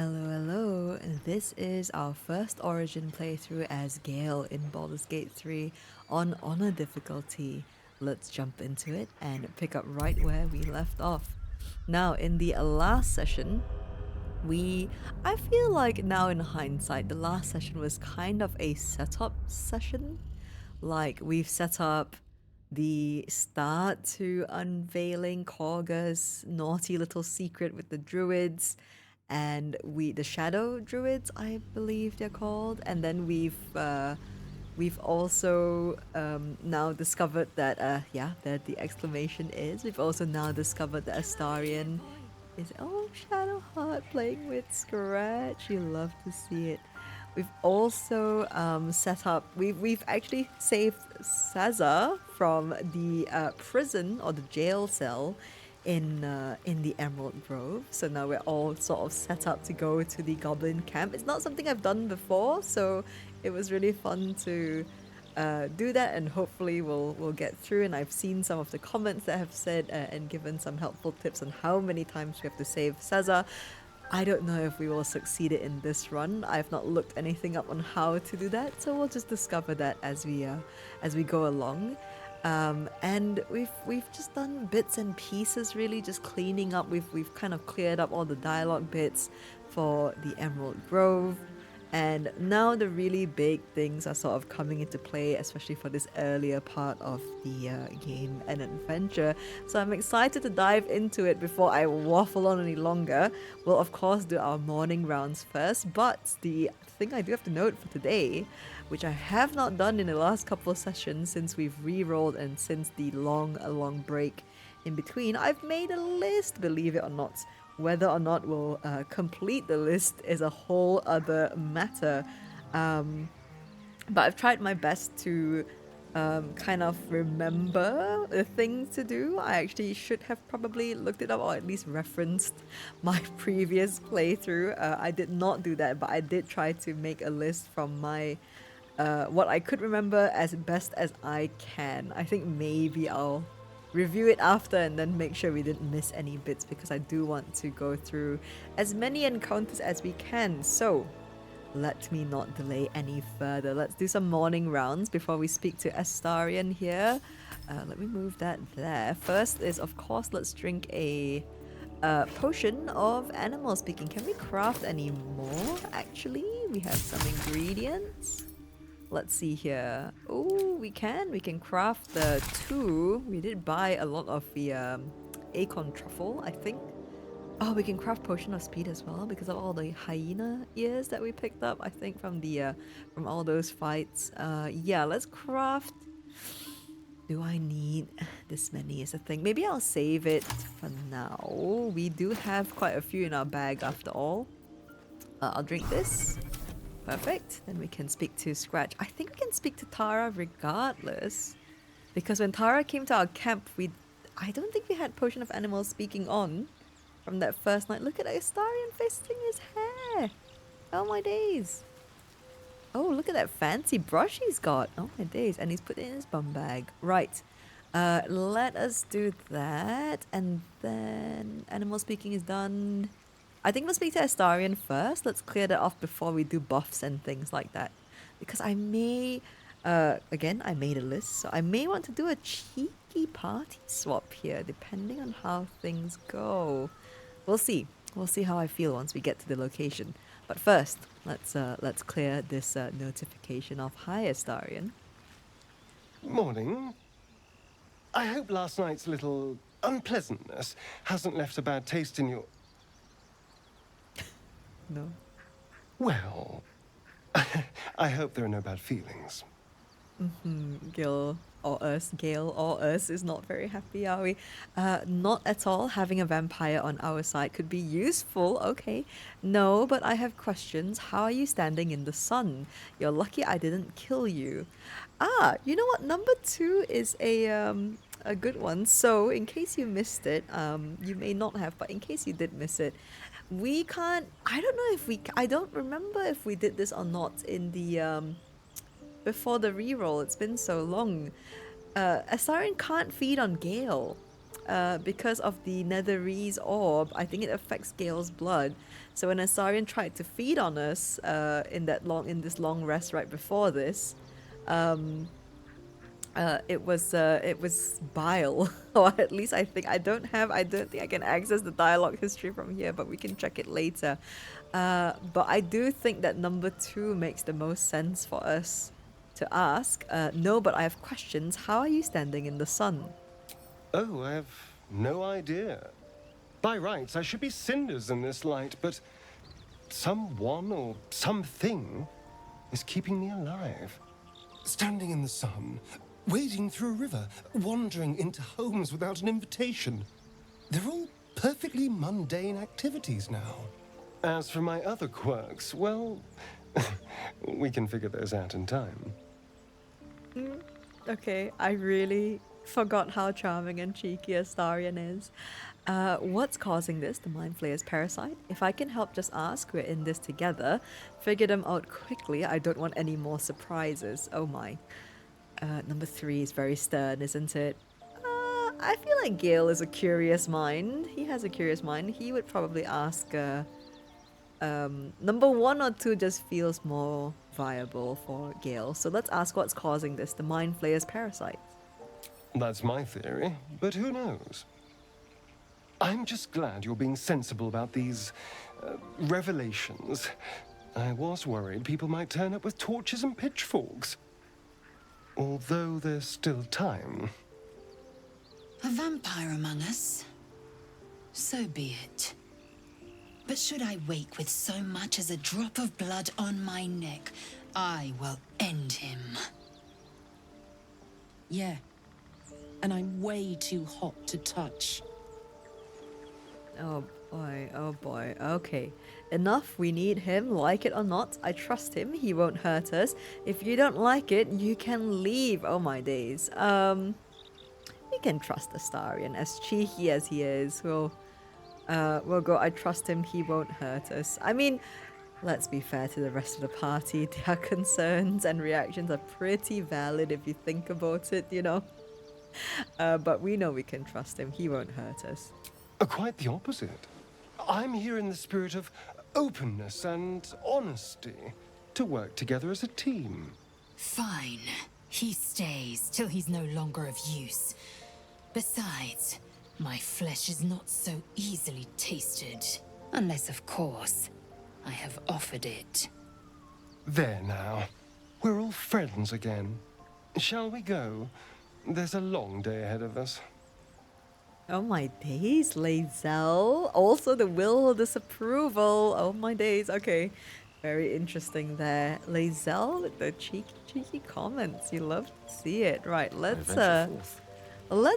Hello, hello. This is our first Origin playthrough as Gale in Baldur's Gate 3 on Honor difficulty. Let's jump into it and pick up right where we left off. Now, in the last session, I feel like now in hindsight, the last session was kind of a setup session. Like, we've set up the start to unveiling Korga's naughty little secret with the druids and the shadow druids, I believe they're called, and then we've also now discovered that yeah, there the exclamation is. We've also now discovered that Astarion is Shadowheart playing with Scratch. You love to see it. We've also set up. We've actually saved Sazza from the prison or the jail cell in the Emerald Grove. So now we're all sort of set up to go to the Goblin camp. It's not something I've done before, so it was really fun to do that, and hopefully we'll get through. And I've seen some of the comments that have said and given some helpful tips on how many times we have to save Sazza. I don't know if we will succeed it in this run. I've not looked anything up on how to do that, so we'll just discover that as we go along. And we've just done bits and pieces, really, just cleaning up. We've kind of cleared up all the dialogue bits for the Emerald Grove. And now the really big things are sort of coming into play, especially for this earlier part of the game and adventure. So I'm excited to dive into it before I waffle on any longer. We'll of course do our morning rounds first, but the thing I do have to note for today, which I have not done in the last couple of sessions since we've re-rolled and since the long break in between, I've made a list, believe it or not. Whether or not we'll complete the list is a whole other matter. But I've tried my best to kind of remember the things to do. I actually should have probably looked it up or at least referenced my previous playthrough. I did not do that, but I did try to make a list from my what I could remember as best as I can. I think maybe I'll review it after and then make sure we didn't miss any bits, because I do want to go through as many encounters as we can. So let me not delay any further. Let's do some morning rounds before we speak to Astarion here. Let me move that there. First is, of course, let's drink a potion of animal speaking. Can we craft any more? Actually, we have some ingredients. Let's see here. Oh, we can craft the 2. We did buy a lot of the acorn truffle, I think. Oh, we can craft potion of speed as well because of all the hyena ears that we picked up, I think, from the from all those fights. Yeah, let's craft. Do I need this many is a thing? Maybe I'll save it for now. We do have quite a few in our bag after all. I'll drink this. Perfect. Then we can speak to Scratch. I think we can speak to Tara regardless, because when Tara came to our camp, I don't think we had Potion of Animal speaking on from that first night. Look at Astarion fisting his hair. Oh my days. Oh, look at that fancy brush he's got. Oh my days. And he's put it in his bum bag. Right. Let us do that. And then animal speaking is done. I think we'll speak to Astarion first. Let's clear that off before we do buffs and things like that. Because I may, again, I made a list, so I may want to do a cheeky party swap here, depending on how things go. We'll see. We'll see how I feel once we get to the location. But first, let's clear this notification off. Hi, Astarion. Morning. I hope last night's little unpleasantness hasn't left a bad taste in your... No. Well, I hope there are no bad feelings. Gale or us is not very happy, are we? Not at all. Having a vampire on our side could be useful. Okay. No, but I have questions. How are you standing in the sun? You're lucky I didn't kill you. Ah, you know what? Number 2 is a good one. So in case you missed it, you may not have, but in case you did miss it, we can't, I don't know if I don't remember if we did this or not in the, before the reroll. It's been so long. Astarion can't feed on Gale. because of the Netherese orb, I think it affects Gale's blood. So when Astarion tried to feed on us in this long rest right before this, it was bile, or at least I don't think I can access the dialogue history from here, but we can check it later. But I do think that number two makes the most sense for us to ask. No, but I have questions. How are you standing in the sun? Oh, I have no idea. By rights, I should be cinders in this light, but someone or something is keeping me alive. Standing in the sun, wading through a river, wandering into homes without an invitation. They're all perfectly mundane activities now. As for my other quirks, well, we can figure those out in time. Okay, I really forgot how charming and cheeky Astarion is. What's causing this? The Mind Flayer's parasite? If I can help, just ask. We're in this together. Figure them out quickly. I don't want any more surprises. Oh my. Number three is very stern, isn't it? I feel like Gale is a curious mind. He has a curious mind. He would probably ask, number one or two just feels more viable for Gale. So let's ask what's causing this. The Mind Flayer's parasite. That's my theory, but who knows? I'm just glad you're being sensible about these revelations. I was worried people might turn up with torches and pitchforks. Although there's still time. A vampire among us? So be it. But should I wake with so much as a drop of blood on my neck, I will end him. Yeah. And I'm way too hot to touch. Oh boy, okay. Enough, we need him, like it or not. I trust him, he won't hurt us. If you don't like it, you can leave. Oh my days. We can trust Astarion, as cheeky as he is. We'll go, I trust him, he won't hurt us. I mean, let's be fair to the rest of the party. Their concerns and reactions are pretty valid if you think about it, you know. But we know we can trust him, he won't hurt us. Quite the opposite. I'm here in the spirit of openness and honesty to work together as a team. Fine. He stays till he's no longer of use. Besides, my flesh is not so easily tasted. Unless, of course, I have offered it. There now. We're all friends again. Shall we go? There's a long day ahead of us. Oh my days, Lae'zel. Also the will of disapproval. Oh my days. Okay. Very interesting there. Lae'zel with the cheeky comments. You love to see it. Right, let's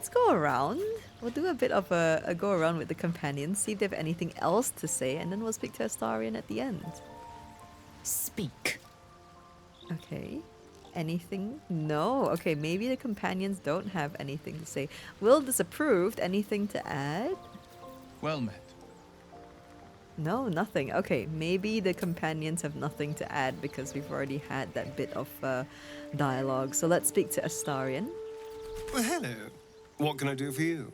go around. We'll do a bit of a go around with the companions, see if they have anything else to say, and then we'll speak to Astarion at the end. Speak. Okay. Anything? No. Okay, maybe the companions don't have anything to say. Will disapproved. Anything to add? Well met. No, nothing. Okay, maybe the companions have nothing to add because we've already had that bit of dialogue. So let's speak to Astarion. Well, hello. What can I do for you?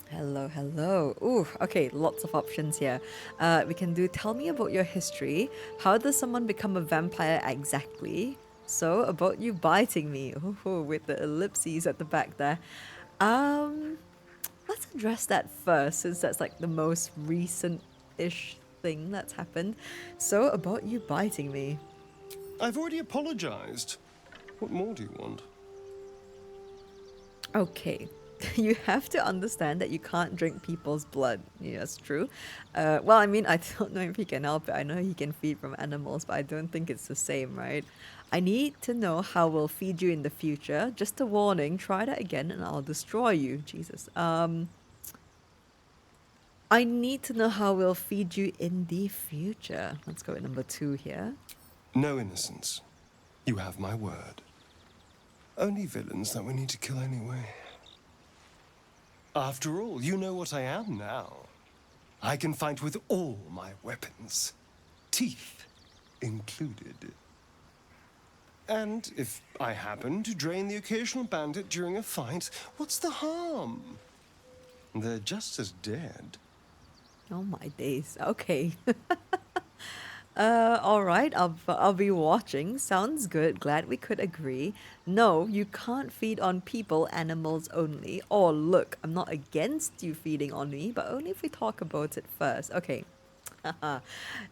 Hello, hello. Ooh, okay, lots of options here. We can do tell me about your history. How does someone become a vampire exactly? So, about you biting me. Ooh, with the ellipses at the back there. Let's address that first, since that's like the most recent-ish thing that's happened. So, about you biting me. I've already apologized. What more do you want? Okay. You have to understand that you can't drink people's blood. Yeah, that's true. Well, I mean, I don't know if he can help it. I know he can feed from animals, but I don't think it's the same, right? I need to know how we'll feed you in the future. Just a warning, try that again and I'll destroy you. Jesus. I need to know how we'll feed you in the future. Let's go with number 2 here. No innocence. You have my word. Only villains that we need to kill anyway. After all, you know what I am now. I can fight with all my weapons. Teeth included. And if I happen to drain the occasional bandit during a fight, what's the harm? They're just as dead. Oh my days. Okay. All right. I'll be watching. Sounds good. Glad we could agree. No, you can't feed on people, animals only. Or look, I'm not against you feeding on me, but only if we talk about it first. Okay.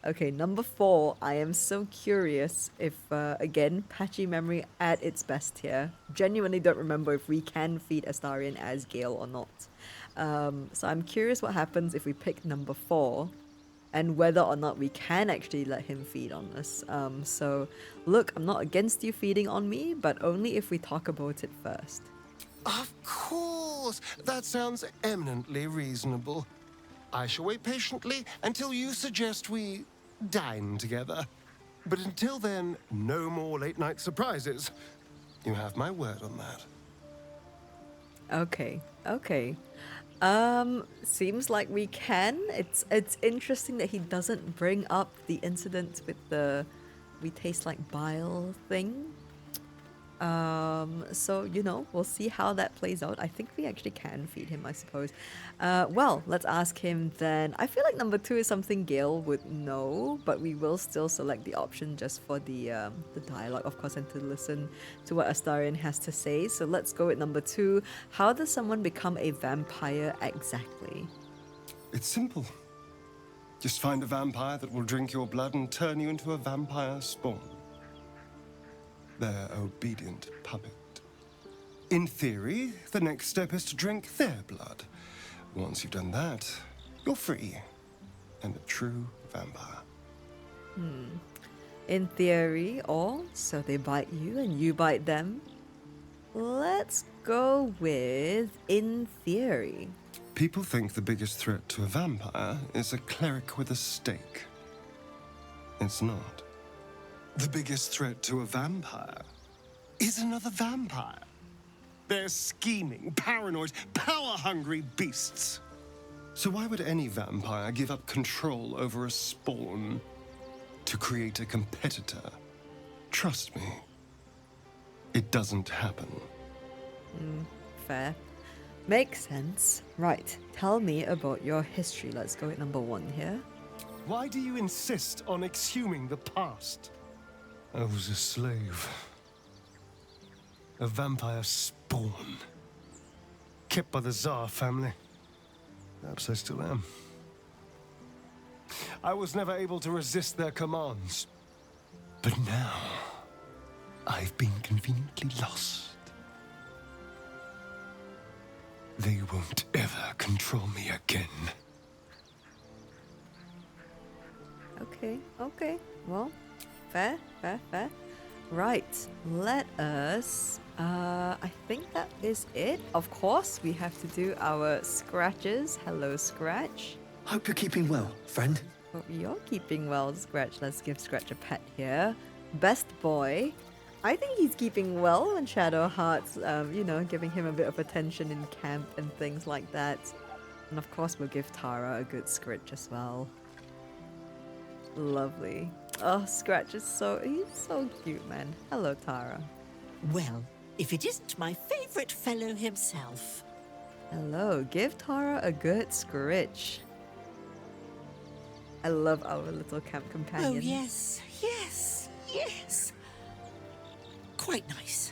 Okay, number 4. I am so curious if, again, patchy memory at its best here. Genuinely don't remember if we can feed Astarion as Gale or not. So I'm curious what happens if we pick number 4 and whether or not we can actually let him feed on us. So, look, I'm not against you feeding on me, but only if we talk about it first. Of course! That sounds eminently reasonable. I shall wait patiently until you suggest we dine together. But until then, no more late-night surprises. You have my word on that. Okay, okay. Seems like we can. It's interesting that he doesn't bring up the incident with the we taste like bile thing. So, you know, we'll see how that plays out. I think we actually can feed him, I suppose. Well, let's ask him then. I feel like number 2 is something Gale would know, but we will still select the option just for the dialogue, of course, and to listen to what Astarion has to say. So let's go with number 2. How does someone become a vampire exactly? It's simple. Just find a vampire that will drink your blood and turn you into a vampire spawn. Their obedient puppet. In theory, the next step is to drink their blood. Once you've done that, you're free and a true vampire. In theory, or so they bite you and you bite them. Let's go with in theory. People think the biggest threat to a vampire is a cleric with a stake. It's not. The biggest threat to a vampire is another vampire. They're scheming, paranoid, power-hungry beasts. So why would any vampire give up control over a spawn to create a competitor? Trust me, it doesn't happen. Fair. Makes sense. Right, tell me about your history. Let's go with number 1 here. Why do you insist on exhuming the past? I was a slave. A vampire spawn. Kept by the Tsar family. Perhaps I still am. I was never able to resist their commands. But now, I've been conveniently lost. They won't ever control me again. Okay. Well, fair. Right, let us... I think that is it. Of course, we have to do our scratches. Hello, Scratch. Hope you're keeping well, friend. Hope you're keeping well, Scratch. Let's give Scratch a pet here. Best boy. I think he's keeping well, and Shadowheart's, you know, giving him a bit of attention in camp and things like that. And of course, we'll give Tara a good Scritch as well. Lovely. Oh, Scratch is he's so cute, man. Hello, Tara. Well, if it isn't my favourite fellow himself. Hello, give Tara a good Scritch. I love our little camp companion. Oh, yes. Quite nice.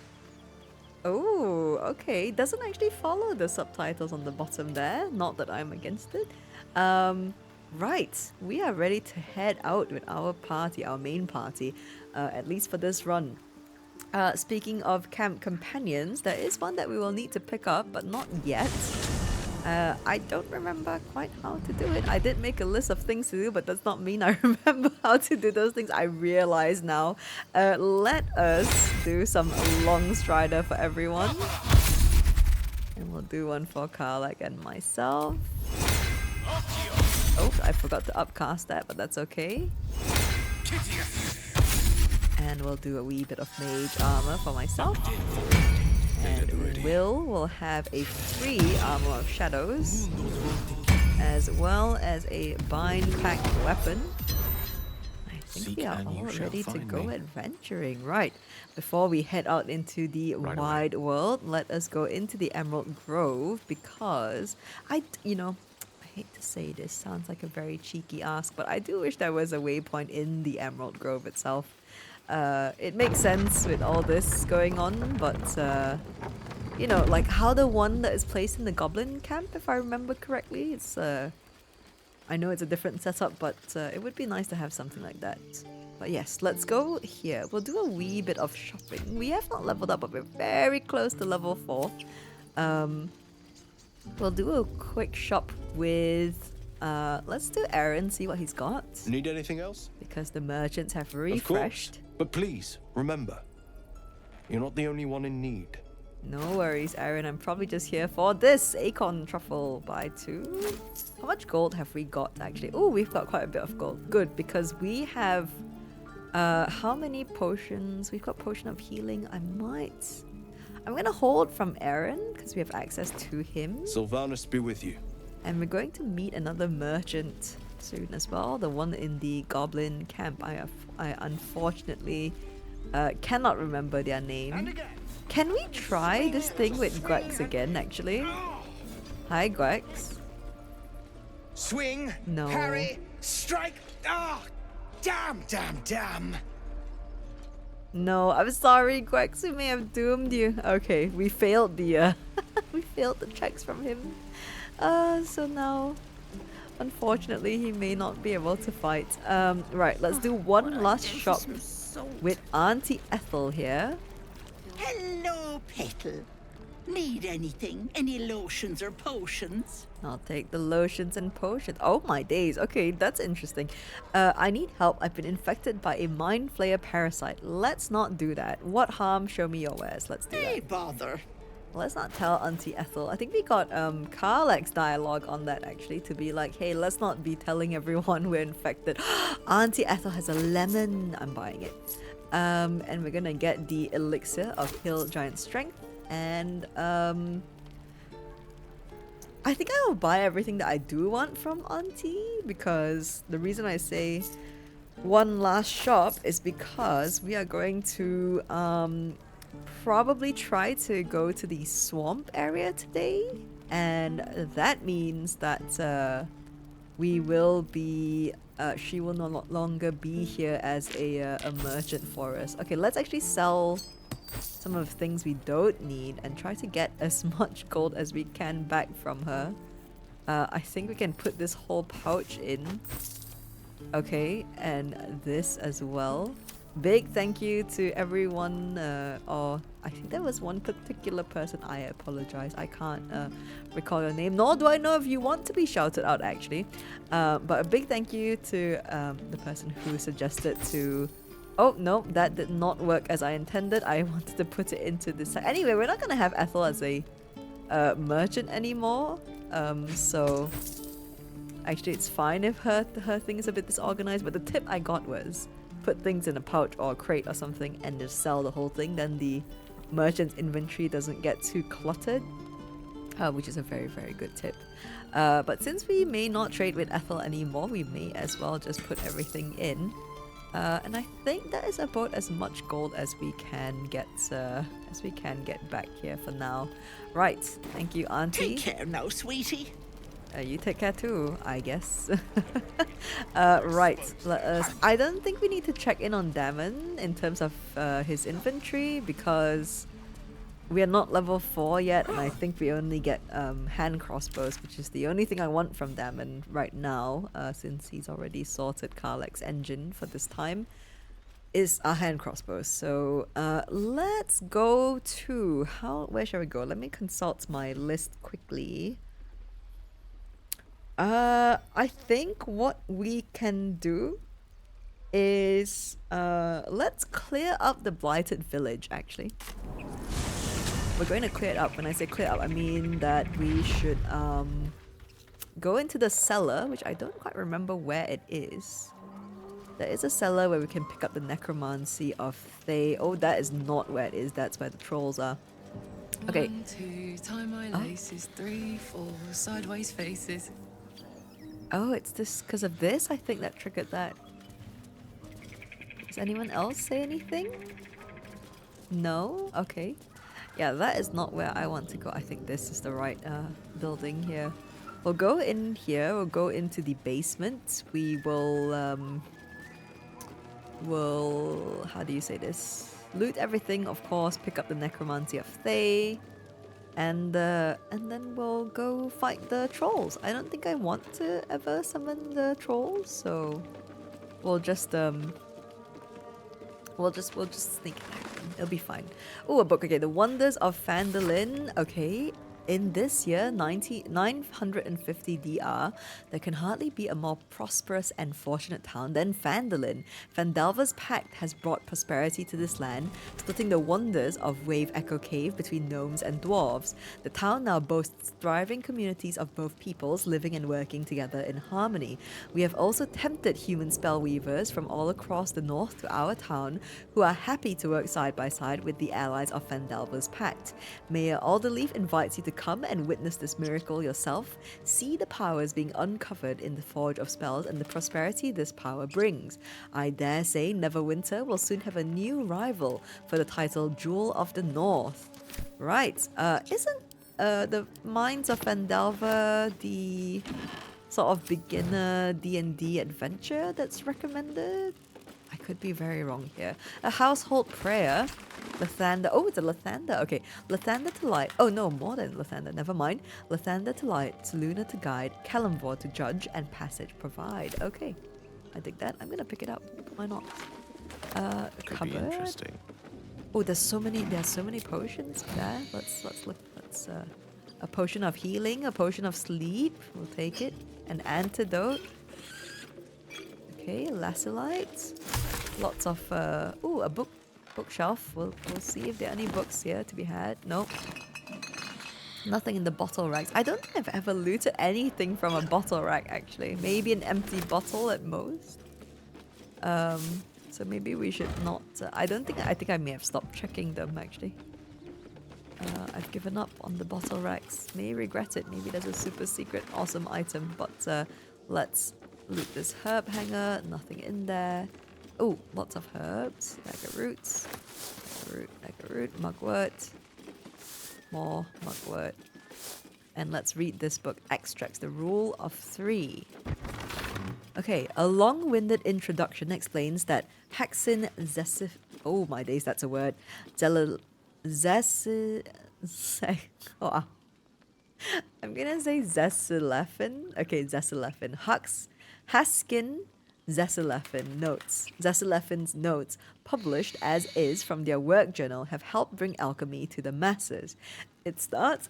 Oh, okay. Doesn't actually follow the subtitles on the bottom there. Not that I'm against it. Right. We are ready to head out with our party, our main party, at least for this run. Speaking of camp companions, there is one that we will need to pick up, but not yet. I don't remember quite how to do it. I did make a list of things to do, but does not mean I remember how to do those things. I realize now. Let us do some long strider for everyone. And we'll do one for Karlak and myself. Oh, I forgot to upcast that, but that's okay. And we'll do a wee bit of mage armor for myself. And will have a free armor of shadows, as well as a bind packed weapon. I think Seek we are and all you shall ready to find go me. adventuring. Right. Before we head out into the Right away. wide world, let us go into the Emerald Grove because I hate to say this, sounds like a very cheeky ask, but I do wish there was a waypoint in the Emerald Grove itself. It makes sense with all this going on, but like how the one that is placed in the Goblin camp, if I remember correctly, it's I know it's a different setup, but it would be nice to have something like that. But yes, let's go here. We'll do a wee bit of shopping. We have not leveled up, but we're very close to level 4. We'll do a quick shop with... let's do Aaron, see what he's got. Need anything else? Because the merchants have Of refreshed. course. But please, remember, you're not the only one in need. No worries, Aaron. I'm probably just here for this acorn truffle. Buy 2. How much gold have we got, actually? Oh, we've got quite a bit of gold. Good, because we have... how many potions? We've got potion of healing. I'm going to hold from Aaron, because we have access to him. Sylvanas be with you. And we're going to meet another merchant soon as well. The one in the Goblin camp. I unfortunately cannot remember their name. Can we try this thing with Gwex again, actually? Hi, Gwex. Swing, No. parry, strike. Ah, damn. No, I'm sorry, Gwex. We may have doomed you. Okay, we failed the we failed the checks from him. So now, unfortunately, he may not be able to fight. Right, let's do one last shop with Auntie Ethel here. Hello, Petal. Need anything? Any lotions or potions? I'll take the lotions and potions. Oh my days. Okay, that's interesting. I need help. I've been infected by a mind flayer parasite. Let's not do that. What harm? Show me your wares. Let's do Hey, that. bother. Let's not tell Auntie Ethel. I think we got Karlak's dialogue on that actually to be like, hey, let's not be telling everyone we're infected. Auntie Ethel has a lemon. I'm buying it. And we're gonna get the elixir of Hill Giant Strength. And I think I will buy everything that I do want from Auntie, because the reason I say one last shop is because we are going to probably try to go to the swamp area today, and that means that we will be she will no longer be here as a merchant for us. Okay, let's actually sell some of the things we don't need and try to get as much gold as we can back from her. I think we can put this whole pouch in. Okay, and this as well. Big thank you to everyone, or I think there was one particular person. I apologize, I can't recall your name, nor do I know if you want to be shouted out actually. But a big thank you to the person who suggested to... Oh no, that did not work as I intended. I wanted to put it into this. Anyway, we're not gonna have Ethel as a merchant anymore. So actually it's fine if her thing is a bit disorganized, but the tip I got was put things in a pouch or a crate or something and just sell the whole thing, then the merchant's inventory doesn't get too cluttered, which is a very, very good tip. But since we may not trade with Ethel anymore, we may as well just put everything in. And I think that is about as much gold as we can get back here for now. Right, thank you, Auntie. Take care now, sweetie. You take care too, I guess. Right, let us... I don't think we need to check in on Damon in terms of his inventory, because we are not level 4 yet, and I think we only get hand crossbows, which is the only thing I want from Damon right now, since he's already sorted Karlak's engine for this time, is our hand crossbows. So let's go to... Where shall we go? Let me consult my list quickly. I think what we can do is let's clear up the Blighted village, actually. We're going to clear it up. When I say clear up, I mean that we should go into the cellar, which I don't quite remember where it is. There is a cellar where we can pick up the Necromancy of Thay. Oh, that is not where it is. That's where the trolls are. Okay. 1, 2, tie my laces. 3, 4, sideways faces. Oh, it's this because of this? I think that triggered that. Does anyone else say anything? No? Okay. Yeah, that is not where I want to go. I think this is the right building here. We'll go in here. We'll go into the basement. We will how do you say this? Loot everything, of course. Pick up the Necromancy of Thay, and then we'll go fight the trolls. I don't think I want to ever summon the trolls, so we'll just sneak attack them. It'll be fine. Oh, a book. Okay, The Wonders of Phandalin. Okay. In this year, 950 DR, there can hardly be a more prosperous and fortunate town than Phandalin. Phandalva's pact has brought prosperity to this land, splitting the wonders of Wave Echo Cave between gnomes and dwarves. The town now boasts thriving communities of both peoples living and working together in harmony. We have also tempted human spellweavers from all across the north to our town, who are happy to work side by side with the allies of Phandalva's pact. Mayor Alderleaf invites you to come and witness this miracle yourself. See the powers being uncovered in the Forge of Spells and the prosperity this power brings. I dare say Neverwinter will soon have a new rival for the title Jewel of the North. Right, isn't the Mines of Phandalva the sort of beginner D&D adventure that's recommended? I could be very wrong here. A household prayer. Lathander. Oh, it's a Lathander. Okay. Lathander to light. Oh, no, more than Lathander. Never mind. Lathander to light, Seluna to guide, Kalimvor to judge, and passage provide. Okay. I dig that. I'm gonna pick it up. Why not? Could Cupboard. be interesting. Oh, there's so many potions there. Let's look. A potion of healing, a potion of sleep. We'll take it. An antidote. Okay, lacilite. Lots of a bookshelf. We'll see if there are any books here to be had. Nope. Nothing in the bottle racks. I don't think I've ever looted anything from a bottle rack actually. Maybe an empty bottle at most. So maybe we should not. I think I may have stopped checking them actually. I've given up on the bottle racks. May regret it. Maybe there's a super secret awesome item, but let's loot this herb hanger. Nothing in there. Oh, lots of herbs. Roots. Root. Mugwort. More mugwort. And let's read this book. Extracts. The Rule of 3. Okay, a long-winded introduction explains that Haxin Zesif... Oh my days, that's a word. Oh, I'm gonna say Zesilephin. Okay, Zesilephin. Haskin Zesilephin notes. Zesilephin's notes, published as is from their work journal, have helped bring alchemy to the masses. It starts...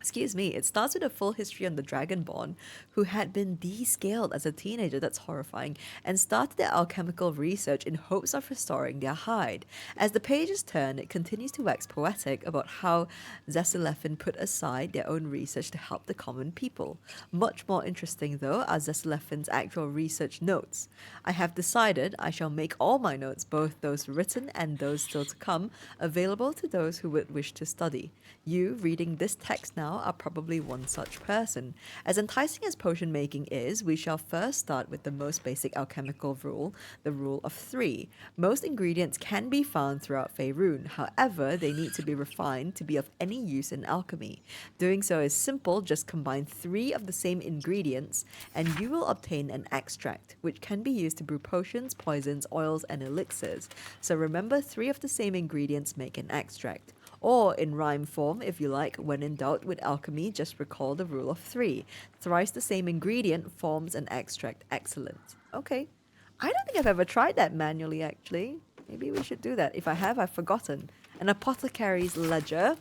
It starts with a full history on the Dragonborn, who had been descaled as a teenager, that's horrifying, and started their alchemical research in hopes of restoring their hide. As the pages turn, it continues to wax poetic about how Zesilephin put aside their own research to help the common people. Much more interesting, though, are Zesilephin's actual research notes. I have decided I shall make all my notes, both those written and those still to come, available to those who would wish to study. You, reading this text now, are probably one such person. As enticing as potion making is, we shall first start with the most basic alchemical rule, the Rule of 3. Most ingredients can be found throughout Faerun, however, they need to be refined to be of any use in alchemy. Doing so is simple, just combine 3 of the same ingredients, and you will obtain an extract, which can be used to brew potions, poisons, oils, and elixirs. So remember, 3 of the same ingredients make an extract. Or, in rhyme form, if you like, when in doubt with alchemy, just recall the Rule of 3. Thrice the same ingredient forms an extract. Excellent. Okay. I don't think I've ever tried that manually, actually. Maybe we should do that. If I have, I've forgotten. An apothecary's ledger.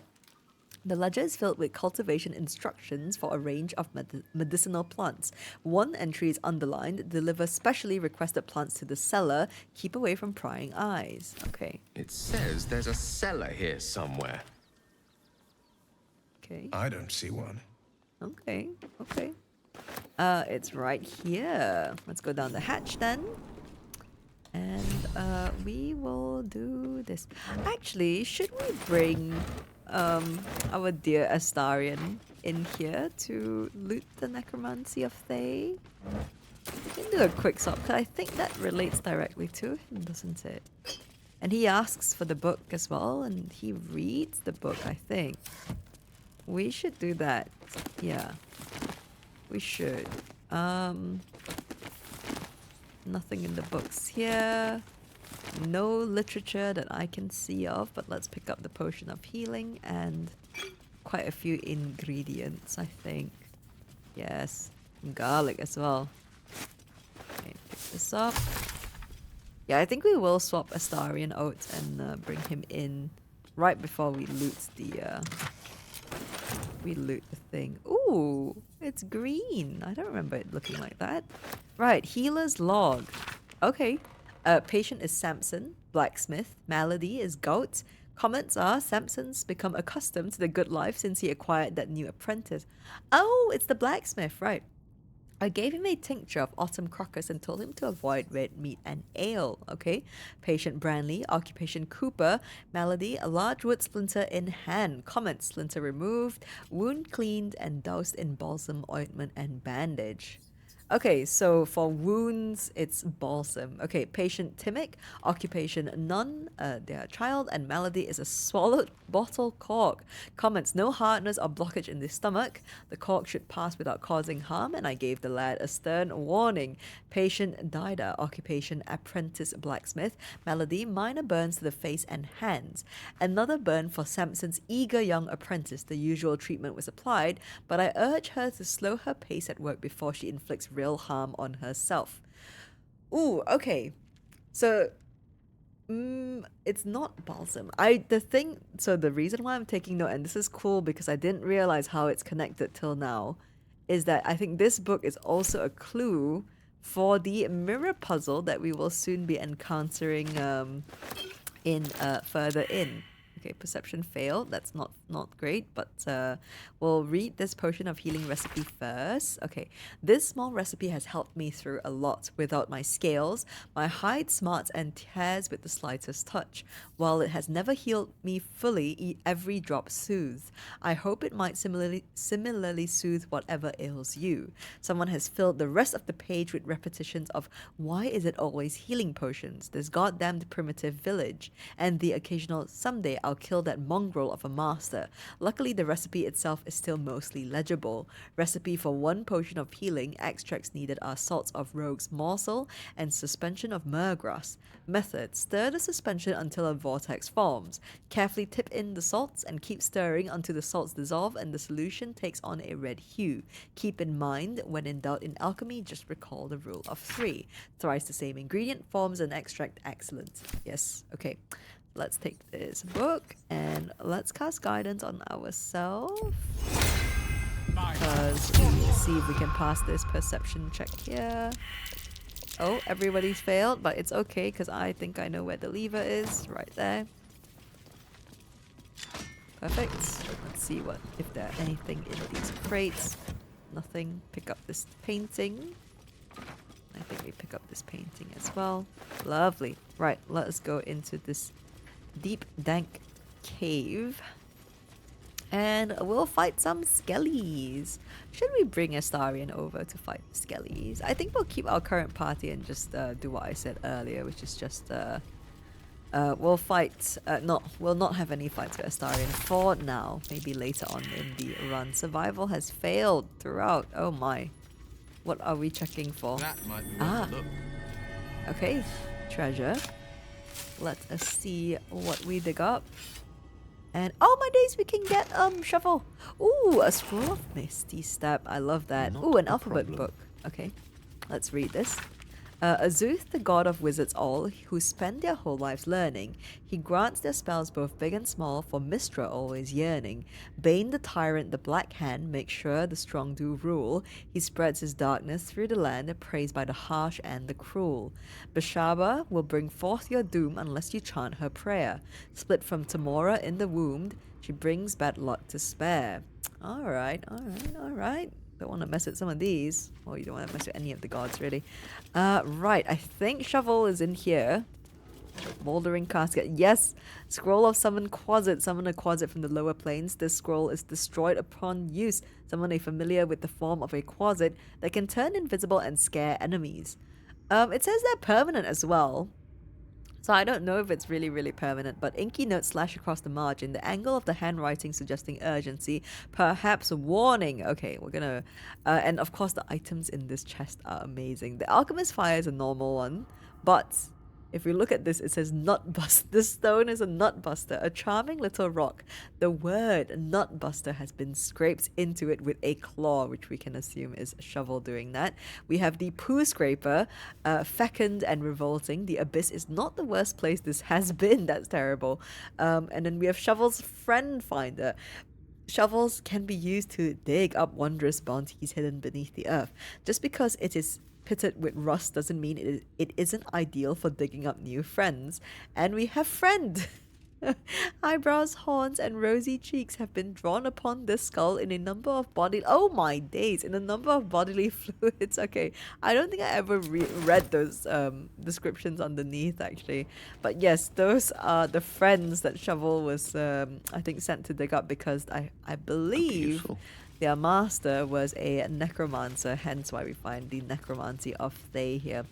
The ledger is filled with cultivation instructions for a range of medicinal plants. One entry is underlined: deliver specially requested plants to the cellar. Keep away from prying eyes. Okay. It says there's a cellar here somewhere. Okay. I don't see one. Okay. It's right here. Let's go down the hatch then. And we will do this. Actually, should we bring our dear Astarion in here to loot the Necromancy of Thay? We can do a quick swap because I think that relates directly to him, doesn't it? And he asks for the book as well, and he reads the book, I think. We should do that. Yeah. We should. Nothing in the books here. No literature that I can see of, but let's pick up the potion of healing and quite a few ingredients, I think. Yes. Garlic as well. Okay, pick this up. Yeah, I think we will swap Astarion out and bring him in right before we loot the thing. Ooh, it's green. I don't remember it looking like that. Right, healer's log. Okay. Patient is Samson. Blacksmith. Malady is goat. Comments are Samson's become accustomed to the good life since he acquired that new apprentice. Oh, it's the blacksmith, right. I gave him a tincture of autumn crocus and told him to avoid red meat and ale. Okay. Patient Branley, occupation Cooper, malady, a large wood splinter in hand. Comment, splinter removed, wound cleaned and doused in balsam, ointment and bandage. Okay, so for wounds, it's balsam. Okay, patient Timic, occupation none, their child, and malady is a swallowed bottle cork. Comments, no hardness or blockage in the stomach. The cork should pass without causing harm, and I gave the lad a stern warning. Patient Dida, occupation apprentice blacksmith, malady, minor burns to the face and hands. Another burn for Samson's eager young apprentice. The usual treatment was applied, but I urge her to slow her pace at work before she inflicts real harm on herself. Ooh, okay. So, it's not balsam. So the reason why I'm taking note, and this is cool because I didn't realize how it's connected till now, is that I think this book is also a clue for the mirror puzzle that we will soon be encountering further in. Okay, perception failed. That's not great, but we'll read this potion of healing recipe first. Okay, this small recipe has helped me through a lot. Without my scales, my hide smarts and tears with the slightest touch. While it has never healed me fully, every drop soothes. I hope it might similarly soothe whatever ails you. Someone has filled the rest of the page with repetitions of why is it always healing potions, this goddamned primitive village, and the occasional someday I'll kill that mongrel of a master. Luckily, the recipe itself is still mostly legible. Recipe for 1 potion of healing. Extracts needed are salts of rogue's morsel and suspension of myrgrass. Method: stir the suspension until a vortex forms. Carefully tip in the salts and keep stirring until the salts dissolve and the solution takes on a red hue. Keep in mind, when in doubt in alchemy, just recall the rule of 3. Thrice the same ingredient forms an extract. Excellent. Yes, okay. Let's take this book and let's cast guidance on ourselves. Because we'll see if we can pass this perception check here. Oh, everybody's failed, but it's okay because I think I know where the lever is. Right there. Perfect. Let's see if there are anything in these crates. Nothing. Pick up this painting. I think we pick up this painting as well. Lovely. Right, let us go into this deep, dank cave. And we'll fight some skellies. Should we bring Astarion over to fight the skellies? I think we'll keep our current party and just do what I said earlier, which is just we'll fight. We'll not have any fights with Astarion for now. Maybe later on in the run. Survival has failed throughout. Oh my! What are we checking for? That might be worth a look. Okay, treasure. Let us see what we dig up. And oh my days, we can get shovel. Ooh, a scroll of misty step. I love that. Ooh, an alphabet book. Okay, let's read this. Azuth, the god of wizards all, who spend their whole lives learning. He grants their spells both big and small, for Mistra always yearning. Bane the tyrant, the black hand, makes sure the strong do rule. He spreads his darkness through the land, praised by the harsh and the cruel. Bashaba will bring forth your doom unless you chant her prayer. Split from Tamora in the womb, she brings bad luck to spare. Alright. Don't want to mess with some of these. Or you don't want to mess with any of the gods, really. Right, I think shovel is in here. Mouldering casket. Yes! Scroll of summon quasit. Summon a quasit from the lower planes. This scroll is destroyed upon use. Summon a familiar with the form of a quasit that can turn invisible and scare enemies. It says they're permanent as well. So I don't know if it's really permanent, but inky notes slash across the margin, the angle of the handwriting suggesting urgency, perhaps warning. Okay, we're gonna... and of course the items in this chest are amazing. The Alchemist Fire is a normal one, but if we look at this, it says Nutbuster. This stone is a Nutbuster, a charming little rock. The word Nutbuster has been scraped into it with a claw, which we can assume is a shovel doing that. We have the Poo Scraper, fecund and revolting. The Abyss is not the worst place this has been. That's terrible. And then we have Shovel's Friend Finder. Shovels can be used to dig up wondrous bounties hidden beneath the earth. Just because it is pitted with rust doesn't mean it isn't ideal for digging up new friends. And we have Friend. Eyebrows, horns, and rosy cheeks have been drawn upon this skull in a number of bodily... Oh my days! In a number of bodily fluids. Okay, I don't think I ever read those descriptions underneath, actually. But yes, those are the friends that Shovel was, I think, sent to dig up because I believe their master was a necromancer, hence why we find the necromancy of Thay here.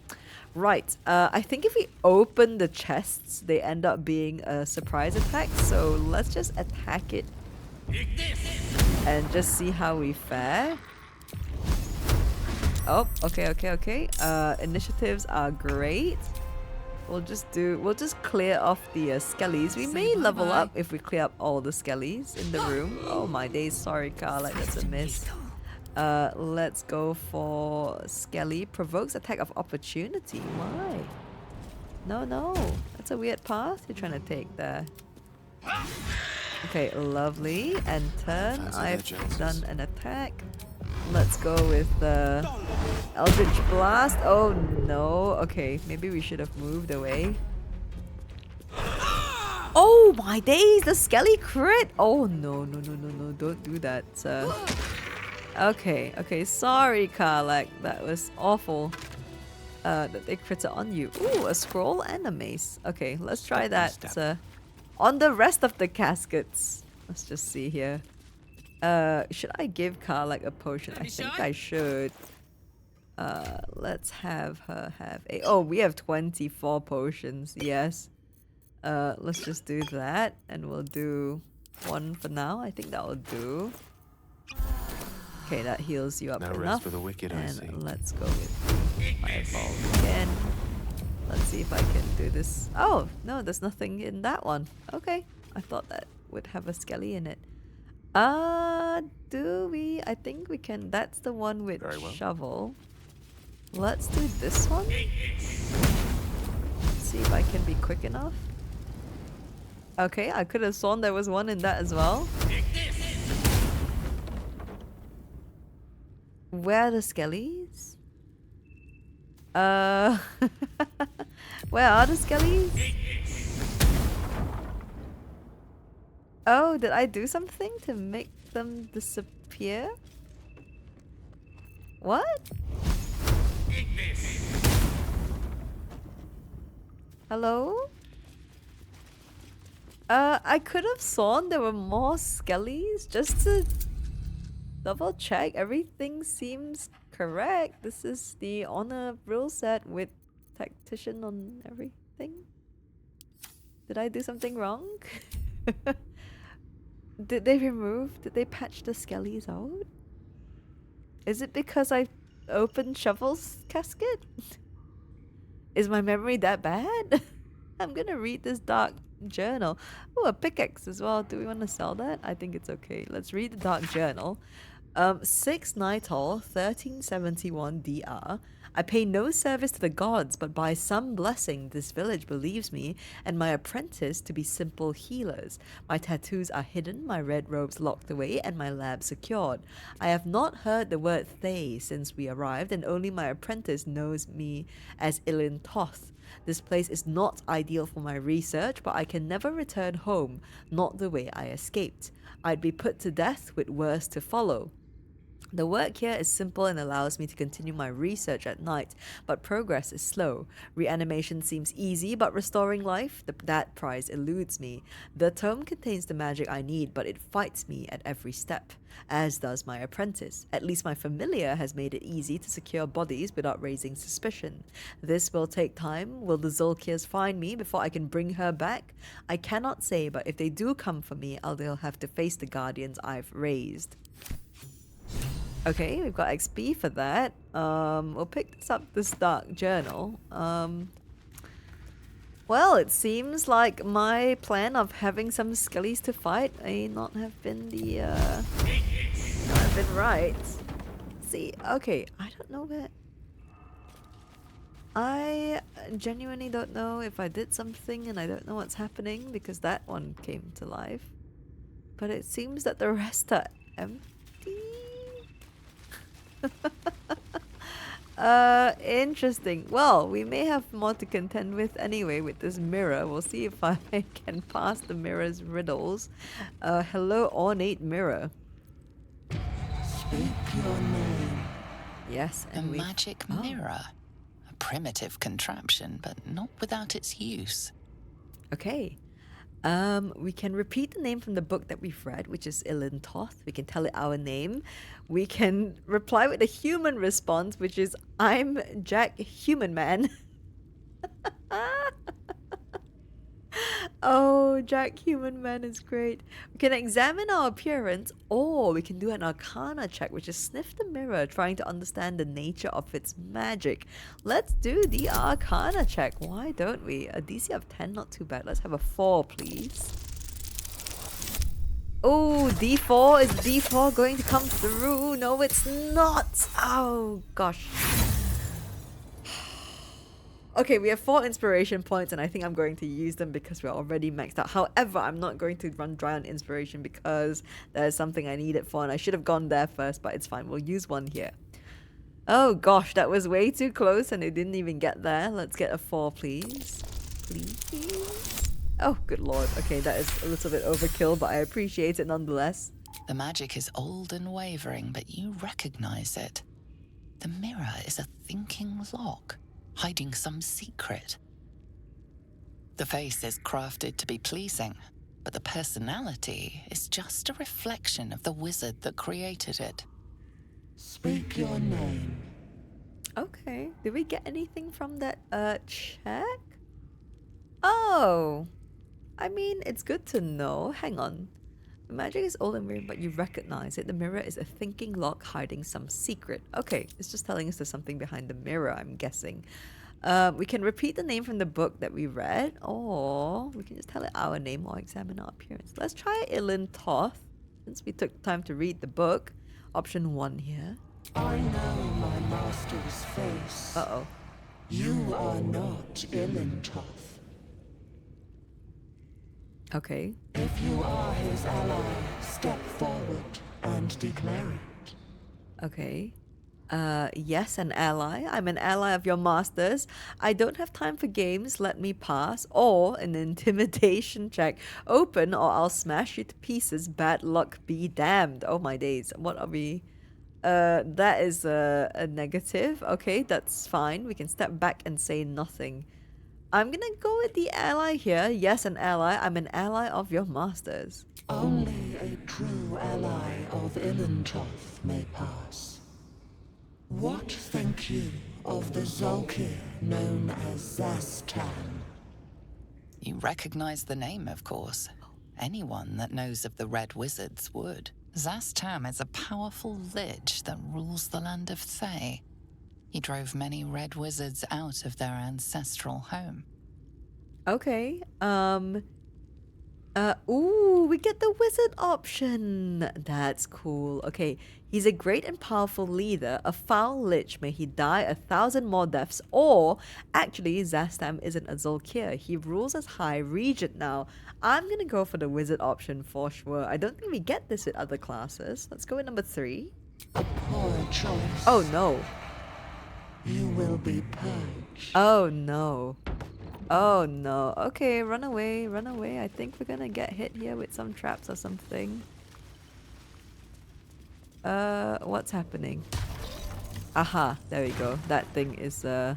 Right, I think if we open the chests, they end up being a surprise attack, so let's just attack it and just see how we fare. Oh, okay. Initiatives are great. We'll just clear off the skellies. We may level up if we clear up all the skellies in the room. Oh my days, sorry Carla, that's a miss. Let's go for Skelly. Provokes attack of opportunity. Why? No. That's a weird path you're trying to take there. Okay, lovely. And turn. I've done an attack. Let's go with the Eldritch Blast. Oh no. Okay, maybe we should have moved away. Oh my days! The Skelly crit! Oh no. Don't do that, sir. Okay, sorry Karlak, that was awful that they critted on you. Ooh, a scroll and a mace. Okay, let's try that on the rest of the caskets. Let's just see here. Should I give Karlak a potion? I think I should. Let's have her have a... Oh, we have 24 potions, yes. Let's just do that and we'll do one for now. I think that will do. Okay, that heals you up enough. Rest for the wicked, and let's go with Fireball again. Let's see if I can do this. Oh, no, there's nothing in that one. Okay, I thought that would have a skelly in it. Do we? I think we can. That's the one with shovel. Let's do this one. Let's see if I can be quick enough. Okay, I could have sworn there was one in that as well. Where are the skellies? Where are the skellies? Oh, did I do something to make them disappear? What? Hello? I could have sworn there were more skellies just to double check. Everything seems correct. This is the honor rule set with tactician on everything. Did I do something wrong? Did they patch the skellies out? Is it because I opened Shovel's casket? Is my memory that bad? I'm gonna read this dark journal. Oh, a pickaxe as well. Do we want to sell that? I think it's okay. Let's read the dark journal. 6 Nitol, 1371 DR. I pay no service to the gods, but by some blessing this village believes me and my apprentice to be simple healers. My tattoos are hidden, my red robes locked away, and my lab secured. I have not heard the word Thay since we arrived, and only my apprentice knows me as Ilin Toth. This place is not ideal for my research, but I can never return home, not the way I escaped. I'd be put to death with worse to follow. The work here is simple and allows me to continue my research at night, but progress is slow. Reanimation seems easy, but restoring life, that prize eludes me. The tome contains the magic I need, but it fights me at every step, as does my apprentice. At least my familiar has made it easy to secure bodies without raising suspicion. This will take time. Will the Zolkirs find me before I can bring her back? I cannot say, but if they do come for me, they'll have to face the guardians I've raised. Okay, we've got XP for that. We'll pick this up, this dark journal. Well, it seems like my plan of having some skellies to fight may not have been the, not have been right. Let's see, okay, I don't know where... I genuinely don't know if I did something and I don't know what's happening because that one came to life. But it seems that the rest are empty. Interesting. Well, we may have more to contend with anyway with this mirror. We'll see if I can pass the mirror's riddles. Hello, ornate mirror. Speak your name. Yes, and a magic mirror. A primitive contraption, but not without its use. Okay. We can repeat the name from the book that we've read, which is Ilintoth. We can tell it our name. We can reply with a human response, which is I'm Jack Human Man. Oh, Jack Human Man is great. We can examine our appearance, or we can do an Arcana check, which is sniff the mirror, trying to understand the nature of its magic. Let's do the Arcana check. Why don't we? A DC of 10, not too bad. Let's have a 4, please. Oh, D4. Is D4 going to come through? No, it's not. Oh, gosh. Okay, we have 4 inspiration points and I think I'm going to use them because we're already maxed out. However, I'm not going to run dry on inspiration because there's something I need it for and I should have gone there first, but it's fine. We'll use one here. Oh gosh, that was way too close and it didn't even get there. Let's get a 4, please. Please? Oh, good lord. Okay, that is a little bit overkill, but I appreciate it nonetheless. The magic is old and wavering, but you recognize it. The mirror is a thinking lock, hiding some secret. The face is crafted to be pleasing, but the personality is just a reflection of the wizard that created it. Speak your name. Okay, did we get anything from that check? Oh, I mean, it's good to know. Hang on. The magic is old and weird, but you recognize it. The mirror is a thinking lock hiding some secret. Okay, it's just telling us there's something behind the mirror, I'm guessing. We can repeat the name from the book that we read, or we can just tell it our name or examine our appearance. Let's try Ilintoth, since we took time to read the book. Option 1 here. I know my master's face. Uh-oh. You are not Ilintoth. Okay. If you are his ally, step forward and declare it. Okay. Yes, an ally. I'm an ally of your master's. I don't have time for games. Let me pass. Or an intimidation check. Open or I'll smash you to pieces. Bad luck be damned. Oh my days. What are we? That is a negative. Okay, that's fine. We can step back and say nothing. I'm gonna go with the ally here. Yes, an ally. I'm an ally of your master's. Only a true ally of Ilintoth may pass. What think you of the Zolkir known as Zhentarim? You recognize the name, of course. Anyone that knows of the Red Wizards would. Zhentarim is a powerful lich that rules the land of Thay. He drove many Red Wizards out of their ancestral home. Okay. Ooh, we get the wizard option. That's cool. Okay, he's a great and powerful leader, a foul lich. May he die 1,000 more deaths. Or, actually, Zhentarim isn't a Zolkir. He rules as High Regent now. I'm gonna go for the wizard option for sure. I don't think we get this with other classes. Let's go with number 3. A poor choice. Oh no. You will be purged. Oh no. Oh no. Okay, run away, run away. I think we're gonna get hit here with some traps or something. What's happening? Aha, there we go. That thing is, oh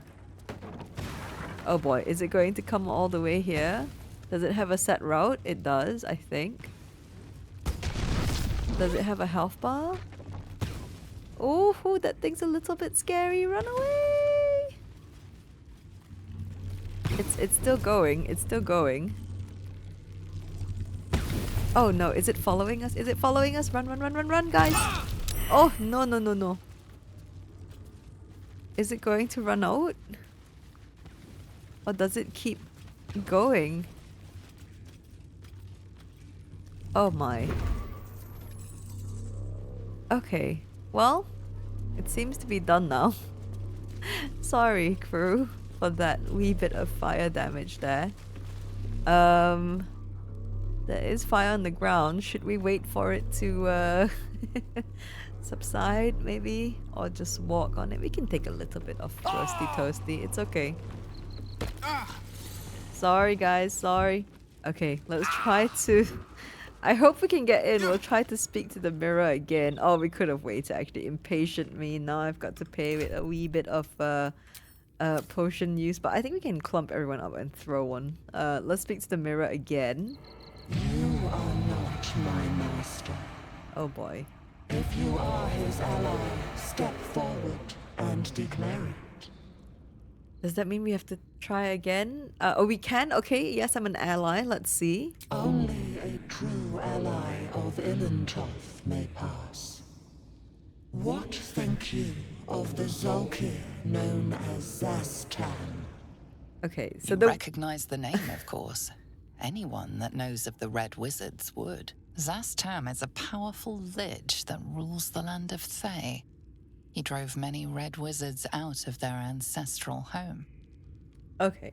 boy, is it going to come all the way here? Does it have a set route? It does, I think. Does it have a health bar? Oh, that thing's a little bit scary. Run away! It's still going. It's still going. Oh no, is it following us? Is it following us? Run, run, run, run, run, guys! Oh, no, no, no, no. Is it going to run out? Or does it keep going? Oh my. Okay, well, it seems to be done now. Sorry, crew, for that wee bit of fire damage there. There is fire on the ground. Should we wait for it to subside, maybe? Or just walk on it? We can take a little bit of toasty. It's okay. Sorry, guys. Sorry. Okay, let's try to... I hope we can get in. We'll try to speak to the mirror again. Oh, we could have waited, actually. Impatient me. Now I've got to pay with a wee bit of potion use. But I think we can clump everyone up and throw one. Let's speak to the mirror again. You are not my master. Oh boy. If you are his ally, step forward and declare it. Does that mean we have to try again? Oh, we can? Okay, yes, I'm an ally. Let's see. Only a true ally of Ilintoth may pass. What think you of the Zolkir known as Zhentarim? Okay, so you recognize the name, of course. Anyone that knows of the Red Wizards would. Zhentarim is a powerful lich that rules the land of Thay. He drove many Red Wizards out of their ancestral home. Okay.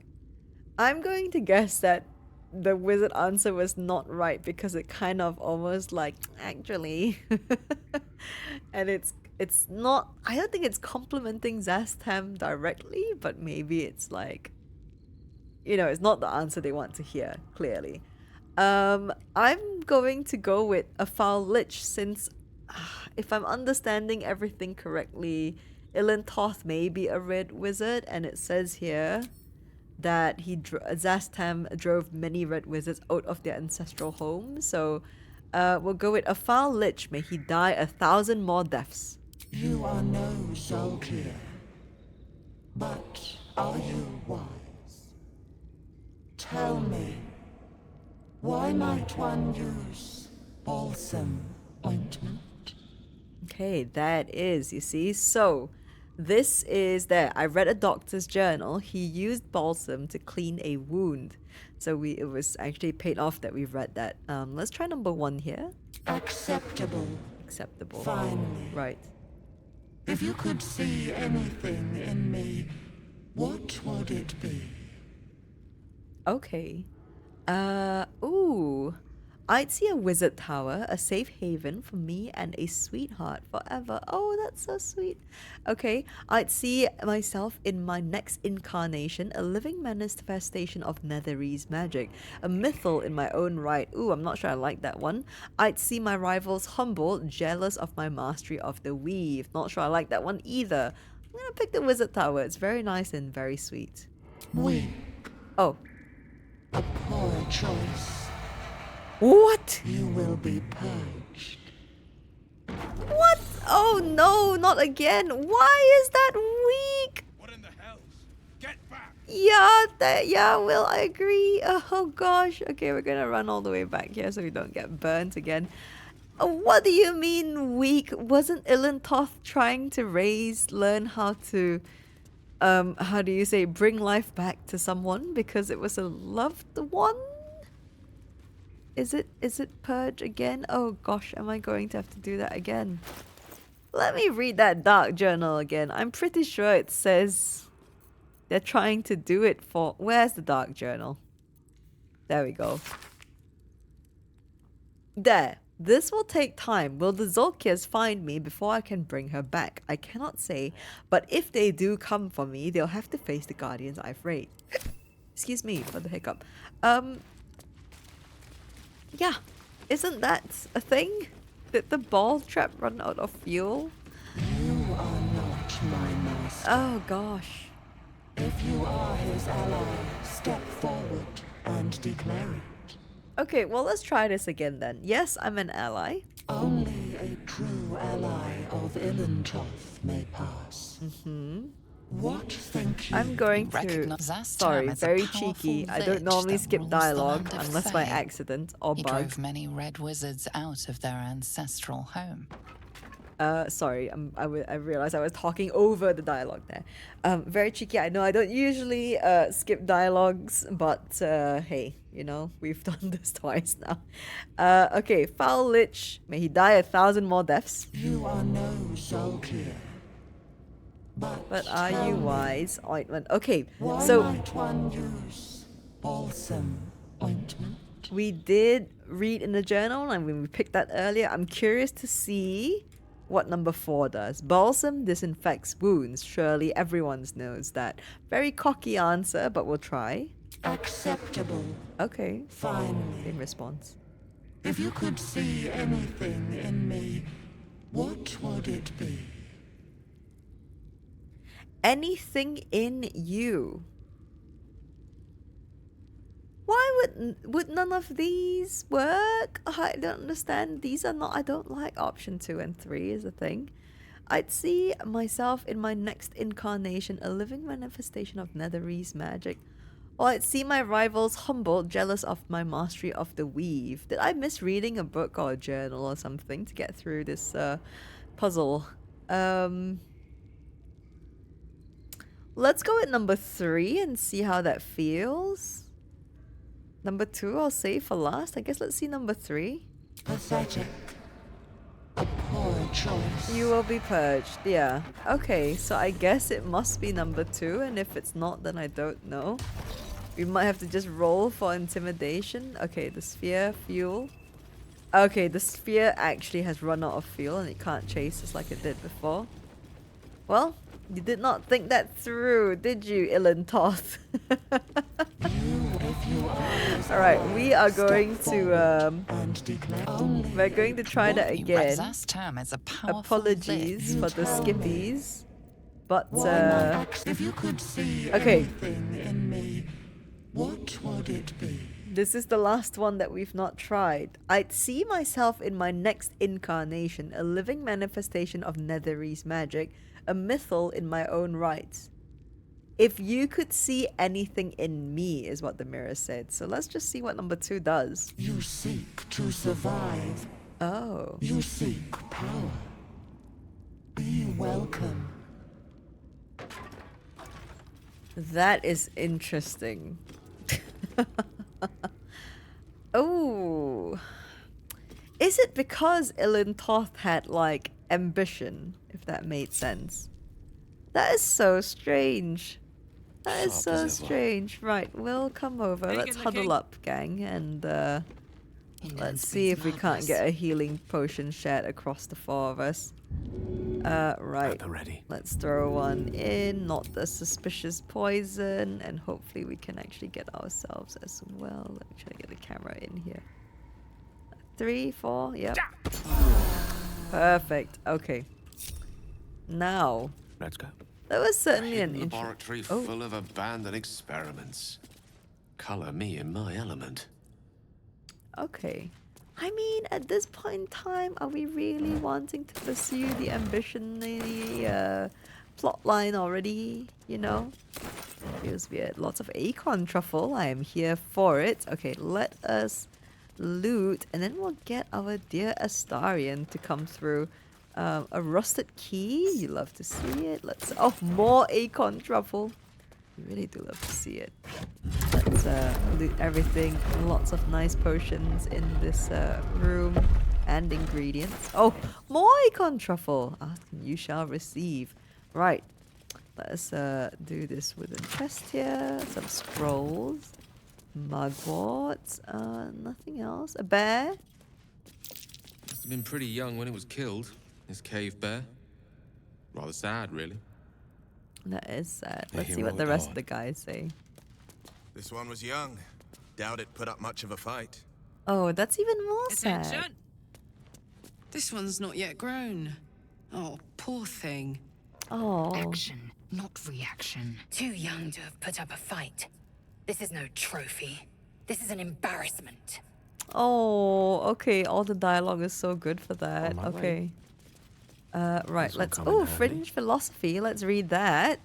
I'm going to guess that the wizard answer was not right because it kind of almost like, actually. And it's not, I don't think it's complimenting Zhentarim directly, but maybe it's like, you know, it's not the answer they want to hear, clearly. I'm going to go with a foul lich since, if I'm understanding everything correctly, Ilintoth may be a red wizard, and it says here that Zhentarim drove many red wizards out of their ancestral home. So we'll go with a foul lich. May he die 1,000 more deaths. You are no Zolkir, but are you wise? Tell me, why might one use balsam ointment? Okay, that is, you see. So, this is there. I read a doctor's journal. He used balsam to clean a wound. So it was actually paid off that we read that. Let's try number 1 here. Acceptable. Acceptable. Finally. Right. If you could see anything in me, what would it be? Okay. Ooh. I'd see a wizard tower, a safe haven for me and a sweetheart forever. Oh, that's so sweet. Okay, I'd see myself in my next incarnation, a living manifestation of Netherese magic, a mythal in my own right. Ooh, I'm not sure I like that one. I'd see my rivals humbled, jealous of my mastery of the weave. Not sure I like that one either. I'm gonna pick the wizard tower. It's very nice and very sweet. Weak. Oh. A poor choice. What? You will be purged. What? Oh no, not again. Why is that weak? What in the hell? Get back! Yeah, Will, I agree. Oh gosh. Okay, we're gonna run all the way back here so we don't get burnt again. What do you mean weak? Wasn't Ilintoth trying to learn how to, how do you say, bring life back to someone because it was a loved one? Is it purge again? Oh gosh, am I going to have to do that again? Let me read that dark journal again. I'm pretty sure it says they're trying to do it for... Where's the dark journal? There we go. There. This will take time. Will the Zolkirs find me before I can bring her back? I cannot say, but if they do come for me, they'll have to face the guardians I've raided. Excuse me for the hiccup. Yeah, isn't that a thing? Did the ball trap run out of fuel? You are not my master. Oh gosh. If you are his ally, step forward and declare it. Okay, well let's try this again then. Yes, I'm an ally. Only a true ally of Ilintoth may pass. What think you? I'm going to... Recognize Zhentarim Sorry, as a very powerful cheeky. I lich don't normally that skip rules the dialogue land of unless by Thay. accident or He bug. drove many red wizards out of their ancestral home. Sorry, I realized I was talking over the dialogue there. Very cheeky. I know I don't usually skip dialogues, but hey, you know, we've done this twice now. Okay, Foul Lich. May he die 1,000 more deaths. You are no Zolkir. But are you wise? Ointment. Okay, Why so might one use balsam ointment? we did read in the journal, and when we picked that earlier, I'm curious to see what number 4 does. Balsam disinfects wounds. Surely everyone knows that. Very cocky answer, but we'll try. Acceptable. Okay. Finally. Same response. If you could see anything in me, what would it be? Anything in you. Why would none of these work? I don't understand. These are not... I don't like option 2 and 3 is a thing. I'd see myself in my next incarnation, a living manifestation of Netherese magic. Or I'd see my rivals humbled, jealous of my mastery of the weave. Did I miss reading a book or a journal or something to get through this puzzle? Let's go with number 3 and see how that feels. Number 2 I'll save for last. I guess let's see number 3. Pathetic. A poor choice. You will be purged. Yeah. Okay, so I guess it must be number 2, and if it's not, then I don't know. We might have to just roll for intimidation. Okay, the sphere, fuel. Okay, the sphere actually has run out of fuel and it can't chase us like it did before. Well, you did not think that through, did you, Ilintoth? Alright, we are going to we're going to try that again. Zhentarim is a powerful Apologies lich. for the skippies. But If you could see okay. anything in me, what would it be? This is the last one that we've not tried. I'd see myself in my next incarnation, a living manifestation of Netherese magic, a mythal in my own right. If you could see anything in me, is what the mirror said. So let's just see what number 2 does. You seek to survive. Oh. You seek power. Be welcome. That is interesting. Oh. Is it because Ilintoth had, like, ambition, if that made sense? That is so strange. That is so strange. Right, we'll come over. Let's huddle up, gang, and let's see if we can't get a healing potion shared across the 4 of us. Right. Let's throw one in, not the suspicious poison, and hopefully we can actually get ourselves as well. Let me try to get the camera in here. 3, 4, yep. Perfect. Okay. Now. Let's go. That was certainly an laboratory full of abandoned experiments. Color me in my element. Okay. I mean, at this point in time, are we really wanting to pursue the ambition, plot line already? You know? Feels weird. Lots of acorn truffle. I am here for it. Okay, let us loot, and then we'll get our dear Astarion to come through. A rusted key. You love to see it. Let's... Oh, more acorn truffle. You really do love to see it. Let's loot everything. Lots of nice potions in this room. And ingredients. Oh, more acorn truffle. Ask and you shall receive. Right. Let's do this with a chest here. Some scrolls. Mugwort. Nothing else. A bear. Must have been pretty young when it was killed. This cave bear. Rather sad, really. That is sad. Let's see what the rest of the guys say. This one was young. Doubt it put up much of a fight. Oh, that's even more sad. This one's not yet grown. Oh, poor thing. Oh. Action, not reaction. Too young to have put up a fight. This is no trophy. This is an embarrassment. Oh, okay. All the dialogue is so good for that. On my way. Okay. Right, This will let's... come in Oh, handy. Fringe Philosophy. Let's read that.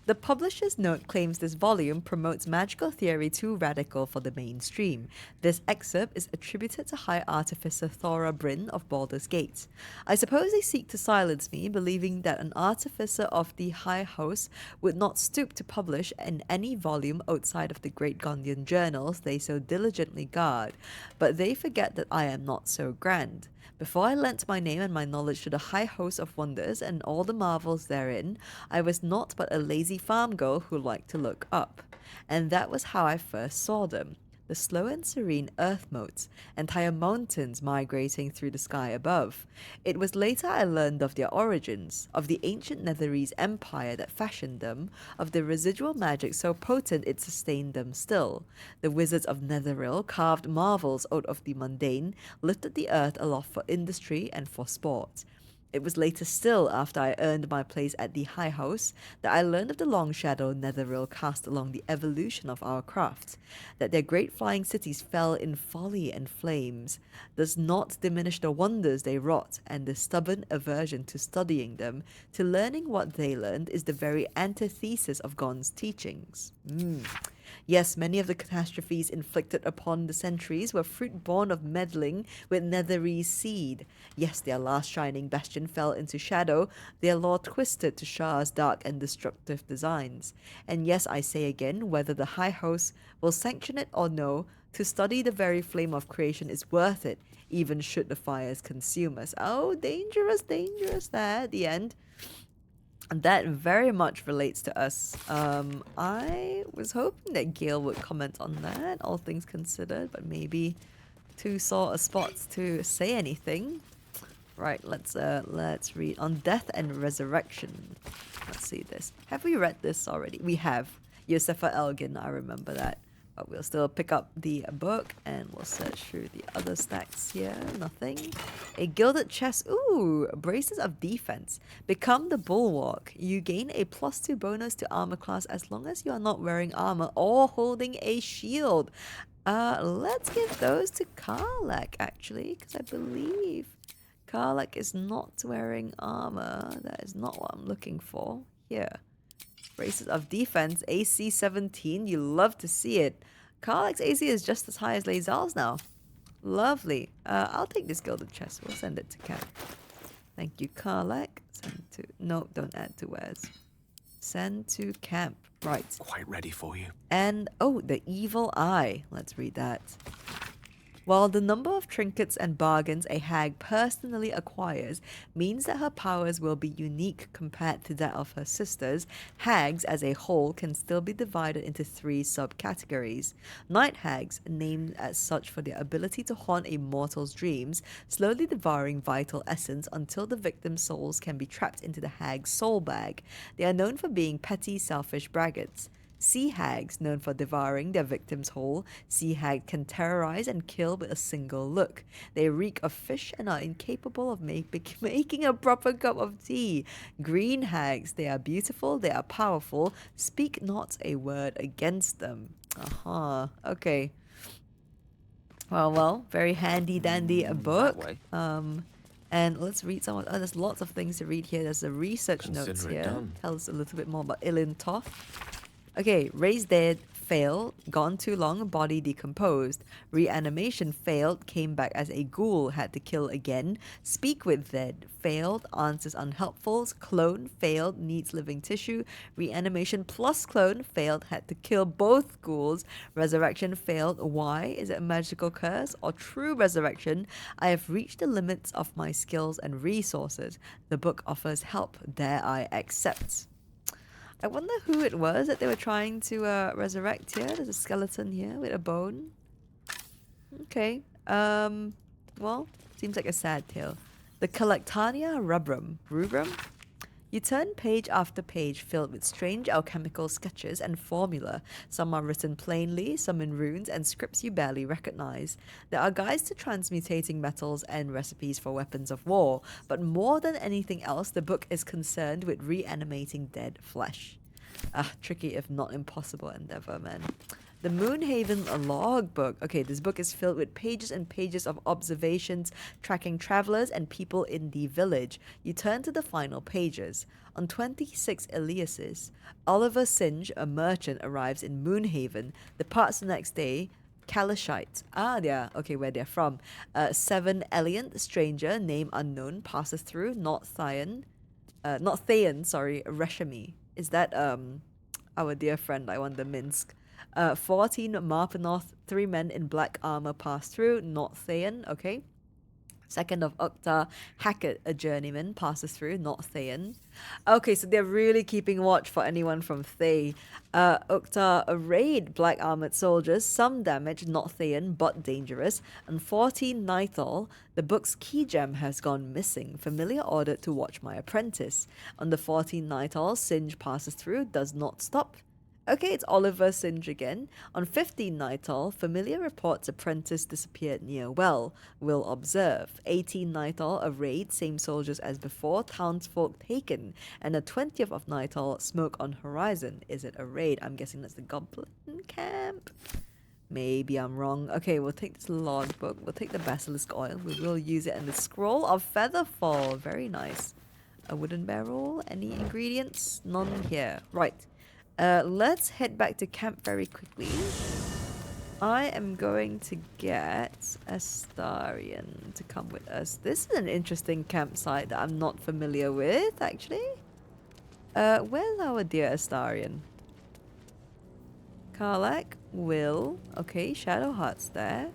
The publisher's note claims this volume promotes magical theory too radical for the mainstream. This excerpt is attributed to High Artificer Thora Bryn of Baldur's Gate. I suppose they seek to silence me, believing that an artificer of the High House would not stoop to publish in any volume outside of the great Gondian journals they so diligently guard. But they forget that I am not so grand. Before I lent my name and my knowledge to the high host of wonders and all the marvels therein, I was naught but a lazy farm girl who liked to look up. And that was how I first saw them. The slow and serene earth motes, entire mountains migrating through the sky above. It was later I learned of their origins, of the ancient Netherese empire that fashioned them, of the residual magic so potent it sustained them still. The wizards of Netheril carved marvels out of the mundane, lifted the earth aloft for industry and for sport. It was later still, after I earned my place at the High House, that I learned of the long shadow Netheril cast along the evolution of our craft, that their great flying cities fell in folly and flames, does not diminish the wonders they wrought, and the stubborn aversion to studying them, to learning what they learned, is the very antithesis of Gon's teachings. Yes, many of the catastrophes inflicted upon the centuries were fruit born of meddling with Netherese seed. Yes, their last shining bastion fell into shadow, their lore twisted to Shah's dark and destructive designs. And yes, I say again, whether the High House will sanction it or no, to study the very flame of creation is worth it, even should the fires consume us. Oh, dangerous, dangerous there at the end. That very much relates to us. I was hoping that Gale would comment on that, all things considered, but maybe too sore a spot to say anything. Right, let's read on Death and Resurrection. Let's see this. Have we read this already? We have. Yosefa Elgin, I remember that. But we'll still pick up the book and we'll search through the other stacks here. Nothing. A gilded chest. Ooh, braces of defense. Become the bulwark. You gain a +2 bonus to armor class as long as you are not wearing armor or holding a shield. Let's give those to Karlach actually, because I believe Karlach is not wearing armor. That is not what I'm looking for. Here. Braces of defense, AC 17. You love to see it. Karlach's AC is just as high as Lazal's now. Lovely. I'll take this gilded chest. We'll send it to camp. Thank you, Karlach. Send to... No, don't add to wares. Send to camp. Right. Quite ready for you. And, oh, the evil eye. Let's read that. While the number of trinkets and bargains a hag personally acquires means that her powers will be unique compared to that of her sisters, hags as a whole can still be divided into 3 subcategories. Night hags, named as such for their ability to haunt a mortal's dreams, slowly devouring vital essence until the victim's souls can be trapped into the hag's soul bag. They are known for being petty, selfish braggarts. Sea hags, known for devouring their victims whole. Sea hag can terrorize and kill with a single look. They reek of fish and are incapable of making a proper cup of tea. Green hags, they are beautiful, they are powerful. Speak not a word against them. Okay. Well, very handy dandy a book. And let's read some of... Oh, there's lots of things to read here. There's the research notes here. Done. Tells a little bit more about Ilin Toth. Okay, raised dead, failed, gone too long, body decomposed. Reanimation failed, came back as a ghoul, had to kill again. Speak with dead, failed, answers unhelpful. Clone, failed, needs living tissue. Reanimation plus clone, failed, had to kill both ghouls. Resurrection failed, why? Is it a magical curse or true resurrection? I have reached the limits of my skills and resources. The book offers help, dare I accept? I wonder who it was that they were trying to resurrect here. There's a skeleton here with a bone. Okay. Well, seems like a sad tale. The Collectania rubrum. You turn page after page filled with strange alchemical sketches and formula. Some are written plainly, some in runes and scripts you barely recognize. There are guides to transmutating metals and recipes for weapons of war, but more than anything else, the book is concerned with reanimating dead flesh. Tricky if not impossible endeavor, man. The Moonhaven logbook. Okay, this book is filled with pages and pages of observations tracking travelers and people in the village. You turn to the final pages. On 26 Eliases, Oliver Singe, a merchant, arrives in Moonhaven, departs the next day. Kalashite. Yeah, okay, where they're from. 7 Eliant, stranger, name unknown, passes through. Not Thayan, Reshami. Is that our dear friend? I want the Minsk. 14 Marpanoth, 3 men in black armor pass through. Not Thayan, okay. 2nd of Octa, Hackett, a journeyman, passes through. Not Thayan. Okay, so they're really keeping watch for anyone from Thay. Octa, a raid, black armored soldiers, some damage, not Thayan, but dangerous. And 14 Nithal, the book's key gem has gone missing. Familiar ordered to watch my apprentice. On the 14 Nithal, Singe passes through, does not stop. Okay, it's Oliver Singe again. On 15 Nithal, familiar reports apprentice disappeared near well. Will observe. 18 Nithal, a raid, same soldiers as before, townsfolk taken. And the 20th of Nithal, smoke on horizon. Is it a raid? I'm guessing that's the Goblin camp. Maybe I'm wrong. Okay, we'll take this logbook. We'll take the basilisk oil. We will use it. And the scroll of featherfall. Very nice. A wooden barrel. Any ingredients? None here. Right. Let's head back to camp very quickly. I am going to get Astarion to come with us. This is an interesting campsite that I'm not familiar with, actually. Where's our dear Astarion? Karlak, Will. Okay, Shadowheart's there.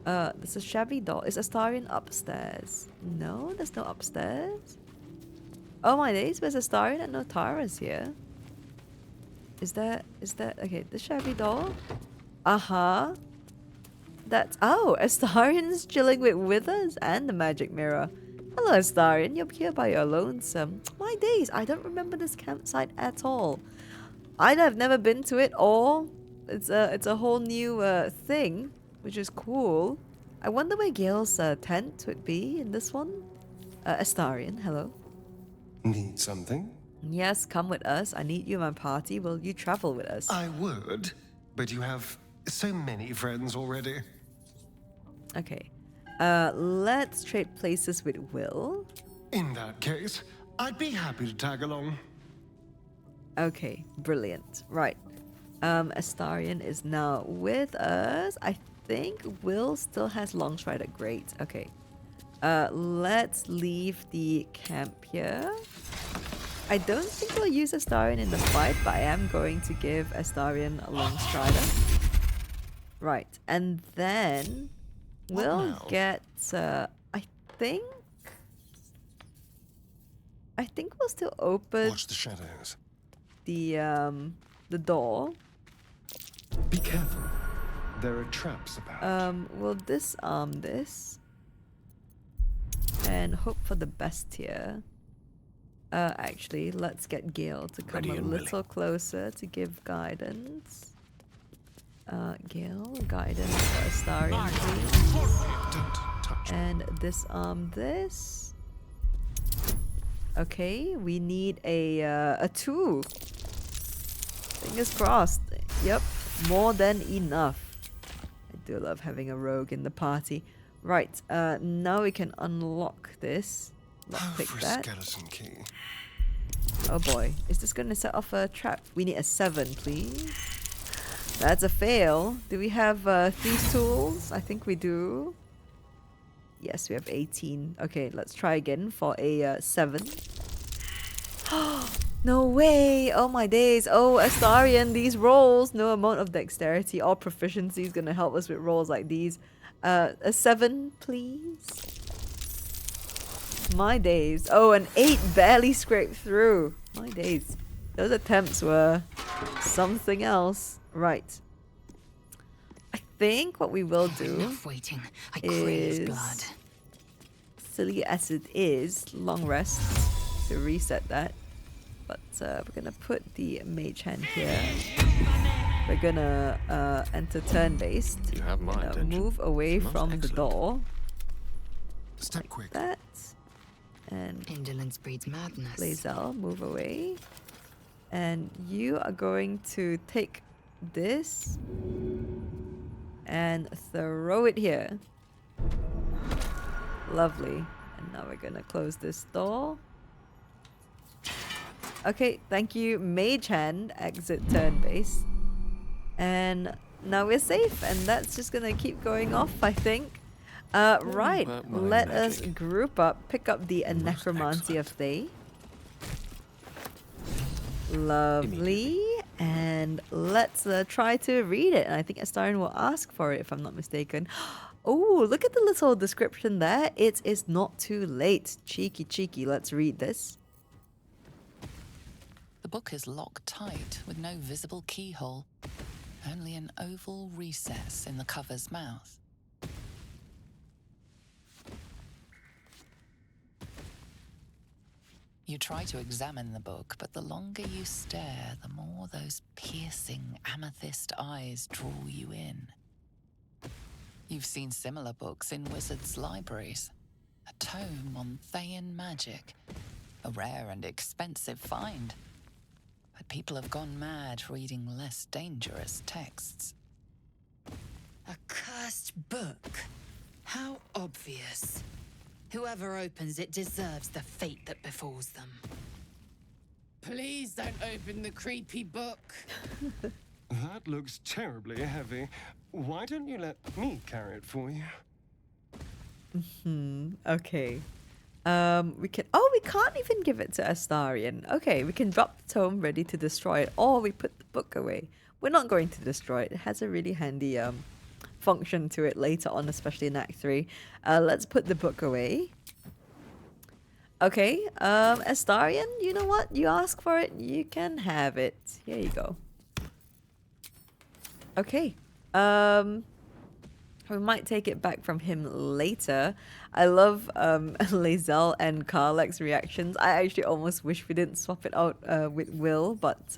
There's a shabby doll. Is Astarion upstairs? No, there's no upstairs. Oh my days, where's Astarion? And no Tara's here. Is that okay, the shabby doll? That's Astarion's chilling with Withers and the magic mirror. Hello Astarion, you're here by your lonesome. My days, I don't remember this campsite at all. I'd have never been to it, or it's a whole new thing, which is cool. I wonder where Gale's tent would be in this one. Astarion, hello. Need something? Yes, come with us. I need you in my party. Will you travel with us? I would, but you have so many friends already. Okay. Let's trade places with Will. In that case, I'd be happy to tag along. Okay, brilliant. Right. Astarion is now with us. I think Will still has Longstrider. Great. Okay. Let's leave the camp here. I don't think we'll use Astarion in the fight, but I am going to give Astarion a Longstrider. Right, and then we'll get, I think we'll still open Watch the shadows. The door. Be careful. There are traps about. We'll disarm this and hope for the best here. Actually, let's get Gale to come a little closer to give guidance. Gale, guidance for Astarion, please. And disarm this. Okay, we need a 2. Fingers crossed. Yep, more than enough. I do love having a rogue in the party. Right, now we can unlock this. Lockpick that. Skeleton key. Oh boy, is this going to set off a trap? We need a 7, please. That's a fail. Do we have thieves tools? I think we do. Yes, we have 18. Okay, let's try again for a 7. No way! Oh my days! Oh, Astarion, these rolls! No amount of dexterity or proficiency is going to help us with rolls like these. A 7, please. My days. Oh, an 8 barely scraped through. My days. Those attempts were something else. Right. I think what we will do Enough waiting. I crave blood. silly as it is, long rest. to reset that. But we're gonna put the mage hand here. We're gonna enter turn-based. You have my attention. Move away Most from the excellent. door. Step quick. That. And Indolence breeds madness. Lae'zel, move away. And you are going to take this and throw it here. Lovely. And now we're gonna close this door. Okay, thank you, Mage Hand. Exit turn base. And now we're safe, and that's just gonna keep going off, I think. Right, let us group up, pick up the Necromancy of Thay. Lovely. And let's try to read it. And I think Astarion will ask for it, if I'm not mistaken. Oh, look at the little description there. It is not too late. Cheeky, cheeky. Let's read this. The book is locked tight with no visible keyhole, only an oval recess in the cover's mouth. You try to examine the book, but the longer you stare, the more those piercing amethyst eyes draw you in. You've seen similar books in wizards' libraries. A tome on Thayan magic, a rare and expensive find. But people have gone mad reading less dangerous texts. A cursed book? How obvious. Whoever opens it deserves the fate that befalls them. Please don't open the creepy book. That looks terribly heavy. Why don't you let me carry it for you? Okay. We can't even give it to Astarion. Okay, we can drop the tome ready to destroy it, or we put the book away. We're not going to destroy it. It has a really handy function to it later on, especially in Act 3. Let's put the book away. Okay, Astarion, you know what? You ask for it, you can have it. Here you go. Okay. We might take it back from him later. I love Lae'zel and Karlach's reactions. I actually almost wish we didn't swap it out with Will, but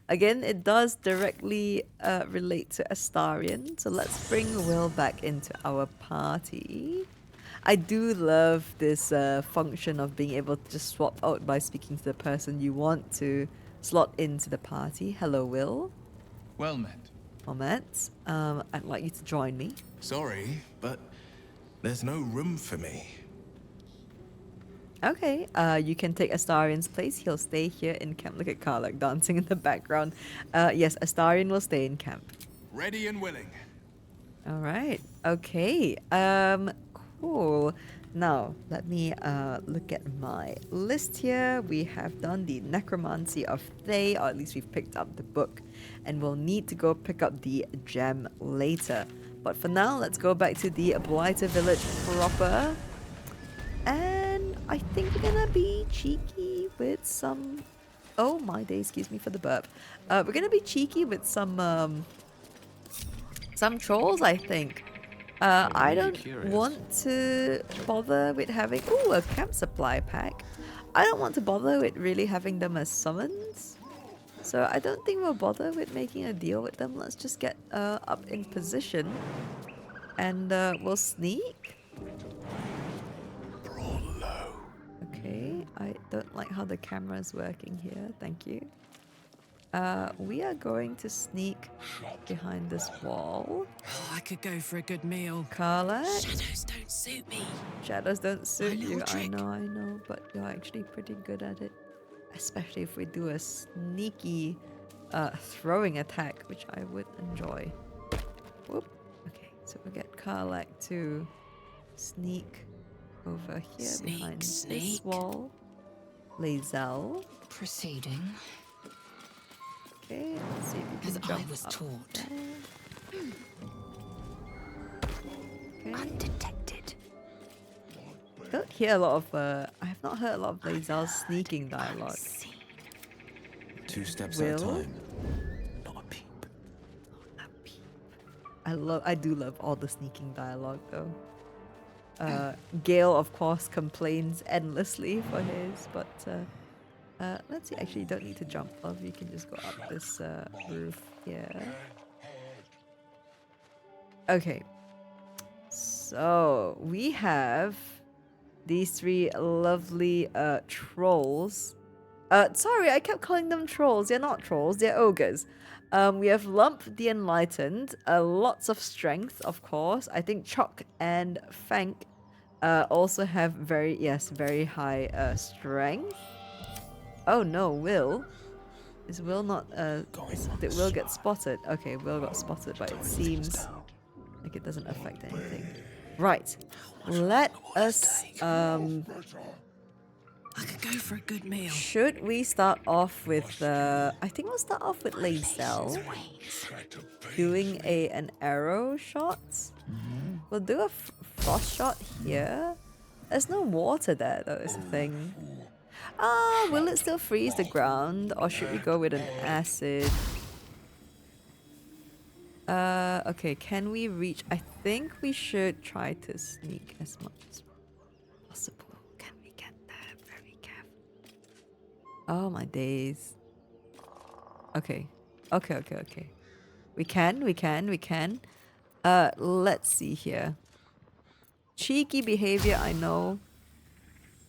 again, it does directly relate to Astarion. So let's bring Will back into our party. I do love this function of being able to just swap out by speaking to the person you want to slot into the party. Hello, Will. Well met. Matt, I'd like you to join me. Sorry, but there's no room for me. Okay, you can take Astarion's place. He'll stay here in camp. Look at Karlach dancing in the background. Yes, Astarion will stay in camp. Ready and willing. All right. Okay. Cool. Now, let me look at my list here. We have done the Necromancy of Thay, or at least we've picked up the book. And we'll need to go pick up the gem later. But for now, let's go back to the Blighted village proper. And I think we're gonna be cheeky with some... Oh my day, excuse me for the burp. We're gonna be cheeky with some trolls, I think. I don't want to bother with having... Ooh, a camp supply pack. I don't want to bother with really having them as summons. So I don't think we'll bother with making a deal with them. Let's just get up in position. And we'll sneak. Okay, I don't like how the camera is working here. Thank you. We are going to sneak behind this wall. Oh, I could go for a good meal. Karlach. Shadows don't suit me. Shadows don't suit you. I know, but you're actually pretty good at it. Especially if we do a sneaky throwing attack, which I would enjoy. Whoop. Okay, so we'll get Karlach to sneak over here behind this wall. Lae'zel. Proceeding. Okay, let's see if we can jump up there. Okay. Undetected. I don't hear a lot of, I have not heard a lot of Lae'zel's sneaking dialogue. 2 steps at a time. Not a peep. I do love all the sneaking dialogue though. Gale, of course, complains endlessly for his, but let's see. Actually, you don't need to jump off. You can just go up this roof here. Okay. So we have these three lovely trolls. Sorry, I kept calling them trolls. They're not trolls. They're ogres. We have Lump the Enlightened. Lots of strength, of course. I think Choc and Fank also have very high strength. Oh no, Will. Is Will not did Will get spotted? Okay, Will got spotted, but it seems like it doesn't affect anything. Right. Let us I could go for a good meal. should we start off with I think we'll start off with Lazel doing an arrow shot. We'll do a frost shot here. There's no water there though, is the thing. Will it still freeze the ground, or should we go with an acid? Okay, can we reach? I think we should try to sneak as much as possible. Can we get there? Very careful. Oh my days. Okay. Okay. We can. Let's see here. Cheeky behavior, I know.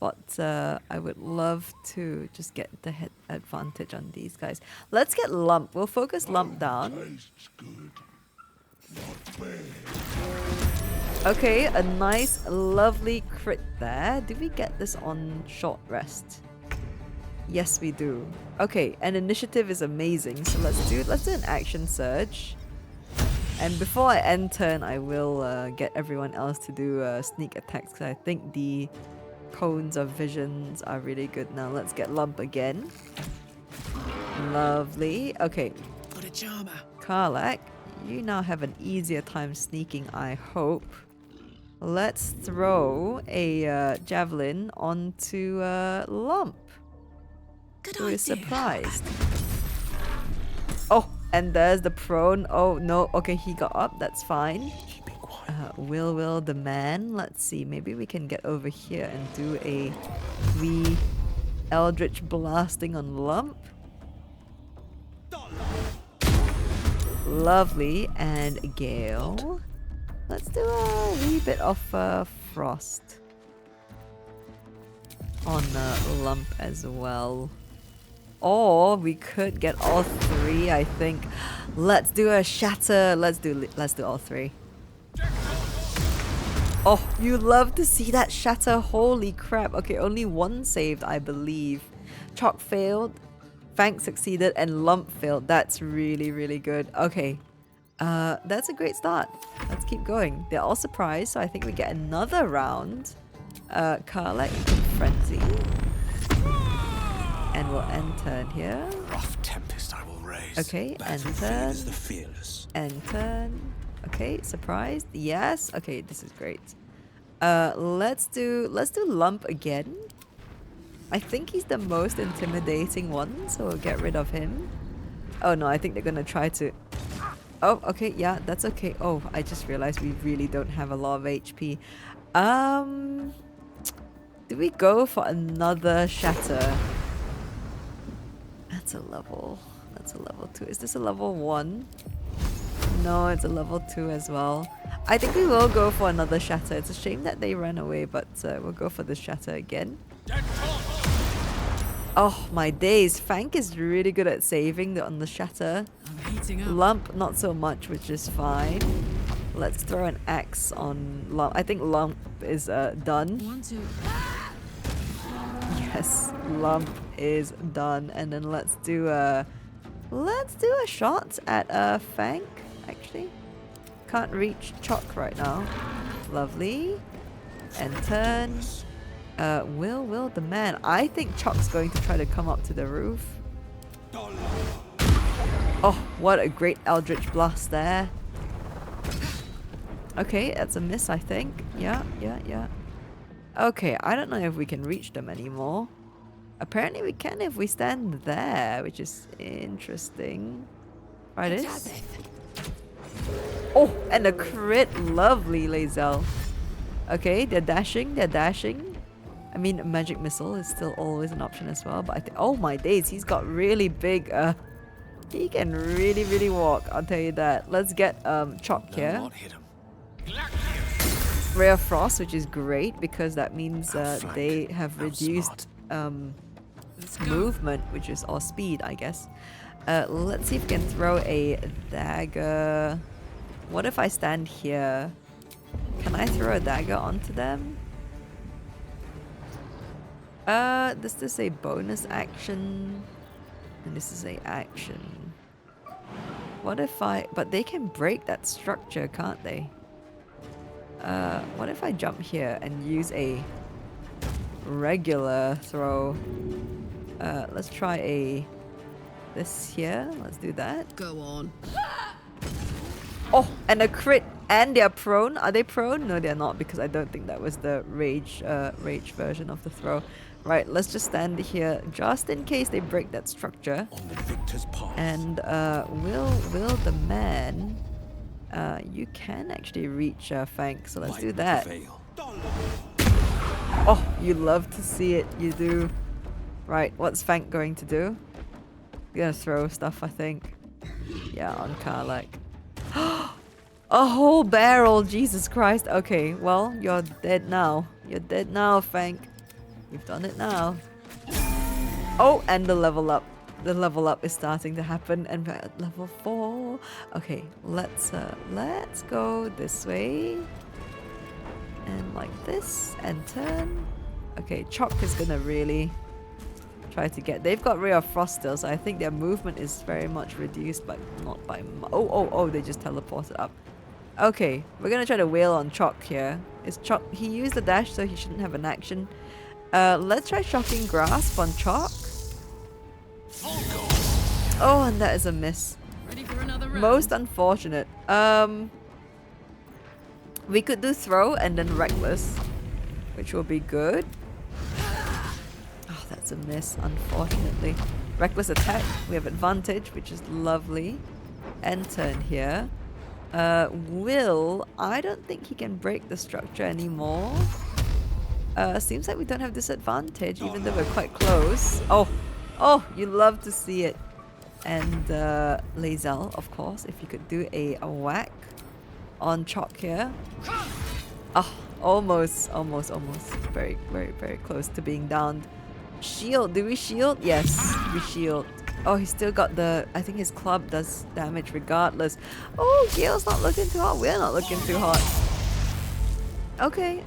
But I would love to just get the head advantage on these guys. Let's get Lump. We'll focus Lump down. Okay, a nice, lovely crit there. Did we get this on short rest? Yes, we do. Okay, and initiative is amazing. So let's do an action surge. And before I end turn, I will get everyone else to do sneak attacks, because I think the cones of visions are really good. Now let's get Lump again. Lovely. Okay. Got a charmer. Karlak, you now have an easier time sneaking, I hope. Let's throw a javelin onto Lump. Who is surprised. Oh, and there's the prone. Oh no, okay, he got up, that's fine. Will the man. Let's see, maybe we can get over here and do a wee Eldritch blasting on Lump. Lovely. And Gale. Let's do a wee bit of frost on Lump as well. Or we could get all three, I think. Let's do a shatter. Let's do all three. Oh, you love to see that shatter. Holy crap. Okay, only one saved, I believe. Choc failed, Fank succeeded, and Lump failed. That's really, really good. Okay. That's a great start. Let's keep going. They're all surprised, so I think we get another round. Karlak in Frenzy. And we'll end turn here. Rough tempest I will raise. Okay, end turn. End turn. Okay, surprised. Yes. Okay, this is great. Let's do Lump again. I think he's the most intimidating one, so we'll get rid of him. Oh no, I think they're gonna try to. Oh, okay, yeah, that's okay. Oh, I just realized we really don't have a lot of HP. Do we go for another shatter? That's a level 2. Is this a level 1? No, it's a level 2 as well. I think we will go for another shatter. It's a shame that they ran away, but we'll go for the shatter again. Oh my days, Fank is really good at saving on the shatter. I'm heating up. Lump not so much, which is fine. Let's throw an axe on Lump. I think Lump is done. 1, 2. Yes, Lump is done. And then let's do a shot at Fank. Actually, can't reach Choc right now. Lovely. And turn. Will the man. I think Choc's going to try to come up to the roof. Oh, what a great Eldritch blast there. Okay, that's a miss, I think. Yeah. Okay, I don't know if we can reach them anymore. Apparently we can if we stand there, which is interesting. Try this. Oh, and a crit. Lovely, Lazel. Okay, they're dashing, they're dashing. I mean, a magic missile is still always an option as well, but I think, oh my days, he's got really big, he can really walk, I'll tell you that. Let's get, Chalk here. Ray of Frost, which is great because that means they have reduced movement, which is, or speed, I guess. Let's see if we can throw a dagger. What if I stand here? Can I throw a dagger onto them? This is a bonus action, and this is a action. What if I... But they can break that structure, can't they? What if I jump here and use a regular throw? Let's try a... This here. Let's do that. Go on. Oh, and a crit, and they're prone. Are they prone? No, they're not, because I don't think that was the rage version of the throw. Right, let's just stand here just in case they break that structure. On the victor's path. And will the man, you can actually reach Fank, so let's do that. Oh, you love to see it, you do. Right, what's Fank going to do? He's gonna throw stuff, I think. Yeah, on Karlach. A whole barrel, Jesus Christ. Okay, well, you're dead now. You're dead now, Fank. We've done it now. Oh, and the level up. The level up is starting to happen, and we're at level 4. Okay, let's go this way. And like this, and turn. Okay, Chalk is gonna really try to get... They've got Ray of Frost still, so I think their movement is very much reduced, but not by... Oh, they just teleported up. Okay, we're gonna try to wail on Chalk here. Is Chalk... He used the dash, so he shouldn't have an action. Let's try Shocking Grasp on Chalk. Oh, and that is a miss. Ready for another round? Most unfortunate. We could do Throw and then Reckless, which will be good. Oh, that's a miss, unfortunately. Reckless attack, we have advantage, which is lovely. End turn here. Will, I don't think he can break the structure anymore. Seems like we don't have disadvantage, even though we're quite close. Oh, you love to see it. And Lae'zel, of course, if you could do a whack on Chalk here. Oh, almost. Very close to being downed. Shield, do we shield? Yes, we shield. Oh, he's still got the... I think his club does damage regardless. Oh, Gale's not looking too hot. We're not looking too hot. Okay,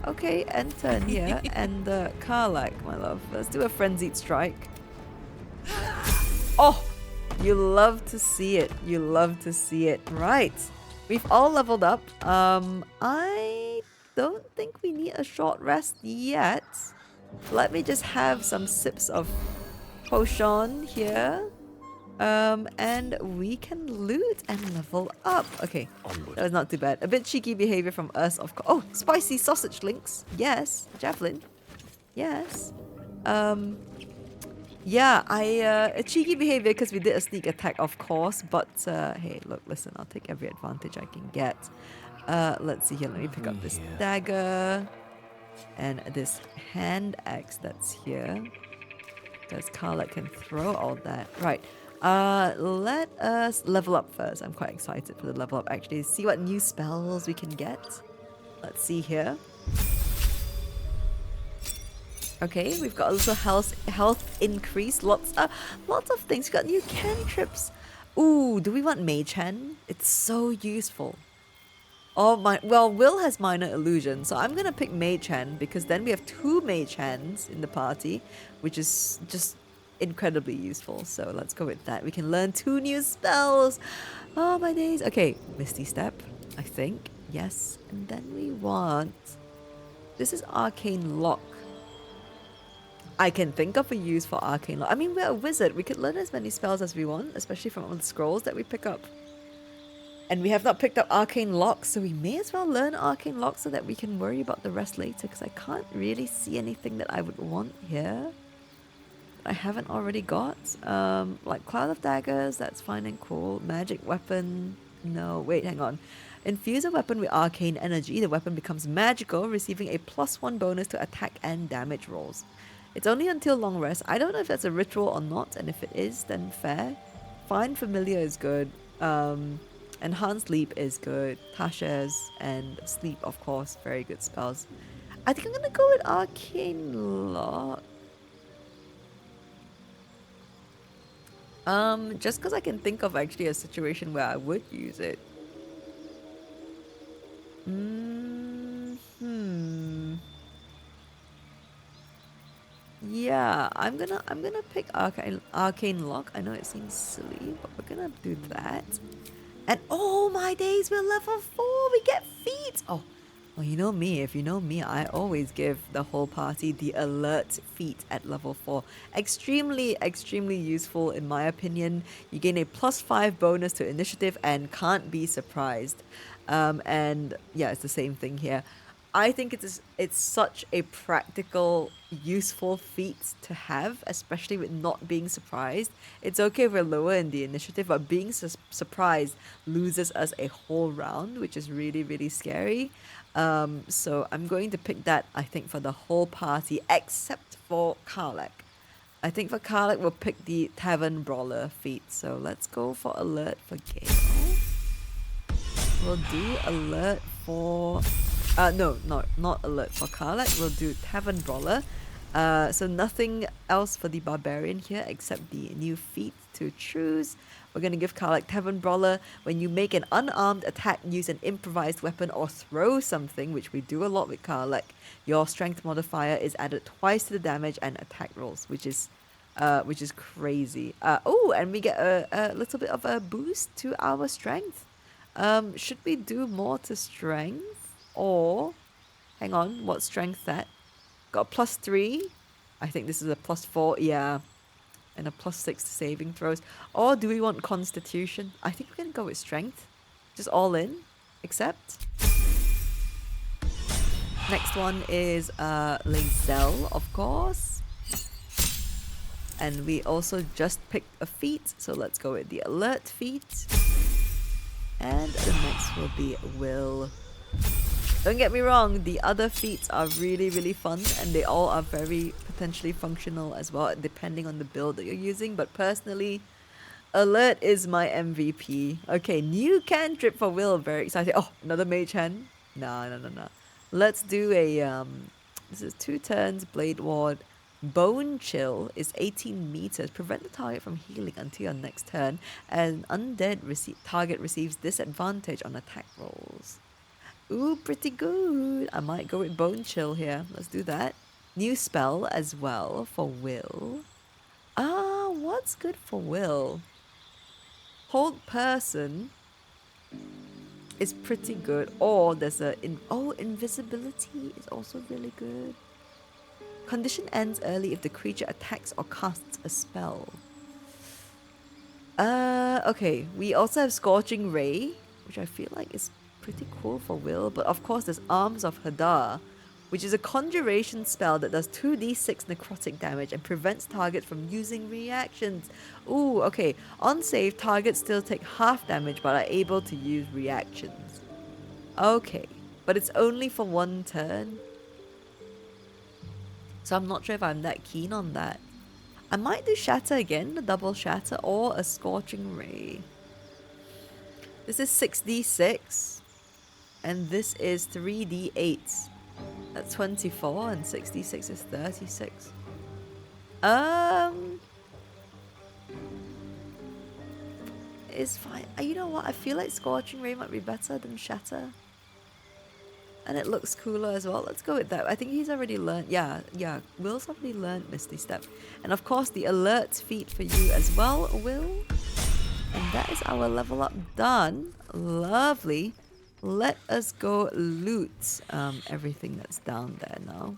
end turn here. And Karlach, my love. Let's do a Frenzied Strike. Oh, you love to see it. You love to see it. Right. We've all leveled up. I don't think we need a short rest yet. Let me just have some sips of potion here. And we can loot and level up. Okay, that was not too bad. A bit cheeky behavior from us, of course. Oh, spicy sausage links. Yes. Javelin. Yes. Yeah, a cheeky behavior because we did a sneak attack, of course. But, hey, look, listen, I'll take every advantage I can get. Let's see here. Let me pick up this dagger. And this hand axe that's here. Because Karlach can throw all that. Right. Let us level up first. I'm quite excited for the level up, actually. See what new spells we can get. Let's see here. Okay, we've got a little health increase. Lots of things. We've got new cantrips. Ooh, do we want Mage Hand? It's so useful. Oh my, well, Will has Minor Illusion, so I'm gonna pick Mage Hand because then we have 2 Mage Hands in the party, which is just incredibly useful. So let's go with that. We can learn 2 new spells. Oh my days. Okay, Misty Step, I think. Yes, and then we want... This is Arcane Lock. I can think of a use for Arcane Lock. I mean, we're a wizard. We could learn as many spells as we want, especially from all the scrolls that we pick up. And we have not picked up Arcane Lock, so we may as well learn Arcane Lock so that we can worry about the rest later, because I can't really see anything that I would want here that I haven't already got. Like Cloud of Daggers, that's fine and cool. Magic Weapon. No, wait, hang on. Infuse a weapon with arcane energy. The weapon becomes magical, receiving a +1 bonus to attack and damage rolls. It's only until long rest. I don't know if that's a ritual or not, and if it is, then fair. Find Familiar is good. Enhanced Leap is good. Tasha's and Sleep, of course, very good spells. I think I'm gonna go with Arcane Lock. Just because I can think of actually a situation where I would use it. Yeah, I'm gonna pick Arcane Lock. I know it seems silly, but we're gonna do that. And oh my days, we're level 4. We get feats. Oh, well, you know me. If you know me, I always give the whole party the alert feat at level 4. Extremely useful in my opinion. You gain a +5 bonus to initiative and can't be surprised. And yeah, it's the same thing here. I think it's such a practical, useful feat to have, especially with not being surprised. It's okay if we're lower in the initiative, but being surprised loses us a whole round, which is really scary. So I'm going to pick that, I think, for the whole party, except for Karlach. I think for Karlach, we'll pick the Tavern Brawler feat. So let's go for alert for Gale. We'll do alert for... no, not alert for Karlach. We'll do Tavern Brawler. So nothing else for the Barbarian here except the new feat to choose. We're going to give Karlach Tavern Brawler. When you make an unarmed attack, use an improvised weapon or throw something, which we do a lot with Karlach, your strength modifier is added twice to the damage and attack rolls, which is crazy. Oh, and we get a little bit of a boost to our strength. Should we do more to strength? Or, hang on, what strength that? Got a +3. I think this is a +4, yeah. And a +6 to saving throws. Or do we want constitution? I think we're going to go with strength. Just all in, except. Next one is Lazel, of course. And we also just picked a feat, so let's go with the alert feat. And the next will be Will. Don't get me wrong, the other feats are really fun and they all are very potentially functional as well, depending on the build that you're using. But personally, alert is my MVP. Okay, new cantrip for Will, very excited. Oh, another mage hand? No. Let's do a, this is 2 turns, Blade Ward. Bone Chill is 18 meters. Prevent the target from healing until your next turn. And undead target receives disadvantage on attack rolls. Ooh, pretty good. I might go with Bone Chill here. Let's do that. New spell as well for Will. What's good for Will? Hold Person is pretty good. Or there's invisibility is also really good. Condition ends early if the creature attacks or casts a spell. Okay. We also have Scorching Ray, which I feel like is pretty cool for Will. But of course, there's Arms of Hadar, which is a conjuration spell that does 2d6 necrotic damage and prevents targets from using reactions. Ooh, okay. On save, targets still take half damage but are able to use reactions. Okay. But it's only for 1 turn. So I'm not sure if I'm that keen on that. I might do Shatter again, the double Shatter, or a Scorching Ray. This is 6d6. And this is 3d8. That's 24 and 6d6 is 36. It's fine. You know what? I feel like Scorching Ray might be better than Shatter. And it looks cooler as well. Let's go with that. I think he's already learned. Yeah. Will's already learned Misty Step. And of course, the alert feat for you as well, Will. And that is our level up done. Lovely. Let us go loot everything that's down there now.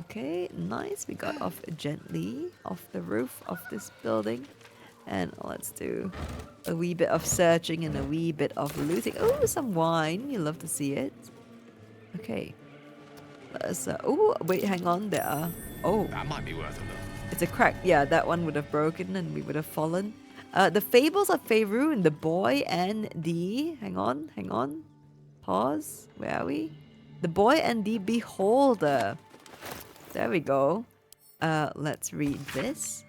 Okay, nice. We got off gently off the roof of this building. And let's do a wee bit of searching and a wee bit of looting. Oh, some wine. You love to see it. Okay. Let's, oh, wait, hang on. There are... Oh. That might be worth a look. It's a crack. Yeah, that one would have broken and we would have fallen. The Fables of Faerun, the boy and the... Hang on. Pause. Where are we? The boy and the beholder. There we go. Let's read this.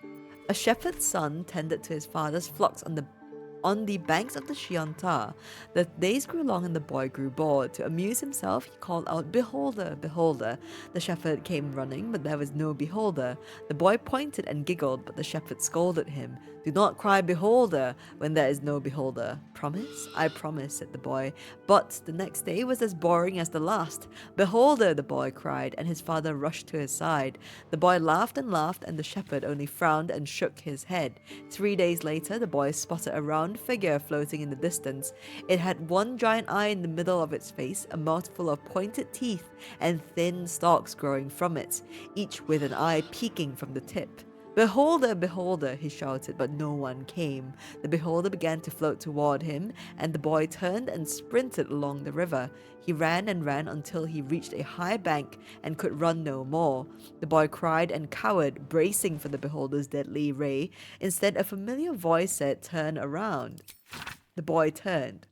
A shepherd's son tended to his father's flocks on the banks of the Shiantar. The days grew long and the boy grew bored. To amuse himself, he called out, "Beholder, beholder." The shepherd came running, but there was no beholder. The boy pointed and giggled, but the shepherd scolded him. "Do not cry, beholder, when there is no beholder." "Promise?" "I promise," said the boy. But the next day was as boring as the last. "Beholder," the boy cried, and his father rushed to his side. The boy laughed, and the shepherd only frowned and shook his head. 3 days later, the boy spotted a round figure floating in the distance. It had one giant eye in the middle of its face, a mouthful of pointed teeth, and thin stalks growing from it, each with an eye peeking from the tip. "Beholder, beholder," he shouted, but no one came. The beholder began to float toward him, and the boy turned and sprinted along the river. He ran and ran until he reached a high bank and could run no more. The boy cried and cowered, bracing for the beholder's deadly ray. Instead, a familiar voice said, "Turn around." The boy turned.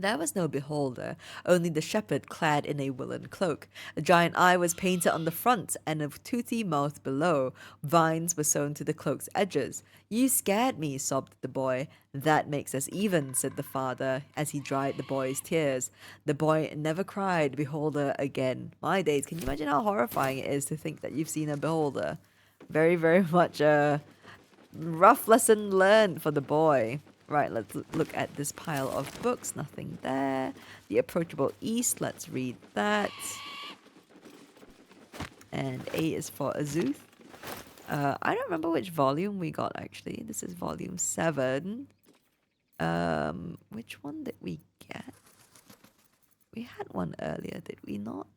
There was no beholder, only the shepherd clad in a woolen cloak. A giant eye was painted on the front and a toothy mouth below. Vines were sewn to the cloak's edges. "You scared me," sobbed the boy. "That makes us even," said the father as he dried the boy's tears. The boy never cried beholder again. My days, can you imagine how horrifying it is to think that you've seen a beholder? Very, very much a rough lesson learned for the boy. Right, let's look at this pile of books. Nothing there. The Approachable East, let's read that. And A is for Azuth. I don't remember which volume we got, actually. This is volume 7. Which one did we get? We had one earlier, did we not?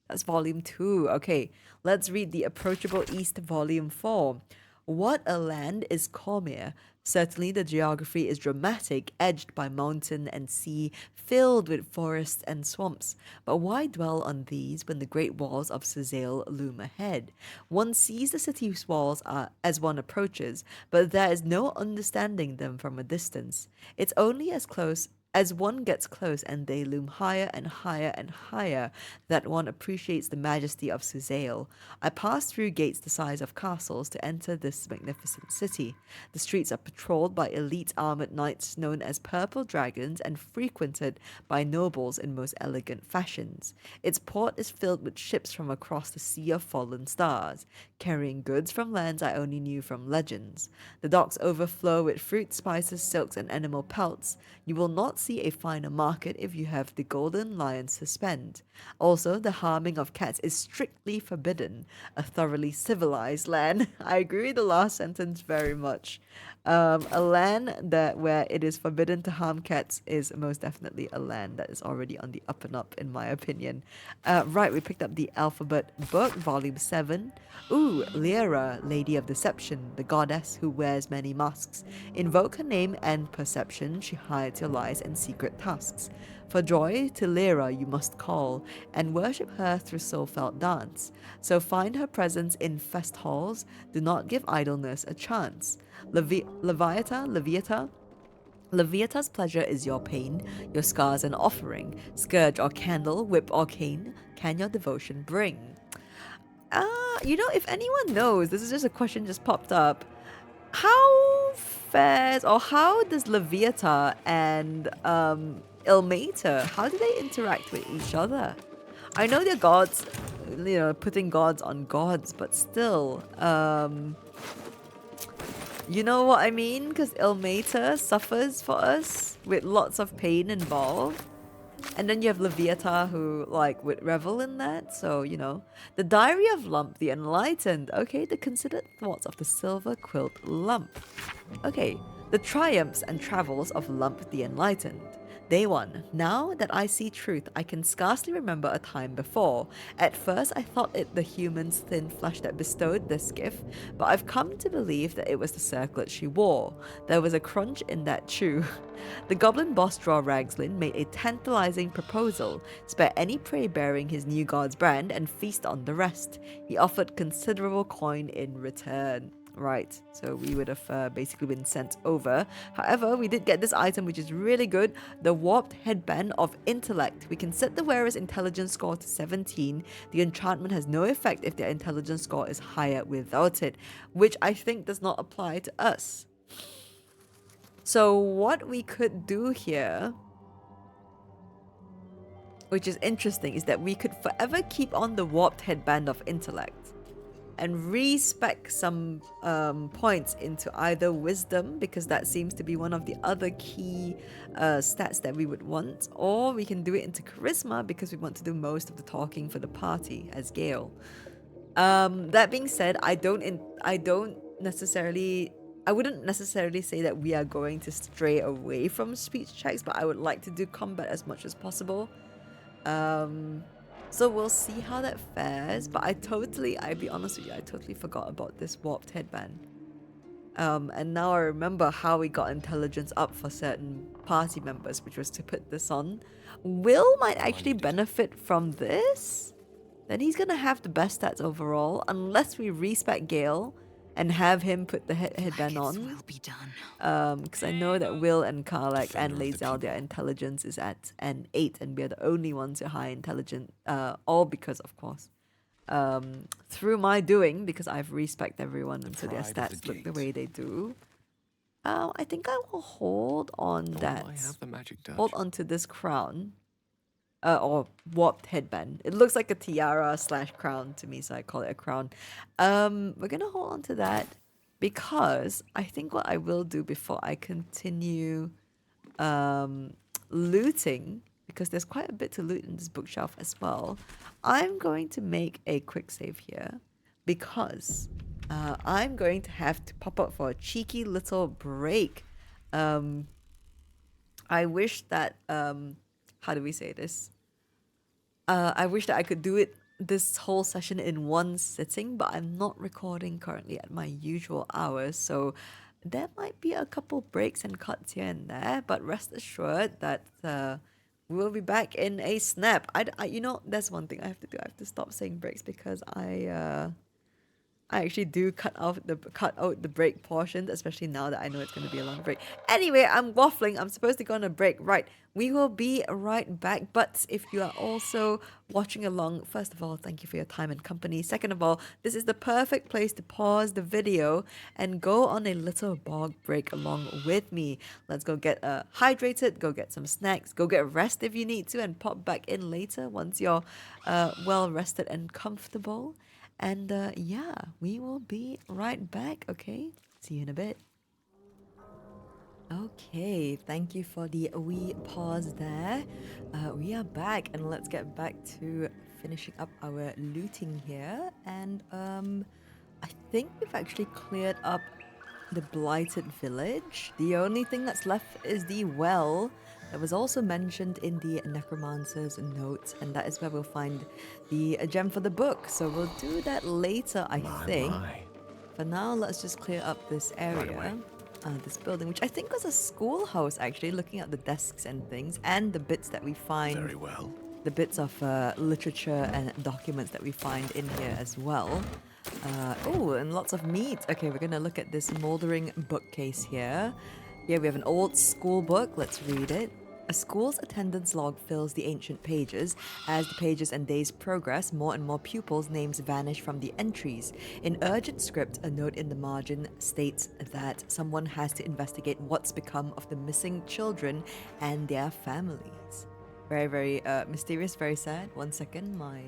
That's volume 2. Okay, let's read The Approachable East, volume 4. What a land is Cormyr. Certainly the geography is dramatic, edged by mountain and sea, filled with forests and swamps. But why dwell on these when the great walls of Sazza loom ahead? One sees the city's walls as one approaches, but there is no understanding them from a distance. It's only as one gets close and they loom higher and higher and higher that one appreciates the majesty of Sazza. I passed through gates the size of castles to enter this magnificent city. The streets are patrolled by elite armored knights known as Purple Dragons and frequented by nobles in most elegant fashions. Its port is filled with ships from across the sea of fallen stars, carrying goods from lands I only knew from legends. The docks overflow with fruit, spices, silks, and animal pelts. You will not see a finer market if you have the golden lions to spend. Also, the harming of cats is strictly forbidden. A thoroughly civilized land. I agree with the last sentence very much. A land where it is forbidden to harm cats is most definitely a land that is already on the up and up, in my opinion. Right, we picked up the Alphabet book, volume 7. Ooh, Lyra, Lady of Deception, the goddess who wears many masks. Invoke her name and perception, she hides your lies and secret tasks. For joy, to Lyra you must call, and worship her through soul-felt dance. So find her presence in fest halls, do not give idleness a chance. Leviata's pleasure is your pain, your scars an offering. Scourge or candle, whip or cane, can your devotion bring? If anyone knows, this is just a question just popped up. How does Leviata and Ilmater, how do they interact with each other? I know they're gods, putting gods on gods, but still, you know what I mean? Because Ilmater suffers for us with lots of pain involved. And then you have Leviata who, would revel in that. So, The Diary of Lump the Enlightened. Okay, the considered thoughts of the silver quilt Lump. Okay, the triumphs and travels of Lump the Enlightened. Day 1. Now that I see truth, I can scarcely remember a time before. At first, I thought it the human's thin flesh that bestowed this gift, but I've come to believe that it was the circlet she wore. There was a crunch in that chew. The goblin boss Draw Ragslin made a tantalizing proposal: spare any prey bearing his new god's brand and feast on the rest. He offered considerable coin in return. right? So we would have basically been sent over. However, we did get this item, which is really good. The Warped Headband of Intellect. We can set the wearer's intelligence score to 17. The enchantment has no effect if their intelligence score is higher without it, which I think does not apply to us. So what we could do here, which is interesting, is that we could forever keep on the Warped Headband of Intellect and respec some points into either Wisdom, because that seems to be one of the other key stats that we would want, or we can do it into Charisma because we want to do most of the talking for the party as Gale. That being said, I wouldn't necessarily say that we are going to stray away from speech checks, but I would like to do combat as much as possible. So we'll see how that fares, but I'll be honest with you, I totally forgot about this Warped Headband. And now I remember how we got intelligence up for certain party members, which was to put this on. Will might actually benefit from this. Then he's gonna have the best stats overall, unless we respec Gale and have him put the headband on. Because I know that Will and Karlach and Lae'zel, their intelligence is at an 8, and we're the only ones who are high intelligent. All because, of course, through my doing, because I've respec everyone until their stats look the way they do. I think I will hold on that. Hold on to this crown. Or Warped Headband. It looks like a tiara / crown to me, so I call it a crown. We're gonna hold on to that because I think what I will do before I continue looting, because there's quite a bit to loot in this bookshelf as well, I'm going to make a quick save here because I'm going to have to pop up for a cheeky little break. I wish that how do we say this? I wish that I could do it this whole session in one sitting, but I'm not recording currently at my usual hours, so there might be a couple breaks and cuts here and there, but rest assured that we'll be back in a snap. You know, that's one thing I have to do. I have to stop saying breaks because I actually do cut out the break portions, especially now that I know it's going to be a long break. Anyway, I'm waffling. I'm supposed to go on a break. Right, we will be right back. But if you are also watching along, first of all, thank you for your time and company. Second of all, this is the perfect place to pause the video and go on a little bog break along with me. Let's go get hydrated, go get some snacks, go get rest if you need to, and pop back in later once you're well rested and comfortable. And yeah, we will be right back, okay? See you in a bit. Okay, thank you for the wee pause there. We are back, and let's get back to finishing up our looting here. And I think we've actually cleared up the Blighted village. The only thing that's left is the well that was also mentioned in the Necromancer's notes, and that is where we'll find the gem for the book. So we'll do that later, I think. For now, let's just clear up this area, this building, which I think was a schoolhouse, actually, looking at the desks and things, and the bits that we find. Very well. The bits of literature and documents that we find in here as well. Oh, and lots of meat. Okay, we're gonna look at this moldering bookcase here. Here we have an old school book. Let's read it. A school's attendance log fills the ancient pages. As the pages and days progress, more and more pupils' names vanish from the entries. In urgent script, a note in the margin states that someone has to investigate what's become of the missing children and their families. Very, very mysterious, very sad. 1 second, my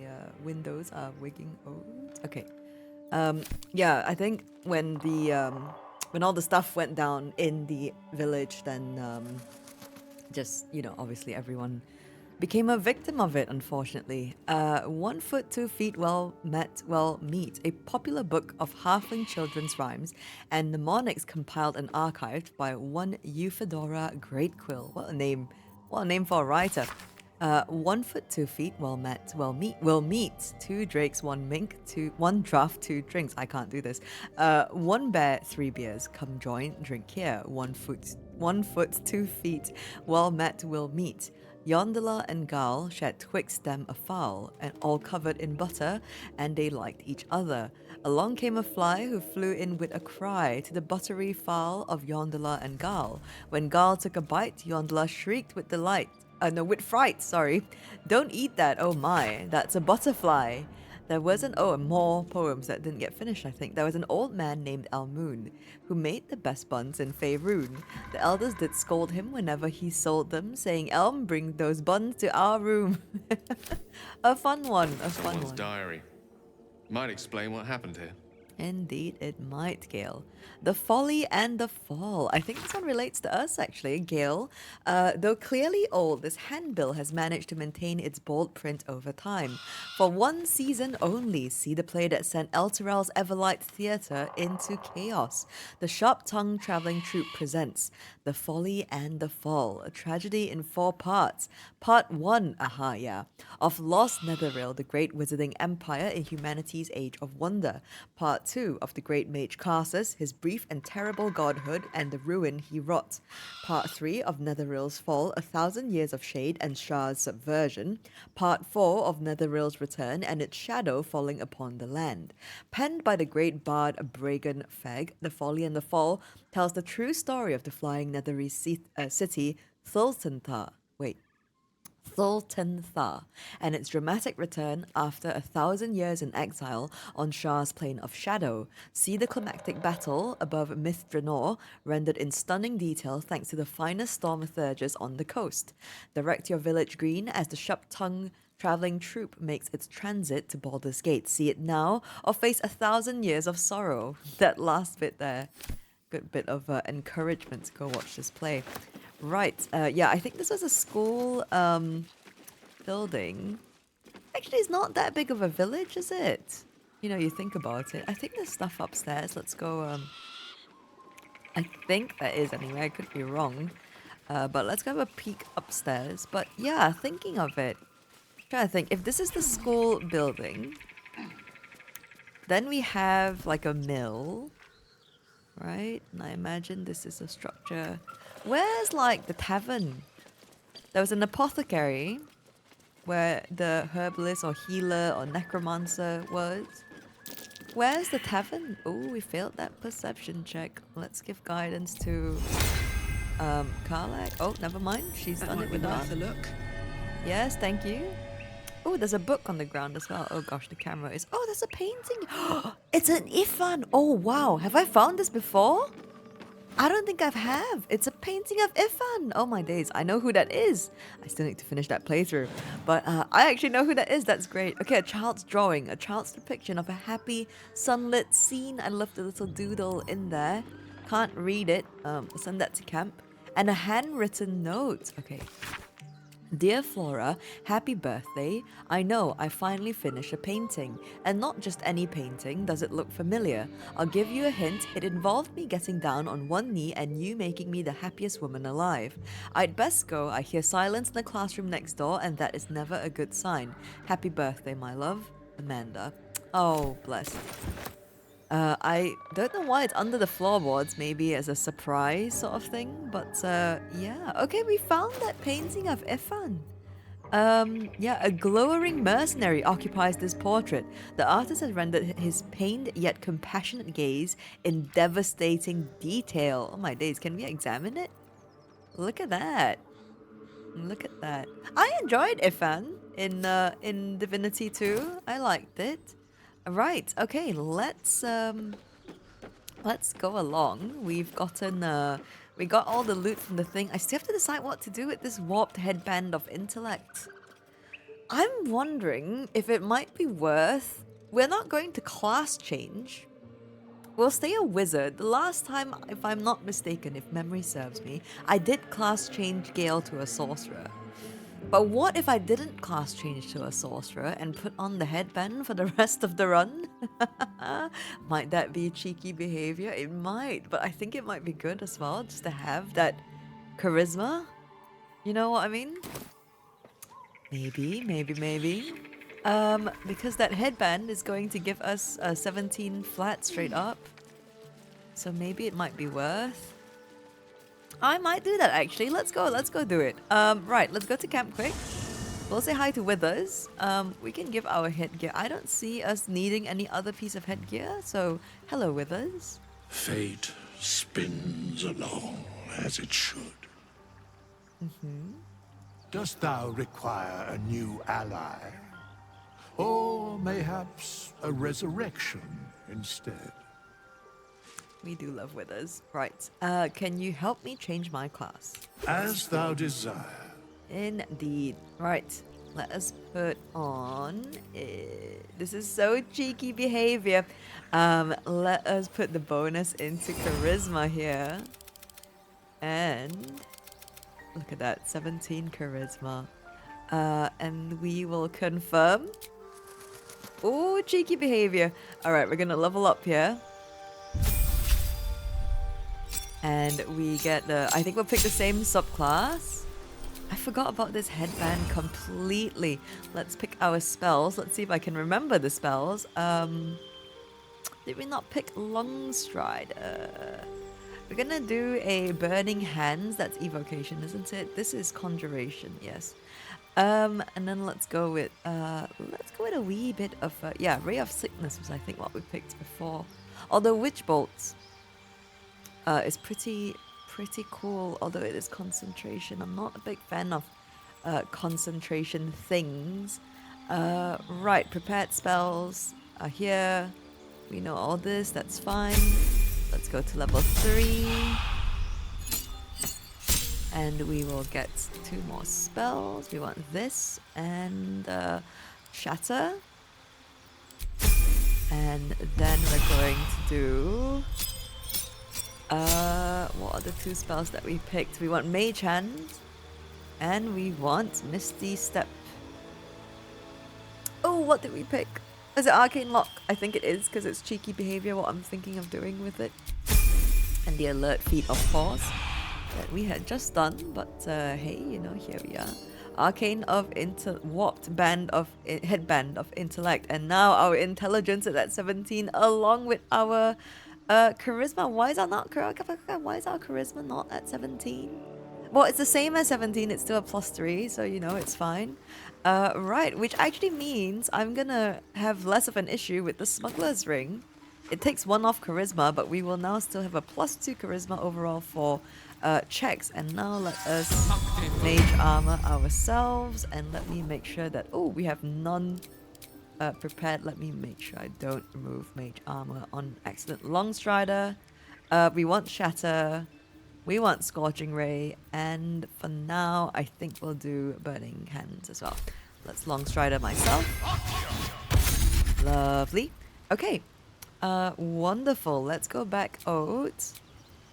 windows are wigging out. Okay. Yeah, I think when all the stuff went down in the village, then just, you know, obviously everyone became a victim of it, unfortunately. 1 foot 2 feet, well met, well meet. A popular book of halfling children's rhymes and mnemonics compiled and archived by one Euphedora Greatquill. What a name for a writer. 1 foot 2 feet, well met, well meet. 2 drakes, 1 mink, 1 draft, 2 drinks. I can't do this. 1 bear, 3 beers. Come join, drink here. 1 foot 2 feet, well met, will meet. Yondala and Gale shared twixt them a fowl, and all covered in butter, and they liked each other. Along came a fly who flew in with a cry to the buttery fowl of Yondala and Gale. When Gale took a bite, Yondala shrieked with delight. No, with fright, sorry. Don't eat that, oh my, that's a butterfly. There was more poems that didn't get finished, I think. There was an old man named Almoon who made the best buns in Faerun. The elders did scold him whenever he sold them, saying, Elm, bring those buns to our room. A fun one, a fun Someone's one. diary. Might explain what happened here. Indeed, it might, Gale. The Folly and the Fall. I think this one relates to us, actually, Gale. Though clearly old, this handbill has managed to maintain its bold print over time. For one season only, see the play that sent Elturel's Everlight Theatre into chaos. The sharp-tongued travelling troupe presents The Folly and the Fall, a tragedy in 4 parts. Part 1, of Lost Netheril, the Great Wizarding Empire in humanity's Age of Wonder. Part 2 of the Great Mage Karsus, his brief and terrible godhood, and the ruin he wrought. Part 3 of Netheril's Fall, 1,000 Years of Shade and Shah's Subversion. Part 4 of Netheril's Return and its shadow falling upon the land. Penned by the great bard Bragan Feg, The Folly and the Fall tells the true story of the flying Netherese city, Thultantha. Thultantha, and its dramatic return after 1,000 years in exile on Shah's Plane of Shadow. See the climactic battle above Mithranor, rendered in stunning detail thanks to the finest Stormthurgers on the coast. Direct your village green as the sharp-tongued travelling troupe makes its transit to Baldur's Gate. See it now, or face 1,000 years of sorrow. That last bit there. Good bit of encouragement to go watch this play. Right, yeah, I think this was a school building. Actually, it's not that big of a village, is it? You know, you think about it. I think there's stuff upstairs. Let's go, I think there is anyway, I could be wrong. But let's go have a peek upstairs. But yeah, thinking of it, I'm trying to think, if this is the school building, then we have like a mill, right? And I imagine this is a structure. Where's like the tavern? There was an apothecary where the herbalist or healer or necromancer was. Where's the tavern? Oh, we failed that perception check. Let's give guidance to Karlak. Oh, never mind. She's done it with us. A look. Yes, thank you. Oh, there's a book on the ground as well. Oh gosh, the camera is... Oh, there's a painting. It's an Ifan. Oh wow, have I found this before? I don't think I have. It's a painting of Ifan. Oh my days, I know who that is. I still need to finish that playthrough. But I actually know who that is. That's great. Okay, a child's drawing. A child's depiction of a happy, sunlit scene. I love the little doodle in there. Can't read it. I'll send that to camp. And a handwritten note. Okay. Dear Flora, happy birthday. I know I finally finished a painting. And not just any painting, does it look familiar? I'll give you a hint, it involved me getting down on one knee and you making me the happiest woman alive. I'd best go, I hear silence in the classroom next door and that is never a good sign. Happy birthday, my love. Amanda. Oh, bless. I don't know why it's under the floorboards, maybe as a surprise sort of thing, but yeah. Okay, we found that painting of Ifan. Yeah, a glowering mercenary occupies this portrait. The artist has rendered his pained yet compassionate gaze in devastating detail. Oh my days, can we examine it? Look at that. Look at that. I enjoyed Ifan in Divinity 2. I liked it. Right, okay, let's go along. We've gotten we got all the loot from the thing. I still have to decide what to do with this warped headband of intellect. I'm wondering if it might be worth... We're not going to class change. We'll stay a wizard. The last time, if I'm not mistaken, if memory serves me, I did class change Gale to a sorcerer. But what if I didn't class change to a sorcerer and put on the headband for the rest of the run? Might that be cheeky behavior? It might, but I think it might be good as well, just to have that charisma. You know what I mean? Maybe. Because that headband is going to give us 17 flat straight up. So maybe it might be worth... I might do that actually. Let's go do it. Right, let's go to camp quick. We'll say hi to Withers. We can give our headgear. I don't see us needing any other piece of headgear, so hello Withers. Fate spins along as it should. Dost thou require a new ally? Or mayhaps a resurrection instead? We do love Withers. Right. Can you help me change my class? As thou desire. Indeed. Right. Let us put on... this is so cheeky behavior. Let us put the bonus into charisma here. And... look at that. 17 charisma. And we will confirm. Oh, cheeky behavior. Alright, we're gonna level up here. And we get the... I think we'll pick the same subclass. I forgot about this headband completely. Let's pick our spells. Let's see if I can remember the spells. Did we not pick Longstrider? We're gonna do a Burning Hands. That's evocation, isn't it? This is conjuration, yes. And then let's go with a wee bit of yeah, Ray of Sickness was I think what we picked before. Although Witch Bolts is pretty cool, although it is concentration. I'm not a big fan of concentration things. Right, prepared spells are here. We know all this, that's fine. Let's go to level 3. And we will get 2 more spells. We want this and Shatter. And then we're going to do... what are the 2 spells that we picked? We want Mage Hand. And we want Misty Step. Oh, what did we pick? Is it Arcane Lock? I think it is, because it's cheeky behavior, what I'm thinking of doing with it. And the Alert Feat, of course, that we had just done, but hey, you know, here we are. Arcane of Warped Band of Headband of Intellect, and now our intelligence is at 17, along with our charisma. Why is our charisma not at 17? Well, it's the same as 17. It's still a +3, so you know it's fine. Right, which actually means I'm gonna have less of an issue with the Smuggler's Ring. It takes 1 off charisma, but we will now still have a +2 charisma overall for checks. And now let us mage armor ourselves, and let me make sure that we have none prepared. Let me make sure I don't remove mage armor on accident. Longstrider, we want Shatter, we want Scorching Ray, and for now I think we'll do Burning Hands as well. Let's Longstrider myself. Lovely. Okay. Wonderful. Let's go back out.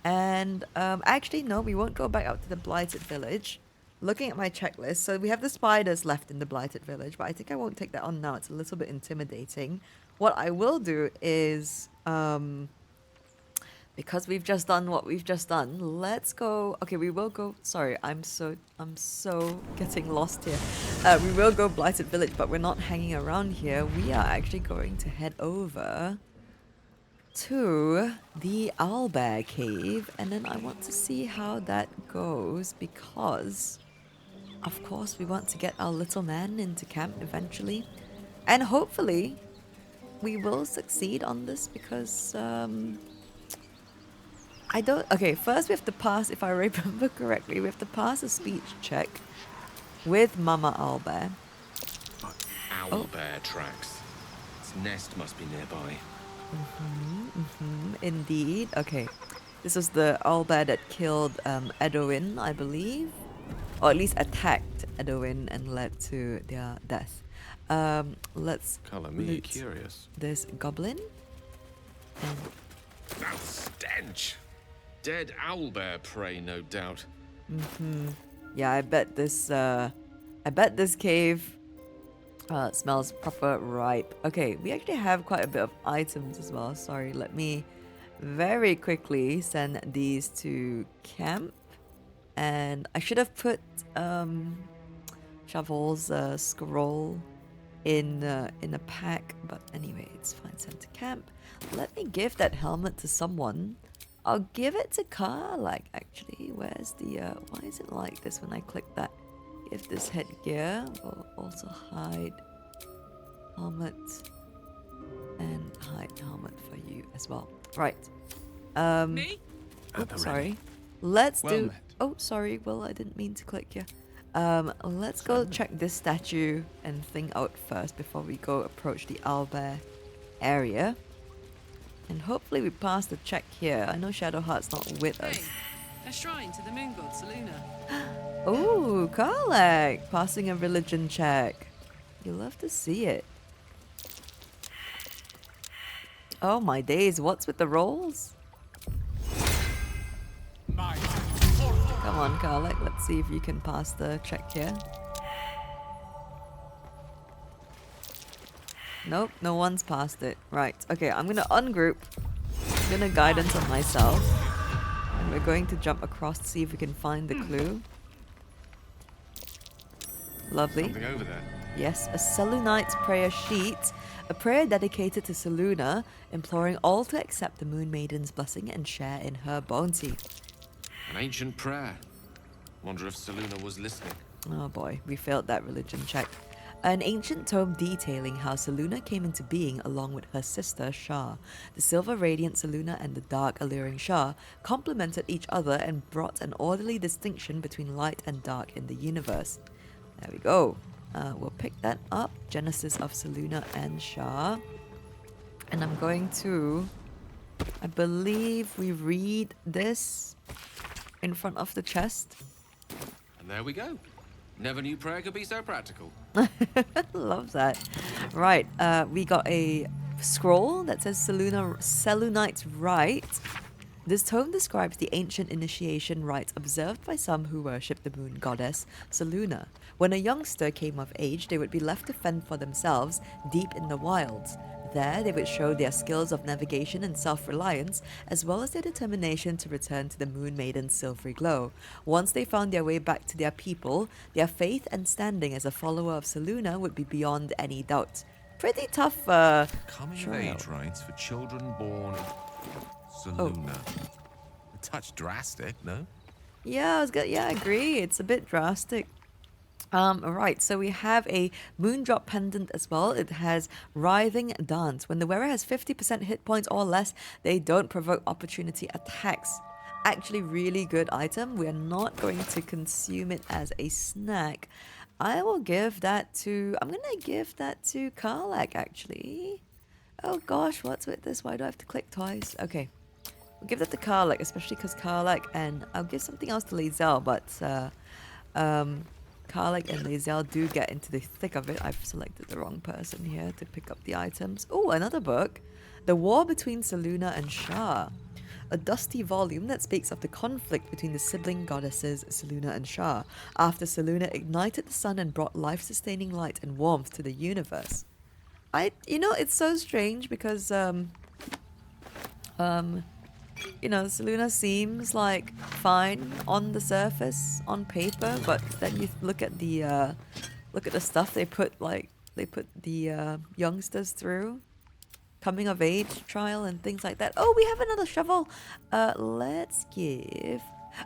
And actually, no, we won't go back out to the Blighted Village. Looking at my checklist, so we have the spiders left in the Blighted Village, but I think I won't take that on now. It's a little bit intimidating. What I will do is, because we've just done what we've just done, let's go. Okay, we will go. Sorry, I'm so getting lost here. We will go Blighted Village, but we're not hanging around here. We are actually going to head over to the Owlbear cave, and then I want to see how that goes, because of course we want to get our little man into camp eventually, and hopefully we will succeed on this, because I don't... Okay, first we have to pass, if I remember correctly, we have to pass a speech check with Mama Owlbear. Owlbear tracks. Its nest must be nearby. Indeed. Okay. This was the Owlbear that killed Edowin, I believe. Or at least attacked Edowin and led to their death. Let's Color me curious. This goblin. And that stench! Dead owlbear prey, no doubt. Yeah, I bet this cave smells proper ripe. Okay, we actually have quite a bit of items as well. Sorry, let me very quickly send these to camp. And I should have put Shovel's scroll in a pack, but anyway, it's fine. Sent to camp. Let me give that helmet to someone. I'll give it to Karlak, actually. Where's the, why is it like this when I click that? Give this headgear. We'll also hide helmet. And hide helmet for you as well. Right. Me? Oops, sorry. Let's do... Oh, sorry, Will, I didn't mean to click here. Let's go check this statue and thing out first before we go approach the Owlbear area. And hopefully we pass the check here. I know Shadowheart's not with us. A shrine to the moon god Seluna. Oh, Karlak! Passing a religion check. You love to see it. Oh my days, what's with the rolls? Come on, Karlak, let's see if you can pass the check here. Nope, no one's passed it. Right, okay, I'm gonna ungroup. I'm gonna guidance on myself. And we're going to jump across to see if we can find the clue. Lovely. Something over there. Yes, a Selunite's prayer sheet. A prayer dedicated to Seluna, imploring all to accept the Moon Maiden's blessing and share in her bounty. An ancient prayer. Wonder if Seluna was listening. Oh boy, we failed that religion check. An ancient tome detailing how Seluna came into being along with her sister Shah. The silver radiant Seluna and the dark alluring Shah complemented each other and brought an orderly distinction between light and dark in the universe. There we go. We'll pick that up. Genesis of Seluna and Shah. And I'm going to... I believe we read this in front of the chest. And there we go. Never knew prayer could be so practical. Love that. Right, we got a scroll that says Selunite's Rite. This tome describes the ancient initiation rites observed by some who worship the moon goddess, Seluna. When a youngster came of age, they would be left to fend for themselves deep in the wilds. There, they would show their skills of navigation and self-reliance, as well as their determination to return to the Moon Maiden's silvery glow. Once they found their way back to their people, their faith and standing as a follower of Seluna would be beyond any doubt. Pretty tough, Coming of trial. age rites for children born Seluna. A touch drastic, no? Yeah, I agree. It's a bit drastic. Right, so we have a Moondrop pendant as well. It has Writhing Dance. When the wearer has 50% hit points or less, they don't provoke opportunity attacks. Actually, really good item. We are not going to consume it as a snack. I will give that to... I'm going to give that to Karlak, actually. Oh gosh, what's with this? Why do I have to click twice? Okay. We'll give that to Karlak, especially because Karlak, and I'll give something else to Lae'zel, but Karlak and Lae'zel do get into the thick of it. I've selected the wrong person here to pick up the items. Oh, another book. The War Between Seluna and Shah. A dusty volume that speaks of the conflict between the sibling goddesses Seluna and Shah, after Seluna ignited the sun and brought life-sustaining light and warmth to the universe. You know, it's so strange because, you know, Seluna seems like fine on the surface, on paper, but then you look at the stuff they put the youngsters through, coming of age trial and things like that. Oh, we have another shovel. Let's give.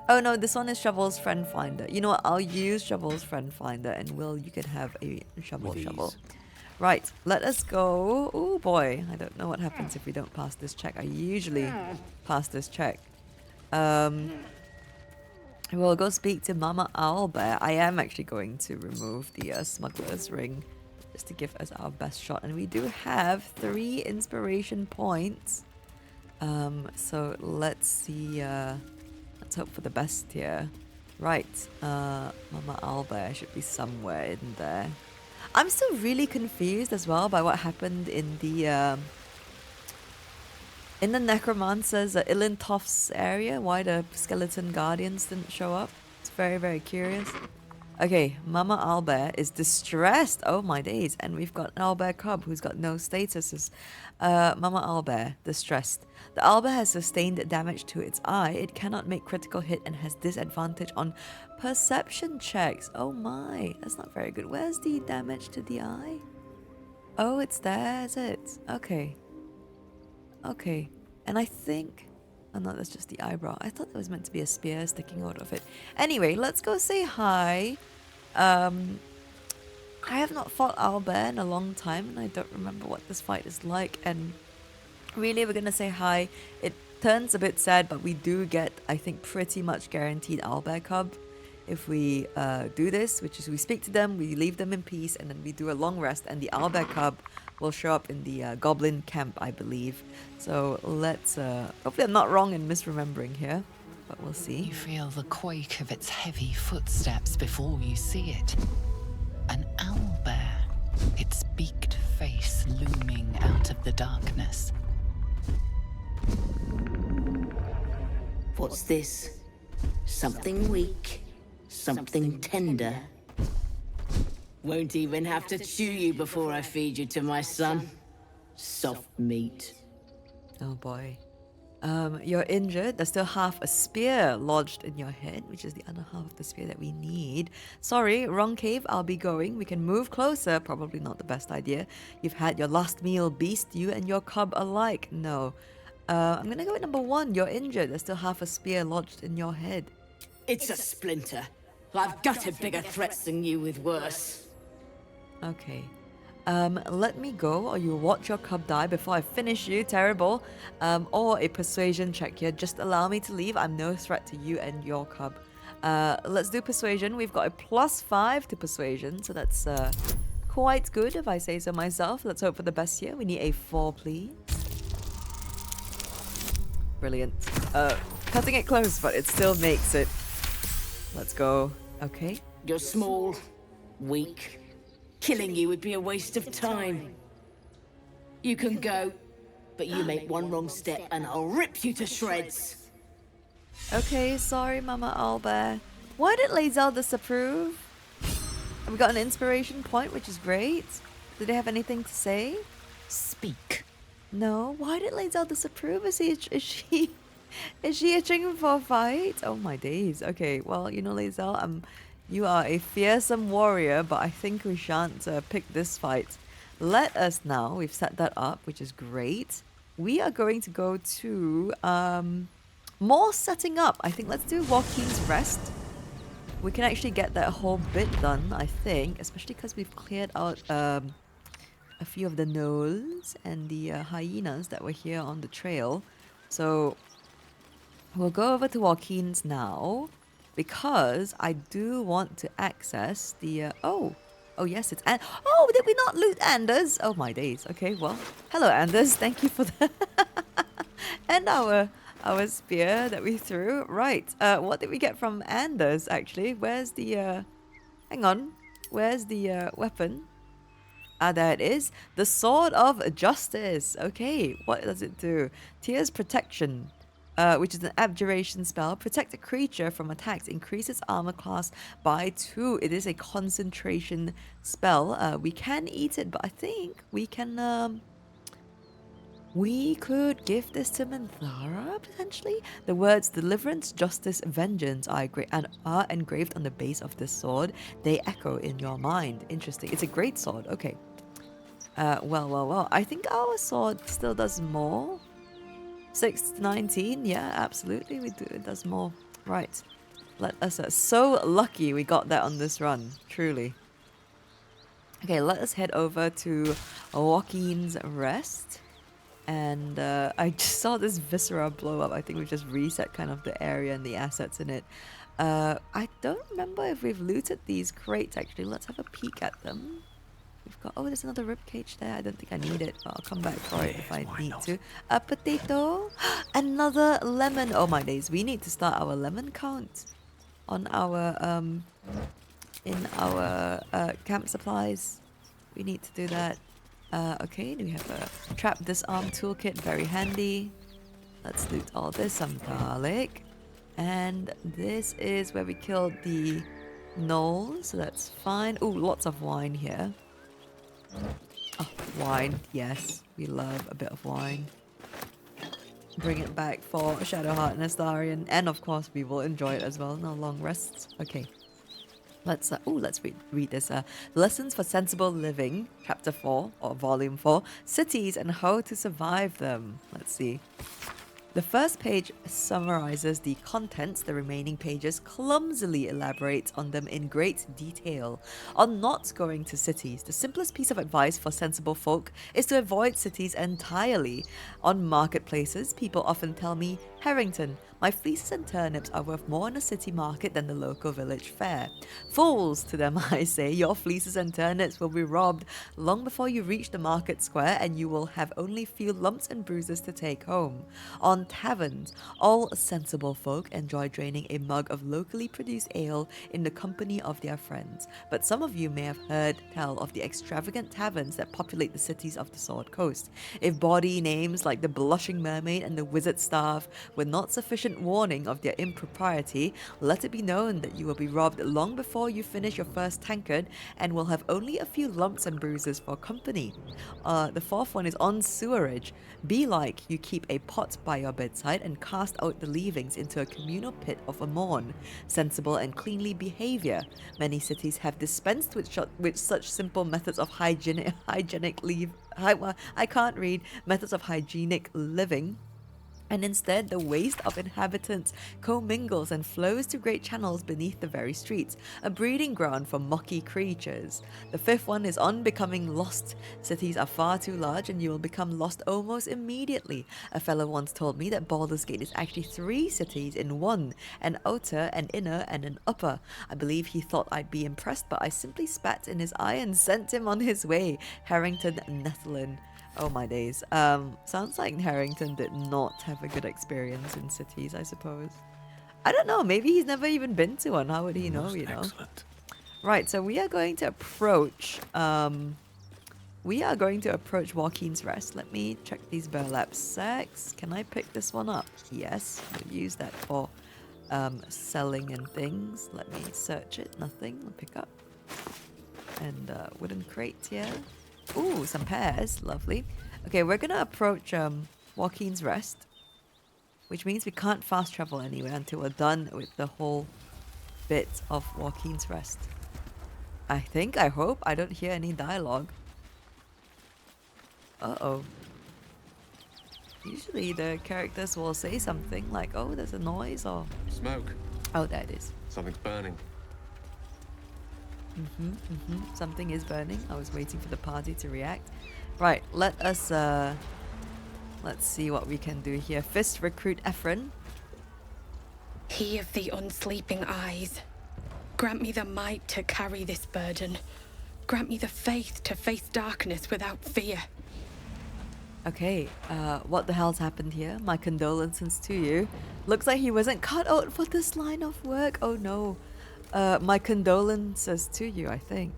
Oh no, this one is Shovel's Friend Finder. You know what? I'll use Shovel's Friend Finder, and Will, you can have a shovel. Right, let us go. Oh boy, I don't know what happens if we don't pass this check. I usually pass this check. We'll go speak to Mama Owlbear. I am actually going to remove the smuggler's ring just to give us our best shot. And we do have 3 inspiration points. So let's see. Let's hope for the best here. Right, Mama Owlbear should be somewhere in there. I'm still really confused as well by what happened in the Necromancer's Ilintoft's area, why the skeleton guardians didn't show up. It's very, very curious. Okay, Mama Owlbear is distressed. Oh my days. And we've got an owlbear cub who's got no statuses. Mama Owlbear, distressed. The owlbear has sustained damage to its eye. It cannot make critical hit and has disadvantage on perception checks. Oh my, that's not very good. Where's the damage to the eye? Oh, it's there, is it? Okay. Okay. And I think Oh no, that's just the eyebrow. I thought there was meant to be a spear sticking out of it. Anyway, let's go say hi. I have not fought Owlbear in a long time, and I don't remember what this fight is like. And really, we're gonna say hi. It turns a bit sad, but we do get, I think, pretty much guaranteed Owlbear cub if we do this, which is we speak to them, we leave them in peace, and then we do a long rest, and the Owlbear cub will show up in the Goblin camp, I believe. So let's, hopefully I'm not wrong in misremembering here, but we'll see. You feel the quake of its heavy footsteps before you see it. An owlbear, its beaked face looming out of the darkness. What's this? Something weak, something tender. Won't even have to chew you before I feed you to my son. Soft meat. Oh boy. You're injured. There's still half a spear lodged in your head, which is the other half of the spear that we need. Sorry, wrong cave. I'll be going. We can move closer. Probably not the best idea. You've had your last meal, beast. You and your cub alike. No. I'm gonna go with number 1. You're injured. There's still half a spear lodged in your head. It's a splinter. I've gutted bigger threats than you with worse. Okay. Let me go, or you watch your cub die before I finish you. Terrible. Or a persuasion check here. Just allow me to leave. I'm no threat to you and your cub. Let's do persuasion. We've got a +5 to persuasion, so that's quite good if I say so myself. Let's hope for the best here. We need a 4, please. Brilliant. Cutting it close, but it still makes it. Let's go. Okay. You're small, weak. Killing you would be a waste of time. You can go, but you make one wrong step and I'll rip you to shreds. Okay, sorry, Mama Owlbear. Why did Lae'zel disapprove? We got an inspiration point, which is great. Did they have anything to say? Speak. No. Why did Lae'zel disapprove? Is she itching for a fight? Oh my days. Okay, well, you know, Lae'zel, you are a fearsome warrior, but I think we shan't pick this fight. Let us now, we've set that up, which is great. We are going to go to more setting up. I think let's do Waukeen's Rest. We can actually get that whole bit done, I think, especially because we've cleared out a few of the gnolls and the hyenas that were here on the trail. So we'll go over to Waukeen's now, because I do want to access the oh yes, it's oh, did we not loot Anders? Oh my days. Okay, well, hello Anders, thank you for the and our spear that we threw. Right, what did we get from Anders actually? Where's the hang on, where's the weapon? There it is, the Sword of Justice. Okay, what does it do? Tears protection. Which is an abjuration spell. Protect a creature from attacks. Increase its armor class by 2. It is a concentration spell. We can eat it, but I think we can... we could give this to Minthara, potentially? The words Deliverance, Justice, Vengeance are engraved on the base of this sword. They echo in your mind. Interesting. It's a great sword. Okay. Well. I think our sword still does more. 6 to 19, yeah, absolutely, we do. It does more. Right, let us. So lucky we got that on this run, truly. Okay, let us head over to Waukeen's Rest, and I just saw this viscera blow up. I think we just reset kind of the area and the assets in it. I don't remember if we've looted these crates actually. Let's have a peek at them. We've got, oh, there's another ribcage there. I don't think I need it, but I'll come back for it if I need to. A potato. Another lemon. Oh my days. We need to start our lemon count on our, in our camp supplies. We need to do that. Okay, we have a trap disarm toolkit. Very handy. Let's loot all this. Some garlic. And this is where we killed the Gnolls, so that's fine. Oh, lots of wine here. Oh, wine, yes. We love a bit of wine. Bring it back for Shadowheart and Astarion. And of course, we will enjoy it as well in our long rests. Okay. Let's read this. Lessons for Sensible Living, Chapter 4, or Volume 4. Cities and How to Survive Them. Let's see. The first page summarizes the contents, the remaining pages clumsily elaborate on them in great detail. On not going to cities, the simplest piece of advice for sensible folk is to avoid cities entirely. On marketplaces, people often tell me, Harrington, my fleeces and turnips are worth more in a city market than the local village fair. Fools, to them I say, your fleeces and turnips will be robbed long before you reach the market square, and you will have only few lumps and bruises to take home. On taverns, all sensible folk enjoy draining a mug of locally produced ale in the company of their friends, but some of you may have heard tell of the extravagant taverns that populate the cities of the Sword Coast. If bawdy names like the Blushing Mermaid and the Wizard Staff were not sufficient warning of their impropriety, let it be known that you will be robbed long before you finish your first tankard and will have only a few lumps and bruises for company. The fourth one is on sewerage. Be like you keep a pot by your bedside and cast out the leavings into a communal pit of a morn. Sensible and cleanly behavior. Many cities have dispensed with such simple methods of hygienic living, and instead the waste of inhabitants commingles and flows to great channels beneath the very streets, a breeding ground for mucky creatures. The fifth one is on becoming lost. Cities are far too large and you will become lost almost immediately. A fellow once told me that Baldur's Gate is actually 3 cities in one, an outer, an inner, and an upper. I believe he thought I'd be impressed, but I simply spat in his eye and sent him on his way. Harrington Netherland. Oh my days. Sounds like Harrington did not have a good experience in cities, I suppose. I don't know, maybe he's never even been to one. How would he know, you know? Excellent. Right, so we are going to approach Waukeen's Rest. Let me check these burlap sacks. Can I pick this one up? Yes, I'll use that for selling and things. Let me search it. Nothing. I'll pick up. And wooden crate here. Ooh, some pears. Lovely. Okay, we're gonna approach Waukeen's Rest, which means we can't fast travel anywhere until we're done with the whole bit of Waukeen's Rest. I think, I hope. I don't hear any dialogue. Uh-oh. Usually the characters will say something like, oh, there's a noise, or... Smoke. Oh, there it is. Something's burning. Something is burning. I was waiting for the party to react. Right, let's see what we can do here. Fist recruit Ephron. He of the unsleeping eyes, grant me the might to carry this burden. Grant me the faith to face darkness without fear. Okay, what the hell's happened here? My condolences to you. Looks like he wasn't cut out for this line of work. Oh no. My condolences to you, I think.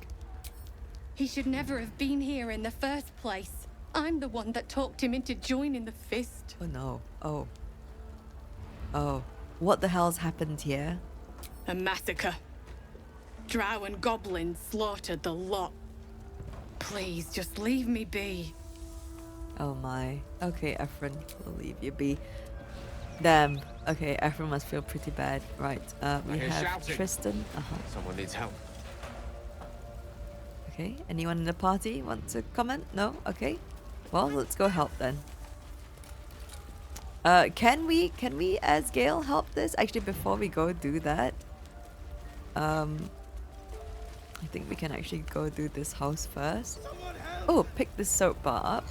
He should never have been here in the first place. I'm the one that talked him into joining the Fist. Oh no. Oh. Oh. What the hell's happened here? A massacre. Drow and goblins slaughtered the lot. Please, just leave me be. Oh my. Okay, Ephron, we'll leave you be. Damn. Okay, Ephron must feel pretty bad. Right, we have shouting. Tristan. Someone needs help. Okay, anyone in the party want to comment? No? Okay. Well, let's go help then. Can we as Gale help this? Actually, before we go do that, I think we can actually go do this house first. Oh, pick this soap bar up.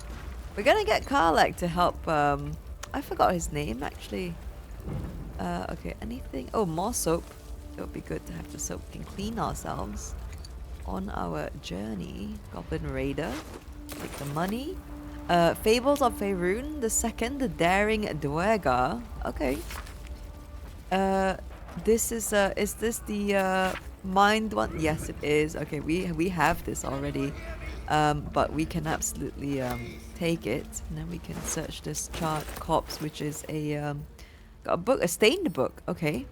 We're gonna get Karlach to help, I forgot his name actually. Okay, anything? Oh, more soap. It would be good to have the soap and clean ourselves on our journey. Goblin Raider. Take the money. Fables of Faerun, the second, the Daring Dwergar. Okay. This is this the mind one? Yes, it is. Okay, we have this already. But we can absolutely take it, and then we can search this charred corpse, which is a got a book, a stained book. Okay.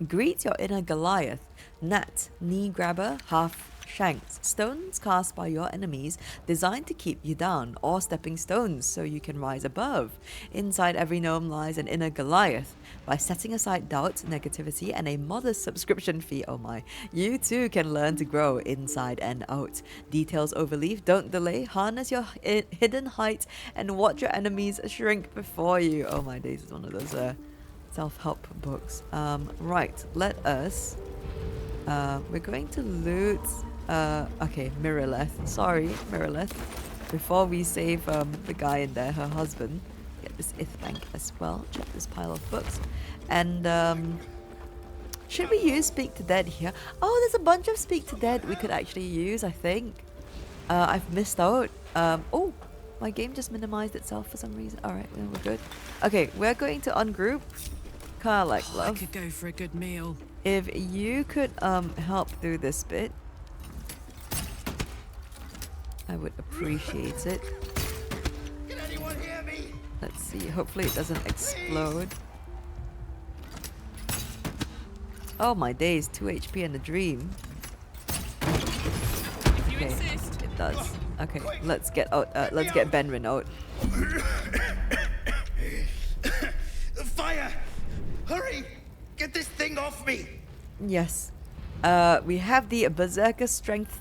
Greet your inner Goliath. Nat, knee grabber, half shanked. Stones cast by your enemies designed to keep you down, or stepping stones so you can rise above. Inside every gnome lies an inner Goliath. By setting aside doubts, negativity, and a modest subscription fee, oh my, you too can learn to grow inside and out. Details overleaf, don't delay, harness your hidden height, and watch your enemies shrink before you. Oh my days, it's one of those self-help books. Right, let us... we're going to loot... okay, Mirrorleth. Sorry, Mirrorleth. Before we save the guy in there, her husband. Get this bank as well. Check this pile of books. And should we use Speak to Dead here? Oh, there's a bunch of Speak to Dead we could actually use, I think. I've missed out. Oh, my game just minimized itself for some reason. Alright, then we're good. Okay, we're going to ungroup. Karlach, love. I could go for a good meal. If you could help do this bit, I would appreciate it. Can anyone hear me? Let's see, hopefully it doesn't explode. Oh my days, 2 HP and a dream. Okay, it does. Okay, let's get out, let's get Benrin out. Fire! Hurry! Get this thing off me! Yes. We have the Berserker Strength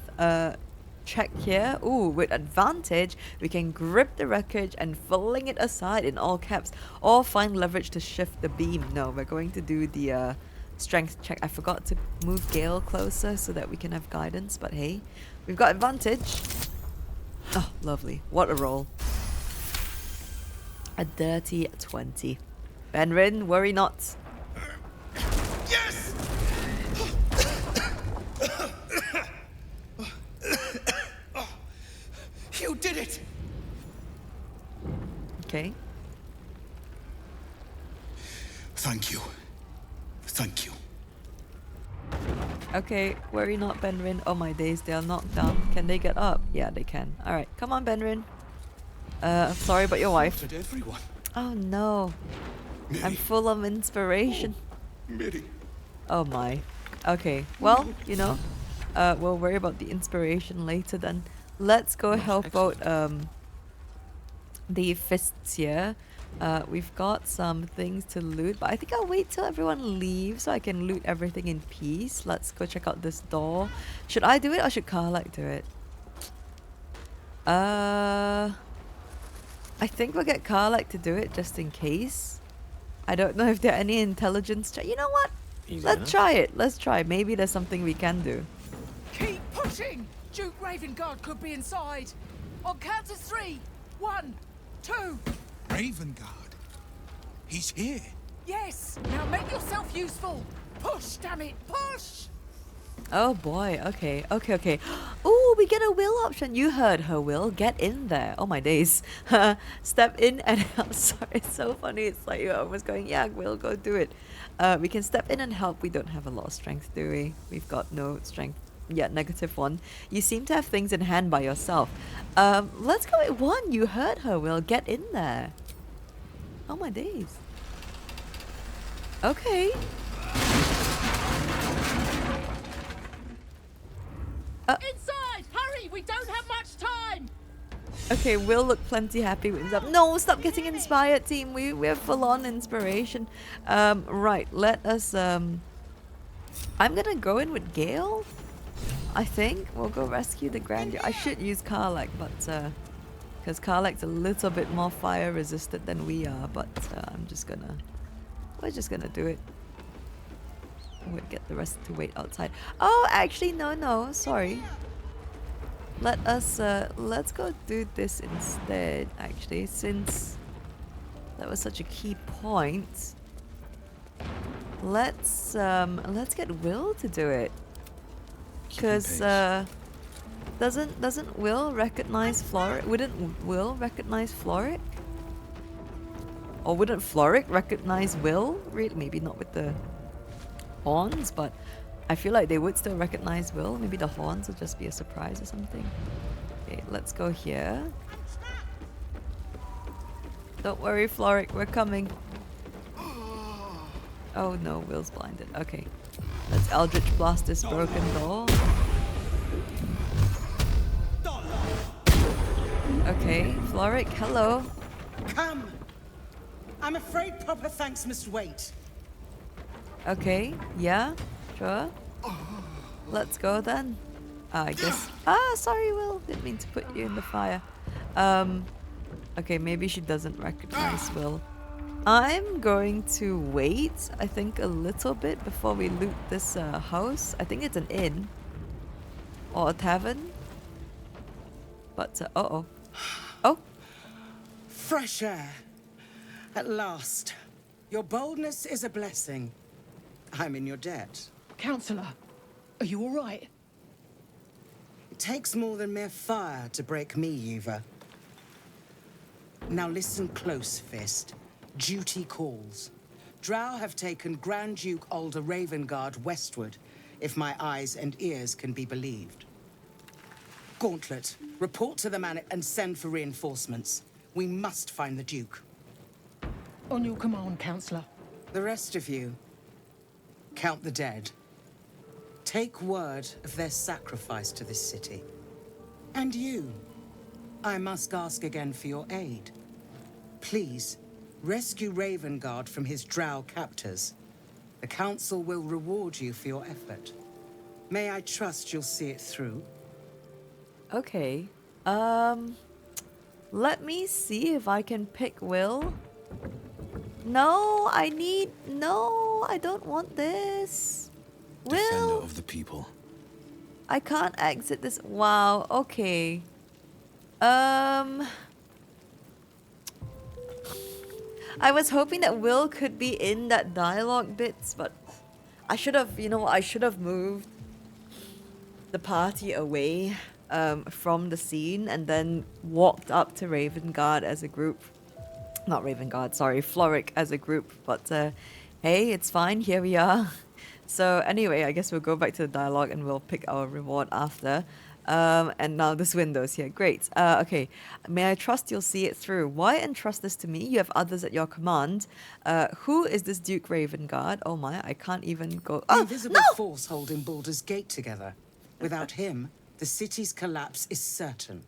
check here. Ooh, with advantage, we can grip the wreckage and fling it aside in all caps, or find leverage to shift the beam. No, we're going to do the strength check. I forgot to move Gale closer so that we can have guidance, but hey, we've got advantage. Oh, lovely. What a roll. A dirty 20. Benrin, worry not. Yes! You did it! Okay. Thank you. Thank you. Okay, worry not, Benrin. Oh my days, they are knocked down. Can they get up? Yeah, they can. Alright, come on, Benrin. I'm sorry about your wife. Everyone. Oh no. Miri. I'm full of inspiration. Miri. Oh my. Okay, well, you know, we'll worry about the inspiration later then. Let's go help out the fists here. We've got some things to loot, but I think I'll wait till everyone leaves so I can loot everything in peace. Let's go check out this door. Should I do it or should Karlach do it? I think we'll get Karlach to do it just in case. I don't know if there are any intelligence check. You know what? Let's try it. Let's try. Maybe there's something we can do. Keep pushing! Duke Ravengard could be inside. On count of 3. 1, 2. Ravengard? He's here. Yes! Now make yourself useful! Push, damn it! Push! Oh boy, okay, okay. Oh, we get a will option. You heard her, Will. Get in there. Oh my days. Step in and help. Sorry, it's so funny. It's like you're almost going, yeah, Will, go do it. We can step in and help. We don't have a lot of strength, do we? We've got no strength. Yeah, -1. You seem to have things in hand by yourself. Let's go at 1. You heard her, Will. Get in there. Oh my days. Okay. Inside! Hurry! We don't have much time! Okay, Will look plenty happy with himself. No, stop getting inspired, team. We're full on inspiration. Right, let us I'm gonna go in with Gale. I think we'll go rescue the Grandeur. I should use Karlach, but because Karlach's a little bit more fire resistant than we are, but we're just gonna do it. We'll get the rest to wait outside. Oh, actually, no, sorry. Let us let's go do this instead, actually, since that was such a key point. Let's get Will to do it. Because doesn't Will recognize Floric? Wouldn't Will recognize Floric? Or wouldn't Floric recognize Will? Really, maybe not with the horns, but I feel like they would still recognize Will. Maybe the horns will just be a surprise or something. Okay, let's go here. Don't worry, Floric, we're coming. Oh no, Will's blinded. Okay. Let's Eldritch Blast this broken door. Okay, Floric, hello. Come! I'm afraid proper thanks must wait. Okay, yeah, sure. Let's go then. I guess. Sorry, Will. Didn't mean to put you in the fire. Okay, maybe she doesn't recognize Will. I'm going to wait, I think, a little bit before we loot this house. I think it's an inn. Or a tavern. But, uh-oh. Oh! Fresh air. At last. Your boldness is a blessing. I'm in your debt. Counselor, are you all right? It takes more than mere fire to break me, Eva. Now listen close, Fist. Duty calls. Drow have taken Grand Duke Alder Ravengard westward, if my eyes and ears can be believed. Gauntlet, report to the man and send for reinforcements. We must find the Duke. On your command, Counselor. The rest of you, count the dead. Take word of their sacrifice to this city. And you, I must ask again for your aid. Please, rescue Ravengard from his drow captors. The Council will reward you for your effort. May I trust you'll see it through? Okay. Let me see if I can pick Will. No, no, I don't want this. Defender Will! of the people. I can't exit this. Wow, okay. I was hoping that Will could be in that dialogue bits, but I should have, you know what, I should have moved the party away from the scene and then walked up to Ravengard as a group. Not Ravengard, sorry, Floric as a group. But hey, it's fine, here we are. So anyway, I guess we'll go back to the dialogue and we'll pick our reward after. And now this window's here. Great. Okay. May I trust you'll see it through? Why entrust this to me? You have others at your command. Who is this Duke Ravengard? Oh my, I can't even go. The Oh, invisible no! force holding Baldur's Gate together. Without him, the city's collapse is certain.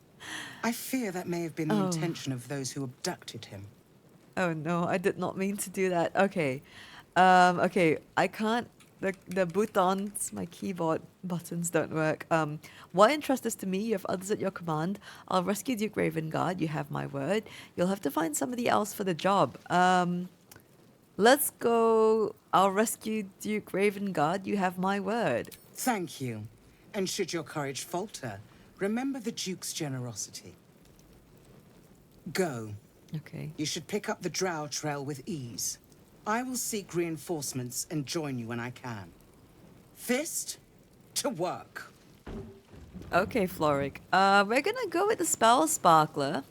I fear that may have been the intention of those who abducted him. Oh no, I did not mean to do that. Okay. Okay, I can't. The buttons, my keyboard buttons don't work. Why entrust this to me? You have others at your command. I'll rescue Duke Ravengard. You have my word. You'll have to find somebody else for the job. Let's go. I'll rescue Duke Ravengard. You have my word. Thank you. And should your courage falter, remember the Duke's generosity. Go. Okay. You should pick up the Drow trail with ease. I will seek reinforcements and join you when I can. Fist, to work. Okay, Floric. We're gonna go with the Spell Sparkler.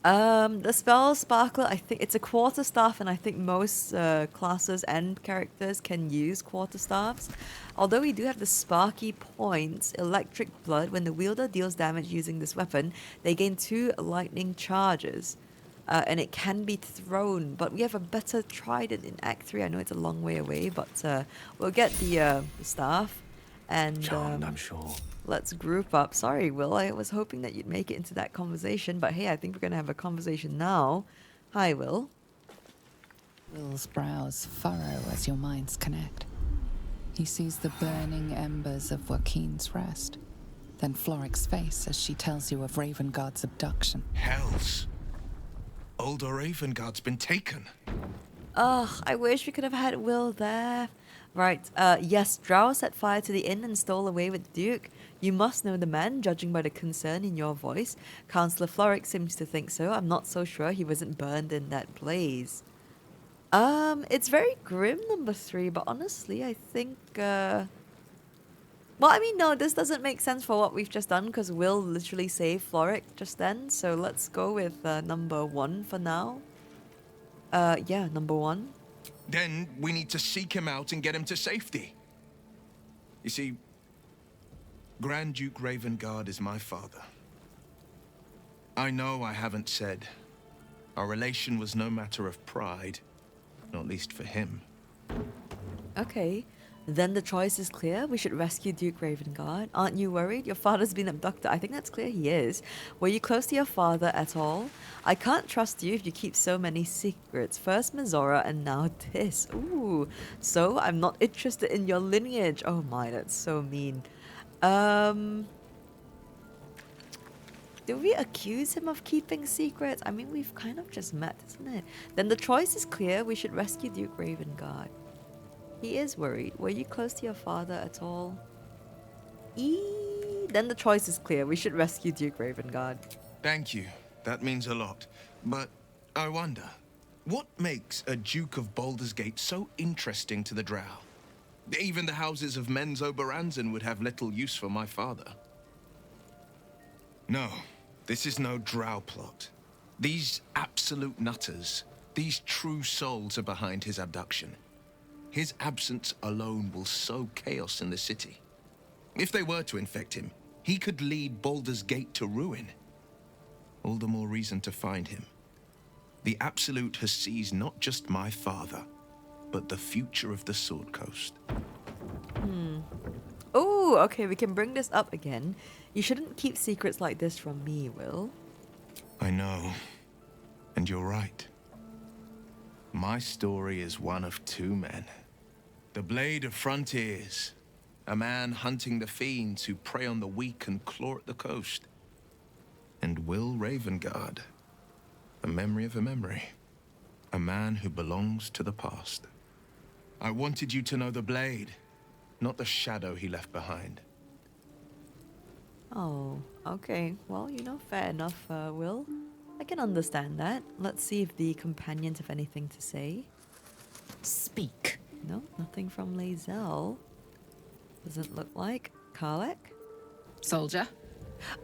The Spell Sparkler, I think it's a quarterstaff, and I think most classes and characters can use quarterstaffs. Although we do have the Sparky Points, Electric Blood. When the wielder deals damage using this weapon, they gain 2 lightning charges. And it can be thrown, but we have a better trident in Act 3. I know it's a long way away, but we'll get the staff. And Charmed, I'm sure. Let's group up. Sorry, Will, I was hoping that you'd make it into that conversation, but hey, I think we're going to have a conversation now. Hi, Will. Will's brows furrow as your minds connect. He sees the burning embers of Waukeen's rest, then Floric's face as she tells you of Ravengard's abduction. Hells. Older Ravengard's been taken. Ugh, I wish we could have had Will there. Right, yes, Drow set fire to the inn and stole away with the Duke. You must know the man, judging by the concern in your voice. Councillor Floric seems to think so. I'm not so sure he wasn't burned in that blaze. It's very grim, number 3, but honestly, I think, well, I mean, no, this doesn't make sense for what we've just done, because Will literally saved Floric just then, so let's go with number 1 for now. Yeah, number 1. Then we need to seek him out and get him to safety. You see, Grand Duke Ravengard is my father. I know I haven't said. Our relation was no matter of pride, not least for him. Okay. Then the choice is clear. We should rescue Duke Ravengard. Aren't you worried? Your father's been abducted. I think that's clear he is. Were you close to your father at all? I can't trust you if you keep so many secrets. First Mizora and now this. Ooh. So I'm not interested in your lineage. Oh my, that's so mean. Do we accuse him of keeping secrets? I mean, we've kind of just met, isn't it? Then the choice is clear. We should rescue Duke Ravengard. He is worried. Were you close to your father at all? Then the choice is clear. We should rescue Duke Ravengard. Thank you. That means a lot. But I wonder, what makes a Duke of Baldur's Gate so interesting to the Drow? Even the houses of Menzo Baranzan would have little use for my father. No, this is no Drow plot. These absolute nutters, these true souls are behind his abduction. His absence alone will sow chaos in the city. If they were to infect him, he could lead Baldur's Gate to ruin. All the more reason to find him. The Absolute has seized not just my father, but the future of the Sword Coast. Oh, okay, we can bring this up again. You shouldn't keep secrets like this from me, Will. I know, and you're right. My story is one of two men. The Blade of Frontiers, a man hunting the fiends who prey on the weak and claw at the coast. And Will Ravengard, the memory of a memory, a man who belongs to the past. I wanted you to know the Blade, not the shadow he left behind. Oh, okay. Well, you know, fair enough, Will. I can understand that. Let's see if the companions have anything to say. Speak. No, nothing from Lae'zel. Doesn't look like. Karlek? Soldier?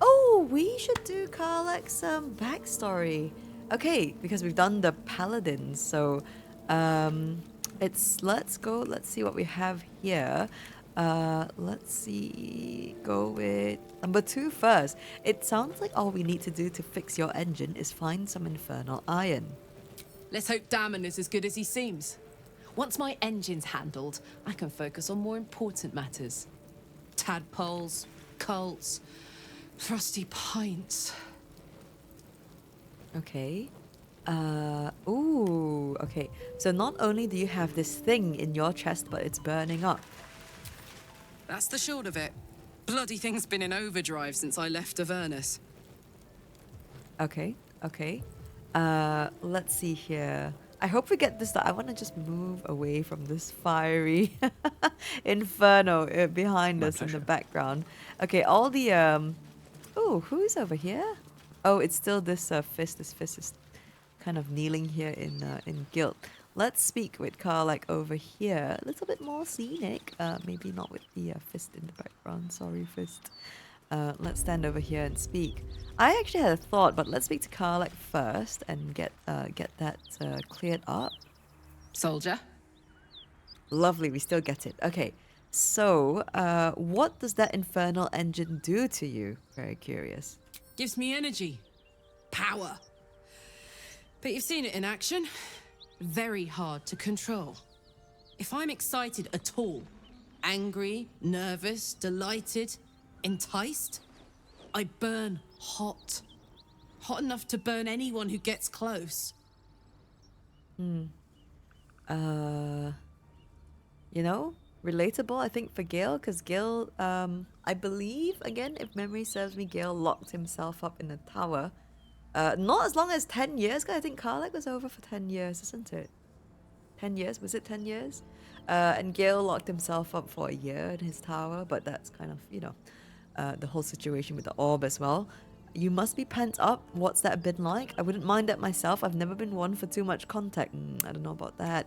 Oh, we should do Karlek's backstory. Okay, because we've done the paladins, so let's see what we have here. Let's see, go with number 2 first. It sounds like all we need to do to fix your engine is find some infernal iron. Let's hope Damon is as good as he seems. Once my engine's handled, I can focus on more important matters. Tadpoles, cults, frosty pints. Okay. Ooh, okay. So not only do you have this thing in your chest, but it's burning up. That's the short of it. Bloody thing's been in overdrive since I left Avernus. Okay, okay. Let's see here. I hope we get this. I want to just move away from this fiery inferno behind us in the background. Okay, all the oh, who's over here? Oh, it's still this fist. This fist is kind of kneeling here in guilt. Let's speak with Karlek over here. A little bit more scenic. Maybe not with the fist in the background. Sorry, fist. Let's stand over here and speak. I actually had a thought, but let's speak to Karlek first and get that cleared up. Soldier? Lovely, we still get it. Okay, so what does that infernal engine do to you? Very curious. Gives me energy. Power. But you've seen it in action. Very hard to control. If I'm excited at all, angry, nervous, delighted, enticed, I burn hot. Hot enough to burn anyone who gets close. You know, relatable, I think, for Gale, because Gale, I believe, again, if memory serves me, Gale locked himself up in a tower. Not as long as 10 years, because I think Karlek was over for 10 years, isn't it? 10 years? Was it 10 years? And Gale locked himself up for a year in his tower, but that's kind of, you know, the whole situation with the orb as well. You must be pent up. What's that been like? I wouldn't mind that myself. I've never been one for too much contact. I don't know about that.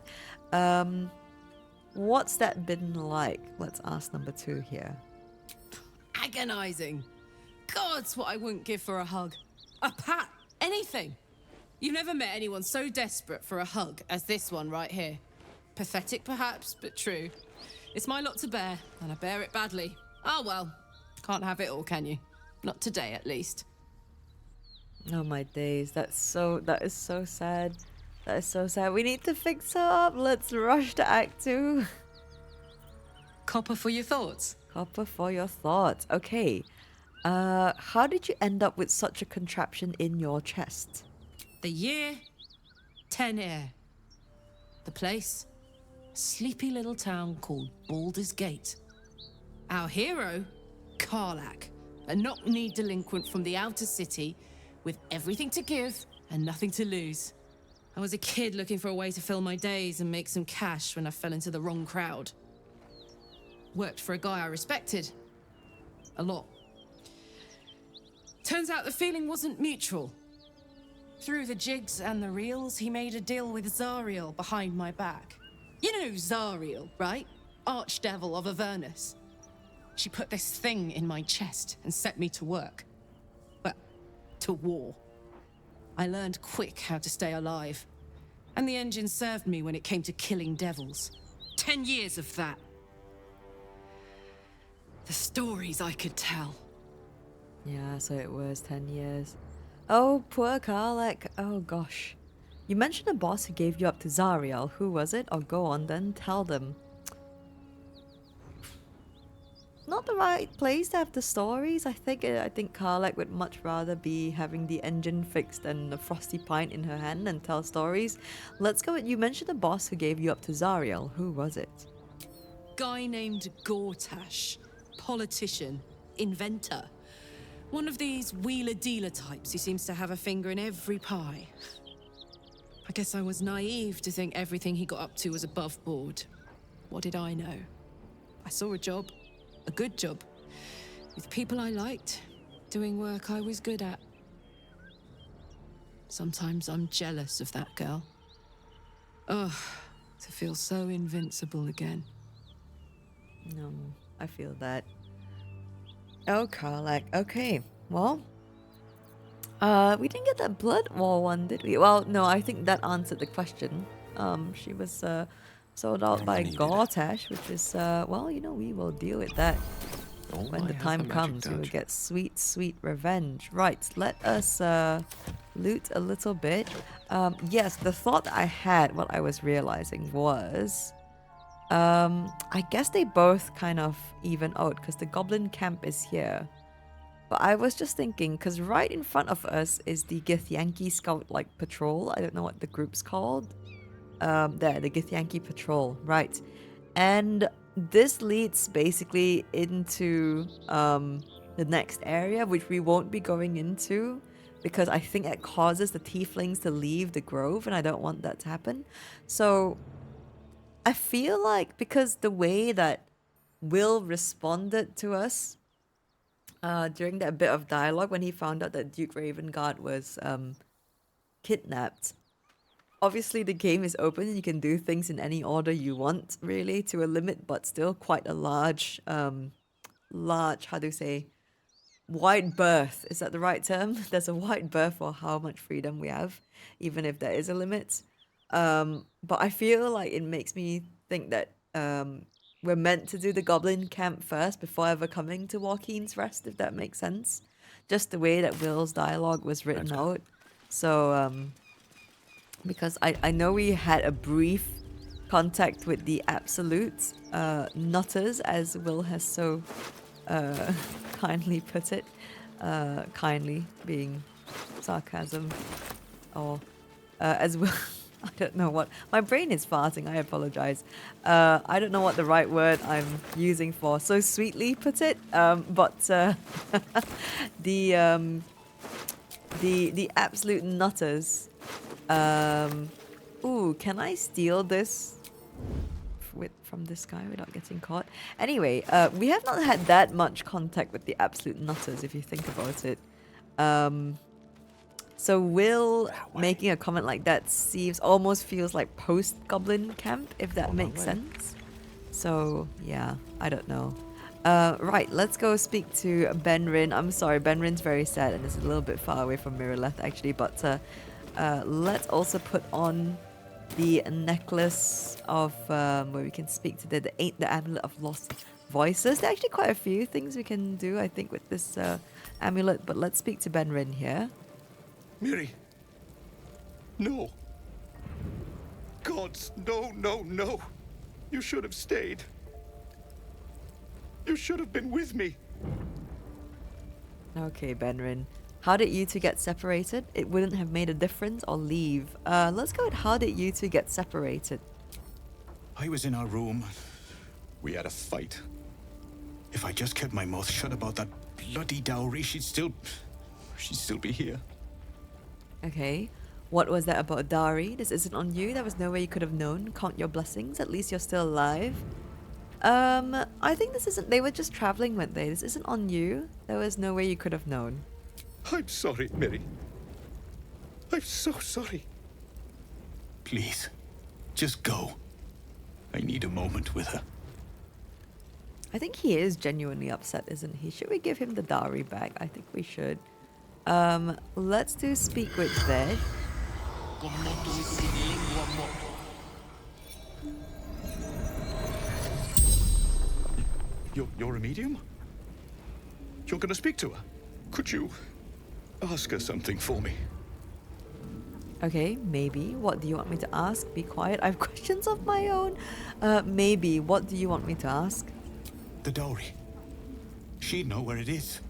What's that been like? Let's ask number 2 here. Agonizing. Gods, what I wouldn't give for a hug. A pat. Anything. You've never met anyone so desperate for a hug as this one right here. Pathetic, perhaps, but true. It's my lot to bear, and I bear it badly. Ah, well. Can't have it all, can you? Not today, at least. Oh my days, that is so sad. That is so sad. We need to fix her up. Let's rush to Act 2. Copper for your thoughts. Copper for your thoughts. Okay. How did you end up with such a contraption in your chest? The year, 10 air. The place, a sleepy little town called Baldur's Gate. Our hero, Karlach, a knock-knee delinquent from the outer city with everything to give and nothing to lose. I was a kid looking for a way to fill my days and make some cash when I fell into the wrong crowd. Worked for a guy I respected. A lot. Turns out the feeling wasn't mutual. Through the jigs and the reels, he made a deal with Zariel behind my back. You know Zariel, right? Archdevil of Avernus. She put this thing in my chest and set me to work. Well, to war. I learned quick how to stay alive. And the engine served me when it came to killing devils. 10 years of that. The stories I could tell. Yeah, so it was 10 years. Oh, poor Karlach. Oh, gosh. You mentioned a boss who gave you up to Zariel. Who was it? Oh, go on then. Tell them. Not the right place to have the stories. I think Karlach would much rather be having the engine fixed than a frosty pint in her hand and tell stories. Let's go. You mentioned a boss who gave you up to Zariel. Who was it? Guy named Gortash. Politician. Inventor. One of these wheeler-dealer types who seems to have a finger in every pie. I guess I was naive to think everything he got up to was above board. What did I know? I saw a job. A good job. With people I liked, doing work I was good at. Sometimes I'm jealous of that girl. Ugh, to feel so invincible again. No, I feel that. Oh, Karlach. Okay, well, we didn't get that Blood War one, did we? Well, no, I think that answered the question. She was sold out by Gortash, which is, well, you know, we will deal with that when the time comes. We will get sweet, sweet revenge. Right, let us loot a little bit. Yes, the thought I had, what I was realizing was, I guess they both kind of even out because the Goblin camp is here. But I was just thinking, because right in front of us is the Githyanki Scout like patrol. I don't know what the group's called. There, the Githyanki patrol, right. And this leads basically into the next area, which we won't be going into because I think it causes the tieflings to leave the grove and I don't want that to happen. So I feel like because the way that Will responded to us during that bit of dialogue when he found out that Duke Ravengard was kidnapped. Obviously, the game is open and you can do things in any order you want, really, to a limit, but still quite a large, how do you say, wide berth. Is that the right term? There's a wide berth for how much freedom we have, even if there is a limit. But I feel like it makes me think that we're meant to do the Goblin camp first before ever coming to Waukeen's Rest, if that makes sense. Just the way that Will's dialogue was written out. So, because I know we had a brief contact with the absolute nutters, as Will has so kindly put it. Kindly being sarcasm, or as Will... I don't know what... My brain is farting, I apologize. I don't know what the right word I'm using for so sweetly put it, but the absolute nutters... ooh, can I steal this from this guy without getting caught? Anyway, we have not had that much contact with the absolute nutters, if you think about it. So Will making a comment like that almost feels like post-Goblin camp, if that makes sense. So, yeah, I don't know. Right, let's go speak to Benrin. I'm sorry, Benrin's very sad and it's a little bit far away from Mirrorleth, actually, but let's also put on the necklace of where we can speak to the Amulet of Lost Voices. There are actually quite a few things we can do, I think, with this amulet, but let's speak to Benrin here. Miri. No. Gods, no, no, no. You should have stayed. You should have been with me. Okay, Benrin. How did you two get separated? It wouldn't have made a difference or leave. Let's go with how did you two get separated? I was in our room. We had a fight. If I just kept my mouth shut about that bloody dowry, she'd still be here. Okay. What was that about dowry? This isn't on you. There was no way you could have known. Count your blessings. At least you're still alive. I think this isn't... They were just traveling, weren't they? This isn't on you. There was no way you could have known. I'm sorry, Miri. I'm so sorry. Please, just go. I need a moment with her. I think he is genuinely upset, isn't he? Should we give him the dowry back? I think we should. Let's do speak with Thay. You're a medium? You're gonna speak to her? Could you ask her something for me? Okay, maybe. What do you want me to ask? Be quiet. I have questions of my own. Maybe. What do you want me to ask? The dowry. She'd know where it is.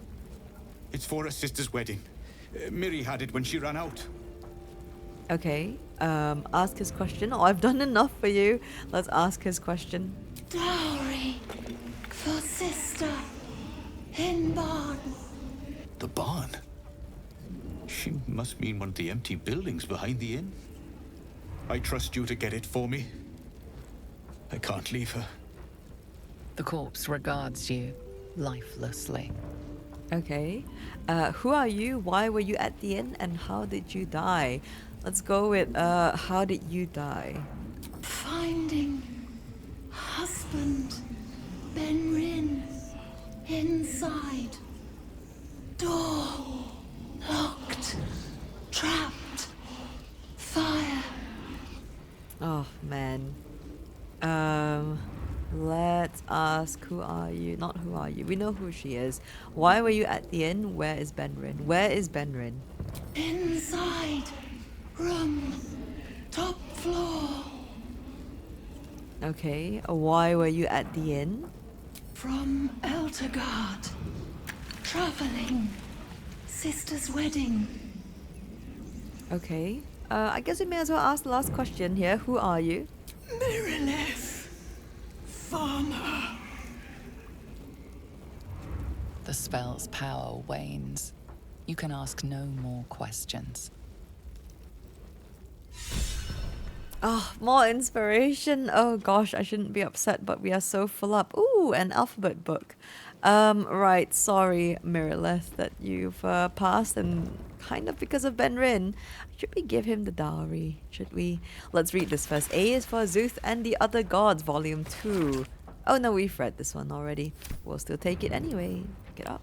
It's for her sister's wedding. Miri had it when she ran out. Okay. Ask his question. Oh, I've done enough for you. Let's ask his question. Dowry for sister in barn. The barn? She must mean one of the empty buildings behind the inn. I trust you to get it for me. I can't leave her. The corpse regards you lifelessly. Okay. Who are you? Why were you at the inn? And how did you die? Let's go with how did you die? Finding husband Benrin inside. Door locked. Trapped. Fire. Oh man. Let's ask who are you? Not who are you. We know who she is. Why were you at the inn? Where is Benrin? Where is Benrin? Inside. Room. Top floor. Okay. Why were you at the inn? From Eltergard. Traveling. Sister's wedding. Okay. I guess we may as well ask the last question here. Who are you? Mirileth. Farmer. The spell's power wanes. You can ask no more questions. Oh, more inspiration. Oh gosh, I shouldn't be upset, but we are so full up. Ooh, an alphabet book. Right, sorry, Mirileth, that you've passed, and kind of because of Benrin. Should we give him the dowry? Should we? Let's read this first. A is for Zuth and the Other Gods, Volume 2. Oh no, we've read this one already. We'll still take it anyway. Pick it up.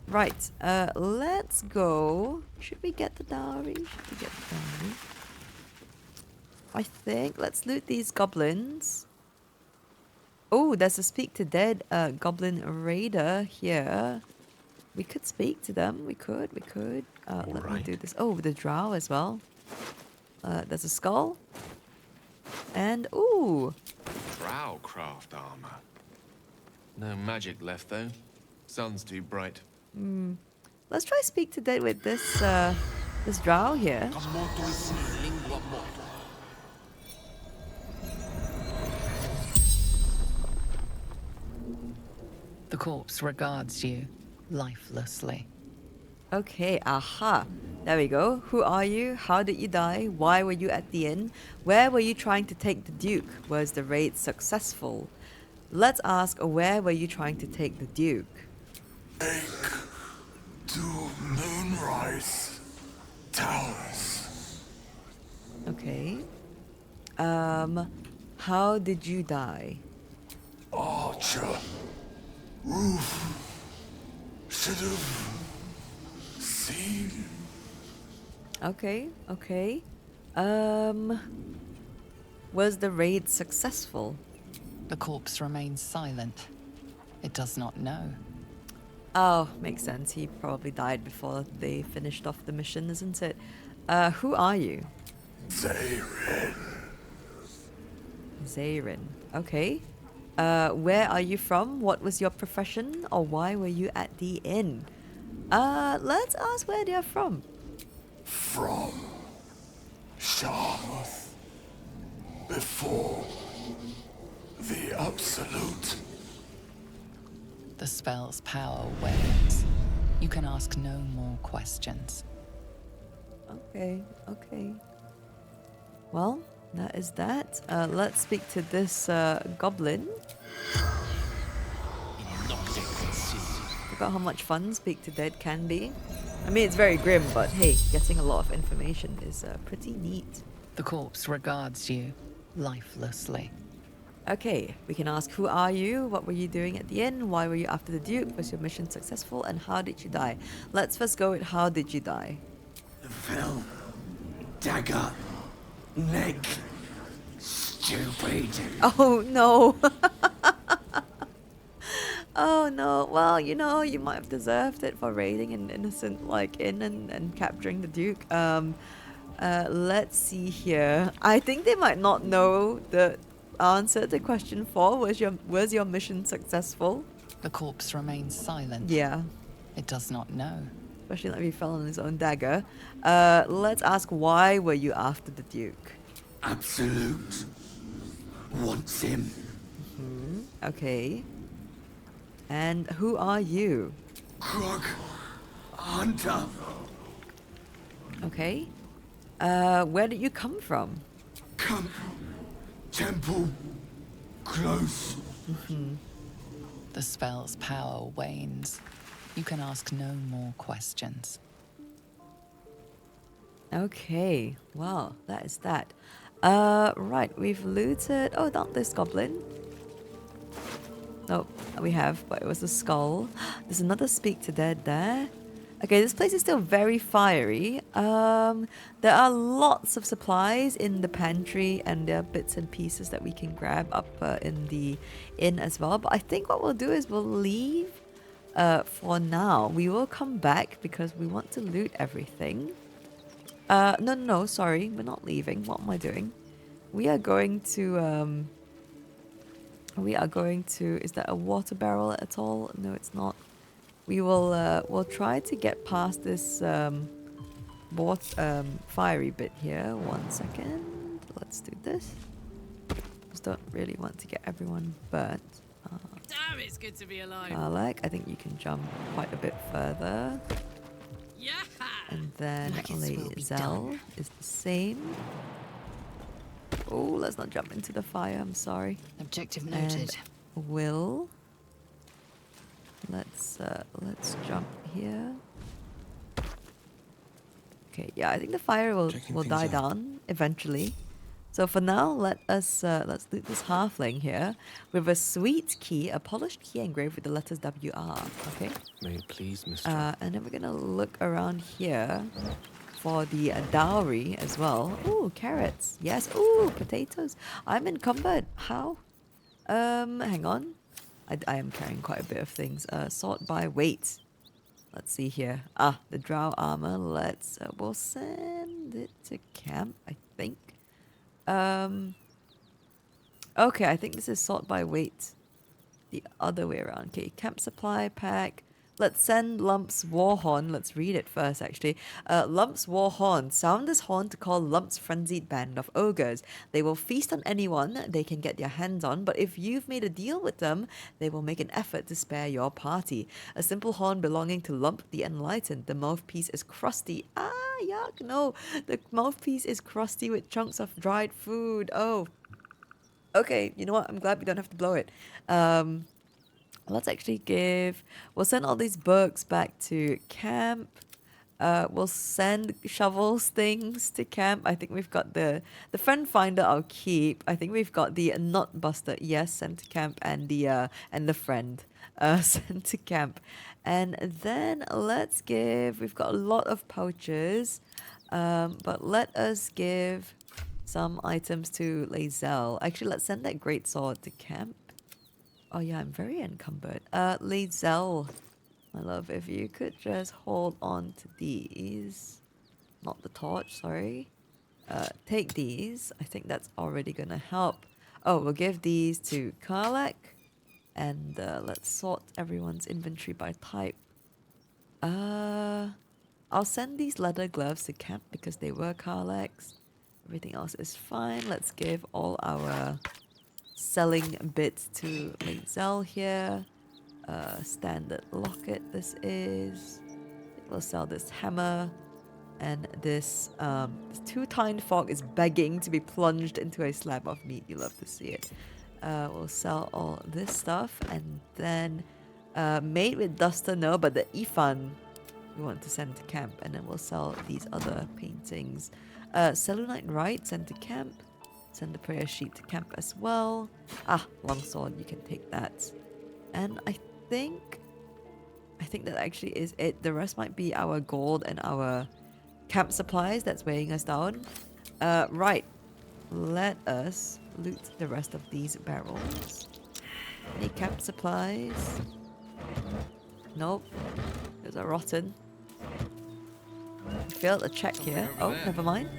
Right, let's go. Should we get the dowry? Should we get the dowry? I think. Let's loot these goblins. Oh, there's a speak to dead Goblin Raider here. We could speak to them. We could. Let me do this. Oh, the drow as well. There's a skull. And, ooh. Drow craft armor. No magic left, though. Sun's too bright. Let's try speak to dead with this, this drow here. The corpse regards you lifelessly. Okay, aha. There we go. Who are you? How did you die? Why were you at the inn? Where were you trying to take the Duke? Was the raid successful? Let's ask, where were you trying to take the Duke? Take to Moonrise Towers. Okay. How did you die? Archer. Roof. Should have seen. Okay. Was the raid successful? The corpse remains silent. It does not know. Oh, makes sense. He probably died before they finished off the mission, isn't it? Who are you? Zayrin. Zayrin. Okay. Where are you from? What was your profession? Or why were you at the inn? Let's ask where they're from. From Sharmuth. Before the Absolute. The spell's power wanes. You can ask no more questions. Okay, okay. Well, that is that. Let's speak to this goblin. Forgot how much fun Speak to Dead can be. I mean, it's very grim, but hey, getting a lot of information is pretty neat. The corpse regards you lifelessly. Okay, we can ask who are you, what were you doing at the inn, why were you after the Duke, was your mission successful, and how did you die? Let's first go with how did you die? Fell. Dagger. Neck. Stupid. Oh no! Oh no, well, you know, you might have deserved it for raiding an innocent, like, inn and capturing the Duke. Let's see here. I think they might not know the answer to question 4. Was your mission successful? The corpse remains silent. Yeah. It does not know. Especially like he fell on his own dagger. Let's ask why were you after the Duke? Absolute. Wants him. Okay. And who are you? Krug. Hunter. Okay. Where did you come from? Camp. Temple. Close. The spell's power wanes. You can ask no more questions. Okay. Wow, that is that. Right, we've looted... Oh, not this goblin. Nope, we have, but it was a skull. There's another Speak to Dead there. Okay, this place is still very fiery. There are lots of supplies in the pantry, and there are bits and pieces that we can grab up in the inn as well. But I think what we'll do is we'll leave for now. We will come back because we want to loot everything. No, sorry, we're not leaving. What am I doing? We are going to... Is that a water barrel at all? No, it's not. We will we'll try to get past this fiery bit here. 1 second. Let's do this. Just don't really want to get everyone burnt. Damn, it's good to be alive. I think you can jump quite a bit further. Yeah. And then Zell is the same. Oh, let's not jump into the fire. I'm sorry. Objective noted. And Will. Let's jump here. Okay, yeah, I think the fire will die down eventually. So for now, let's loot this halfling here with a sweet key, a polished key engraved with the letters WR. Okay. May it please, Mr. And then we're gonna look around here for the dowry as well. Ooh, carrots. Yes. Ooh, potatoes. I'm encumbered. How? Hang on. I am carrying quite a bit of things. Sort by weight. Let's see here. Ah, the drow armor. Let's we'll send it to camp, I think. Okay, I think this is sort by weight. The other way around. Okay, camp supply pack. Let's send Lump's Warhorn. Let's read it first, actually. Lump's Warhorn. Sound this horn to call Lump's frenzied band of ogres. They will feast on anyone they can get their hands on, but if you've made a deal with them, they will make an effort to spare your party. A simple horn belonging to Lump the Enlightened. The mouthpiece is crusty. Ah, yuck, no. The mouthpiece is crusty with chunks of dried food. Oh. Okay, you know what? I'm glad we don't have to blow it. Let's actually we'll send all these books back to camp. We'll send shovels things to camp. I think we've got the friend finder I'll keep. I think we've got the nut buster, yes, sent to camp, and the friend sent to camp. And then we've got a lot of pouches, but let us give some items to Lae'zel. Actually, let's send that great sword to camp. Oh yeah, I'm very encumbered. Lae'zel, my love, if you could just hold on to these. Not the torch, sorry. Take these. I think that's already gonna help. Oh, we'll give these to Karlach. And let's sort everyone's inventory by type. I'll send these leather gloves to camp because they were Karlach's. Everything else is fine. Let's give all our selling bits to Lae'zel here. Standard locket this is. We'll sell this hammer. And this two-tined fork is begging to be plunged into a slab of meat. You love to see it. We'll sell all this stuff. And then made with duster, no, but the Ifan we want to send to camp. And then we'll sell these other paintings. Selunite Rite, send to camp. Send the prayer sheet to camp as well. Ah, longsword, you can take that. And I think that actually is it. The rest might be our gold and our camp supplies that's weighing us down. Right. Let us loot the rest of these barrels. Any camp supplies? Nope. Those are rotten. Failed a check here. Oh, never mind.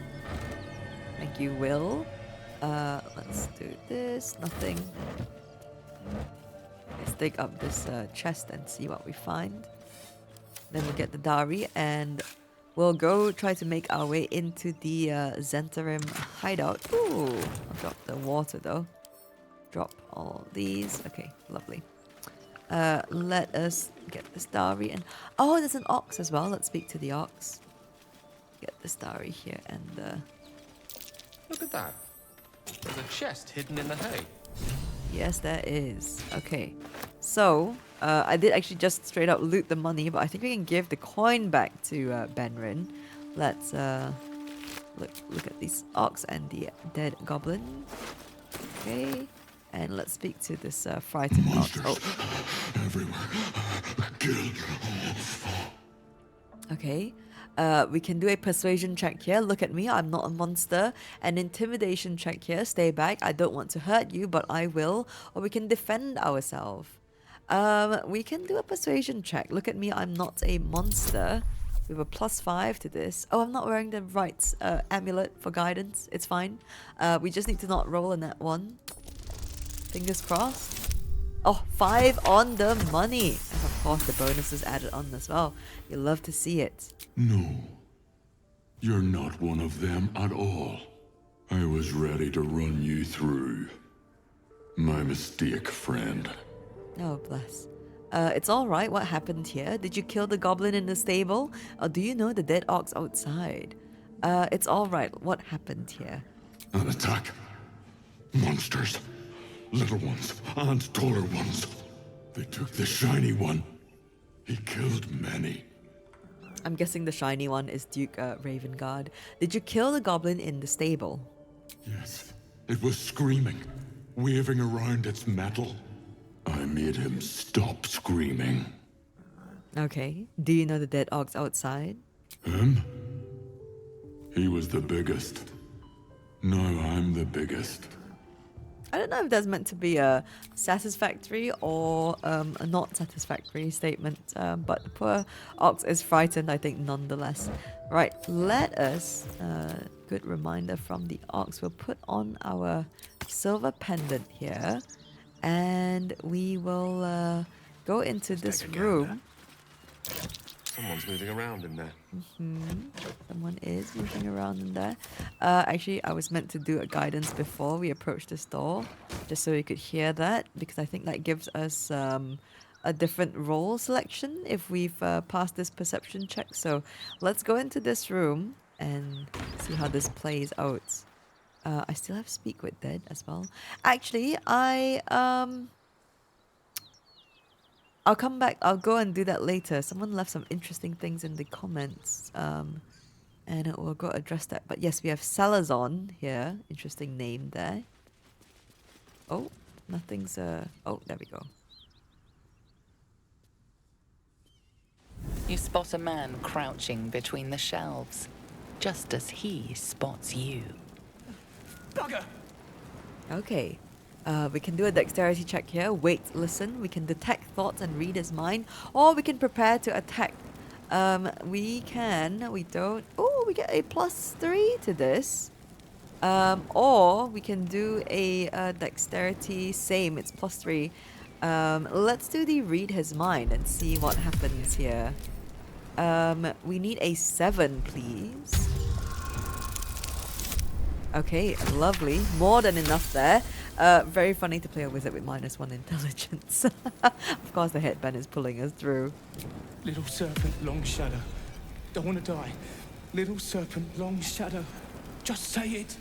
Thank you, Will. Let's do this. Nothing. Let's dig up this chest and see what we find. Then we'll get the Dari and we'll go try to make our way into the Zhentarim hideout. Ooh, I'll drop the water though. Drop all these. Okay, lovely. Let us get this Dari and... Oh, there's an ox as well. Let's speak to the ox. Get this Dari here and... Look at that. There's a chest hidden in the hay. Yes, there is. Okay. So, I did actually just straight up loot the money, but I think we can give the coin back to Benrin. Let's look at these ox and the dead goblin. Okay. And let's speak to this frightened ox. Oh. Everywhere. Killed. Okay. We can do a persuasion check here. Look at me, I'm not a monster. An intimidation check here. Stay back. I don't want to hurt you, but I will. Or we can defend ourselves. We can do a persuasion check. Look at me, I'm not a monster. We have a +5 to this. Oh, I'm not wearing the right amulet for guidance. It's fine. We just need to not roll in that one. Fingers crossed. Oh, 5 on the money. And of course the bonus is added on as well. You'll love to see it. No. You're not one of them at all. I was ready to run you through. My mistake, friend. Oh, bless. It's alright. What happened here? Did you kill the goblin in the stable? Or do you know the dead ox outside? It's alright. What happened here? An attack. Monsters. Little ones and taller ones. They took the shiny one. He killed many. I'm guessing the shiny one is Duke Ravengard. Did you kill the goblin in the stable? Yes. It was screaming, waving around its metal. I made him stop screaming. Okay. Do you know the dead ox outside? Him? He was the biggest. Now I'm the biggest. I don't know if that's meant to be a satisfactory or a not satisfactory statement, but the poor ox is frightened, I think, nonetheless. Right, let us, good reminder from the ox, we'll put on our silver pendant here, and we will go into this room. Someone's moving around in there. Someone is moving around in there. Actually, I was meant to do a guidance before we approached this door, just so you could hear that, because I think that gives us a different role selection if we've passed this perception check. So let's go into this room and see how this plays out. I still have Speak with Dead as well. Actually, I'll come back. I'll go and do that later. Someone left some interesting things in the comments. And we'll go address that. But yes, we have Salazon here. Interesting name there. Oh, nothing's... Oh, there we go. You spot a man crouching between the shelves, just as he spots you. Bugger! Okay. We can do a dexterity check here. Wait, listen. We can detect thoughts and read his mind. Or we can prepare to attack. We don't... Oh, we get a +3 to this. Or we can do a dexterity, same, it's +3. Let's do the read his mind and see what happens here. We need a 7, please. Okay, lovely. More than enough there. Very funny to play a wizard with -1 intelligence. Of course the headband is pulling us through. Little serpent, long shadow. Don't want to die. Little serpent, long shadow. Just say it.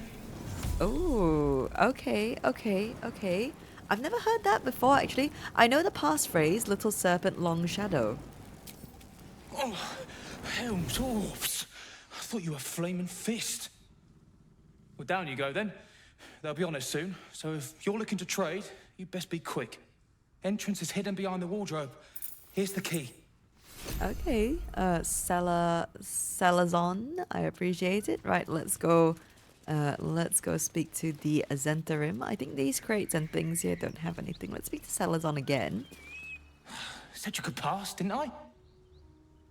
Oh, okay. I've never heard that before, actually. I know the passphrase, little serpent, long shadow. Oh, helms, orbs. I thought you were flaming fist. Well, down you go then. They'll be on us soon, so if you're looking to trade, you best be quick. Entrance is hidden behind the wardrobe. Here's the key. Okay, Cellar's on. I appreciate it. Right, let's go speak to the Zhentarim. I think these crates and things here don't have anything. Let's speak to Salazon again. Said you could pass, didn't I?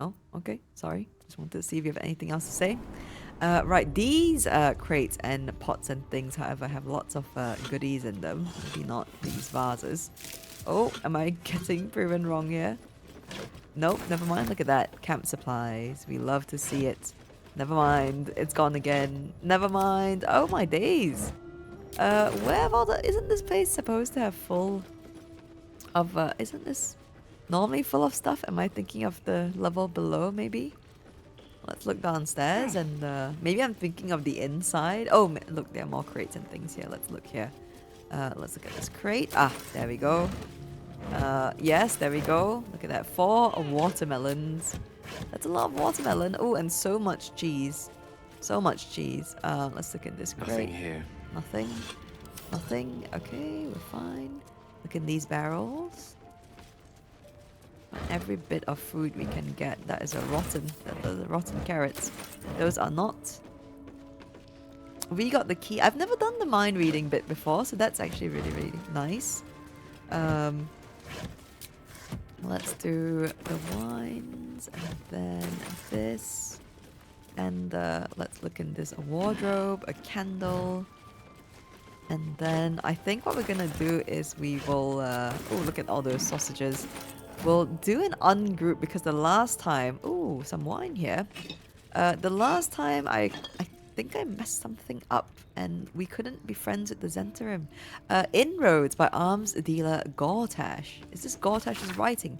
Oh, okay. Sorry. Just wanted to see if you have anything else to say. Right, these crates and pots and things, however, have lots of goodies in them. Maybe not these vases. Oh, am I getting proven wrong here? Nope, never mind. Look at that. Camp supplies. We love to see it. Never mind. It's gone again. Never mind. Oh my days. Where have all the... Isn't this place supposed to have full of... isn't this normally full of stuff? Am I thinking of the level below, maybe? Let's look downstairs and... maybe I'm thinking of the inside. Oh, look, there are more crates and things here. Let's look here. Let's look at this crate. Ah, there we go. Yes, there we go. Look at that. 4 watermelons. That's a lot of watermelon. Oh, and so much cheese. So much cheese. Let's look at this crate. Nothing here. Nothing. Nothing. Okay, we're fine. Look at these barrels. Every bit of food we can get. That is a rotten. Those are rotten carrots. Those are not. We got the key. I've never done the mind reading bit before, so that's actually really, really nice. Let's do the wines and then this. And let's look in this wardrobe, a candle. And then I think what we're gonna do is we will... oh, look at all those sausages. We'll do an ungroup because the last time... Oh, some wine here. The last time I think I messed something up and we couldn't be friends with the Zhentarim. Inroads by arms dealer Gortash. Is this Gortash's writing?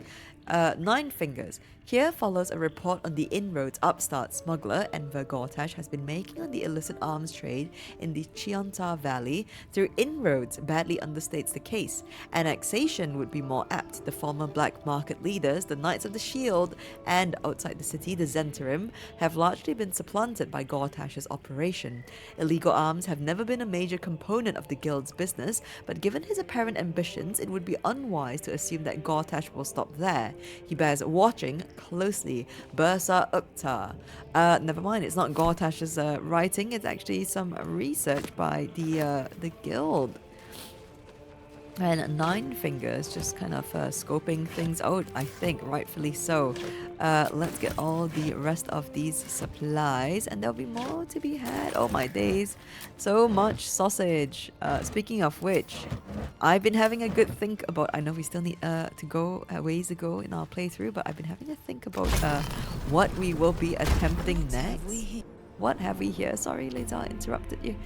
9 fingers. Here follows a report on the inroads upstart smuggler Enver Gortash has been making on the illicit arms trade in the Chiantar Valley. Through inroads badly understates the case. Annexation would be more apt. The former black market leaders, the Knights of the Shield, and outside the city, the Zhentarim, have largely been supplanted by Gortash's operation. Illegal arms have never been a major component of the guild's business, but given his apparent ambitions, it would be unwise to assume that Gortash will stop there. He bears watching closely. Bursa Ukta. Never mind, it's not Gortash's writing, it's actually some research by the guild. And 9 fingers, just kind of scoping things out, I think, rightfully so. Let's get all the rest of these supplies, and there'll be more to be had. Oh my days, so much sausage. Speaking of which, I've been having a good think about... I know we still need to go ways to go in our playthrough, but I've been having a think about what we will be attempting next. What have we here? Sorry, later I interrupted you.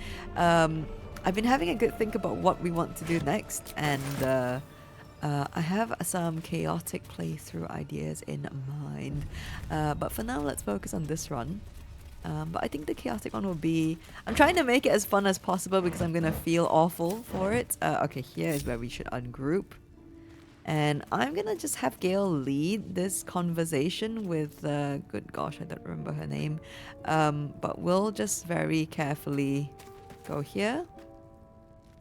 I've been having a good think about what we want to do next, and I have some chaotic playthrough ideas in mind. But for now, let's focus on this run. But I think the chaotic one will be... I'm trying to make it as fun as possible because I'm going to feel awful for it. Okay, here is where we should ungroup. And I'm going to just have Gale lead this conversation with... good gosh, I don't remember her name. But we'll just very carefully go here.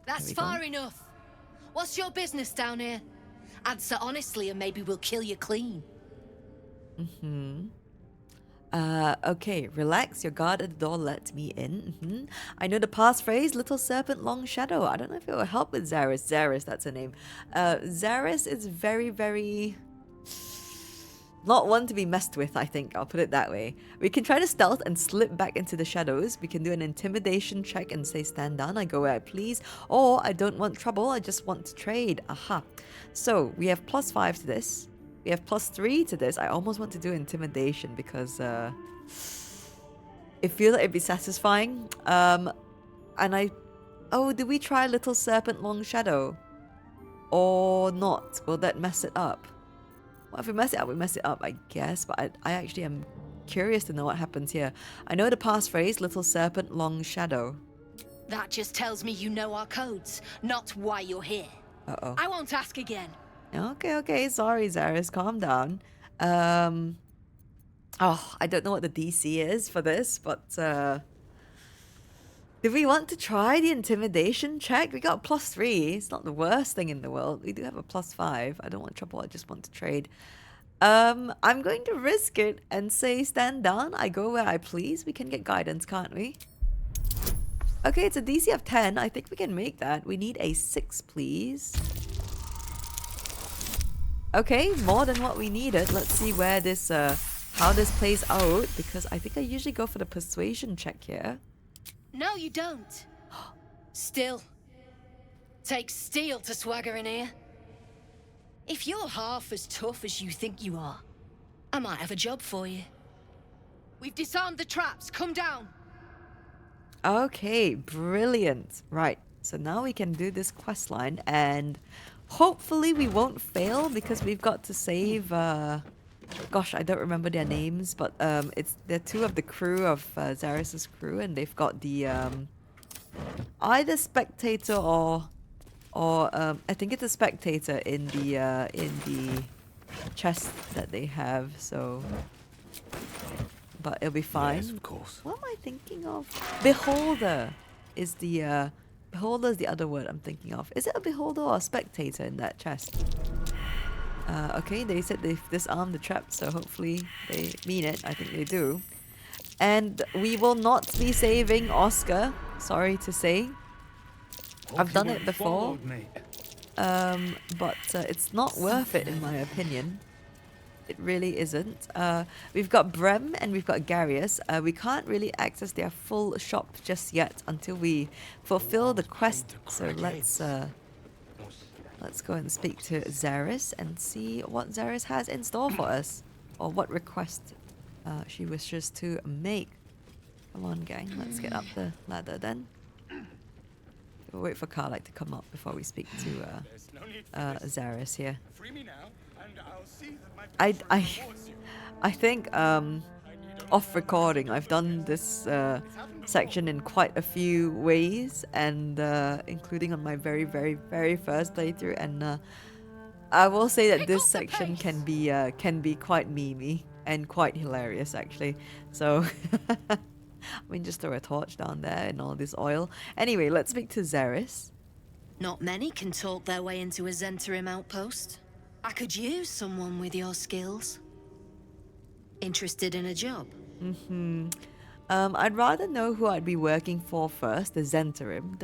That's far enough. What's your business down here? Answer honestly and maybe we'll kill you clean. Okay, relax, your guard at the door let me in. I know the passphrase, little serpent, long shadow. I don't know if it will help with Zaris. Zaris, that's her name. Zaris is very, very... not one to be messed with, I think. I'll put it that way. We can try to stealth and slip back into the shadows. We can do an intimidation check and say stand down, I go where I please. Or I don't want trouble, I just want to trade. Aha. So we have +5 to this. We have +3 to this. I almost want to do intimidation because it feels like it'd be satisfying. Oh, did we try Little Serpent Long Shadow? Or not? Will that mess it up? Well, if we mess it up, we mess it up, I guess. But I actually am curious to know what happens here. I know the passphrase, Little Serpent Long Shadow. That just tells me you know our codes, not why you're here. Uh-oh. I won't ask again. Okay. Sorry, Zaris. Calm down. Oh, I don't know what the DC is for this, but do we want to try the intimidation check? We got +3. It's not the worst thing in the world. We do have a +5. I don't want trouble. I just want to trade. I'm going to risk it and say stand down. I go where I please. We can get guidance, can't we? Okay, it's a DC of 10. I think we can make that. We need a 6, please. Okay, more than what we needed. Let's see where this, how this plays out, because I think I usually go for the persuasion check here. No, you don't. Still. Takes steel to swagger in here. If you're half as tough as you think you are, I might have a job for you. We've disarmed the traps. Come down. Okay, brilliant. Right, so now we can do this quest line, and hopefully we won't fail because we've got to save, gosh, I don't remember their names, but they're two of the crew of Zaris's crew, and they've got the either spectator or I think it's a spectator in the chest that they have. So, but it'll be fine. Yes, of course. What am I thinking of? Beholder is the beholder is the other word I'm thinking of. Is it a beholder or a spectator in that chest? Okay, they said they've disarmed the trap, so hopefully they mean it. I think they do. And we will not be saving Oscar, sorry to say. I've done it before, but it's not worth it in my opinion. It really isn't. We've got Brem and we've got Garius. We can't really access their full shop just yet until we fulfill the quest. So let's go and speak to Zaris and see what Zaris has in store for us, or what request she wishes to make. Come on, gang. Let's get up the ladder then. We'll wait for Karlach to come up before we speak to Zaris here. I think off recording I've done this section in quite a few ways, and including on my very first playthrough, and I will say that this section can be quite memey and quite hilarious actually. So I mean, just throw a torch down there and all this oil. Anyway, let's speak to Zaris. Not many can talk their way into a Zhentarim outpost. I could use someone with your skills. Interested in a job? I'd rather know who I'd be working for first, the Zhentarim.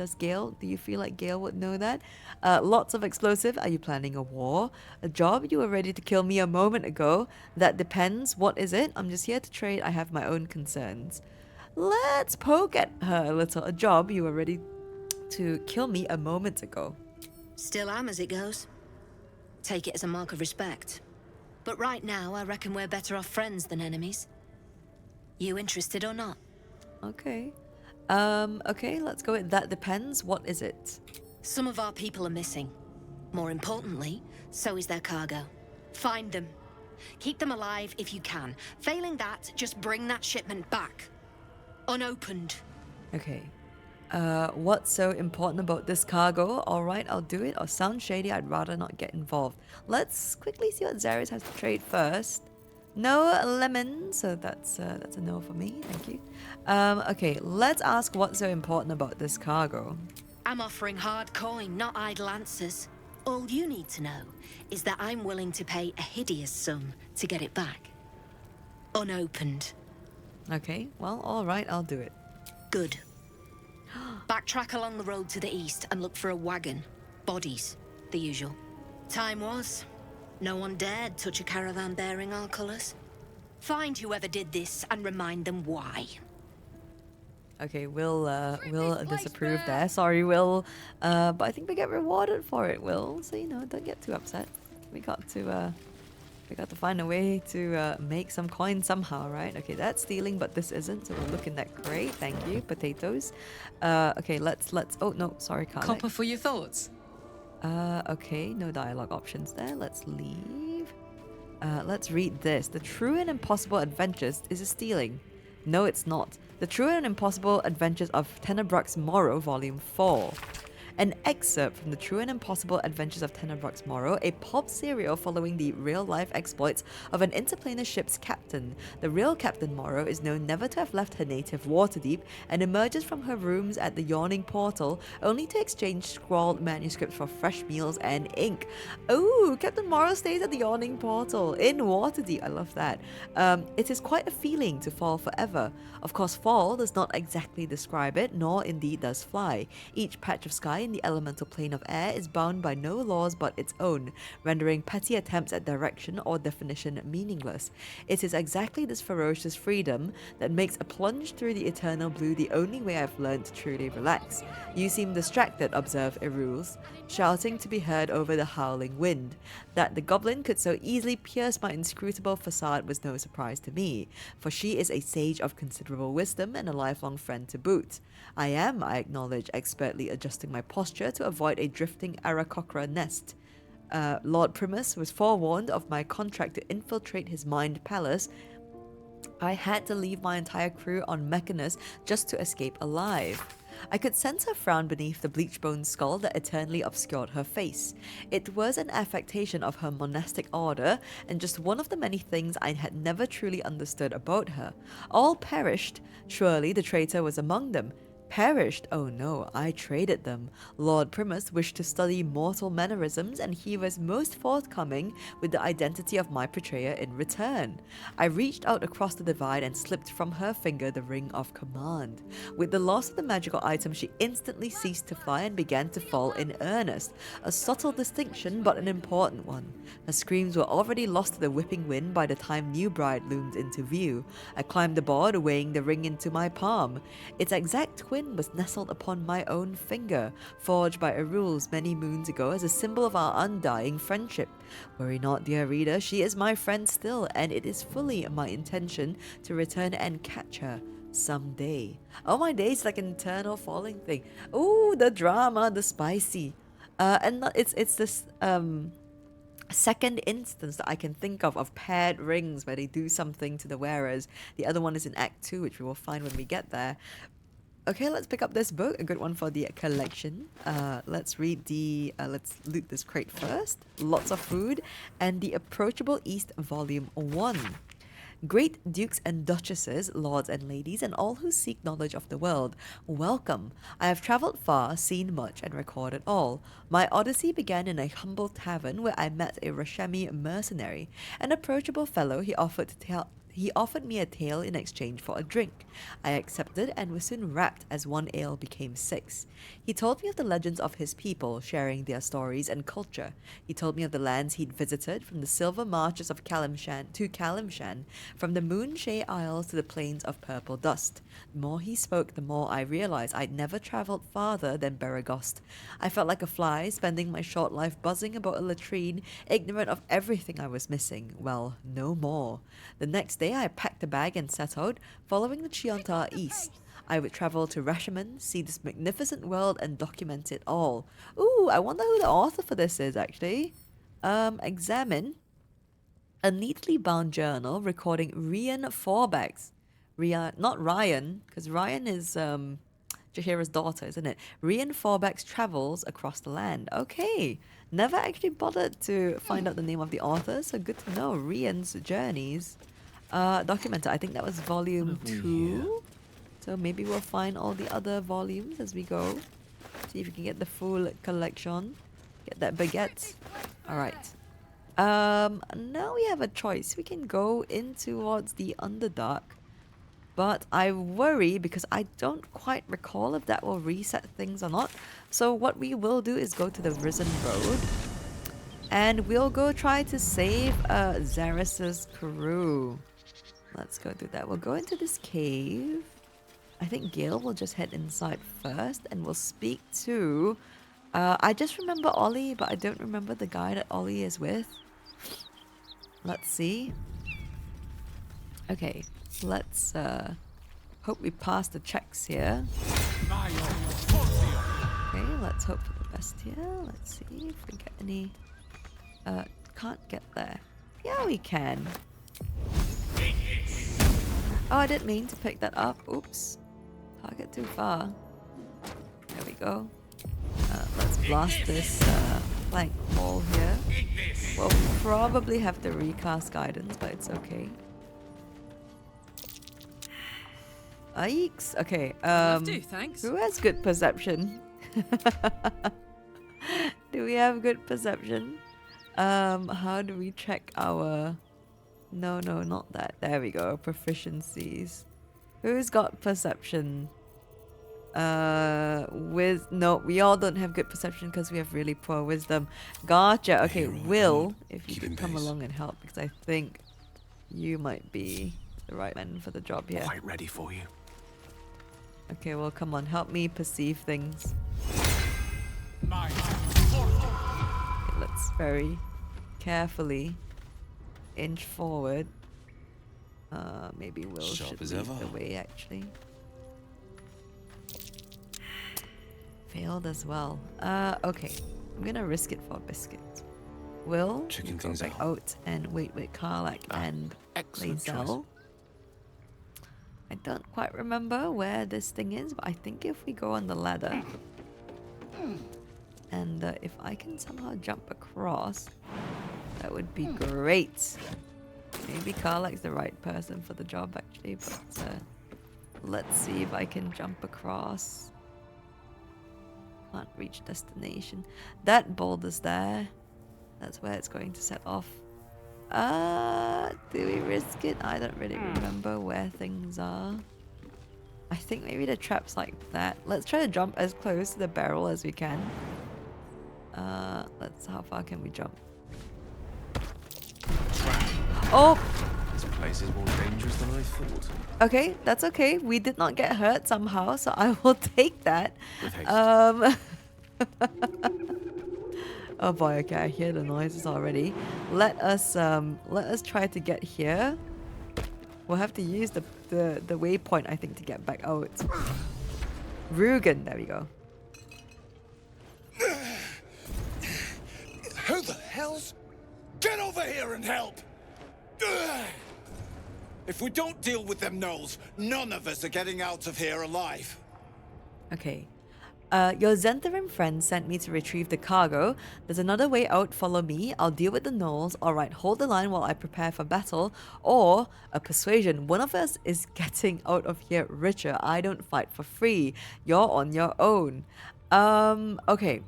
Do you feel like Gale would know that? Lots of explosive. Are you planning a war? A job? You were ready to kill me a moment ago. That depends. What is it? I'm just here to trade. I have my own concerns. Let's poke at her a little. A job? You were ready to kill me a moment ago. Still am as it goes. Take it as a mark of respect. But right now, I reckon we're better off friends than enemies. You interested or not? Okay. Okay, let's go with that depends. What is it? Some of our people are missing. More importantly, so is their cargo. Find them. Keep them alive if you can. Failing that, just bring that shipment back. Unopened. Okay. What's so important about this cargo? Alright, I'll do it. Or sounds shady, I'd rather not get involved. Let's quickly see what Zaris has to trade first. No lemon, so that's a no for me, thank you. Okay, let's ask what's so important about this cargo. I'm offering hard coin, not idle answers. All you need to know is that I'm willing to pay a hideous sum to get it back. Unopened. Okay, well, alright, I'll do it. Good. Backtrack along the road to the east and look for a wagon. Bodies, the usual. Time was. No one dared touch a caravan bearing our colours. Find whoever did this and remind them why. Okay, Will disapprove there. Sorry, Will. But I think we get rewarded for it, Will. So you know, don't get too upset. We got to find a way to make some coins somehow, right? Okay, that's stealing, but this isn't. So we're looking at great. Thank you, potatoes. Okay, let's. Oh no, sorry, Karnak. Copper for your thoughts. Okay, no dialogue options there. Let's leave. Let's read this. The True and Impossible Adventures is a stealing. No, it's not. The True and Impossible Adventures of Tenebrux Morrow, Volume 4. An excerpt from the True and Impossible Adventures of Tenebrux Morrow, a pulp serial following the real-life exploits of an interplanar ship's captain. The real Captain Morrow is known never to have left her native Waterdeep and emerges from her rooms at the Yawning Portal only to exchange scrawled manuscripts for fresh meals and ink. Oh, Captain Morrow stays at the Yawning Portal in Waterdeep. I love that. It is quite a feeling to fall forever. Of course, fall does not exactly describe it, nor indeed does fly. Each patch of sky in the elemental plane of air is bound by no laws but its own, rendering petty attempts at direction or definition meaningless. It is exactly this ferocious freedom that makes a plunge through the eternal blue the only way I've learned to truly relax. You seem distracted, observed Erules, shouting to be heard over the howling wind. That the goblin could so easily pierce my inscrutable facade was no surprise to me, for she is a sage of considerable wisdom and a lifelong friend to boot. I acknowledge, expertly adjusting my posture to avoid a drifting Aarakocra nest. Lord Primus was forewarned of my contract to infiltrate his mined palace. I had to leave my entire crew on Mechanus just to escape alive. I could sense her frown beneath the bleach-bone skull that eternally obscured her face. It was an affectation of her monastic order, and just one of the many things I had never truly understood about her. All perished. Surely the traitor was among them. Perished? Oh no, I traded them. Lord Primus wished to study mortal mannerisms, and he was most forthcoming with the identity of my betrayer in return. I reached out across the divide and slipped from her finger the ring of command. With the loss of the magical item, she instantly ceased to fly and began to fall in earnest. A subtle distinction, but an important one. Her screams were already lost to the whipping wind by the time new bride loomed into view. I climbed aboard, weighing the ring into my palm. Its exact twin was nestled upon my own finger, forged by Erules many moons ago as a symbol of our undying friendship. Worry not, dear reader, she is my friend still, and it is fully my intention to return and catch her someday. Oh my days, like an eternal falling thing. Ooh, the drama, the spicy. And it's this second instance that I can think of paired rings where they do something to the wearers. The other one is in Act 2, which we will find when we get there. Okay, let's pick up this book, a good one for the collection. Let's read let's loot this crate first. Lots of food. And The Approachable East, Volume 1. Great dukes and duchesses, lords and ladies, and all who seek knowledge of the world, welcome. I have travelled far, seen much, and recorded all. My odyssey began in a humble tavern where I met a Rashami mercenary, an approachable fellow. He offered me a tale in exchange for a drink. I accepted and was soon rapt as one ale became 6. He told me of the legends of his people, sharing their stories and culture. He told me of the lands he'd visited, from the silver marches of Kalimshan, from the Moonshay Isles to the plains of purple dust. The more he spoke, the more I realized I'd never traveled farther than Beregost. I felt like a fly, spending my short life buzzing about a latrine, ignorant of everything I was missing. Well, no more. The next day I packed a bag and set out, following the Chiontar east. I would travel to Rashomon, see this magnificent world, and document it all. Ooh, I wonder who the author for this is, actually. Examine a neatly bound journal recording Rian Forbach's. Not Ryan, because Ryan is Jaheira's daughter, isn't it? Rian Forbach's travels across the land. Okay, never actually bothered to find out the name of the author, so good to know. Rian's journeys. Documented. I think that was volume 2. So maybe we'll find all the other volumes as we go. See if we can get the full collection. Get that baguette. Alright. Now we have a choice. We can go in towards the Underdark. But I worry because I don't quite recall if that will reset things or not. So what we will do is go to the Risen Road. And we'll go try to save Xeris's crew. Let's go do that. We'll go into this cave. I think Gale will just head inside first and we'll speak to... I just remember Olly, but I don't remember the guy that Olly is with. Let's see. Okay, let's hope we pass the checks here. Okay, let's hope for the best here. Let's see if we get any... can't get there. Yeah, we can. Oh, I didn't mean to pick that up. Oops. Target too far. There we go. Let's blast this plank wall here. We'll probably have to recast guidance, but it's okay. Yikes. Okay. Thanks. Who has good perception? Do we have good perception? How do we check our... No, not that. There we go. Proficiencies. Who's got perception? No, we all don't have good perception because we have really poor wisdom. Gotcha. Okay, Will, if you could come along and help, because I think you might be the right man for the job here. Quite ready for you. Okay, well, come on, help me perceive things. Okay, let's very carefully inch forward. Maybe Will should lead the way, actually. Failed as well. Okay. I'm gonna risk it for a biscuit. Will checking go things back out and wait with Karlach and Lae'zel. I don't quite remember where this thing is, but I think if we go on the ladder and if I can somehow jump across, that would be great. Maybe Karlach's the right person for the job, actually, but let's see if I can jump across. Can't reach destination. That boulder's there. That's where it's going to set off. Do we risk it? I don't really remember where things are. I think maybe the trap's like that. Let's try to jump as close to the barrel as we can. How far can we jump? Oh! This place is more dangerous than I thought. Okay, that's okay. We did not get hurt somehow, so I will take that. With haste. Oh boy, okay, I hear the noises already. Let us try to get here. We'll have to use the waypoint, I think, to get back out. Rugan, there we go. Who the hell's... Get over here and help! If we don't deal with them Gnolls, none of us are getting out of here alive. Okay. Your Zhentarim friend sent me to retrieve the cargo. There's another way out, follow me. I'll deal with the Gnolls. Alright, hold the line while I prepare for battle. Or, a persuasion. One of us is getting out of here richer. I don't fight for free. You're on your own. Okay.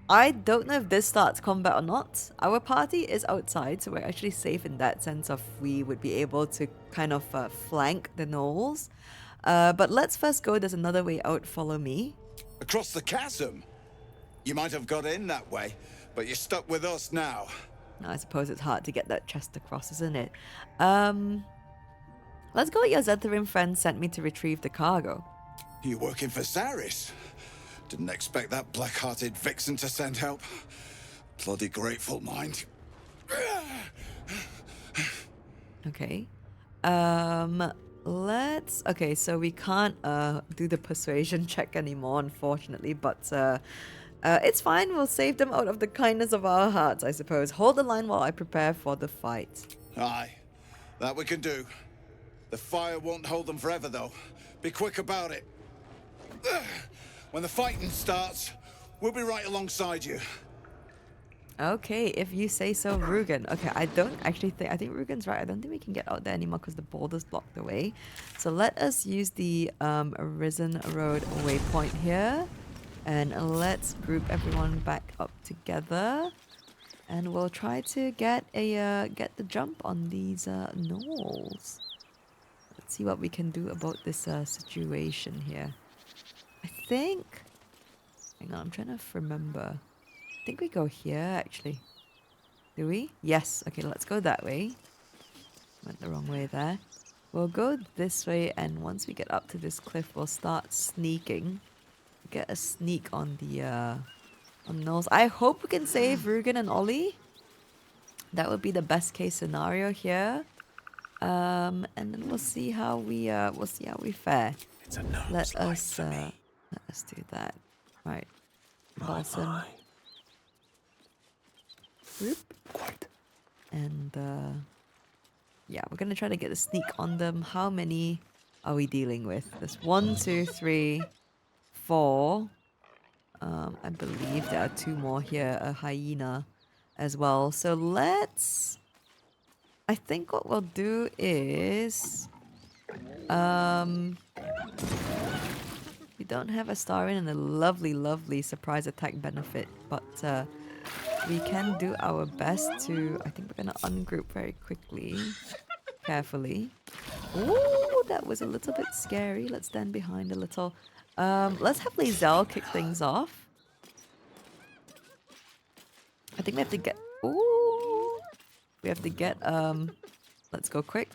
I don't know if this starts combat or not. Our party is outside, so we're actually safe in that sense of we would be able to kind of flank the Gnolls. But let's first go. There's another way out. Follow me. Across the chasm? You might have got in that way, but you're stuck with us now. I suppose it's hard to get that chest across, isn't it? Let's go. Your Zhentarim friend sent me to retrieve the cargo. You working for Zaris? Didn't expect that black-hearted vixen to send help. Bloody grateful, mind. Okay. Okay, so we can't do the persuasion check anymore, unfortunately, but it's fine. We'll save them out of the kindness of our hearts, I suppose. Hold the line while I prepare for the fight. Aye, that we can do. The fire won't hold them forever, though. Be quick about it. When the fighting starts, we'll be right alongside you. Okay, if you say so, Rugan. Okay, I don't actually think... I think Rugan's right. I don't think we can get out there anymore because the boulder's blocked the way. So let us use the Arisen Road waypoint here. And let's group everyone back up together. And we'll try to get the jump on these Gnolls. Let's see what we can do about this situation here. I think... Hang on, I'm trying to remember. think we go here, actually. Do we? Yes. Okay, let's go that way. Went the wrong way there. We'll go this way, and once we get up to this cliff, we'll start sneaking. Get a sneak on the on Gnolls. I hope we can save Rugan and Olly. That would be the best case scenario here. And then we'll see how we fare. It's a no. Let us do that. Right. Balsam. Whoop. Quite. And yeah, we're gonna try to get a sneak on them. How many are we dealing with? There's 1, 2, 3, 4. I believe there are 2 more here, a hyena as well. So let's... I think what we'll do is... we don't have Astarion and a lovely, lovely surprise attack benefit, but we can do our best to... I think we're going to ungroup very quickly, carefully. Ooh, that was a little bit scary. Let's stand behind a little. Let's have Lae'zel kick things off. I think we have to get... Ooh! We have to get... Let's go quick.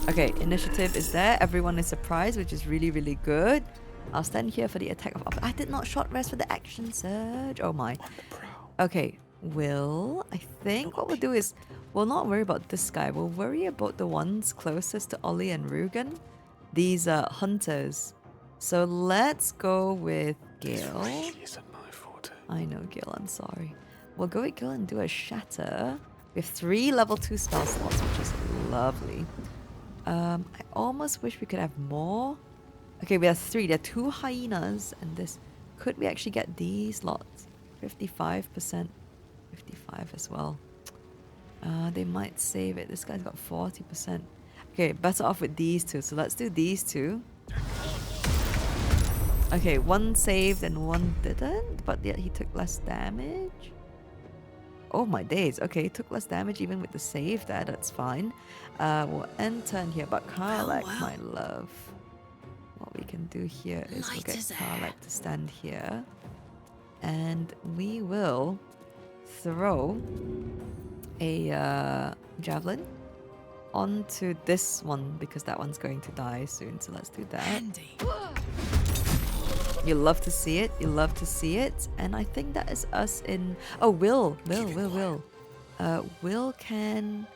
Okay, initiative is there. Everyone is surprised, which is really, really good. I'll stand here for the attack of... I did not short rest for the action surge. Oh my. Okay, I think what we'll do is... We'll not worry about this guy. We'll worry about the ones closest to Olly and Rugan. These are hunters. So let's go with Gale. I know, Gale, I'm sorry. We'll go with Gale and do a shatter. We have 3 level 2 spell slots, which is lovely. I almost wish we could have more. Okay, we have 3. There are 2 hyenas and this. Could we actually get these lots? 55%. 55 as well. They might save it. This guy's got 40%. Okay, better off with these 2. So let's do these 2. Okay, 1 saved and 1 didn't, but yet he took less damage. Oh my days. Okay, took less damage even with the save there. That's fine. We'll end turn here, but Karlach, my love. What we can do here is we'll get Karlach to stand here. And we will throw a javelin onto this one because that one's going to die soon. So let's do that. You love to see it. You love to see it. And I think that is us in... Oh, Will can...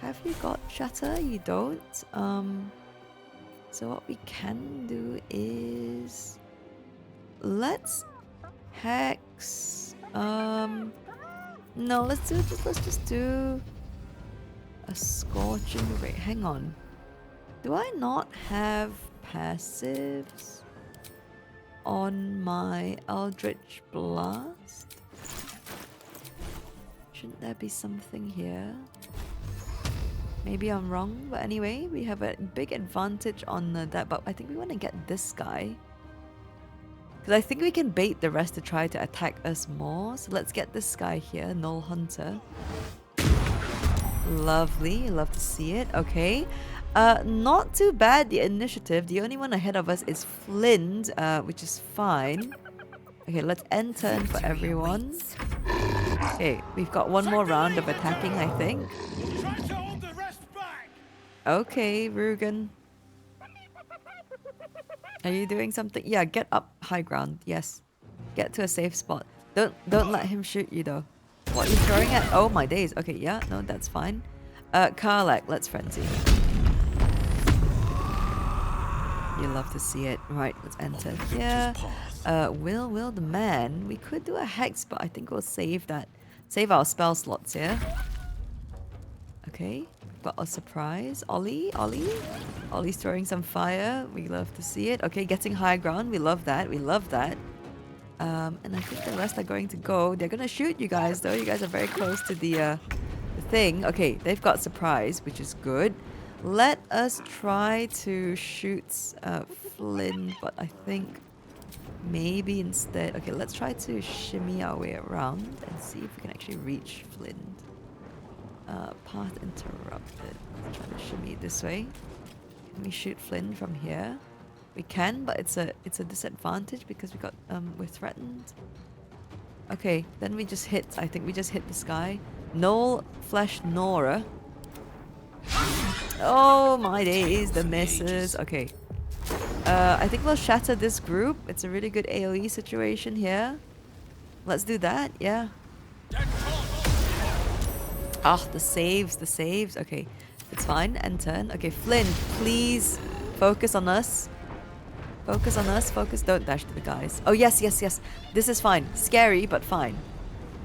Have you got Shatter? You don't. So what we can do is... Let's hex... No, let's just do a scorching ray. Hang on. Do I not have passives on my Eldritch Blast? Shouldn't there be something here? Maybe I'm wrong, but anyway, we have a big advantage on that, but I think we want to get this guy. Because I think we can bait the rest to try to attack us more. So let's get this guy here, Gnoll Hunter. Lovely, love to see it. Okay. Not too bad, the initiative. The only one ahead of us is Flint, which is fine. Okay, let's end turn for everyone. Okay, we've got 1 more round of attacking, I think. Okay, Rugan. Are you doing something? Yeah, get up high ground. Yes. Get to a safe spot. Don't let him shoot you though. What are you throwing at? Oh my days. Okay, yeah, no, that's fine. Karlach, let's frenzy. You love to see it. Right, let's enter here. Will the man. We could do a hex, but I think we'll save that. Save our spell slots here. Okay. Got a surprise. Olly's throwing some fire. We love to see it. Okay, getting high ground. We love that. We love that. And I think the rest are going to go. They're going to shoot you guys, though. You guys are very close to the thing. Okay, they've got surprise, which is good. Let us try to shoot Flynn, but I think maybe instead... Okay, let's try to shimmy our way around and see if we can actually reach Flynn. Path interrupted. Let's try to shimmy this way. Can we shoot Flynn from here? We can, but it's a disadvantage because we're threatened. Okay, then we just hit. I think we just hit this guy. Gnoll Flesh Nora. Oh my days, the misses. Okay. I think we'll shatter this group. It's a really good AoE situation here. Let's do that, yeah. Ah, the saves, the saves. Okay, it's fine. End turn. Okay, Flynn, please focus on us. Focus on us. Focus. Don't dash to the guys. Oh, yes, yes, yes. This is fine. Scary, but fine.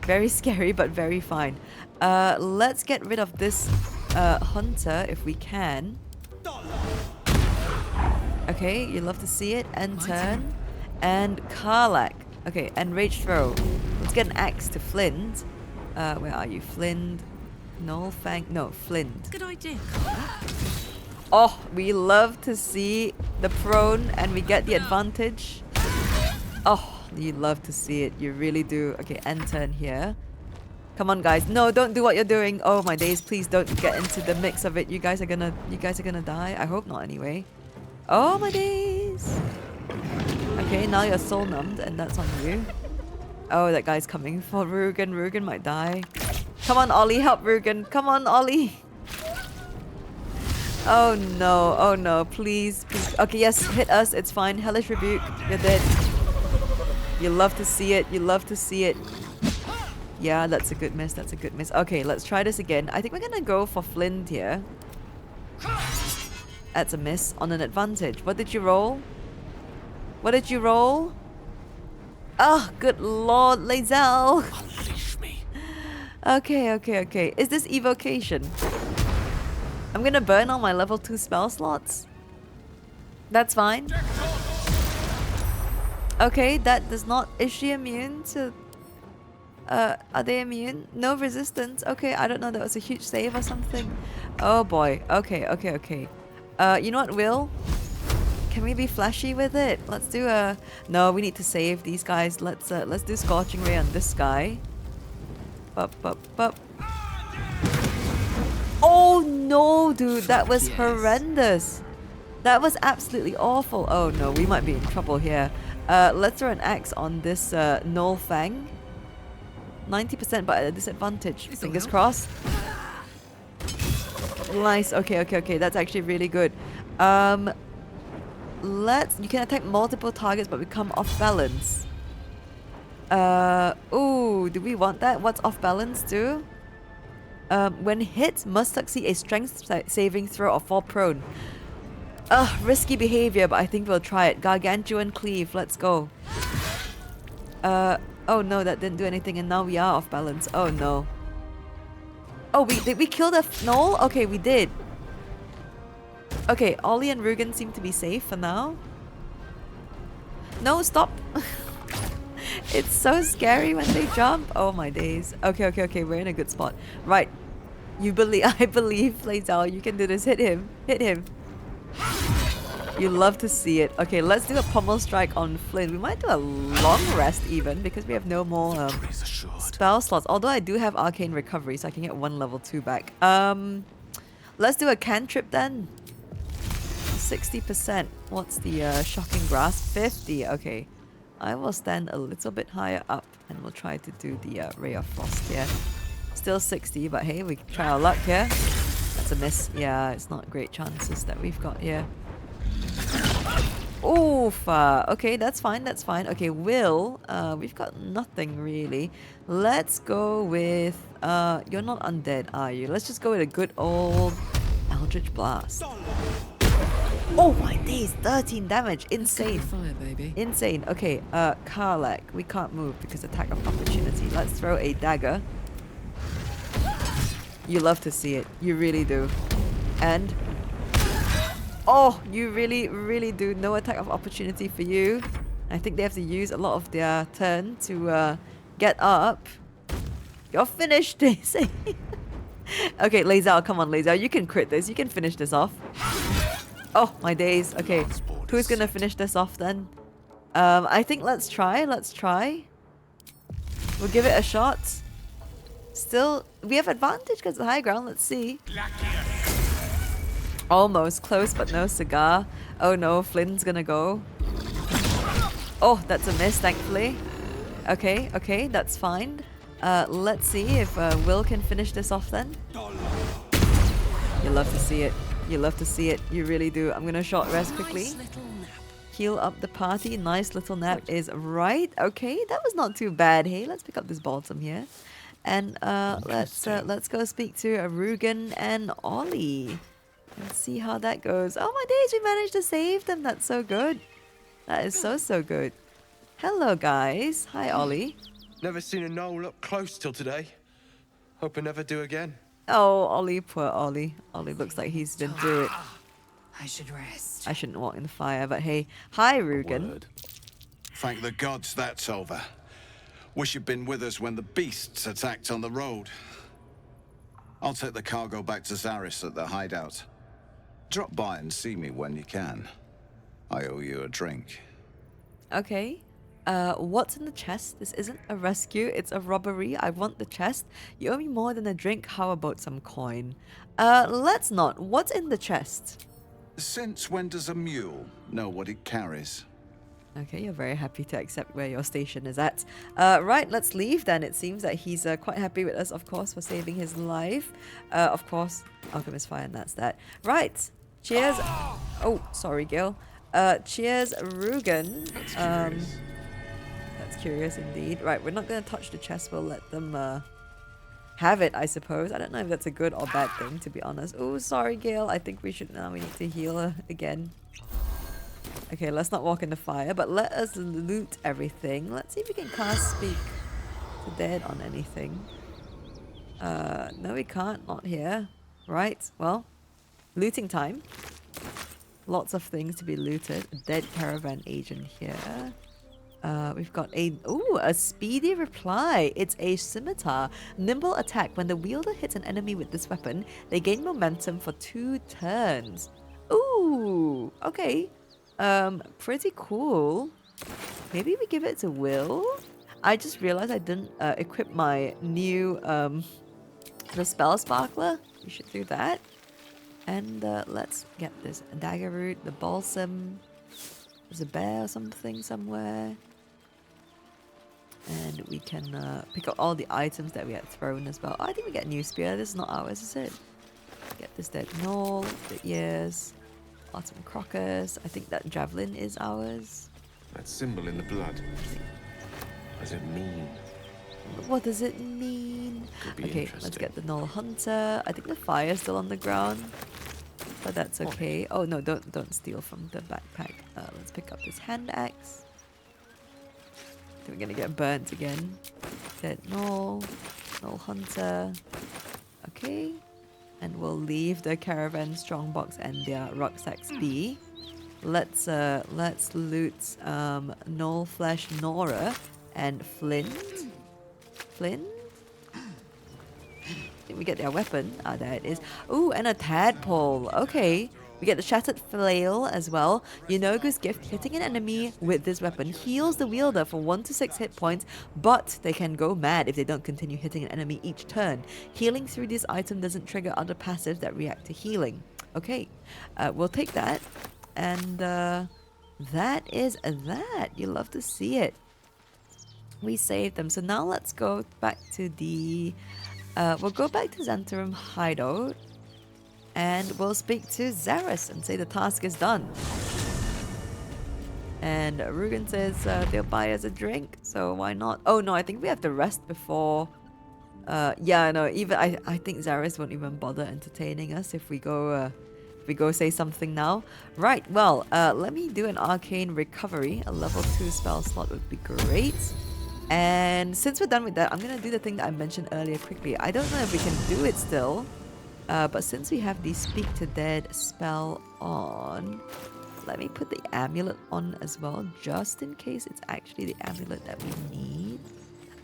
Very scary, but very fine. Let's get rid of this hunter if we can. Okay, you love to see it. End turn. And Karlak. Okay, and Rage Throw. Let's get an axe to Flint. Where are you? Flint. Gnoll Fang. No, Flint. Good idea. Oh, we love to see the prone and we get the advantage. Oh, you love to see it. You really do. Okay, end turn here. Come on, guys. No, don't do what you're doing. Oh my days, please don't get into the mix of it. You guys are gonna die. I hope not anyway. Oh my days. Okay, now you're soul numbed and that's on you. Oh, that guy's coming for Rugan. Rugan might die. Come on, Olly, help Rugan. Come on, Olly. Oh no, please, please. Okay, yes, hit us, it's fine. Hellish Rebuke, you're dead. You love to see it, you love to see it. Yeah, that's a good miss, that's a good miss. Okay, let's try this again. I think we're gonna go for Flint here. That's a miss on an advantage. What did you roll? What did you roll? Oh, good lord, Lae'zel. Unleash me. Okay, okay, okay. Is this evocation? I'm gonna burn all my level 2 spell slots. That's fine. Okay, that does not... Is she immune to... are they immune? No resistance. Okay, I don't know. That was a huge save or something. Oh boy. Okay, okay, okay. You know what, Will? Can we be flashy with it? Let's do a... No, we need to save these guys. Let's do Scorching Ray on this guy. Bup. Oh no, dude, that was horrendous. That was absolutely awful. Oh no, we might be in trouble here. Let's throw an axe on this Gnoll Fang. 90% but at a disadvantage. Fingers crossed. Nice. Okay, okay, okay. That's actually really good. You can attack multiple targets but become off balance. Ooh, do we want that? What's off balance do? When hit, must succeed a strength saving throw or fall prone. Risky behavior, but I think we'll try it. Gargantuan Cleave, let's go. Oh no, that didn't do anything and now we are off balance. Oh no. Oh, did we kill the Gnoll? Okay, we did. Okay, Olly and Rugan seem to be safe for now. No, stop. It's so scary when they jump. Oh my days. Okay, okay, okay. We're in a good spot. Right. I believe, Lae'zel. You can do this. Hit him. Hit him. You love to see it. Okay, let's do a pommel strike on Flynn. We might do a long rest even because we have no more spell slots. Although I do have Arcane Recovery, so I can get 1 level 2 back. Let's do a cantrip then. 60%. What's the Shocking Grasp? 50. Okay. I will stand a little bit higher up and we'll try to do the Ray of Frost here. Still 60, but hey, we can try our luck here. That's a miss. Yeah, it's not great chances that we've got here. Oof. Okay, that's fine, that's fine. Okay, Will, we've got nothing really. Let's go with... you're not undead, are you? Let's just go with a good old Eldritch Blast. Oh my days, 13 damage. Insane. Fire, baby. Insane. Okay, Karlak. We can't move because attack of opportunity. Let's throw a dagger. You love to see it. You really do. And... Oh, you really, really do. No attack of opportunity for you. I think they have to use a lot of their turn to get up. You're finished, they say. Okay, Lae'zel, come on, Lae'zel. You can crit this. You can finish this off. Oh, my days. Okay, who's gonna finish this off then? I think let's try. Let's try. We'll give it a shot. Still, we have advantage because of the high ground. Let's see. Almost close, but no cigar. Oh no, Flynn's gonna go. Oh, that's a miss, thankfully. Okay, okay, that's fine. Let's see if Will can finish this off then. You love to see it. You love to see it. You really do. I'm gonna short rest quickly. Heal up the party. Nice little nap is right. Okay, that was not too bad. Hey, let's pick up this bottom here. And let's go speak to Rugan and Olly. And see how that goes. Oh my days, we managed to save them. That's so good. That is so good. Hello guys. Hi Olly. Never seen a gnoll up close till today. Hope I never do again. Oh, Olly, poor Olly. Olly looks like he's been through it. I should rest. I shouldn't walk in the fire, but hey. Hi, Rugan. Thank the gods that's over. Wish you'd been with us when the beasts attacked on the road. I'll take the cargo back to Zaris at the hideout. Drop by and see me when you can. I owe you a drink. Okay. What's in the chest? This isn't a rescue, it's a robbery. I want the chest. You owe me more than a drink. How about some coin? Let's not. What's in the chest? Since when does a mule know what it carries? Okay, you're very happy to accept where your station is at. Right, let's leave then. It seems that he's quite happy with us, of course, for saving his life. Of course, Alchemist Fire, and that's that. Right, cheers. Oh, sorry, Gale. Cheers, Rugan. That's curious indeed. Right, we're not going to touch the chest. We'll let them have it, I suppose. I don't know if that's a good or bad thing, to be honest. Oh, sorry, Gale. I think we should now. We need to heal her again. Okay, let's not walk in the fire, but let us loot everything. Let's see if we can cast Speak to Dead on anything. No, we can't. Not here. Right, well, looting time. Lots of things to be looted. A dead caravan agent here. We've got a speedy reply. It's a scimitar. Nimble attack. When the wielder hits an enemy with this weapon, they gain momentum for 2 turns. Ooh, okay. Pretty cool. Maybe we give it to Will? I just realized I didn't equip my new the spell sparkler. We should do that. And let's get this dagger root, the balsam. There's a bear or something somewhere. And we can pick up all the items that we had thrown as well. Oh, I think we get a new spear. This is not ours, is it? Get this dead gnoll, the ears. Some crocus. I think that javelin is ours. That symbol in the blood. What does it mean? What does it mean? Okay, let's get the Gnoll Hunter. I think the fire is still on the ground, but that's okay. Oh no, don't steal from the backpack. Let's pick up this hand axe. I think we're gonna get burnt again. Dead Gnoll Hunter. Okay. And we'll leave the caravan strongbox and their rucksacks be. Let's loot Gnoll Flesh Nora and Flint. Flint? I think we get their weapon. Ah, there it is. Ooh, and a tadpole. Okay. We get the Shattered Flail as well. Yunogu's gift. Hitting an enemy with this weapon heals the wielder for 1 to 6 hit points, but they can go mad if they don't continue hitting an enemy each turn. Healing through this item doesn't trigger other passives that react to healing. Okay, we'll take that. And that is that. You love to see it. We saved them. So now let's go back to the... we'll go back to Zhentarim Hideout. And we'll speak to Zaris and say the task is done. And Rugan says they'll buy us a drink, so why not? Oh no, I think we have to rest before... yeah, no, even I think Zaris won't even bother entertaining us if we go say something now. Right, well, let me do an arcane recovery. A level 2 spell slot would be great. And since we're done with that, I'm going to do the thing that I mentioned earlier quickly. I don't know if we can do it still. But since we have the Speak to Dead spell on, let me put the amulet on as well, just in case it's actually the amulet that we need.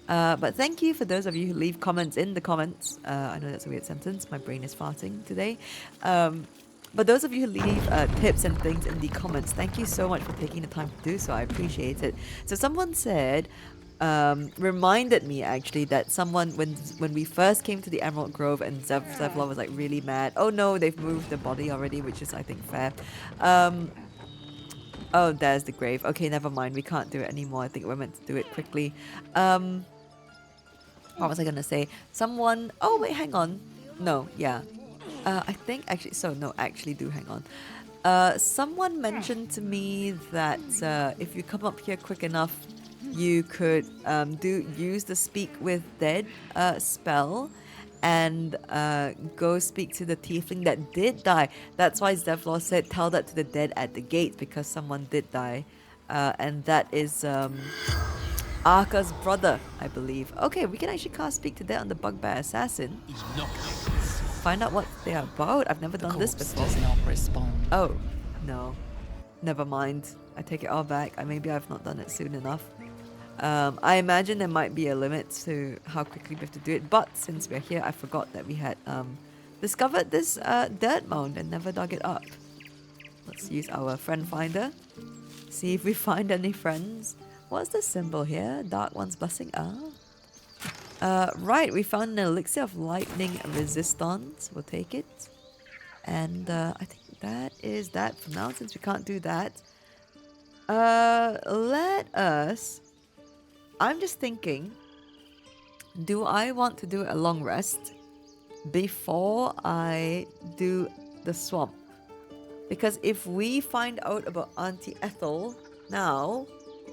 But thank you for those of you who leave comments in the comments. I know that's a weird sentence. My brain is farting today. But those of you who leave tips and things in the comments, thank you so much for taking the time to do so. I appreciate it. So someone said, reminded me actually that someone when we first came to the Emerald Grove and Zevlor was like really mad. Oh no, they've moved the body already, which is I think fair. Oh, there's the grave. Okay, never mind. We can't do it anymore. I think we're meant to do it quickly. What was I gonna say? Someone. Oh wait, hang on. No, yeah. I think actually. So no, actually, do hang on. Someone mentioned to me that if you come up here quick enough, you could use the Speak with Dead spell and go speak to the tiefling that did die. That's why Zevlor said tell that to the dead at the gate, because someone did die. And that is Arka's brother, I believe. Okay, we can actually cast Speak to Dead on the Bugbear Assassin. Find out what they're about. I've never done this before. Does not respond. Oh, no. Never mind. I take it all back. Maybe I've not done it soon enough. I imagine there might be a limit to how quickly we have to do it, but since we're here, I forgot that we had discovered this dirt mound and never dug it up. Let's use our friend finder. See if we find any friends. What's the symbol here? Dark One's Blessing. Right, we found an elixir of lightning resistance. We'll take it. And I think that is that for now, since we can't do that. Let us... I'm just thinking, do I want to do a long rest before I do the swamp? Because if we find out about Auntie Ethel now,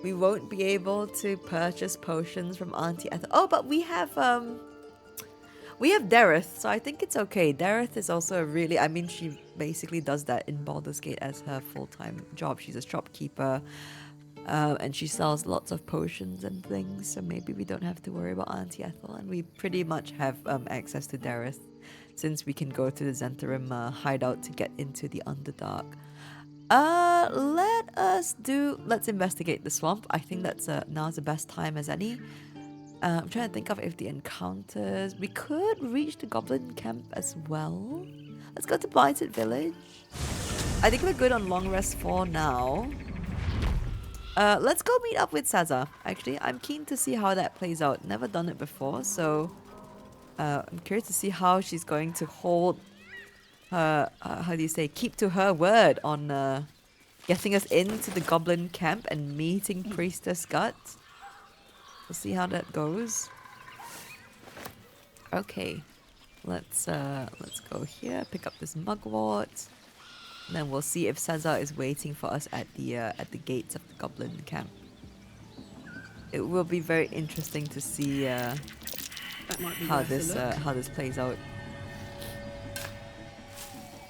we won't be able to purchase potions from Auntie Ethel. Oh, but we have Dareth, so I think it's okay. Dareth is also a really, I mean, she basically does that in Baldur's Gate as her full-time job. She's a shopkeeper. And she sells lots of potions and things, so maybe we don't have to worry about Auntie Ethel, and we pretty much have access to Dareth, since we can go to the Zhentarim hideout to get into the Underdark. Let's investigate the swamp. I think that's now's the best time as any. I'm trying to think of if the encounters... We could reach the Goblin camp as well. Let's go to Blighted Village. I think we're good on long rest for now. Let's go meet up with Sazza. Actually, I'm keen to see how that plays out. Never done it before, so I'm curious to see how she's going to hold her, how do you say, keep to her word on getting us into the Goblin camp and meeting Priestess Guts. We'll see how that goes. Okay, let's go here. Pick up this mugwort. And then we'll see if Sazza is waiting for us at the gates of the Goblin camp. It will be very interesting to see how this plays out.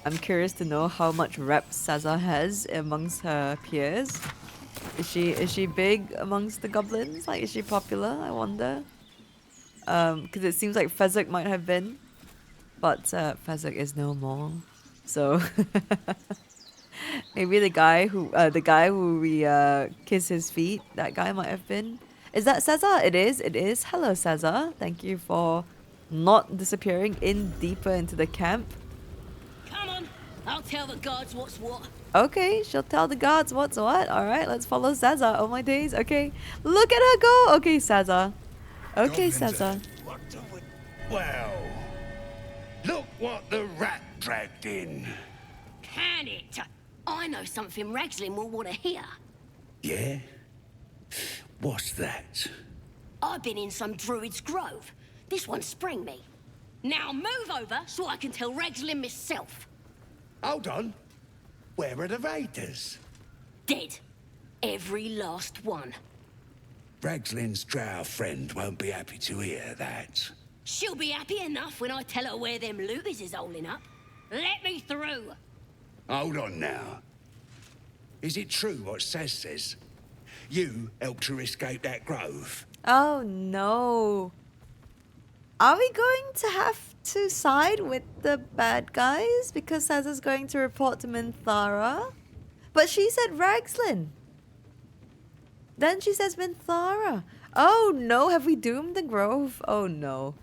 I'm curious to know how much rep Sazza has amongst her peers. Is she big amongst the goblins? Like, is she popular? I wonder. Because it seems like Fezzik might have been, but Fezzik is no more. So maybe the guy who we kiss his feet, that guy might have been. Is that Sazza? It is. It is. Hello, Sazza. Thank you for not disappearing in deeper into the camp. Come on, I'll tell the guards what's what. Okay, she'll tell the guards what's what. All right, let's follow Sazza. Oh my days. Okay, look at her go. Okay, Sazza. Okay, Sazza. Well, look what the rat dragged in. Can it? I know something Ragslin will want to hear. Yeah? What's that? I've been in some druid's grove. This one sprang me. Now move over so I can tell Ragslin myself. Hold on. Where are the raiders? Dead. Every last one. Ragslin's drow friend won't be happy to hear that. She'll be happy enough when I tell her where them looters is holding up. Let me through. Hold on now. Is it true what Saz says? You helped her escape that grove? Oh no. Are we going to have to side with the bad guys because Sazza's going to report to Minthara? But she said Ragslin. Then she says Minthara. Oh no, have we doomed the grove? Oh no.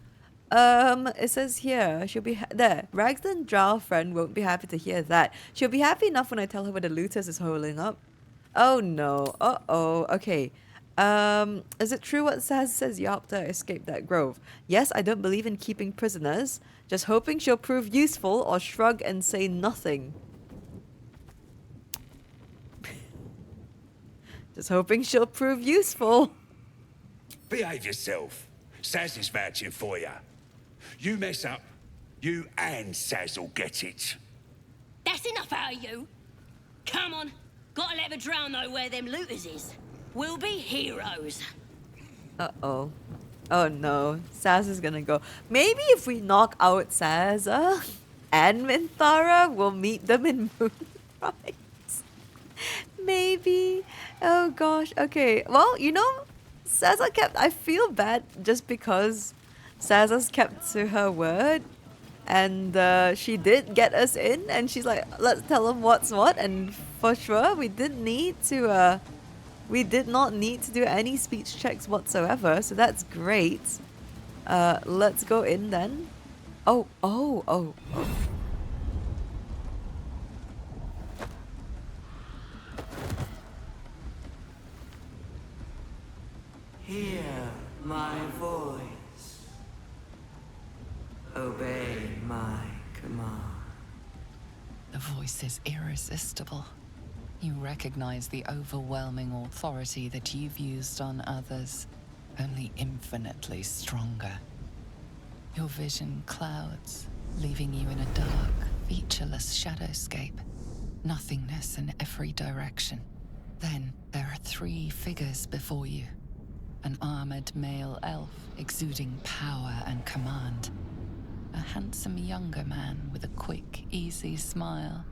It says here, she'll be there. Ragslin drow friend won't be happy to hear that. She'll be happy enough when I tell her where the looters is holding up. Oh no. Uh-oh. Okay. Is it true what Sazza says Yapta escaped that grove? Yes, I don't believe in keeping prisoners. Just hoping she'll prove useful or shrug and say nothing. Just hoping she'll prove useful. Behave yourself. Saz is vouching for you. You mess up, you and Saz will get it. That's enough out of you. Come on. Gotta let the drown know where them looters is. We'll be heroes. Uh-oh. Oh no. Sazza's gonna go. Maybe if we knock out Sazza and Minthara, we'll meet them in Moonrise. Maybe. Oh gosh. Okay. Well, you know, Sazza kept... I feel bad just because Sazza's kept to her word. And she did get us in. And she's like, let's tell them what's what. And for sure, we didn't need to... we did not need to do any speech checks whatsoever. So that's great. Let's go in then. Oh. Hear my voice. Obey my command. The voice is irresistible. You recognize the overwhelming authority that you've used on others, only infinitely stronger. Your vision clouds, leaving you in a dark, featureless shadowscape. Nothingness in every direction. Then there are 3 figures before you. An armored male elf exuding power and command. A handsome younger man with a quick, easy smile.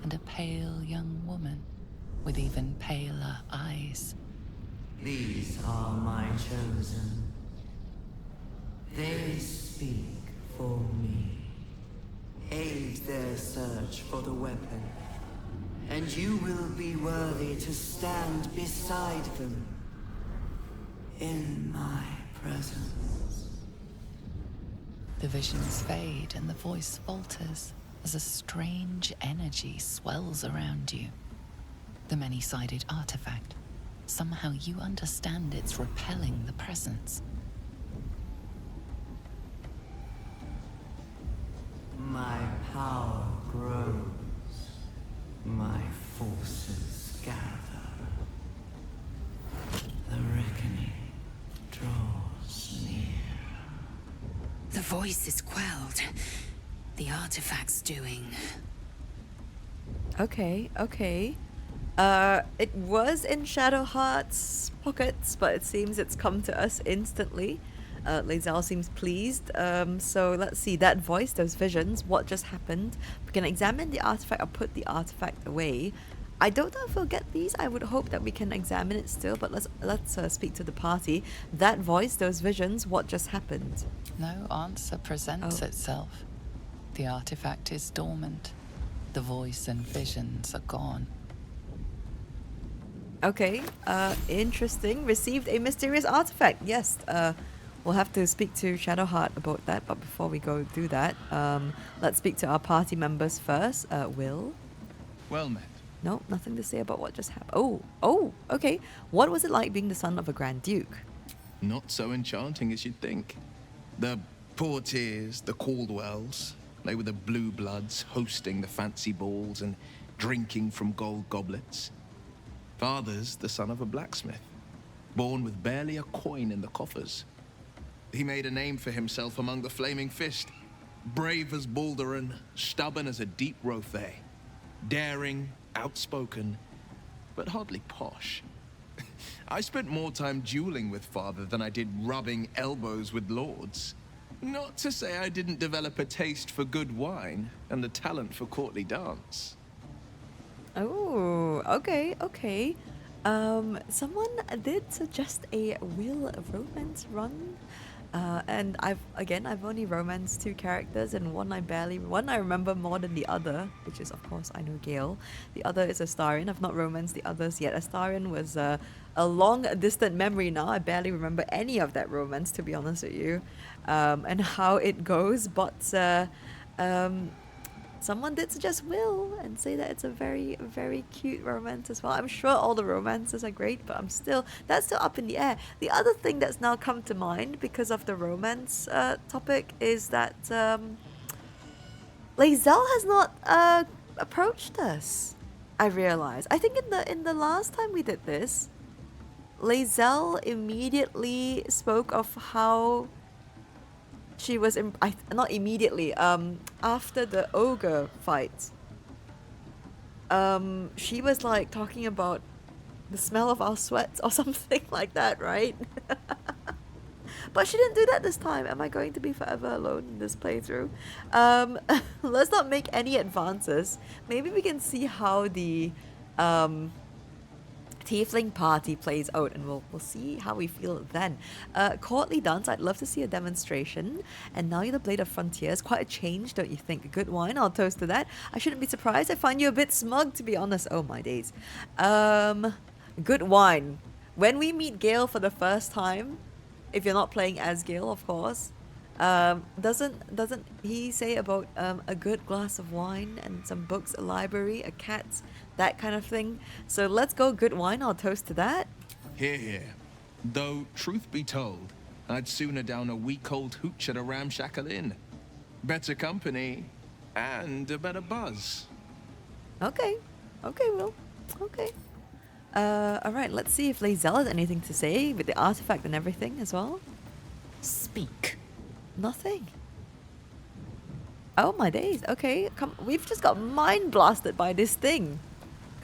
And a pale young woman with even paler eyes. These are my chosen. They speak for me. Aid their search for the weapon, and you will be worthy to stand beside them in my presence. The visions fade and the voice falters as a strange energy swells around you. The many-sided artifact. Somehow you understand it's repelling the presence. My power grows. My forces gather. The reckoning draws near. The voice is quelled. The artifact's doing. Okay. It was in Shadowheart's pockets, but it seems it's come to us instantly. Lae'zel seems pleased. So let's see. That voice, those visions, what just happened? We can examine the artifact or put the artifact away. I don't know if we'll get these. I would hope that we can examine it still, but let's speak to the party. That voice, those visions, what just happened? No answer presents itself. The artifact is dormant. The voice and visions are gone. Okay, interesting. Received a mysterious artifact. Yes, we'll have to speak to Shadowheart about that, but before we go do that, let's speak to our party members first. Will? Well met. No, nothing to say about what just happened. Oh, okay. What was it like being the son of a Grand Duke? Not so enchanting as you'd think. The Portiers, the Caldwells, they were the blue bloods hosting the fancy balls and drinking from gold goblets. Father's the son of a blacksmith, born with barely a coin in the coffers. He made a name for himself among the Flaming Fist, brave as Baldur and stubborn as a deep Thay, daring, outspoken, but hardly posh. I spent more time dueling with Father than I did rubbing elbows with lords. Not to say I didn't develop a taste for good wine and the talent for courtly dance. Oh, okay. Someone did suggest a Will romance run. And I've only romanced 2 characters, and one I remember more than the other, which is of course I know Gale. The other is Astarion. I've not romanced the others yet. Astarion was a long distant memory now. I barely remember any of that romance, to be honest with you, and how it goes. But someone did suggest Will and say that it's a very, very cute romance as well. I'm sure all the romances are great, but that's still up in the air. The other thing that's now come to mind because of the romance topic is that Lae'zel has not approached us. I realize. I think in the last time we did this, Lae'zel immediately spoke of how she was not immediately, after the ogre fight. She was like talking about the smell of our sweats or something like that, right? But she didn't do that this time. Am I going to be forever alone in this playthrough? Let's not make any advances. Maybe we can see how the Tiefling party plays out, and we'll see how we feel then. Courtly dance, I'd love to see a demonstration. And now you're the Blade of Frontiers. Quite a change, don't you think? Good wine, I'll toast to that. I shouldn't be surprised. I find you a bit smug, to be honest. Oh my days. Good wine. When we meet Gale for the first time, if you're not playing as Gale, of course, doesn't he say about a good glass of wine and some books, a library, a cat, that kind of thing? So let's go good wine, I'll toast to that. Hear, hear. Though, truth be told, I'd sooner down a week-old hooch at a ramshackle inn. Better company, and a better buzz. Okay. Okay, Will. Okay. Alright, let's see if Lae'zel has anything to say with the artifact and everything as well. Speak. Nothing. Oh my days. Okay, come. We've just got mind blasted by this thing.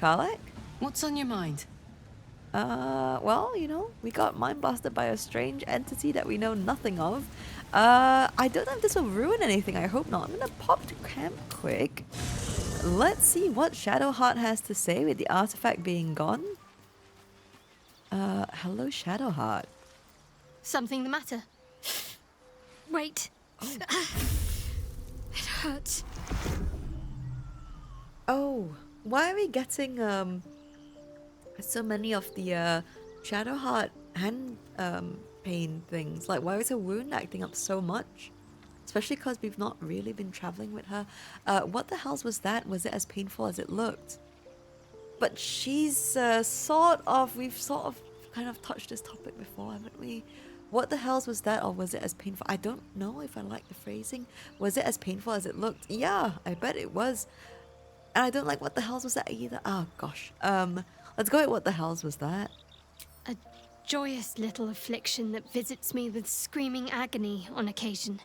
Karlach? What's on your mind? Well, you know, we got mind blasted by a strange entity that we know nothing of. I don't know if this will ruin anything. I hope not. I'm gonna pop to camp quick. Let's see what Shadowheart has to say with the artifact being gone. Hello, Shadowheart. Something the matter? Wait. It hurts. Oh, why are we getting so many of the Shadowheart hand pain things? Like, why is her wound acting up so much? Especially because we've not really been traveling with her. What the hells was that? Was it as painful as it looked? But she's we've sort of kind of touched this topic before, haven't we? What the hells was that, or was it as painful? I don't know if I like the phrasing. Was it as painful as it looked? Yeah, I bet it was. And I don't like what the hells was that either. Oh gosh. Let's go with what the hells was that. A joyous little affliction that visits me with screaming agony on occasion.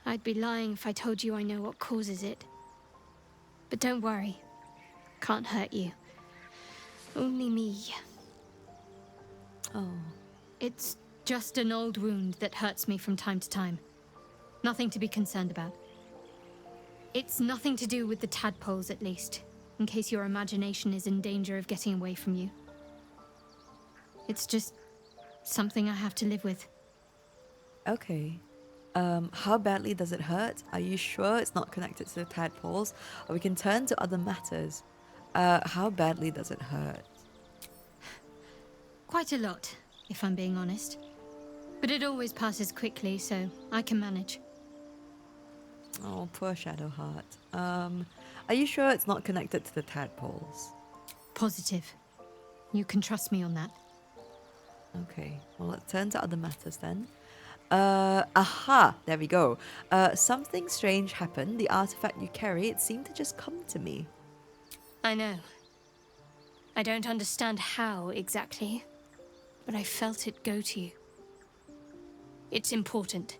I'd be lying if I told you I know what causes it. But don't worry. Can't hurt you. Only me. Oh. It's just an old wound that hurts me from time to time. Nothing to be concerned about. It's nothing to do with the tadpoles, at least, in case your imagination is in danger of getting away from you. It's just something I have to live with. Okay. How badly does it hurt? Are you sure it's not connected to the tadpoles? Or we can turn to other matters. How badly does it hurt? Quite a lot, if I'm being honest. But it always passes quickly, so I can manage. Oh, poor Shadowheart. Are you sure it's not connected to the tadpoles? Positive. You can trust me on that. Okay, well, let's turn to other matters then. Aha! There we go. Something strange happened. The artifact you carry, it seemed to just come to me. I know. I don't understand how exactly, but I felt it go to you. It's important.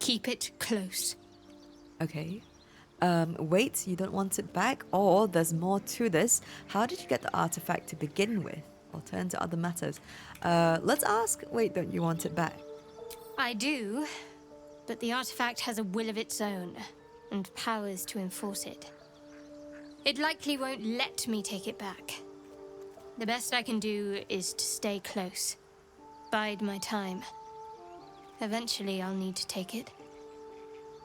Keep it close. Okay. Wait, you don't want it back? Or there's more to this. How did you get the artifact to begin with? I'll turn to other matters. Let's ask, wait, don't you want it back? I do, but the artifact has a will of its own, and powers to enforce it. It likely won't let me take it back. The best I can do is to stay close. Bide my time. Eventually I'll need to take it.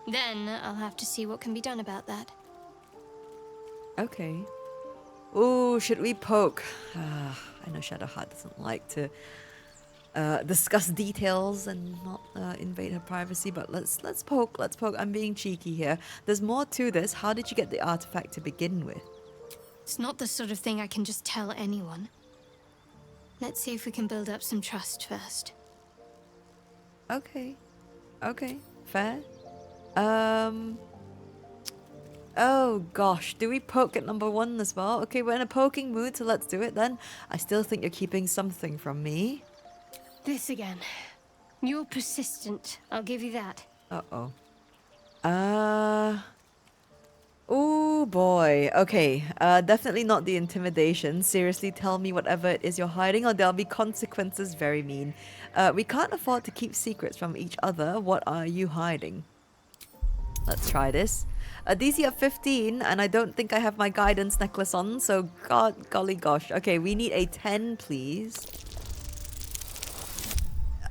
Then I'll have to see what can be done about that. Okay. Ooh, should we poke? I know Shadowheart doesn't like to discuss details and not invade her privacy, but let's poke. I'm being cheeky here. There's more to this. How did you get the artifact to begin with? It's not the sort of thing I can just tell anyone. Let's see if we can build up some trust first. Okay, fair. Oh gosh, do we poke at number 1 as well? Okay, we're in a poking mood, so let's do it then. I still think you're keeping something from me. This again. You're persistent, I'll give you that. Uh-oh. Oh boy. Okay, definitely not the intimidation. Seriously, tell me whatever it is you're hiding or there'll be consequences. Very mean. We can't afford to keep secrets from each other. What are you hiding? Let's try this. DC of 15, and I don't think I have my guidance necklace on, so golly gosh. Okay, we need a 10, please.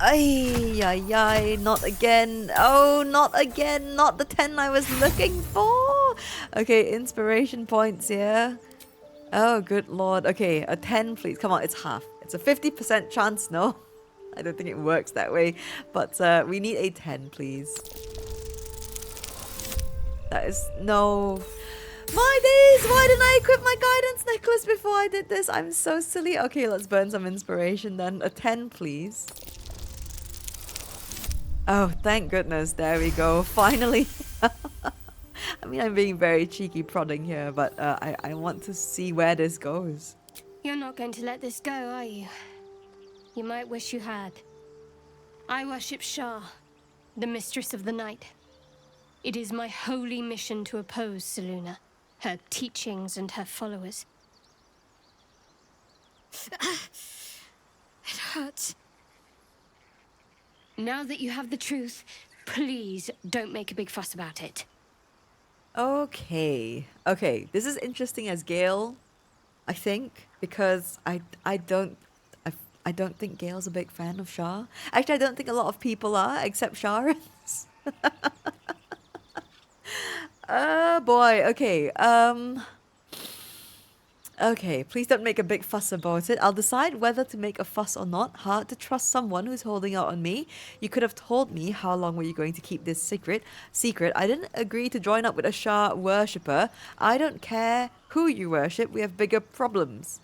Ay, not again. Oh, not again. Not the 10 I was looking for. Okay, inspiration points here. Oh, good lord. Okay, a 10, please. Come on, it's half. It's a 50% chance, no? I don't think it works that way. But we need a 10, please. That is... no. My days! Why didn't I equip my guidance necklace before I did this? I'm so silly. Okay, let's burn some inspiration then. A 10, please. Oh, thank goodness. There we go. Finally. I mean, I'm being very cheeky prodding here, but I want to see where this goes. You're not going to let this go, are you? You might wish you had. I worship Shah, the mistress of the night. It is my holy mission to oppose Selûne, her teachings and her followers. It hurts. Now that you have the truth, please don't make a big fuss about it. Okay. Okay, this is interesting as Gale, I think, because I don't think Gale's a big fan of Shah. Actually, I don't think a lot of people are, except Sharans. Oh boy, okay. Okay, please don't make a big fuss about it. I'll decide whether to make a fuss or not. Hard to trust someone who's holding out on me. You could have told me how long were you going to keep this secret. I didn't agree to join up with a Shah worshipper. I don't care who you worship. We have bigger problems.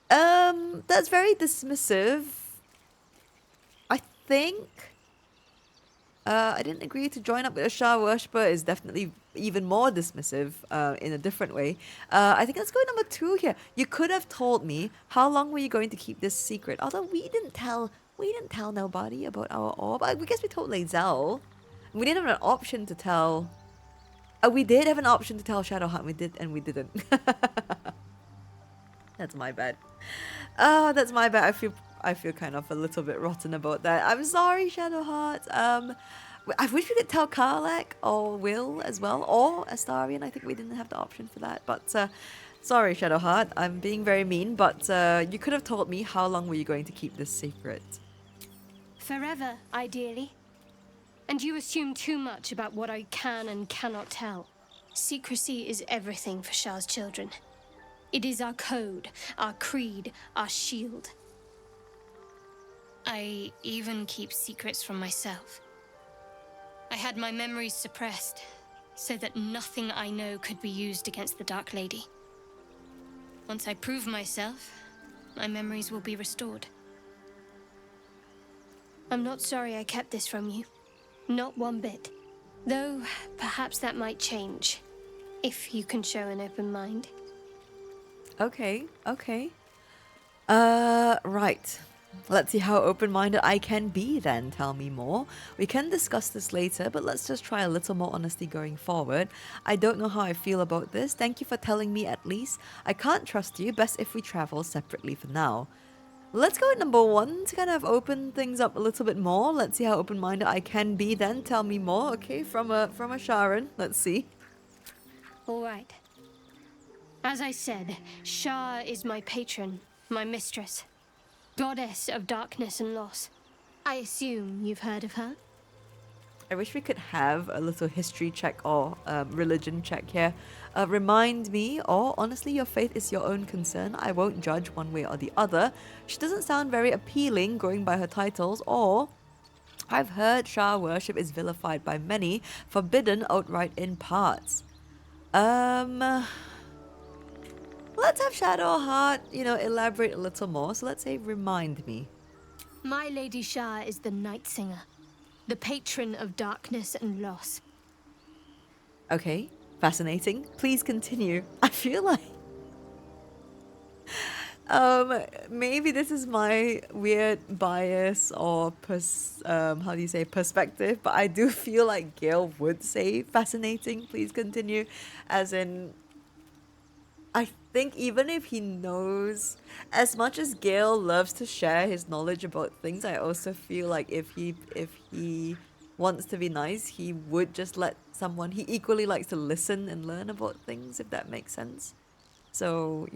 That's very dismissive. I think. I didn't agree to join up with a Shah worshipper is definitely even more dismissive in a different way. I think let's go number 2 here. You could have told me how long were you going to keep this secret. Although we didn't tell nobody about our orb. I guess we told Lae'zel. We didn't have an option to tell. We did have an option to tell Shadowheart. We did, and we didn't. That's my bad. Oh, that's my bad. I feel kind of a little bit rotten about that. I'm sorry, Shadowheart. I wish we could tell Karlach or Will as well, or Astarion. I think we didn't have the option for that. But sorry, Shadowheart. I'm being very mean, but you could have told me how long were you going to keep this secret. Forever, ideally. And you assume too much about what I can and cannot tell. Secrecy is everything for Shah's children. It is our code, our creed, our shield. I even keep secrets from myself. I had my memories suppressed, so that nothing I know could be used against the Dark Lady. Once I prove myself, my memories will be restored. I'm not sorry I kept this from you. Not one bit. Though, perhaps that might change, if you can show an open mind. Okay. Right. Let's see how open-minded I can be then. Tell me more. We can discuss this later, but let's just try a little more honesty going forward. I don't know how I feel about this. Thank you for telling me at least. I can't trust you. Best if we travel separately for now. Let's go at number 1 to kind of open things up a little bit more. Let's see how open-minded I can be then. Tell me more. Okay, from a Sharan. Let's see. All right. As I said, Shah is my patron, my mistress. Goddess of darkness and loss. I assume you've heard of her? I wish we could have a little history check or religion check here. Remind me, or honestly, your faith is your own concern. I won't judge one way or the other. She doesn't sound very appealing, going by her titles, or I've heard Shah worship is vilified by many, forbidden outright in parts. Let's have Shadowheart, elaborate a little more. So let's say remind me. My Lady Shah is the Night Singer, the patron of darkness and loss. Okay, fascinating. Please continue. I feel like maybe this is my weird bias or perspective, but I do feel like Gale would say fascinating. Please continue, as in, I think even if he knows, as much as Gale loves to share his knowledge about things, I also feel like if he wants to be nice, he would just let someone, he equally likes to listen and learn about things, if that makes sense. So,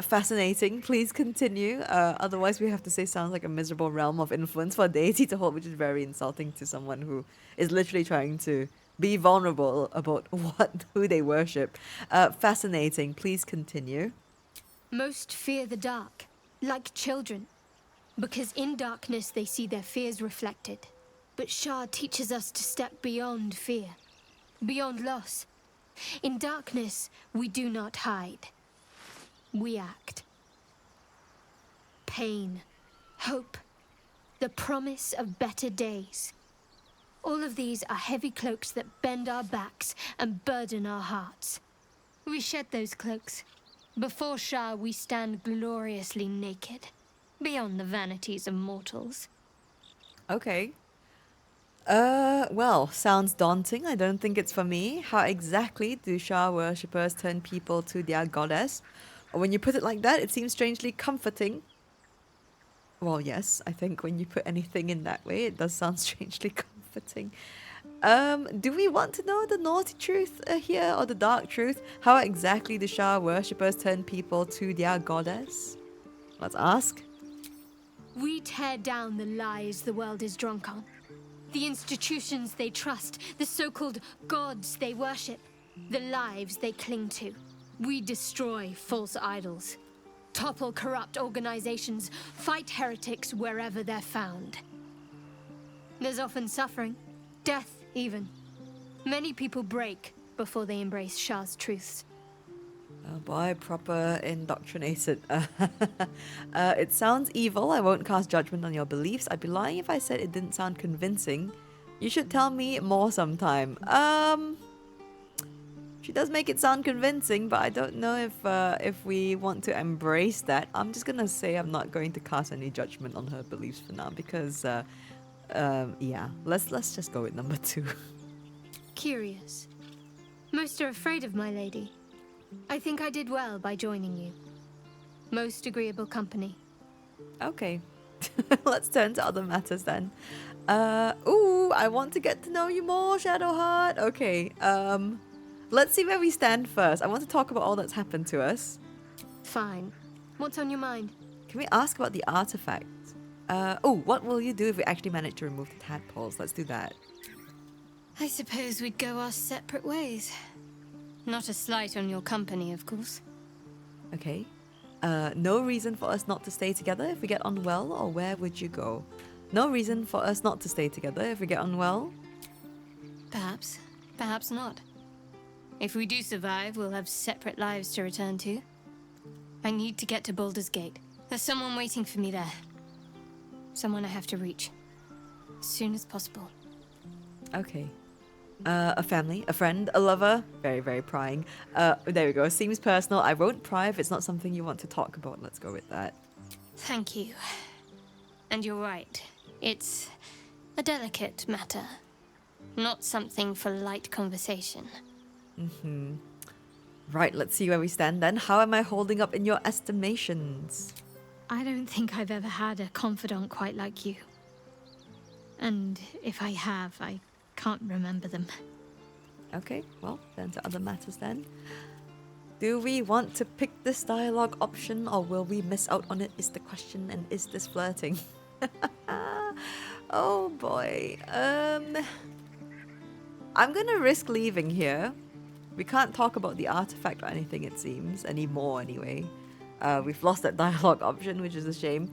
fascinating. Please continue. Otherwise, we have to say sounds like a miserable realm of influence for a deity to hold, which is very insulting to someone who is literally trying to be vulnerable about who they worship. Fascinating. Please continue. Most fear the dark, like children, because in darkness they see their fears reflected. But Shah teaches us to step beyond fear, beyond loss. In darkness, we do not hide. We act. Pain, hope, the promise of better days. All of these are heavy cloaks that bend our backs and burden our hearts. We shed those cloaks. Before Shah, we stand gloriously naked, beyond the vanities of mortals. Okay. Well, sounds daunting. I don't think it's for me. How exactly do Shah worshippers turn people to their goddess? When you put it like that, it seems strangely comforting. Well, yes, I think when you put anything in that way, it does sound strangely comforting. Do we want to know the naughty truth here, or the dark truth? How exactly do Shah worshippers turn people to their goddess? Let's ask. We tear down the lies the world is drunk on. The institutions they trust, the so-called gods they worship, the lives they cling to. We destroy false idols, topple corrupt organizations, fight heretics wherever they're found. There's often suffering, death even. Many people break before they embrace Shah's truths. Oh boy, proper indoctrinated. It sounds evil. I won't cast judgment on your beliefs. I'd be lying if I said it didn't sound convincing. You should tell me more sometime. She does make it sound convincing, but I don't know if we want to embrace that. I'm just gonna say I'm not going to cast any judgment on her beliefs for now because, yeah, let's just go with number 2. Curious. Most are afraid of my lady. I think I did well by joining you. Most agreeable company. Okay. Let's turn to other matters then. Ooh, I want to get to know you more, Shadowheart. Okay, let's see where we stand first. I want to talk about all that's happened to us. Fine. What's on your mind? Can we ask about the artifact? Oh, what will you do if we actually manage to remove the tadpoles? Let's do that. I suppose we'd go our separate ways. Not a slight on your company, of course. Okay. No reason for us not to stay together if we get on well, or where would you go? No reason for us not to stay together if we get on well? Perhaps. Perhaps not. If we do survive, we'll have separate lives to return to. I need to get to Baldur's Gate. There's someone waiting for me there. Someone I have to reach. As soon as possible. Okay. A family, a friend, a lover. Very, very prying. There we go. Seems personal. I won't pry if it's not something you want to talk about. Let's go with that. Thank you. And you're right. It's a delicate matter. Not something for light conversation. Mm-hmm. Right, let's see where we stand then. How am I holding up in your estimations? I don't think I've ever had a confidant quite like you. And if I have, I can't remember them. Okay, well, then to other matters then. Do we want to pick this dialogue option, or will we miss out on it is the question, and is this flirting? Oh boy. I'm gonna risk leaving here. We can't talk about the artifact or anything, it seems, anymore anyway. We've lost that dialogue option, which is a shame.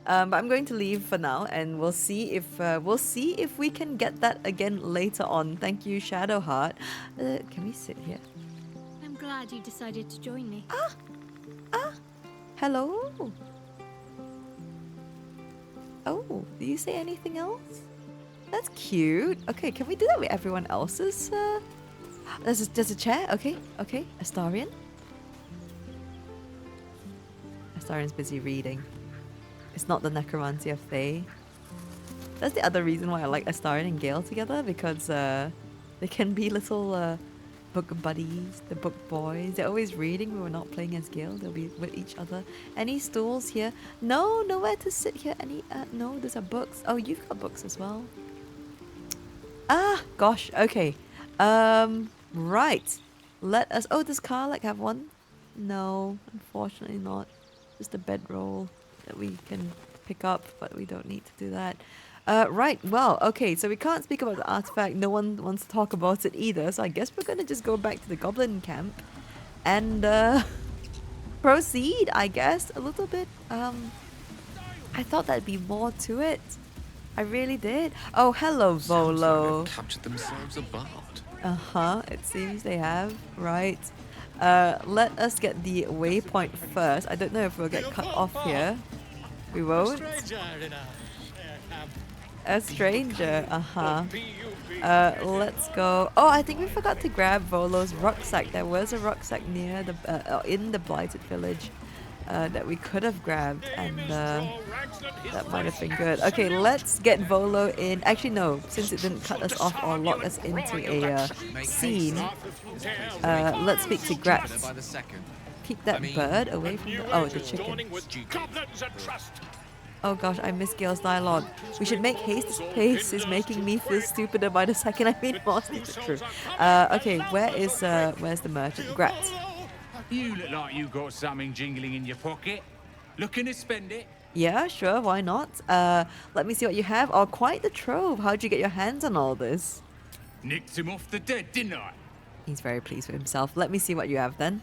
But I'm going to leave for now, and we'll see if we can get that again later on. Thank you, Shadowheart. Can we sit here? I'm glad you decided to join me. Hello. Oh, do you say anything else? That's cute. Okay, can we do that with everyone else's? There's a chair. Okay, Astarion. Astarion's busy reading. It's not the Necromancy of Thay. That's the other reason why I like Astarion and Gale together, because they can be little book buddies, the book boys. They're always reading when we're not playing as Gale. They'll be with each other. Any stools here? No, nowhere to sit here. No, those are books. Oh, you've got books as well. Ah, gosh. Okay. Right. Let us... Oh, does Karlach have one? No, unfortunately not. Just a bedroll that we can pick up, but we don't need to do that. Right, well, okay, so we can't speak about the artifact. No one wants to talk about it either, so I guess we're going to just go back to the Goblin camp and proceed, I guess, a little bit. I thought there'd be more to it. I really did. Oh, hello, Volo. Like captured themselves a bard. Uh-huh, it seems they have, right. Let us get the waypoint first. I don't know if we'll get cut off here. We won't. A stranger, uh-huh. Let's go. Oh, I think we forgot to grab Volo's rucksack. There was a rucksack near the in the Blighted village that we could have grabbed, and that might have been good. Okay, let's get Volo in. Actually, no, since it didn't cut us off or lock us into a scene, let's speak to Grat. Keep that bird away from the chicken. Oh gosh, I miss Gale's dialogue. We should make haste. This pace is making me feel stupider by the second. I mean, more stupid. True. Okay, where's the merchant? Grat. You look like you got something jingling in your pocket. Looking to spend it? Yeah, sure, why not? Let me see what you have. Oh, quite the trove. How'd you get your hands on all this? Nicked him off the dead, didn't I? He's very pleased with himself. Let me see what you have then.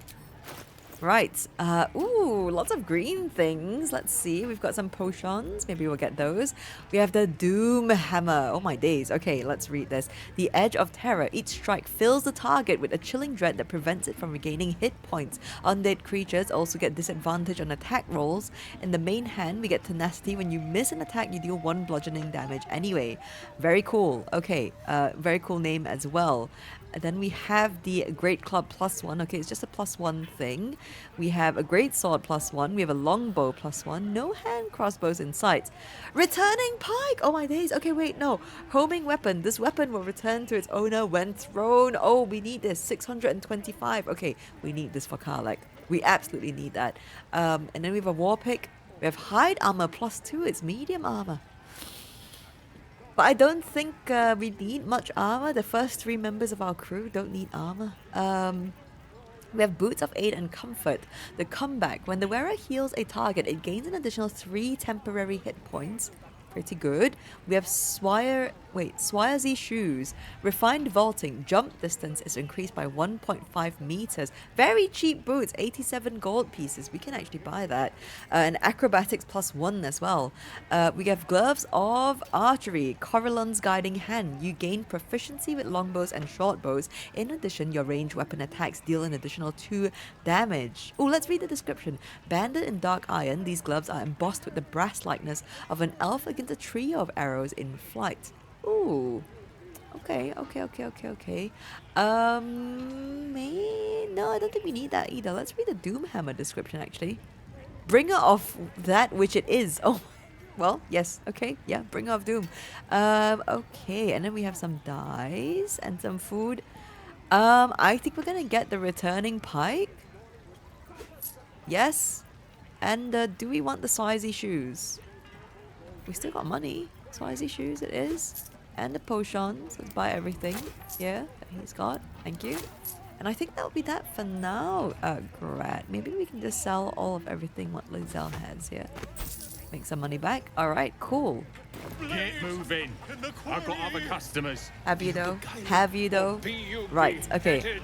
Right. Ooh, lots of green things. Let's see. We've got some potions. Maybe we'll get those. We have the Doom Hammer. Oh my days. Okay, let's read this. The Edge of Terror. Each strike fills the target with a chilling dread that prevents it from regaining hit points. Undead creatures also get disadvantage on attack rolls. In the main hand, we get Tenacity. When you miss an attack, you deal 1 bludgeoning damage anyway. Very cool. Okay, very cool name as well. And then we have the Great Club +1. Okay, it's just a +1 thing. We have a Great Sword +1. We have a Longbow +1. No hand crossbows in sight. Returning Pike! Oh my days. Okay, wait, no. Homing Weapon. This weapon will return to its owner when thrown. Oh, we need this. 625. Okay, we need this for Karlach. We absolutely need that. And then we have a War Pick. We have Hide Armor +2. It's medium armor. But I don't think we need much armor. The first 3 members of our crew don't need armor. We have Boots of Aid and Comfort. The comeback. When the wearer heals a target, it gains an additional 3 temporary hit points. Pretty good. We have Swarzy Shoes. Refined Vaulting. Jump distance is increased by 1.5 meters. Very cheap boots. 87 gold pieces. We can actually buy that. And Acrobatics +1 as well. We have Gloves of Archery. Corellon's Guiding Hand. You gain proficiency with longbows and shortbows. In addition, your ranged weapon attacks deal an additional 2 damage. Oh, let's read the description. Banded in dark iron, these gloves are embossed with the brass likeness of an elf against a trio of arrows in flight. Ooh. Okay. No, I don't think we need that either. Let's read the Doomhammer description, actually. Bringer of that which it is. Oh, well, yes. Okay, yeah, Bringer of Doom. Okay, and then we have some dice and some food. I think we're gonna get the Returning Pike. Yes. And do we want the Swarzy Shoes? We still got money. Swarzy Shoes it is. And the potions. Let's buy everything. Yeah, that he's got. Thank you. And I think that'll be that for now, Grat. Maybe we can just sell all of everything what Lizelle has here. Make some money back. Alright, cool. Get moving. I've got other customers. Have you though? Have you though? Right, okay.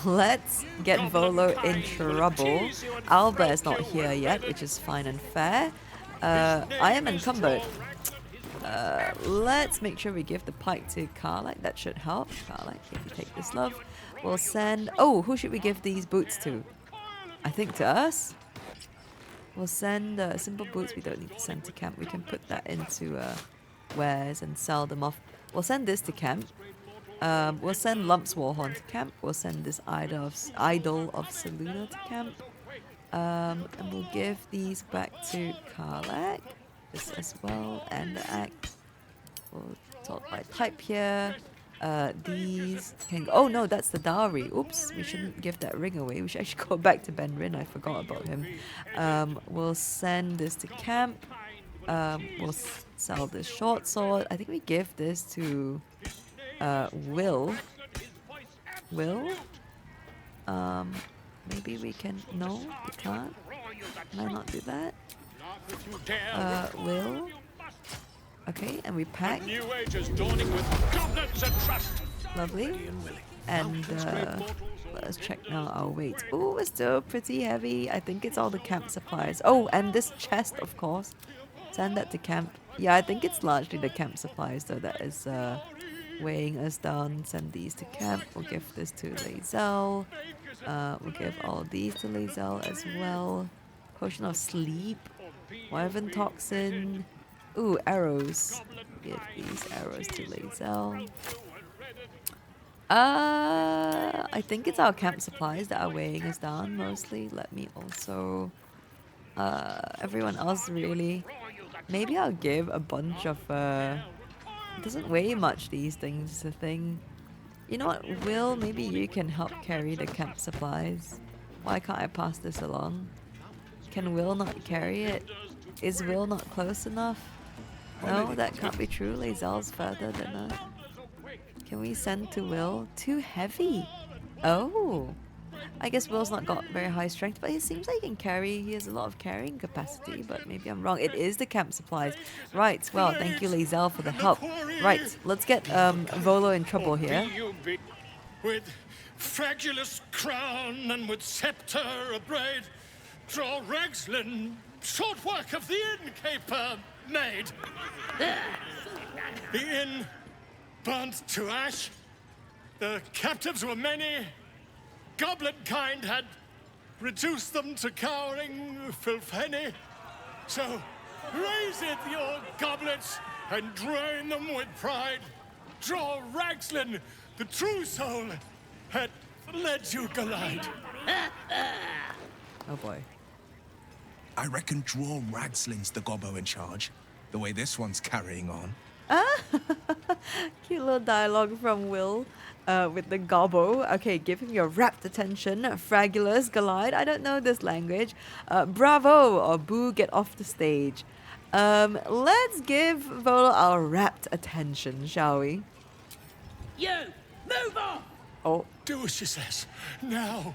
Let's get Volo in trouble. Owlbear's not here yet, which is fine and fair. I am encumbered. Let's make sure we give the pike to Karlach. That should help. Karlach, if you take this, love. We'll send... Oh, who should we give these boots to? I think to us. We'll send simple boots. We don't need to send to camp. We can put that into wares and sell them off. We'll send this to camp. We'll send Lump's Warhorn to camp. We'll send this Idol of Seluna to camp. And we'll give these back to Karlach. This as well. And the axe. We'll sort by type here. These can go. Oh no, that's the dowry. Oops, we shouldn't give that ring away. We should actually go back to Ben Rin. I forgot about him. We'll send this to camp. We'll sell this short sword. I think we give this to Will. Will? Maybe we can... No, we can't. Can I not do that? Will? Okay, and we pack. Lovely. And let's check now our weight. Oh, it's still pretty heavy. I think it's all the camp supplies. Oh, and this chest, of course. Send that to camp. Yeah, I think it's largely the camp supplies, though, that is weighing us down. Send these to camp. We'll give this to Lae'zel. We'll give all of these to Lae'zel as well. Potion of sleep. Wyvern toxin. Ooh, arrows. Give these arrows to Lae'zel. I think it's our camp supplies that are weighing us down mostly. Let me also... everyone else really... Maybe I'll give a bunch of... It doesn't weigh much, these things, is the thing. You know what, Will, maybe you can help carry the camp supplies. Why can't I pass this along? Can Will not carry it? Is Will not close enough? No, that can't be true. Lae'zel's further than us. Can we send to Will? Too heavy. Oh. I guess Will's not got very high strength, but he seems like he can carry. He has a lot of carrying capacity, but maybe I'm wrong. It is the camp supplies. Right, well, thank you, Lae'zel, for the help. Right, let's get Volo in trouble here. With fragulous crown and with scepter abraid, draw Ragslin, short work of the innkeeper made. The inn burnt to ash. The captives were many. Goblin kind had reduced them to cowering filtheny. So raise it, your goblets, and drain them with pride. Draw Ragslin, the true soul, had led you glide. Oh boy. I reckon draw Ragslin's the gobbo in charge, the way this one's carrying on. Cute little dialogue from Will with the gobbo. Okay, give him your rapt attention. Fragulous, Glide. I don't know this language. Bravo or boo, get off the stage. Let's give Volo our rapt attention, shall we? You! Move on! Oh. Do as she says. Now.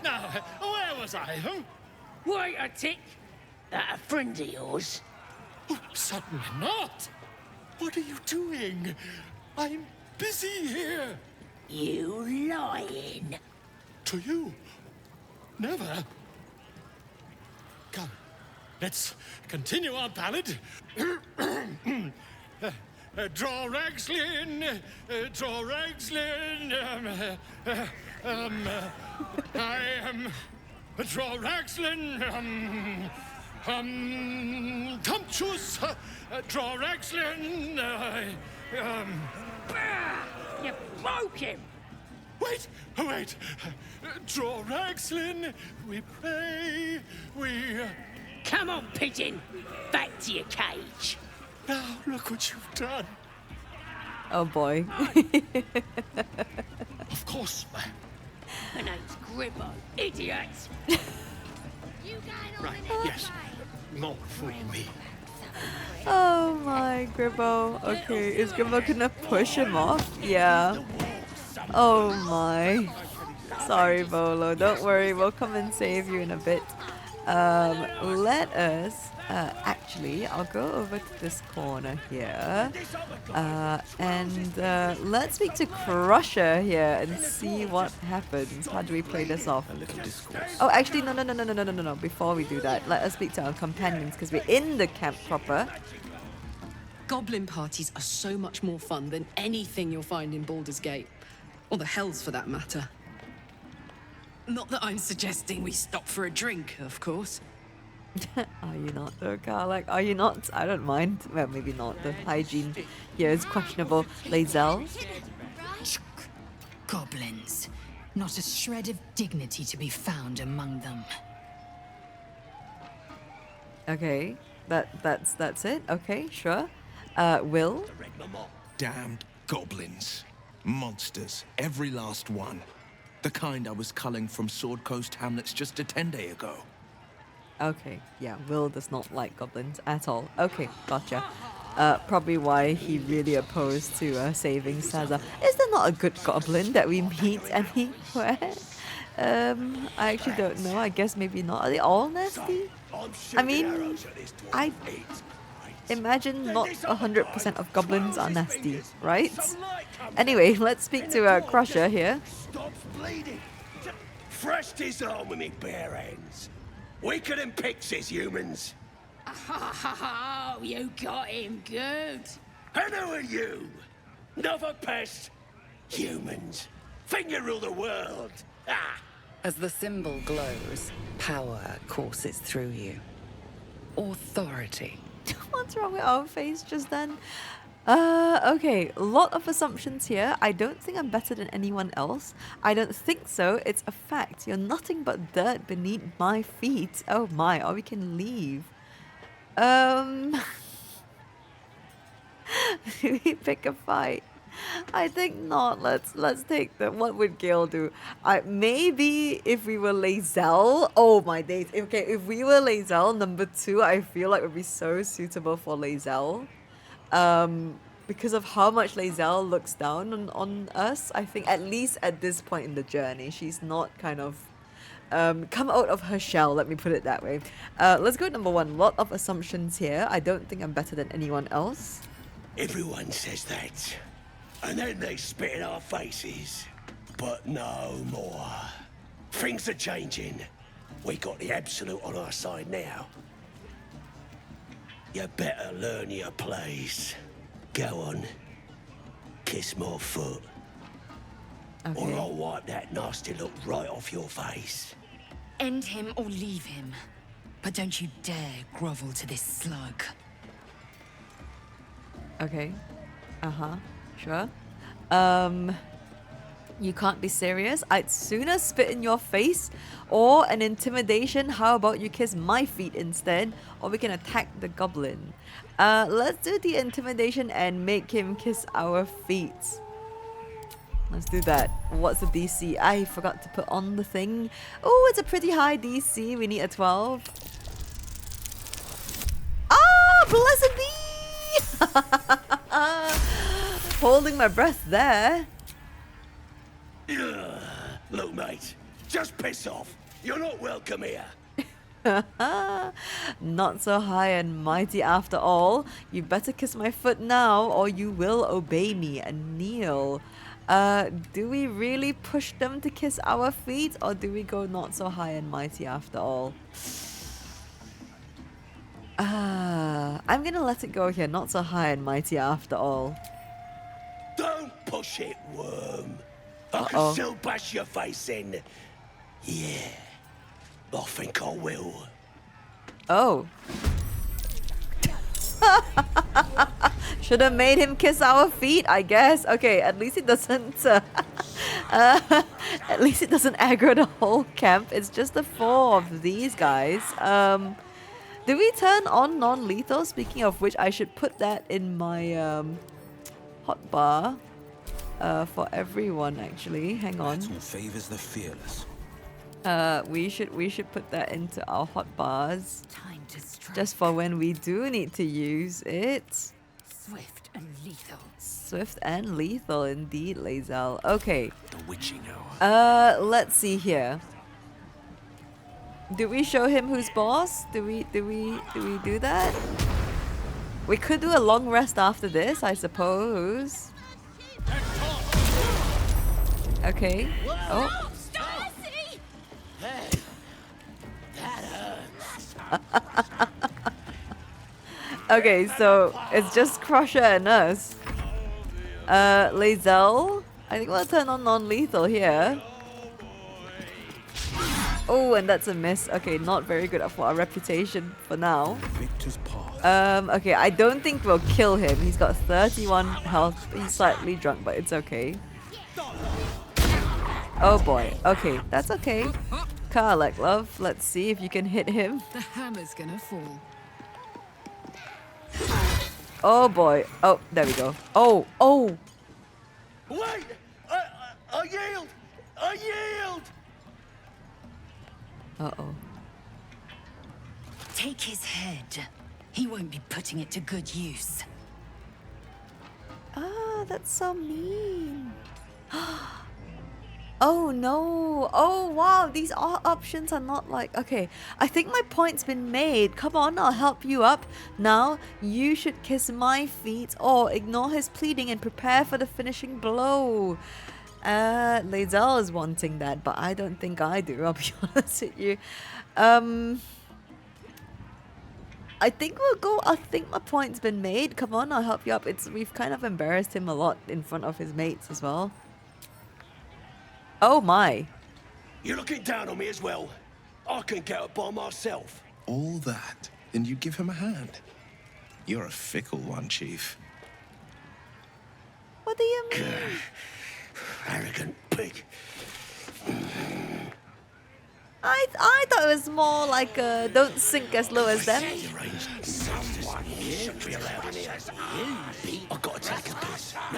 Now, where was I? Wait a tick. That a friend of yours? Oh, certainly not. What are you doing? I'm busy here. You lying. To you? Never. Come, let's continue our ballad. Draw Ragslin, draw Ragslin. I am draw Ragslin. Tumptuous, draw Ragslin. You broke him. Wait. Draw Ragslin. We pray. We. Come on, pigeon. Back to your cage. Now look what you've done. Oh boy. Of course, ma'am. My name's Gribbo, idiot. Right, yes. Not for me. Oh my, Gribbo. Okay, is Gribbo gonna push him off? Yeah. Oh my. Sorry, Volo. Don't worry, we'll come and save you in a bit. Let us actually, I'll go over to this corner here, and let's speak to Crusher here and see what happens. How do we play this off? A little discourse. Oh, actually, no. Before we do that, let us speak to our companions because we're in the camp proper. Goblin parties are so much more fun than anything you'll find in Baldur's Gate. Or the Hells, for that matter. Not that I'm suggesting we stop for a drink, of course. Are you not though, Karlak? Are you not? I don't mind. Well, maybe not. The hygiene here is questionable. Lae'zel? Goblins. Not a shred of dignity to be found among them. Okay, that's it. Okay, sure. Will? Damned goblins. Monsters. Every last one. The kind I was culling from Sword Coast hamlets just a 10 day ago. Okay, yeah, Will does not like goblins at all. Okay, gotcha. Probably why he really opposed to saving Sazza. Is there not a good goblin that we meet anywhere? I actually don't know. I guess maybe not. Are they all nasty? I mean, I imagine not 100% of goblins are nasty, right? Anyway, let's speak to Crusher here. Stops bleeding. Fresh disarm with me bare hands. Weaker than pixies, humans. Oh, you got him good. And who are you? Another pest? Humans. Think you rule the world. Ah. As the symbol glows, power courses through you. Authority. What's wrong with our face just then? Okay, a lot of assumptions here. I don't think I'm better than anyone else. I don't think so. It's a fact. You're nothing but dirt beneath my feet. Oh my, or we can leave. Do we pick a fight? I think not. Let's take the. What would Gale do? Maybe if we were Lae'zel. Oh my days. Okay, if we were Lae'zel, number 2, I feel like would be so suitable for Lae'zel. Because of how much Lae'zel looks down on us. I think at least at this point in the journey, she's not kind of come out of her shell. Let me put it that way. Let's go to number 1. Lot of assumptions here. I don't think I'm better than anyone else. Everyone says that. And then they spit in our faces. But no more. Things are changing. We got the absolute on our side now. You better learn your place. Go on. Kiss my foot. Okay. Or I'll wipe that nasty look right off your face. End him or leave him. But don't you dare grovel to this slug. Okay. Sure. You can't be serious. I'd sooner spit in your face or an intimidation. How about you kiss my feet instead? Or we can attack the goblin. Let's do the intimidation and make him kiss our feet. Let's do that. What's the DC? I forgot to put on the thing. Oh, it's a pretty high DC. We need a 12. Ah, blessed be! Holding my breath there. Look, mate, just piss off. You're not welcome here. Not so high and mighty after all. You better kiss my foot now or you will obey me and kneel. Do we really push them to kiss our feet or do we go not so high and mighty after all? I'm gonna let it go here. Not so high and mighty after all. Don't push it, worm. I can still bash your face in. Yeah, I think I will. Oh. Should have made him kiss our feet, I guess. Okay, at least it doesn't. At least it doesn't aggro the whole camp. It's just the 4 of these guys. Do we turn on non-lethal? Speaking of which, I should put that in my hotbar for everyone. Actually, hang on. Battle favors the fearless. We should put that into our hotbars. Time to strike. Just for when we do need to use it. Swift and lethal. Swift and lethal indeed, Lae'zel. Okay. The witching hour. Let's see here. Do we show him who's boss? Do we do that? We could do a long rest after this, I suppose. Okay. Oh. Okay, so it's just Crusher and us. Lae'zel. I think we'll turn on non-lethal here. Oh, and that's a miss. Okay, not very good for our reputation for now. Okay, I don't think we'll kill him. He's got 31 health. He's slightly drunk, but it's okay. Oh boy. Okay, that's okay. Karlek, love. Let's see if you can hit him. The hammer's gonna fall. Oh boy. Oh, there we go. Oh, oh. Wait! I yield! I yield! Uh-oh. Take his head. He won't be putting it to good use. Ah, that's so mean. Oh no. Oh wow, these options are not like... Okay, I think my point's been made. Come on, I'll help you up. Now, you should kiss my feet or ignore his pleading and prepare for the finishing blow. Lae'zel is wanting that, but I don't think I do, I'll be honest with you. I think we'll go... I think my point's been made. Come on, I'll help you up. We've kind of embarrassed him a lot in front of his mates as well. Oh my. You're looking down on me as well. I can get up by myself. All that, and you give him a hand. You're a fickle one, Chief. What do you mean? Arrogant pig. I thought it was more like don't sink as low as them.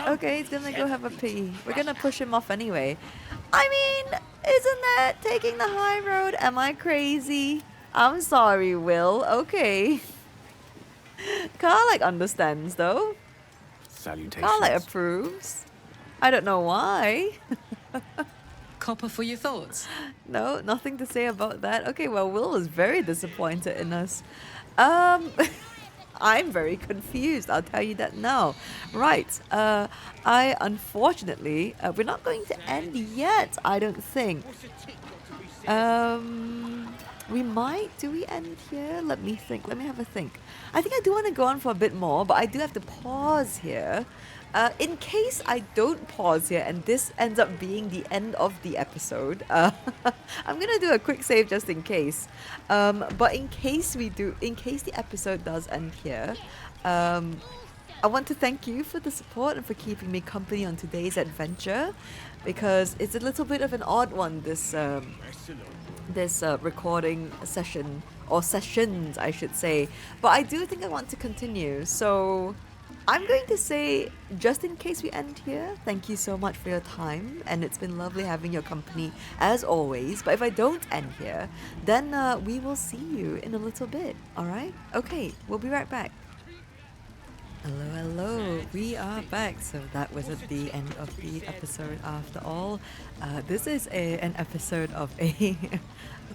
Okay, he's gonna go have a pee. We're gonna push him off anyway. I mean, isn't that taking the high road? Am I crazy? I'm sorry, Will. Okay. Karlek understands though. Salutations. Karlek approves. I don't know why. Copper for your thoughts? No, nothing to say about that. Okay, well, Will was very disappointed in us. I'm very confused, I'll tell you that now. Right, I unfortunately, we're not going to end yet, I don't think. We might, do we end here? Let me think, let me have a think. I think I do want to go on for a bit more, but I do have to pause here. In case I don't pause here and this ends up being the end of the episode, I'm gonna do a quick save just in case. But in case the episode does end here, I want to thank you for the support and for keeping me company on today's adventure, because it's a little bit of an odd one, this recording session, or sessions I should say, but I do think I want to continue, so I'm going to say, just in case we end here, thank you so much for your time, and it's been lovely having your company as always. But if I don't end here, then we will see you in a little bit, alright? Okay, we'll be right back. Hello, hello, we are back. So that was at the end of the episode after all. This is an episode of a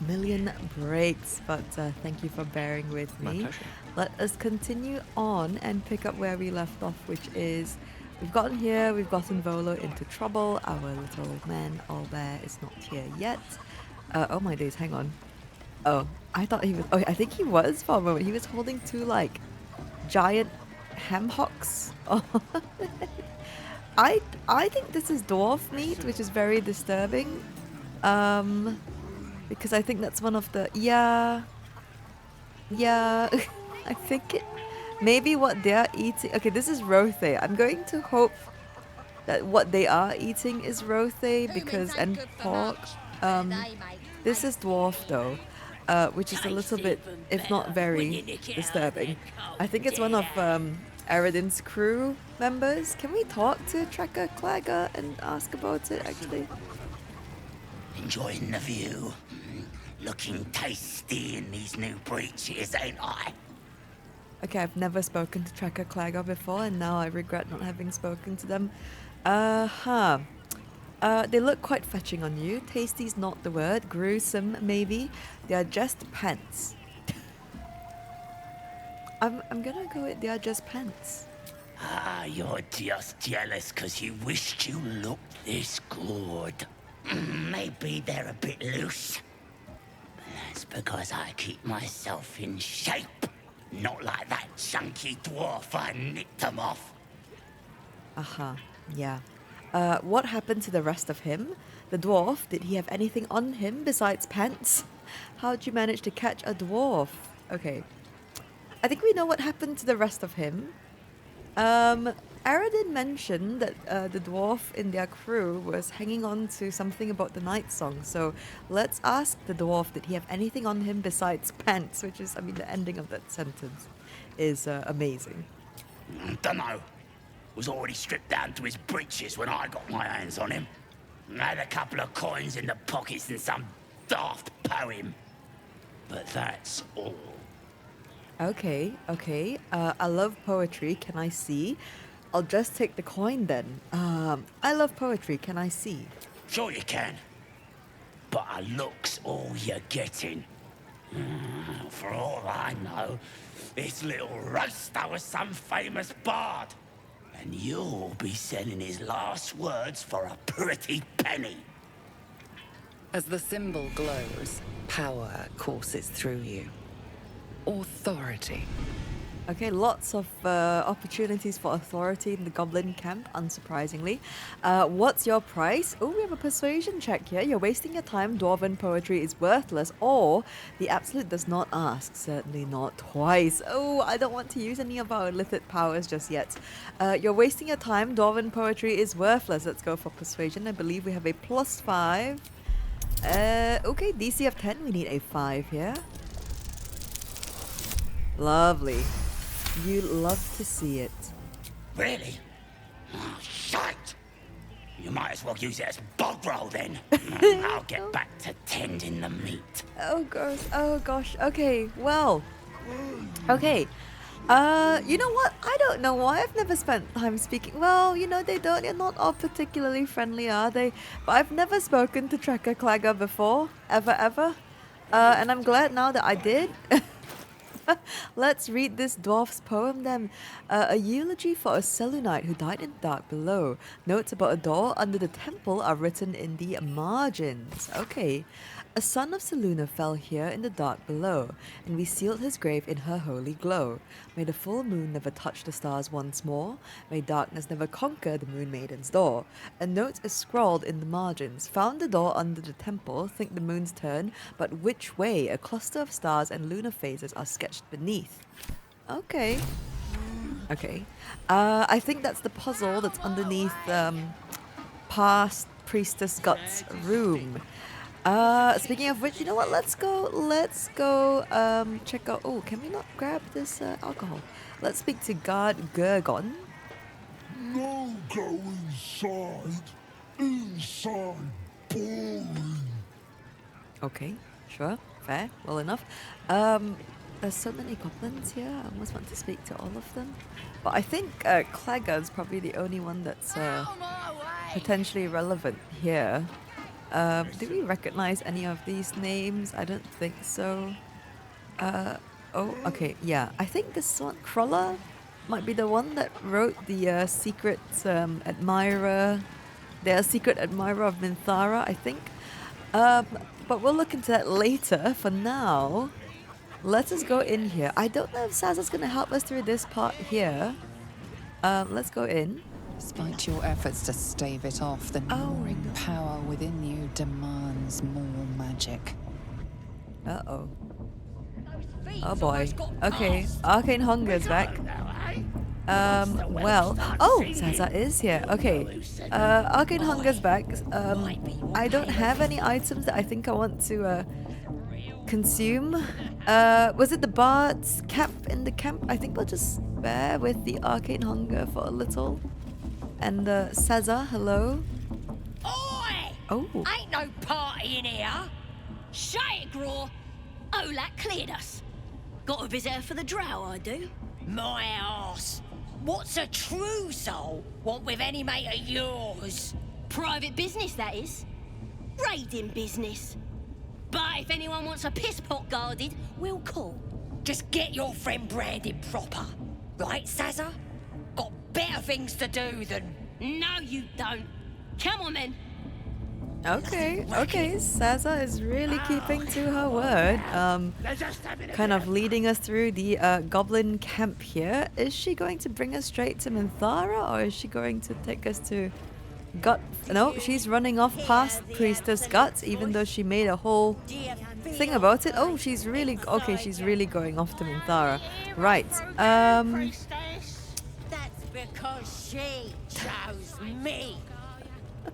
million breaks, but thank you for bearing with me. Let us continue on and pick up where we left off, which is we've gotten Volo into trouble. Our little man Owlbear is not here yet. Oh my days, hang on. Oh, I thought he was, oh, I think he was for a moment. He was holding two like giant ham hocks. I think this is dwarf meat, which is very disturbing. Because I think that's one of the, yeah, I think it, maybe what they're eating, okay, this is Rothe. I'm going to hope that what they are eating is Rothe, because, and pork. This is dwarf though, which is a little bit, if not very, disturbing. I think it's one of Aradin's crew members. Can we talk to Tracker Clagger and ask about it, actually? Enjoying the view. Looking tasty in these new breeches, ain't I? Okay, I've never spoken to Tracker Clagger before, and now I regret not having spoken to them. They look quite fetching on you. Tasty's not the word. Gruesome, maybe. They are just pants. I'm gonna go with they are just pants. Ah, you're just jealous because you wished you looked this good. Maybe they're a bit loose. That's because I keep myself in shape. Not like that chunky dwarf I nicked them off. Yeah. What happened to the rest of him? The dwarf, did he have anything on him besides pants? How'd you manage to catch a dwarf? Okay. I think we know what happened to the rest of him. Aradin mentioned that the dwarf in their crew was hanging on to something about the night song. So let's ask the dwarf, did he have anything on him besides pants? Which is, I mean, the ending of that sentence is amazing. Dunno. Was already stripped down to his breeches when I got my hands on him. Had a couple of coins in the pockets and some daft poem. But that's all. Okay. I love poetry. Can I see? I'll just take the coin then. I love poetry. Can I see? Sure you can. But a look's all you're getting. For all I know, this little roaster was some famous bard. And you'll be selling his last words for a pretty penny. As the symbol glows, power courses through you. Authority. Okay, lots of opportunities for authority in the Goblin camp, unsurprisingly. What's your price? Oh, we have a persuasion check here. You're wasting your time. Dwarven poetry is worthless. Or the Absolute does not ask. Certainly not twice. Oh, I don't want to use any of our illicit powers just yet. You're wasting your time. Dwarven poetry is worthless. Let's go for persuasion. I believe we have a +5. Okay, DC of 10. We need a 5 here. Lovely. You love to see it. Really? Oh, shite! You might as well use it as bog roll then. I'll get back to tending the meat. Oh, gross. Oh, gosh. Okay, well. Okay. You know what? I don't know why I've never spent time speaking. Well, you know, they're not all particularly friendly, are they? But I've never spoken to Trekker Clagger before. Ever. And I'm glad now that I did. Let's read this dwarf's poem then. A eulogy for a Selûnite who died in the dark below. Notes about a door under the temple are written in the margins. Okay. A son of Selûne fell here in the dark below, and we sealed his grave in her holy glow. May the full moon never touch the stars once more. May darkness never conquer the moon maiden's door. A note is scrawled in the margins. Found the door under the temple, think the moon's turn, but which way? A cluster of stars and lunar phases are sketched beneath. Okay. I think that's the puzzle that's underneath past Priestess Gut's room. Speaking of which, you know what? Let's go check out. Oh, can we not grab this alcohol? Let's speak to Guard Gurgon. No go inside. Inside. Boring. Okay, sure, fair, well enough. There's so many goblins here. I almost want to speak to all of them, but I think Clagger's probably the only one that's potentially relevant here. Do we recognize any of these names? I don't think so. Oh, okay, yeah. I think this one, Cruller, might be the one that wrote the secret admirer, the secret admirer of Minthara, I think. But we'll look into that later. For now, let us go in here. I don't know if Sazza's going to help us through this part here. Let's go in. Despite your efforts to stave it off, the gnawing power within you demands more magic. Uh-oh. Oh boy. Okay, Arcane Hunger's back. Well... Oh! Sazza is here. Okay. Arcane Hunger's back. I don't have any items that I think I want to consume. Was it the Bard's camp in the camp? I think we'll just bear with the Arcane Hunger for a little. And Sazza, hello. Oi! Oh. Ain't no party in here. Shut it, Graw. Olak cleared us. Got a visitor for the drow, I do. My arse. What's a true soul want with any mate of yours? Private business, that is. Raiding business. But if anyone wants a piss pot guarded, we'll call. Just get your friend branded proper. Right, Sazza? Got better things to do than... No, you don't. Come on, then. Okay, Sazza is really keeping to her word. Kind of leading us through the goblin camp here. Is she going to bring us straight to Minthara, or is she going to take us to Gut? No, she's running off past Priestess Guts, even though she made a whole thing about it. Oh, she's really okay. She's really going off to Minthara, right? That's because she chose me.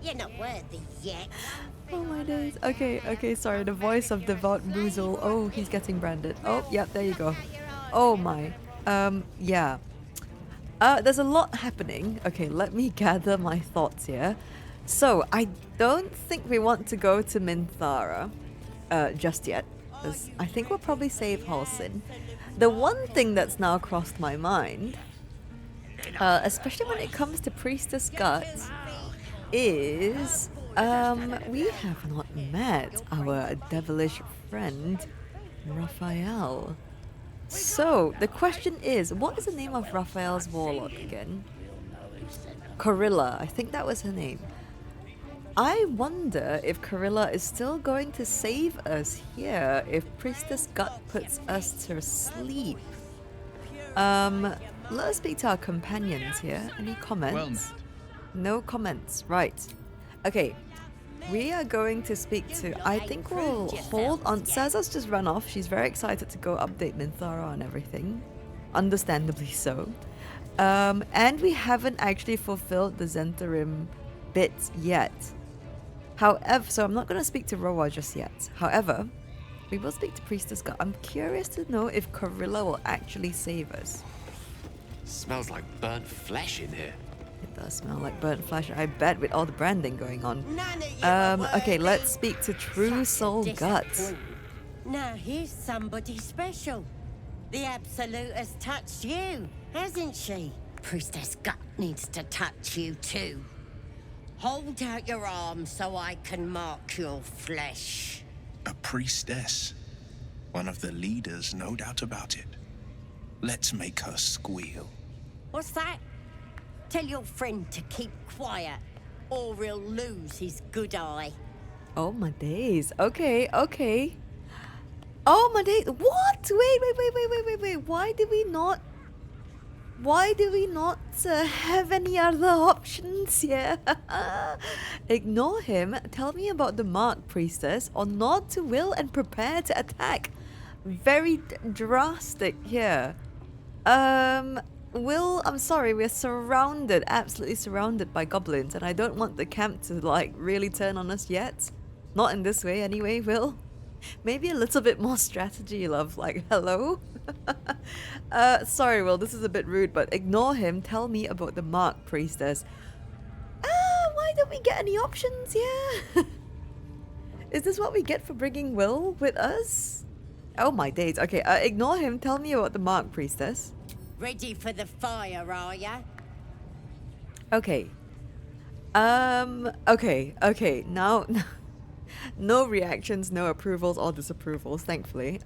You're not worthy yet. Oh my days. Okay, sorry. The voice of Devout Boozle. Oh, he's getting branded. Oh, yep, there you go. Oh my. Yeah. There's a lot happening. Okay, let me gather my thoughts here. So, I don't think we want to go to Minthara just yet, because I think we'll probably save Halsin. The one thing that's now crossed my mind, especially when it comes to Priestess Guts, is we have not met our devilish friend Raphael. So the question is, what is the name of Raphael's warlock again? Corilla, I think that was her name. I wonder if Corilla is still going to save us here if Priestess Gut puts us to sleep. Let us speak to our companions here. Any comments? No comments. Right. Okay. We are going to speak to... I think we'll hold on... Sazza's just run off. She's very excited to go update Minthara and everything. Understandably so. And we haven't actually fulfilled the Zhentarim bits yet. However... So I'm not going to speak to Roa just yet. However, we will speak to Priestess Gut. I'm curious to know if Corilla will actually save us. Smells like burnt flesh in here. It does smell like burnt flesh, I bet, with all the branding going on. Okay, let's speak to True Soul Guts. Now here's somebody special. The Absolute has touched you, hasn't she? Priestess Gut needs to touch you too. Hold out your arm so I can mark your flesh. A priestess. One of the leaders, no doubt about it. Let's make her squeal. What's that? Tell your friend to keep quiet, or he'll lose his good eye. Oh my days. Okay. Oh my days. What? Wait. Why do we not have any other options here? Ignore him. Tell me about the mark, Priestess, or nod to will and prepare to attack. Very drastic here. Will, I'm sorry, we're surrounded, absolutely surrounded by goblins, and I don't want the camp to, like, really turn on us yet. Not in this way, anyway, Will. Maybe a little bit more strategy, love, like, hello? Sorry, Will, this is a bit rude, but ignore him. Tell me about the mark, Priestess. Why don't we get any options here? Is this what we get for bringing Will with us? Oh my days. Okay, ignore him. Tell me about the mark, Priestess. Ready for the fire, are ya? Okay. Okay. Now, no reactions, no approvals or disapprovals, thankfully.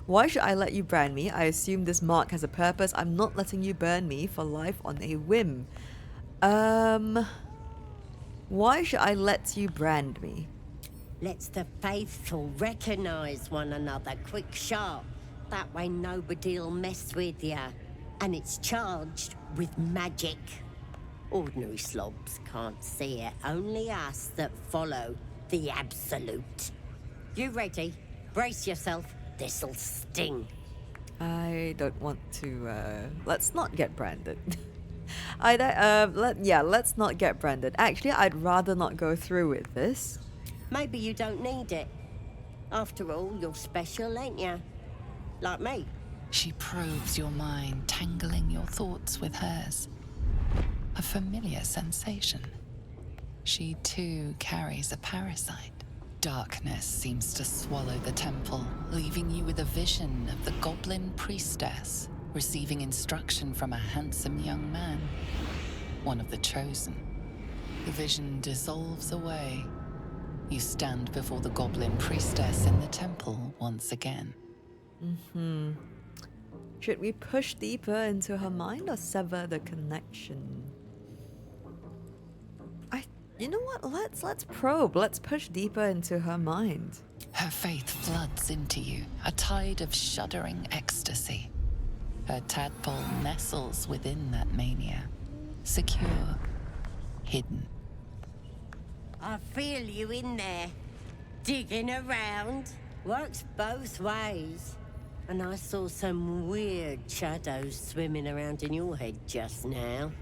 Why should I let you brand me? I assume this mark has a purpose. I'm not letting you burn me for life on a whim. Why should I let you brand me? Lets the faithful recognize one another quick sharp. That way nobody'll mess with ya. And it's charged with magic. Ordinary slobs can't see it. Only us that follow the Absolute. You ready? Brace yourself. This'll sting. I don't want to, let's not get branded. Let's not get branded. Actually, I'd rather not go through with this. Maybe you don't need it. After all, you're special, ain't ya? Like me. She probes your mind, tangling your thoughts with hers. A familiar sensation. She too carries a parasite. Darkness seems to swallow the temple, leaving you with a vision of the goblin priestess receiving instruction from a handsome young man, one of the chosen. The vision dissolves away. You stand before the goblin priestess in the temple once again. Should we push deeper into her mind or sever the connection? You know what? Let's probe. Let's push deeper into her mind. Her faith floods into you, a tide of shuddering ecstasy. Her tadpole nestles within that mania, secure, hidden. I feel you in there, digging around. Works both ways. And I saw some weird shadows swimming around in your head just now.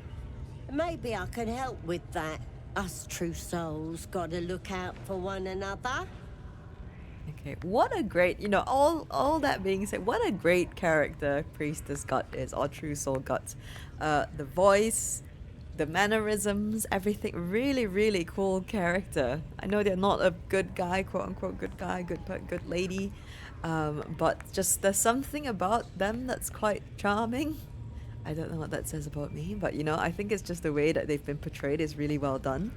Maybe I can help with that. Us true souls gotta look out for one another. Okay, what a great, all that being said, what a great character Priestess Gut is, or True Soul Gut. The voice, the mannerisms, everything, really, really cool character. I know they're not a good guy, quote unquote good guy, good lady, but just there's something about them that's quite charming. I don't know what that says about me, but I think it's just the way that they've been portrayed is really well done.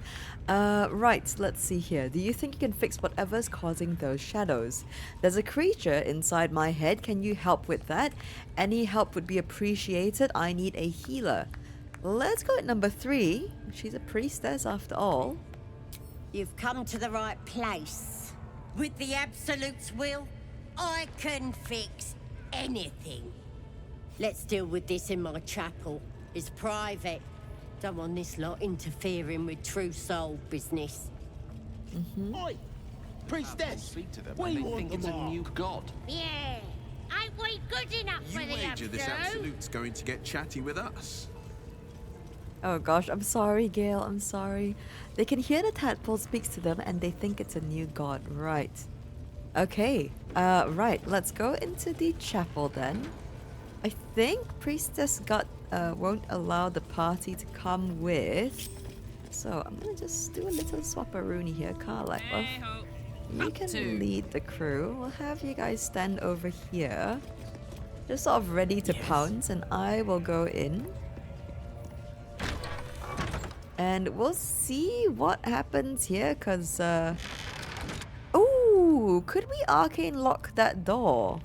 Right, let's see here. Do you think you can fix whatever's causing those shadows? There's a creature inside my head. Can you help with that? Any help would be appreciated. I need a healer. Let's go at number 3. She's a priestess after all. You've come to the right place. With the Absolute's will, I can fix anything. Let's deal with this in my chapel. It's private. Don't want this lot interfering with true soul business. Oi, priestess. Speak to them. We They want think the it's a mark. new god. Yeah. Ain't we good enough You for the wager this Absolute? Absolute's going to get chatty with us. Oh gosh, I'm sorry, Gale, I'm sorry. They can hear the tadpole speaks to them and they think it's a new god. Right. Okay, right, let's go into the chapel then. I think Priestess Gut won't allow the party to come with. So I'm gonna just do a little swapperoonie here. Carla, you can lead the crew. We'll have you guys stand over here. Just sort of ready to pounce, and I will go in. And we'll see what happens here, because... Ooh, could we arcane lock that door?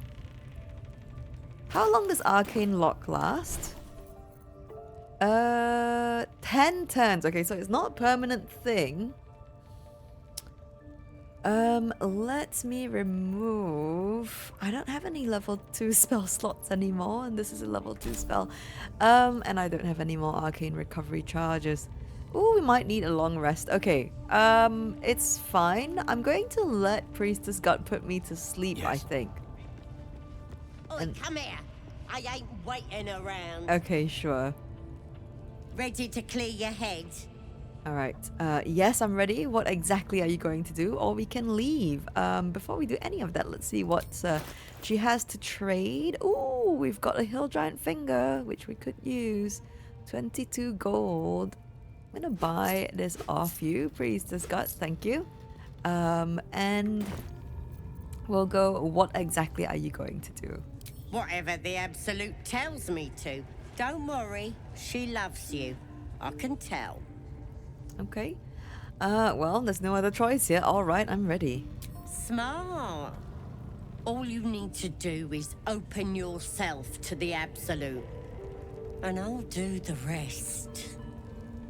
How long does arcane lock last? 10 turns. Okay, so it's not a permanent thing. Let me remove... I don't have any level 2 spell slots anymore, and this is a level 2 spell. And I don't have any more arcane recovery charges. Ooh, we might need a long rest. Okay, it's fine. I'm going to let Priestess Gut put me to sleep, I think. Oi, come here. I ain't waiting around. Okay, sure. Ready to clear your head? Alright, yes, I'm ready. What exactly are you going to do? Or we can leave. Before we do any of that, let's see what she has to trade. Ooh, we've got a hill giant finger, which we could use. 22 gold. I'm gonna buy this off you, Priestess Gut, thank you. And we'll go, what exactly are you going to do? Whatever the Absolute tells me to. Don't worry, she loves you. I can tell. Okay. Well, there's no other choice here. Alright, I'm ready. Smart. All you need to do is open yourself to the Absolute. And I'll do the rest.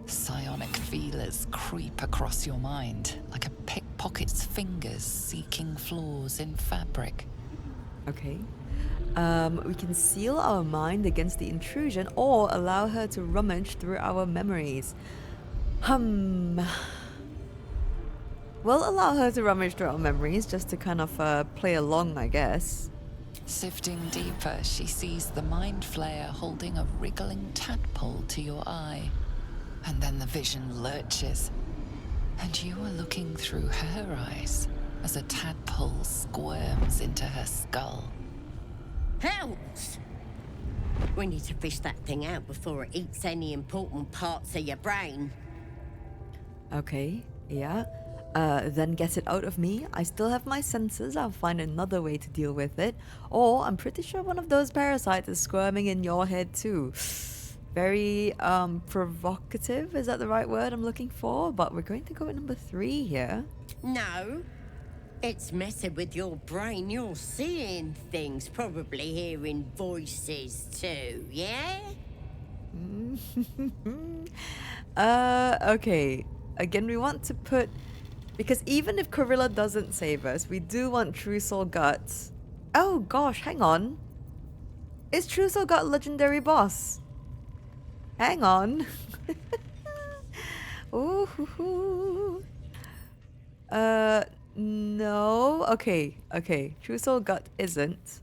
Psionic feelers creep across your mind, like a pickpocket's fingers seeking flaws in fabric. Okay. We can seal our mind against the intrusion or allow her to rummage through our memories. We'll allow her to rummage through our memories just to kind of play along, I guess. Sifting deeper, she sees the mind flayer holding a wriggling tadpole to your eye. And then the vision lurches, and you are looking through her eyes as a tadpole squirms into her skull. Hells! We need to fish that thing out before it eats any important parts of your brain. Okay, yeah. Then get it out of me. I still have my senses. I'll find another way to deal with it. Or I'm pretty sure one of those parasites is squirming in your head too. very provocative. Is that the right word I'm looking for? But we're going to go with number 3 here. No. It's messing with your brain. You're seeing things, probably hearing voices too, yeah? Okay. Again, we want to put... Because even if Corilla doesn't save us, we do want True Soul Guts. Oh gosh, hang on. Is True Soul Gut legendary boss? Hang on. Ooh. No. Okay. True Soul Gut isn't.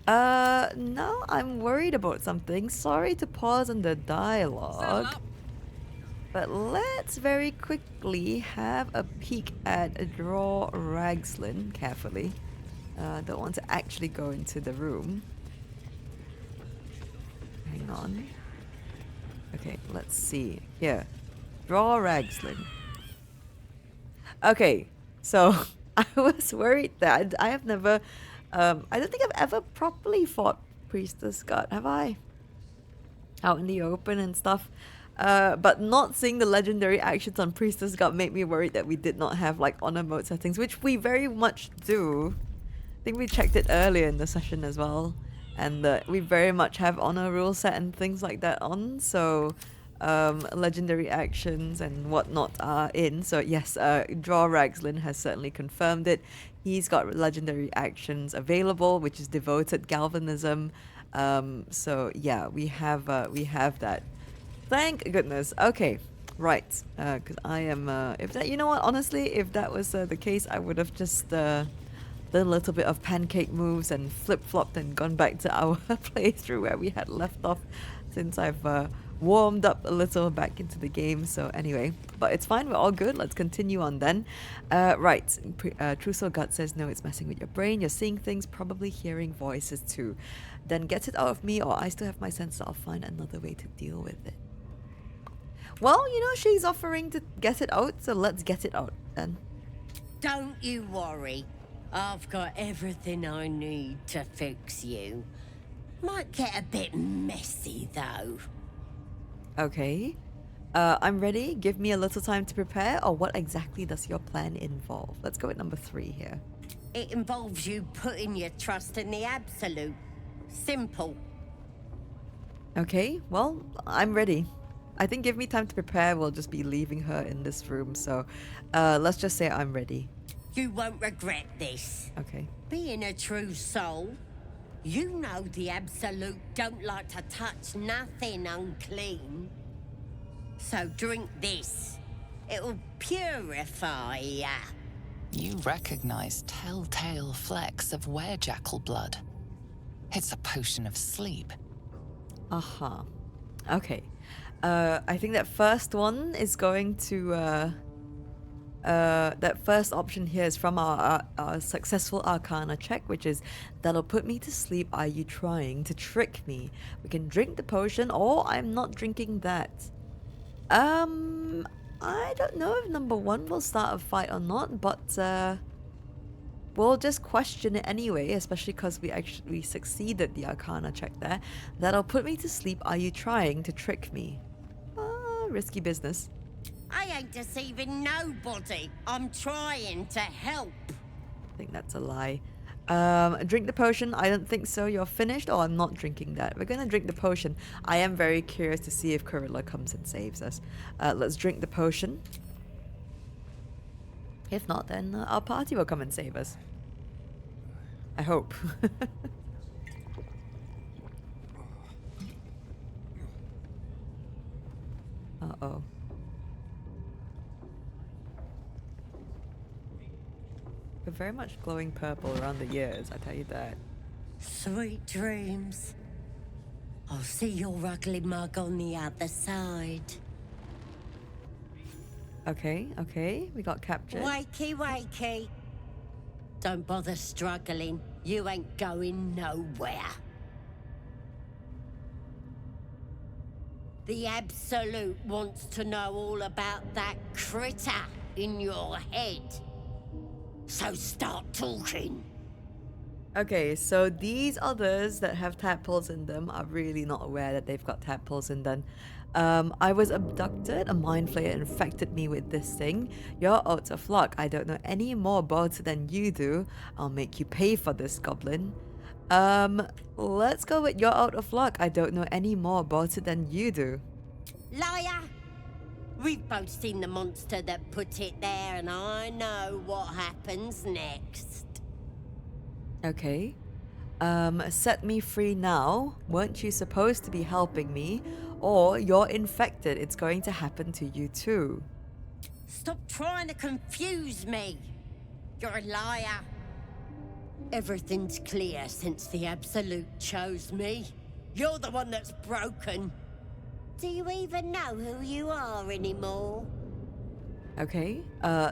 Now I'm worried about something. Sorry to pause on the dialogue. But let's very quickly have a peek at Draw Ragslin carefully. Don't want to actually go into the room. Hang on. Okay, let's see. Here. Draw Ragslin. Okay, so I was worried that I have never... I don't think I've ever properly fought Priestess Gut, have I? Out in the open and stuff. But not seeing the legendary actions on Priestess Gut made me worried that we did not have like honor mode settings, which we very much do. I think we checked it earlier in the session as well. And we very much have honor rule set and things like that on. So legendary actions and whatnot are in. So yes, Draw Ragslin has certainly confirmed it. He's got legendary actions available, which is Devoted Galvanism. So yeah, we have that. Thank goodness. Okay, right. Because I am. If that, you know what? Honestly, if that was the case, I would have just done a little bit of pancake moves and flip-flopped and gone back to our playthrough where we had left off, since I've warmed up a little back into the game. So anyway, but it's fine. We're all good. Let's continue on then. Right. True Soul Gut says, no, it's messing with your brain. You're seeing things, probably hearing voices too. Then get it out of me, or I still have my sense. I'll find another way to deal with it. Well, you know, she's offering to get it out, so let's get it out then. Don't you worry. I've got everything I need to fix you. Might get a bit messy though. Okay. I'm ready. Give me a little time to prepare, or what exactly does your plan involve? Let's go with number 3 here. It involves you putting your trust in the absolute. Simple. Okay, well, I'm ready. I think give me time to prepare, we'll just be leaving her in this room, so let's just say I'm ready. You won't regret this. Okay. Being a true soul, you know the absolute don't like to touch nothing unclean. So drink this. It'll purify ya. You recognize telltale flecks of werejackal blood. It's a potion of sleep. Uh-huh. Okay. I think that first one is going to... that first option here is from our successful Arcana check, which is, that'll put me to sleep. Are you trying to trick me? We can drink the potion, or I'm not drinking that. I don't know if number 1 will start a fight or not, but we'll just question it anyway, especially because we actually succeeded the Arcana check there. That'll put me to sleep. Are you trying to trick me? Risky business. I ain't deceiving nobody. I'm trying to help. I think that's a lie. Drink the potion. I don't think so. You're finished. Oh, I'm not drinking that. We're gonna drink the potion. I am very curious to see if Corilla comes and saves us. Let's drink the potion. If not, then our party will come and save us. I hope. Uh-oh. We're very much glowing purple around the ears, I tell you that. Sweet dreams. I'll see your ugly mug on the other side. Okay. We got captured. Wakey. Don't bother struggling. You ain't going nowhere. The Absolute wants to know all about that critter in your head. So start talking. Okay, so these others that have tadpoles in them are really not aware that they've got tadpoles in them. I was abducted, a mind flayer infected me with this thing. You're out of luck. I don't know any more about it than you do. I'll make you pay for this, Goblin. Let's go with you're out of luck. I don't know any more about it than you do. Liar! We've both seen the monster that put it there, and I know what happens next. Okay. Set me free now. Weren't you supposed to be helping me? Or you're infected. It's going to happen to you too. Stop trying to confuse me. You're a liar. Everything's clear since the Absolute chose me. You're the one that's broken. Do you even know who you are anymore? Okay,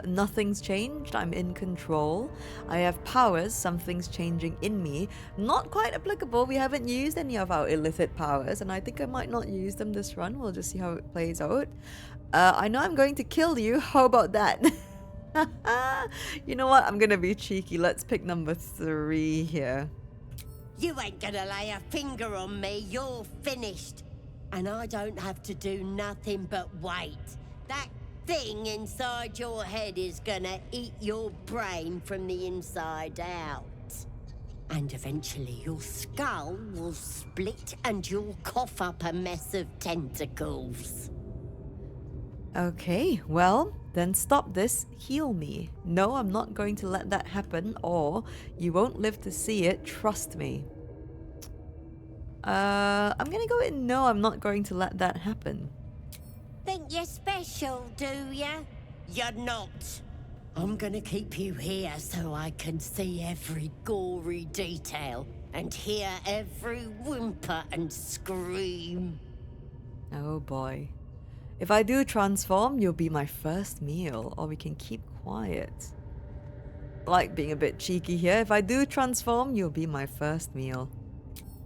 nothing's changed. I'm in control. I have powers. Something's changing in me. Not quite applicable. We haven't used any of our illicit powers, and I think I might not use them this run. We'll just see how it plays out. I know I'm going to kill you. How about that? You know what? I'm gonna be cheeky. Let's pick number 3 here. You ain't gonna lay a finger on me. You're finished. And I don't have to do nothing but wait. That thing inside your head is gonna eat your brain from the inside out. And eventually your skull will split and you'll cough up a mess of tentacles. Okay, well, then stop this. Heal me. No, I'm not going to let that happen, or you won't live to see it. Trust me. I'm gonna go with no, I'm not going to let that happen. Think you're special, do ya? You're not. I'm gonna keep you here so I can see every gory detail and hear every whimper and scream. Oh boy. If I do transform, you'll be my first meal, or we can keep quiet. Like being a bit cheeky here. If I do transform, you'll be my first meal.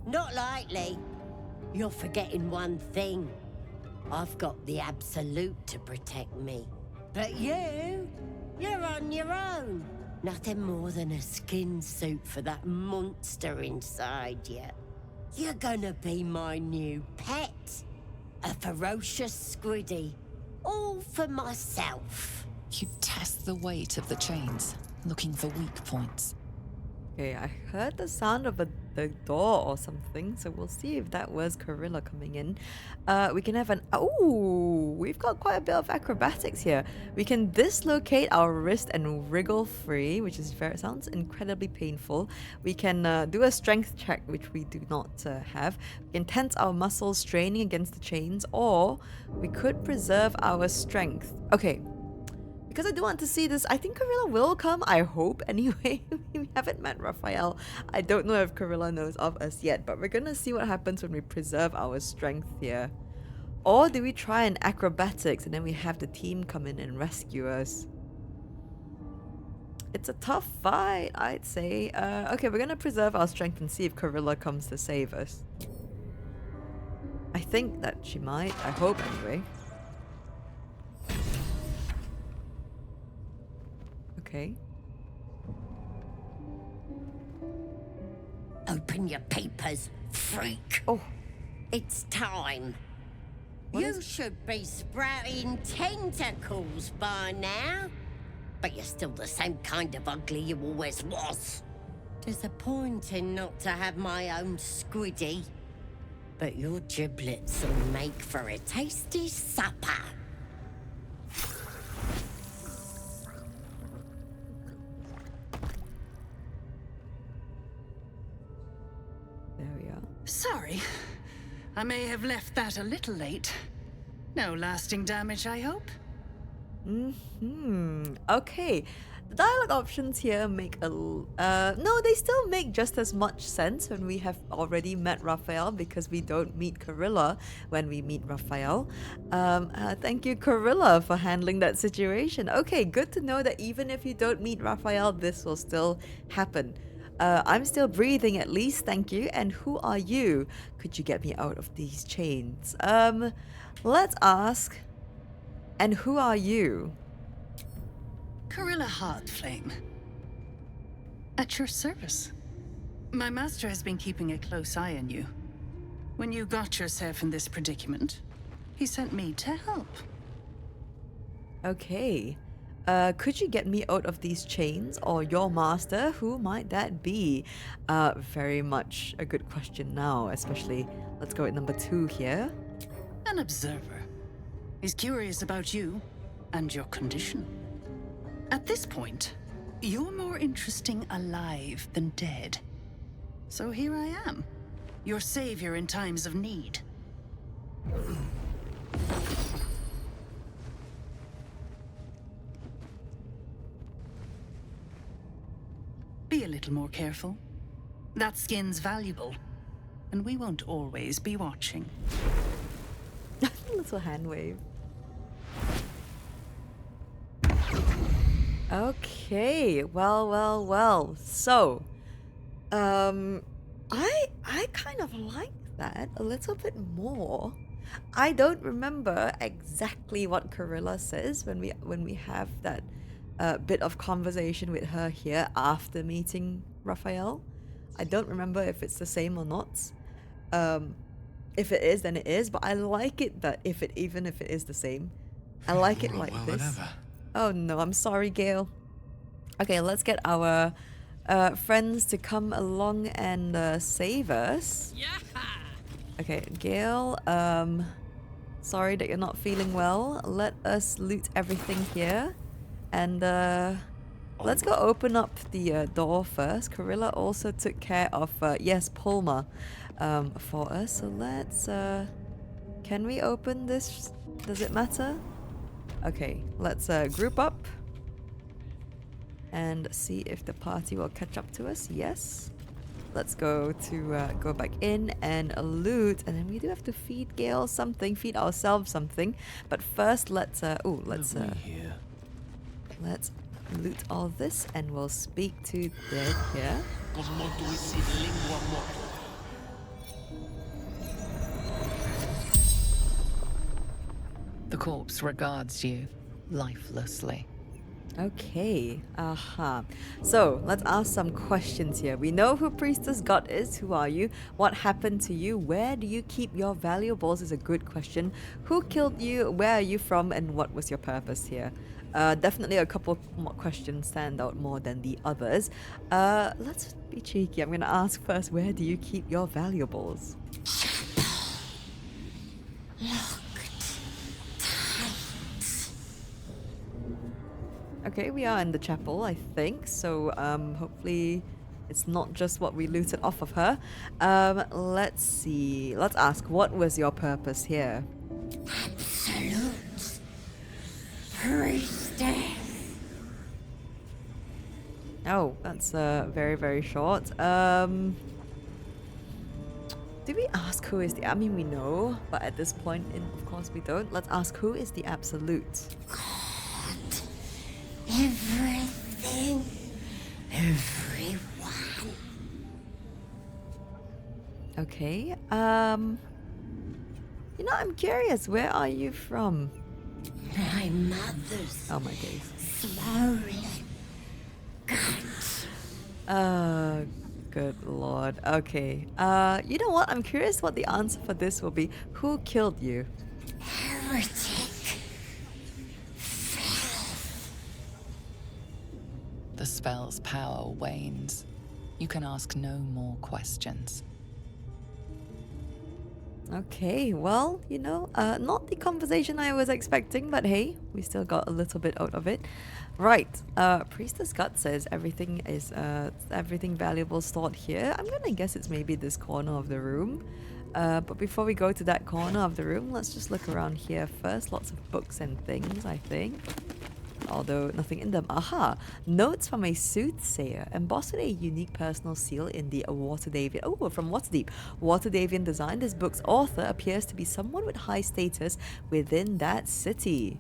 Not likely. You're forgetting one thing. I've got the Absolute to protect me. But you're on your own. Nothing more than a skin suit for that monster inside you. You're gonna be my new pet. A ferocious squiddy. All for myself. You test the weight of the chains, looking for weak points. Okay, I heard the sound of the door or something, so we'll see if that was Corilla coming in. We can have an... Oh, we've got quite a bit of acrobatics here. We can dislocate our wrist and wriggle free, which is very... sounds incredibly painful. We can do a strength check, which we do not have. We can tense our muscles, straining against the chains, or we could preserve our strength. Okay. Because I do want to see this, I think Corilla will come, I hope, anyway. We haven't met Raphael. I don't know if Corilla knows of us yet, but we're gonna see what happens when we preserve our strength here. Or do we try an acrobatics and then we have the team come in and rescue us? It's a tough fight, I'd say. Okay, we're gonna preserve our strength and see if Corilla comes to save us. I think that she might, I hope anyway. Okay. Open your papers, freak. Oh. It's time. You should be sprouting tentacles by now. But you're still the same kind of ugly you always was. Disappointing not to have my own squiddy. But your giblets will make for a tasty supper. There we are. Sorry. I may have left that a little late. No lasting damage, I hope? Okay. The dialogue options here make a... no, they still make just as much sense when we have already met Raphael, because we don't meet Corilla when we meet Raphael. Thank you, Corilla, for handling that situation. Okay, good to know that even if you don't meet Raphael, this will still happen. I'm still breathing at least, thank you. And who are you? Could you get me out of these chains? Let's ask. And who are you? Corilla Heartflame. At your service. My master has been keeping a close eye on you. When you got yourself in this predicament, he sent me to help. Okay. Could you get me out of these chains, or your master? Who might that be? Very much a good question now, especially, let's go at number 2 here. An observer. He's curious about you and your condition. At this point, you're more interesting alive than dead. So here I am, your savior in times of need. Be a little more careful. That skin's valuable, and we won't always be watching. Little hand wave. Okay, well. So, I kind of like that a little bit more. I don't remember exactly what Corilla says when we have that bit of conversation with her here after meeting Raphael. I don't remember if it's the same or not. If it is, then it is. But I like it that even if it is the same, I like it like this. Oh no, I'm sorry, Gale. Okay, let's get our friends to come along and save us. Okay, Gale, sorry that you're not feeling well. Let us loot everything here. And let's go open up the door first. Corilla also took care of, yes, Pulma for us. So let's, can we open this? Does it matter? Okay, let's group up and see if the party will catch up to us. Yes. Let's go back in and loot, and then we do have to feed Gale something, feed ourselves something. But first, let's loot all this, and we'll speak to Dead here. The corpse regards you lifelessly. Okay, So, let's ask some questions here. We know who Priestess God is. Who are you? What happened to you? Where do you keep your valuables is a good question. Who killed you? Where are you from? And what was your purpose here? Definitely a couple more questions stand out more than the others. Let's be cheeky. I'm going to ask first, where do you keep your valuables? Okay, we are in the chapel, I think, so hopefully it's not just what we looted off of her. Let's see. Let's ask, what was your purpose here? Absolute priestess. Oh, that's very, very short. Did we ask who is the... I mean, we know, but at this point, of course we don't. Let's ask, who is the Absolute? Everything. Everyone. Okay. You know, I'm curious. Where are you from? My mother's. Oh my days. Swollen gut. Good lord. Okay. You know what? I'm curious what the answer for this will be. Who killed you? Heretic. The spell's power wanes. You can ask no more questions. Okay, well, you know, not the conversation I was expecting, but hey, we still got a little bit out of it. Right, Priestess Gut says everything valuable stored here. I'm gonna guess it's maybe this corner of the room. But before we go to that corner of the room, let's just look around here first. Lots of books and things, I think. Although nothing in them. Aha! Notes from a soothsayer, embossed with a unique personal seal in the Waterdavian. Oh, from Waterdeep. Waterdavian design. This book's author appears to be someone with high status within that city.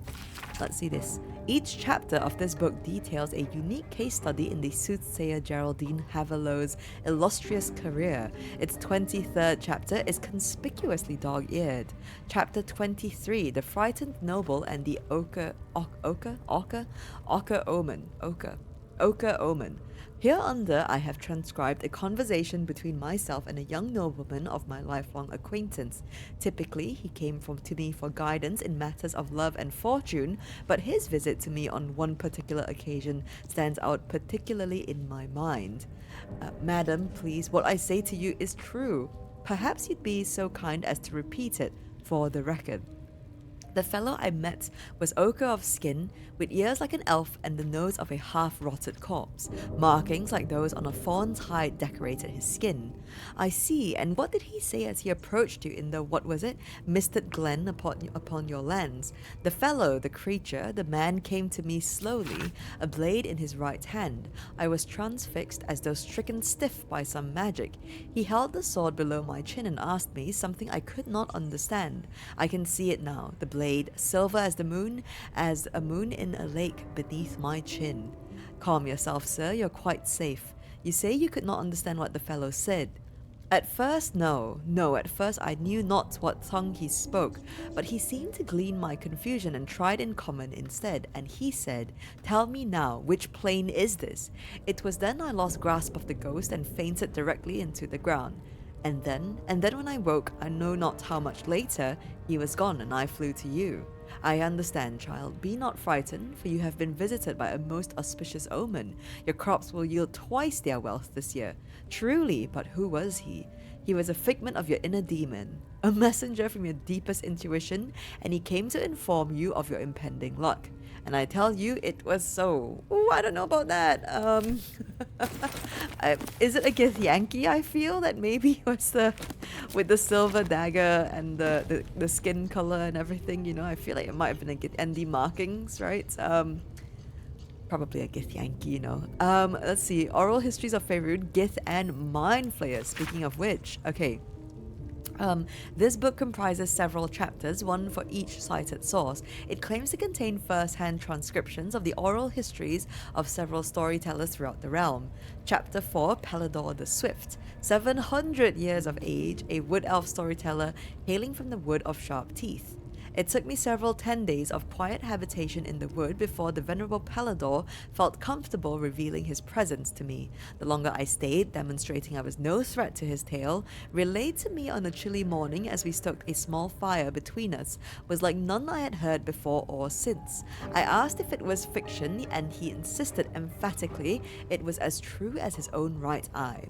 Let's see this. Each chapter of this book details a unique case study in the soothsayer Geraldine Havelow's illustrious career. Its 23rd chapter is conspicuously dog-eared. Chapter 23, The Frightened Noble and the Ochre Omen. Ochre. Ochre Omen. Hereunder I have transcribed a conversation between myself and a young nobleman of my lifelong acquaintance. Typically, he came to me for guidance in matters of love and fortune, but his visit to me on one particular occasion stands out particularly in my mind. Madam, please, what I say to you is true. Perhaps you'd be so kind as to repeat it for the record. The fellow I met was ochre of skin, with ears like an elf and the nose of a half-rotted corpse. Markings like those on a fawn's hide decorated his skin. I see, and what did he say as he approached you in the, what was it, misted glen upon your lands? The fellow, the creature, the man came to me slowly, a blade in his right hand. I was transfixed as though stricken stiff by some magic. He held the sword below my chin and asked me something I could not understand. I can see it now, the blade, silver as a moon in a lake beneath my chin. Calm yourself, sir, you're quite safe. You say you could not understand what the fellow said. At first, no, at first I knew not what tongue he spoke, but he seemed to glean my confusion and tried in common instead, and he said, "Tell me now, which plane is this?" It was then I lost grasp of the ghost and fainted directly into the ground. And then when I woke, I know not how much later, he was gone and I flew to you. I understand, child. Be not frightened, for you have been visited by a most auspicious omen. Your crops will yield twice their wealth this year. Truly, but who was he? He was a figment of your inner demon, a messenger from your deepest intuition, and he came to inform you of your impending luck. And I tell you, it was so. Ooh, I don't know about that. Is it a Githyanki? I feel that maybe was with the silver dagger and the skin color and everything. You know, I feel like it might have been a Githyanki markings, right? Probably a Githyanki, you know. Let's see. Oral histories of Faerûn, Gith, and Mind Flayers. Speaking of which, okay. This book comprises several chapters, one for each cited source. It claims to contain first-hand transcriptions of the oral histories of several storytellers throughout the realm. Chapter 4, Palador the Swift. 700 years of age, a wood elf storyteller hailing from the Wood of Sharp Teeth. It took me several 10 days of quiet habitation in the wood before the venerable Palador felt comfortable revealing his presence to me. The longer I stayed, demonstrating I was no threat to his tale, relayed to me on a chilly morning as we stoked a small fire between us, was like none I had heard before or since. I asked if it was fiction, and he insisted emphatically it was as true as his own right eye.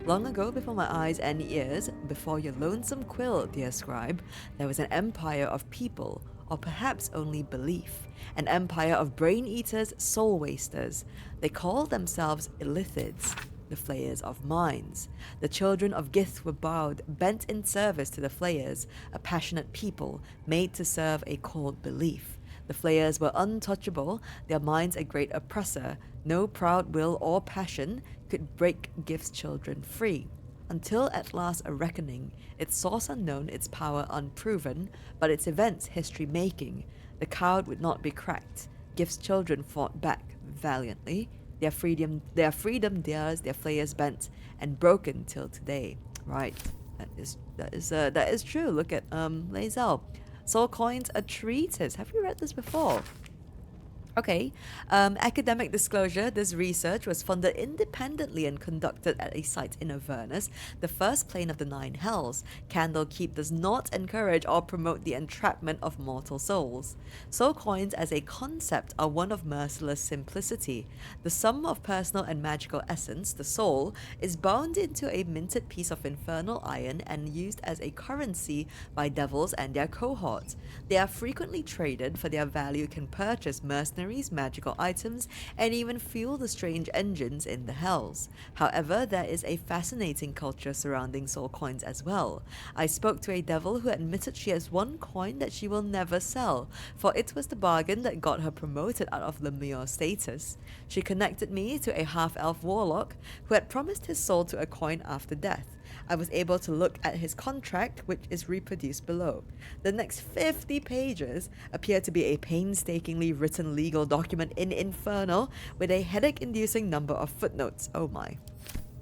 Long ago, before my eyes and ears, before your lonesome quill, dear scribe, there was an empire of people, or perhaps only belief, an empire of brain-eaters, soul-wasters. They called themselves Illithids, the flayers of minds. The children of Gith were bowed, bent in service to the flayers, a passionate people, made to serve a cold belief. The flayers were untouchable, their minds a great oppressor. No proud will or passion could break Gith's children free. Until at last a reckoning, its source unknown, its power unproven, but its events history-making. The cowed would not be cracked. Gith's children fought back valiantly. Their freedom theirs, their flayers bent and broken till today. Right, that is true. Look at Lae'zel. Soul Coins, a treatise. Have you read this before? Okay, academic disclosure, this research was funded independently and conducted at a site in Avernus, the first plane of the Nine Hells. Candlekeep does not encourage or promote the entrapment of mortal souls. Soul coins as a concept are one of merciless simplicity. The sum of personal and magical essence, the soul, is bound into a minted piece of infernal iron and used as a currency by devils and their cohorts. They are frequently traded, for their value can purchase mercenaries, magical items, and even fuel the strange engines in the hells. However, there is a fascinating culture surrounding soul coins as well. I spoke to a devil who admitted she has one coin that she will never sell, for it was the bargain that got her promoted out of Lemure status. She connected me to a half-elf warlock who had promised his soul to a coin after death. I was able to look at his contract, which is reproduced below. The next 50 pages appear to be a painstakingly written legal document in Infernal with a headache-inducing number of footnotes. Oh my.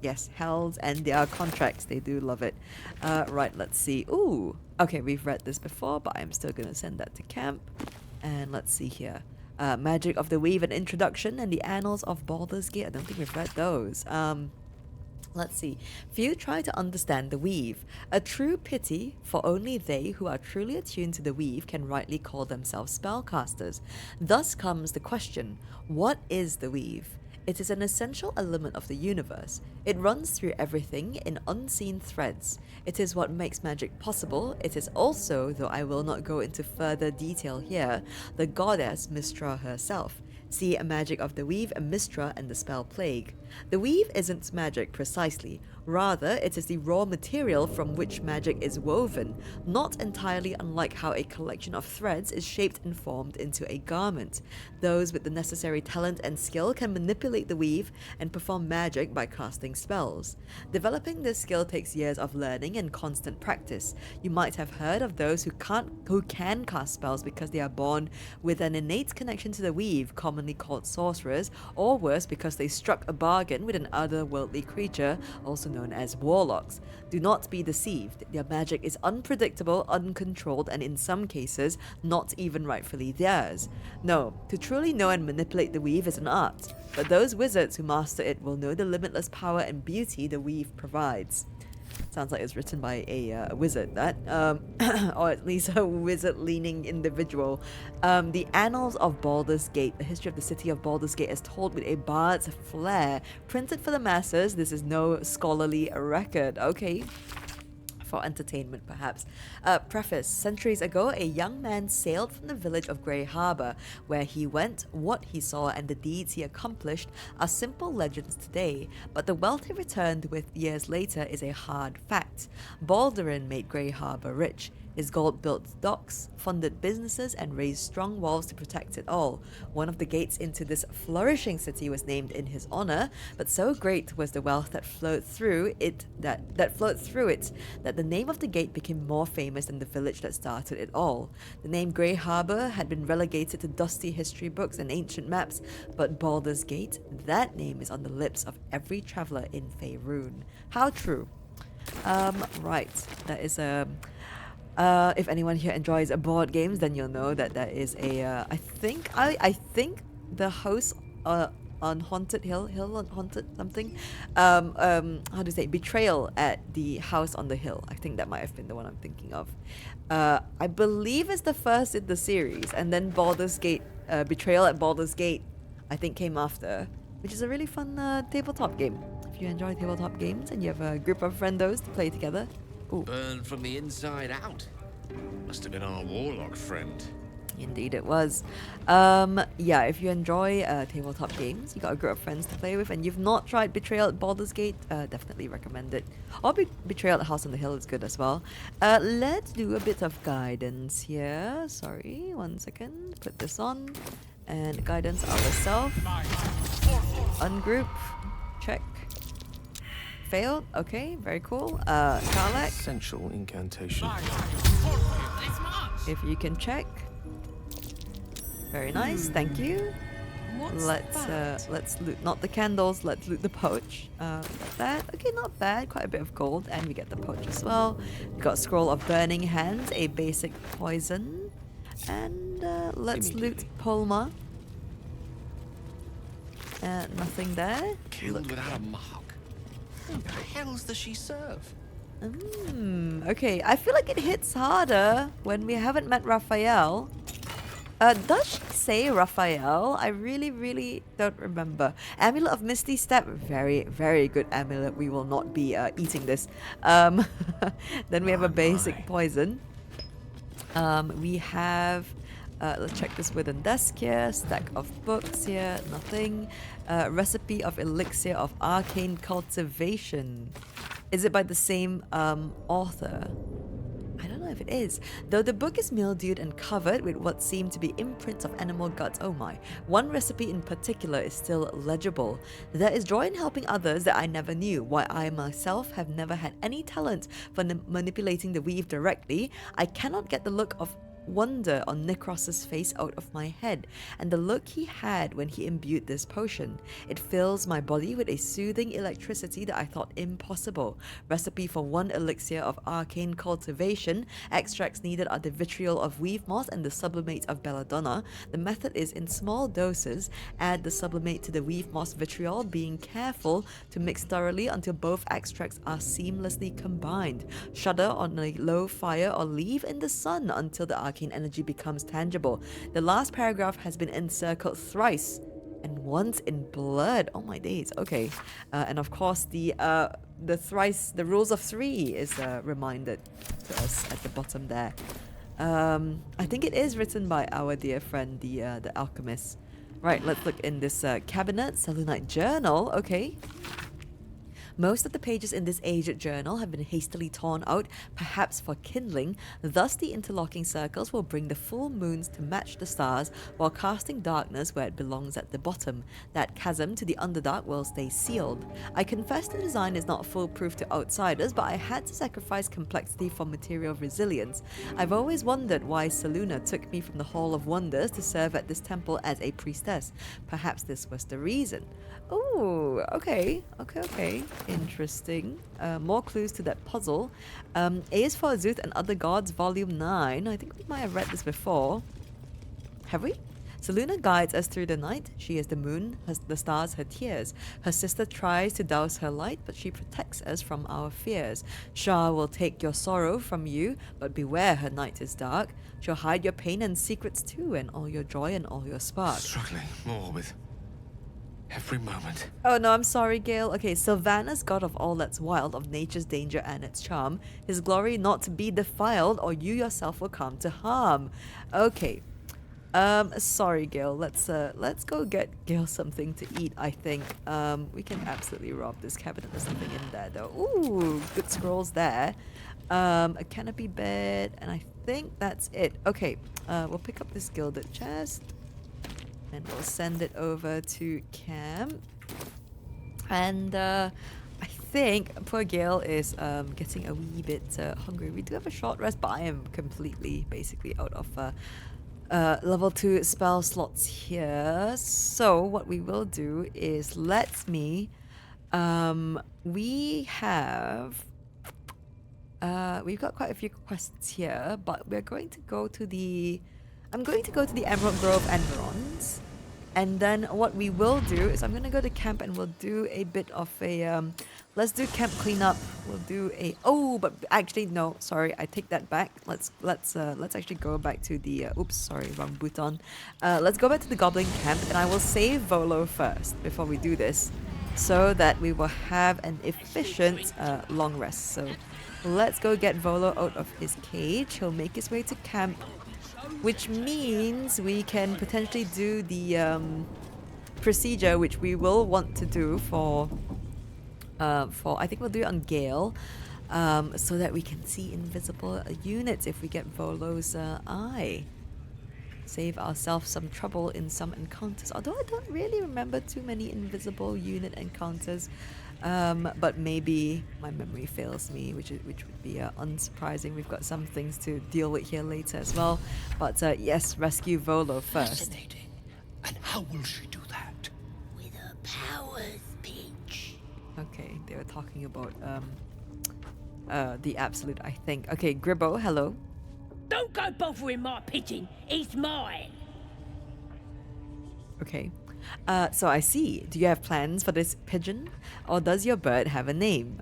Yes, hells and their contracts, they do love it. Right, let's see. Ooh, okay, we've read this before, but I'm still going to send that to camp. And let's see here. Magic of the Weave, an introduction, and the Annals of Baldur's Gate. I don't think we've read those. Let's see. Few try to understand the weave. A true pity, for only they who are truly attuned to the weave can rightly call themselves spellcasters. Thus comes the question, what is the weave? It is an essential element of the universe. It runs through everything in unseen threads. It is what makes magic possible. It is also, though I will not go into further detail here, the goddess Mystra herself. See a Magic of the Weave, a Mystra, and the spell Plague. The weave isn't magic precisely, rather it is the raw material from which magic is woven, not entirely unlike how a collection of threads is shaped and formed into a garment. Those with the necessary talent and skill can manipulate the weave and perform magic by casting spells. Developing this skill takes years of learning and constant practice. You might have heard of those who can cast spells because they are born with an innate connection to the weave, commonly called sorcerers, or worse, because they struck a bargain with an otherworldly creature, also known as warlocks. Do not be deceived. Their magic is unpredictable, uncontrolled, and in some cases, not even rightfully theirs. No, to truly know and manipulate the weave is an art, but those wizards who master it will know the limitless power and beauty the weave provides. Sounds like it's written by a wizard, that. Or at least a wizard-leaning individual. The Annals of Baldur's Gate, the history of the city of Baldur's Gate, is told with a bard's flair. Printed for the masses, this is no scholarly record. Okay. For entertainment, perhaps. Preface. Centuries ago, a young man sailed from the village of Grey Harbour. Where he went, what he saw, and the deeds he accomplished are simple legends today, but the wealth he returned with years later is a hard fact. Baldurin made Grey Harbour rich. His gold built docks, funded businesses, and raised strong walls to protect it all. One of the gates into this flourishing city was named in his honor, but so great was the wealth that flowed through it that the name of the gate became more famous than the village that started it all. The name Grey Harbour had been relegated to dusty history books and ancient maps, but Baldur's Gate, that name is on the lips of every traveler in Faerun. How true. Right, that is if anyone here enjoys board games, then you'll know that there is a I think the house on Haunted Hill on Haunted something, how to say, Betrayal at the House on the Hill. I think that might have been the one I'm thinking of. I believe it's the first in the series, and then Baldur's Gate, Betrayal at Baldur's Gate, I think came after, which is a really fun tabletop game. If you enjoy tabletop games and you have a group of friendos to play together. Ooh. Burned from the inside out. Must have been our warlock friend. Indeed it was. Yeah, if you enjoy tabletop games, you got a group of friends to play with, and you've not tried Betrayal at Baldur's Gate, definitely recommend it. Or Betrayal at House on the Hill is good as well. Let's do a bit of guidance here. Sorry, one second. Put this on. And guidance ourselves. Ungroup. Check. Failed. Okay, very cool. Karlak. Essential incantation. If you can check. Very nice, thank you. Let's loot not the candles, let's loot the poach. We got that. Okay, not bad. Quite a bit of gold, and we get the poach as well. We got Scroll of Burning Hands, a basic poison. And let's loot Polma. Nothing there. Killed without a mark. Who the hells does she serve? Okay, I feel like it hits harder when we haven't met Raphael. Does she say Raphael? I really don't remember. Amulet of Misty Step, very, very good amulet. We will not be eating this. Then we have a basic poison. We have, let's check this wooden desk here. Stack of books here, nothing. Recipe of Elixir of Arcane Cultivation. Is it by the same author? I don't know if it is. Though the book is mildewed and covered with what seem to be imprints of animal guts, oh my. One recipe in particular is still legible. There is joy in helping others that I never knew. While I myself have never had any talent for manipulating the weave directly, I cannot get the look of wonder on Necros's face out of my head, and the look he had when he imbued this potion. It fills my body with a soothing electricity that I thought impossible. Recipe for 1 elixir of arcane cultivation. Extracts needed are the vitriol of weave moss and the sublimate of belladonna. The method is in small doses. Add the sublimate to the weave moss vitriol, being careful to mix thoroughly until both extracts are seamlessly combined. Shudder on a low fire or leave in the sun until the arcane energy becomes tangible. The last paragraph has been encircled thrice and once in blood. Oh my days. Okay. And of course the rules of 3 is reminded to us at the bottom there. I think it is written by our dear friend, the alchemist. Right, let's look in this cabinet. Selûnite journal. Okay. Most of the pages in this aged journal have been hastily torn out, perhaps for kindling. Thus, the interlocking circles will bring the full moons to match the stars, while casting darkness where it belongs at the bottom. That chasm to the Underdark will stay sealed. I confess the design is not foolproof to outsiders, but I had to sacrifice complexity for material resilience. I've always wondered why Selûne took me from the Hall of Wonders to serve at this temple as a priestess. Perhaps this was the reason. Oh, okay. Interesting. More clues to that puzzle. A is for Azuth and Other Gods, Volume 9. I think we might have read this before. Have we? Selûne guides us through the night. She is the moon, the stars her tears. Her sister tries to douse her light, but she protects us from our fears. Shah will take your sorrow from you, but beware, her night is dark. She'll hide your pain and secrets too, and all your joy and all your spark. Struggling more with every moment. Oh no, I'm sorry, Gale. Okay, Sylvanas, god of all that's wild, of nature's danger and its charm, his glory not to be defiled, or you yourself will come to harm. Okay. Sorry, Gale. Let's go get Gale something to eat, I think. We can absolutely rob this cabinet. There's nothing in there though. Ooh, good scrolls there. A canopy bed, and I think that's it. Okay, we'll pick up this gilded chest. And we'll send it over to camp. And I think poor Gale is getting a wee bit hungry. We do have a short rest, but I am completely, basically out of level 2 spell slots here. So what we will do is we have... we've got quite a few quests here, but we're going to go to the... I'm going to go to the Emerald Grove Environs, and then what we will do is I'm going to go to camp and we'll do a bit of a let's do camp cleanup. We'll do a but actually no, sorry, I take that back. Let's actually go back to the oops, sorry, wrong button. Let's go back to the Goblin camp, and I will save Volo first before we do this, so that we will have an efficient long rest. So let's go get Volo out of his cage. He'll make his way to camp, which means we can potentially do the procedure, which we will want to do for I think we'll do it on Gale, so that we can see invisible units if we get Volo's eye. Save ourselves some trouble in some encounters, although I don't really remember too many invisible unit encounters. But maybe my memory fails me, which would be unsurprising. We've got some things to deal with here later as well. But yes, rescue Volo first. Fascinating. And how will she do that? With her powers, Peach. Okay, they were talking about the absolute, I think. Okay, Gribbo, hello. Don't go bothering my pigeon. It's mine. Okay. So I see. Do you have plans for this pigeon? Or does your bird have a name?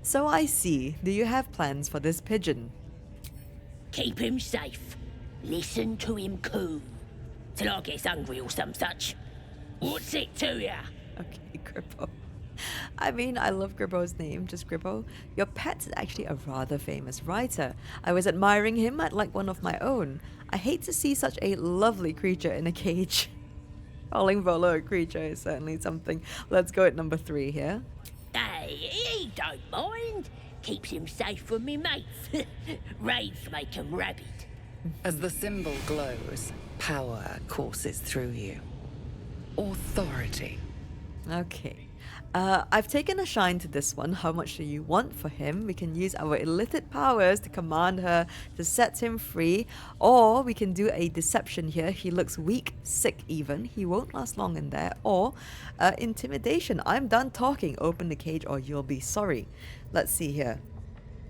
So I see. Do you have plans for this pigeon? Keep him safe. Listen to him coo. Till I gets hungry or some such. What's it to ya? Okay, Gribbo. I mean, I love Gribbo's name, just Gribbo. Your pet is actually a rather famous writer. I was admiring him, I'd like one of my own. I hate to see such a lovely creature in a cage. Calling Volo a creature is certainly something. Let's go at number 3 here. Hey, he don't mind. Keeps him safe from me mates. Raids make him rabid. As the symbol glows, power courses through you. Authority. Okay. I've taken a shine to this one. How much do you want for him? We can use our illicit powers to command her to set him free, or we can do a deception here. He looks weak, sick even. He won't last long in there. Or intimidation. I'm done talking. Open the cage or you'll be sorry. Let's see here.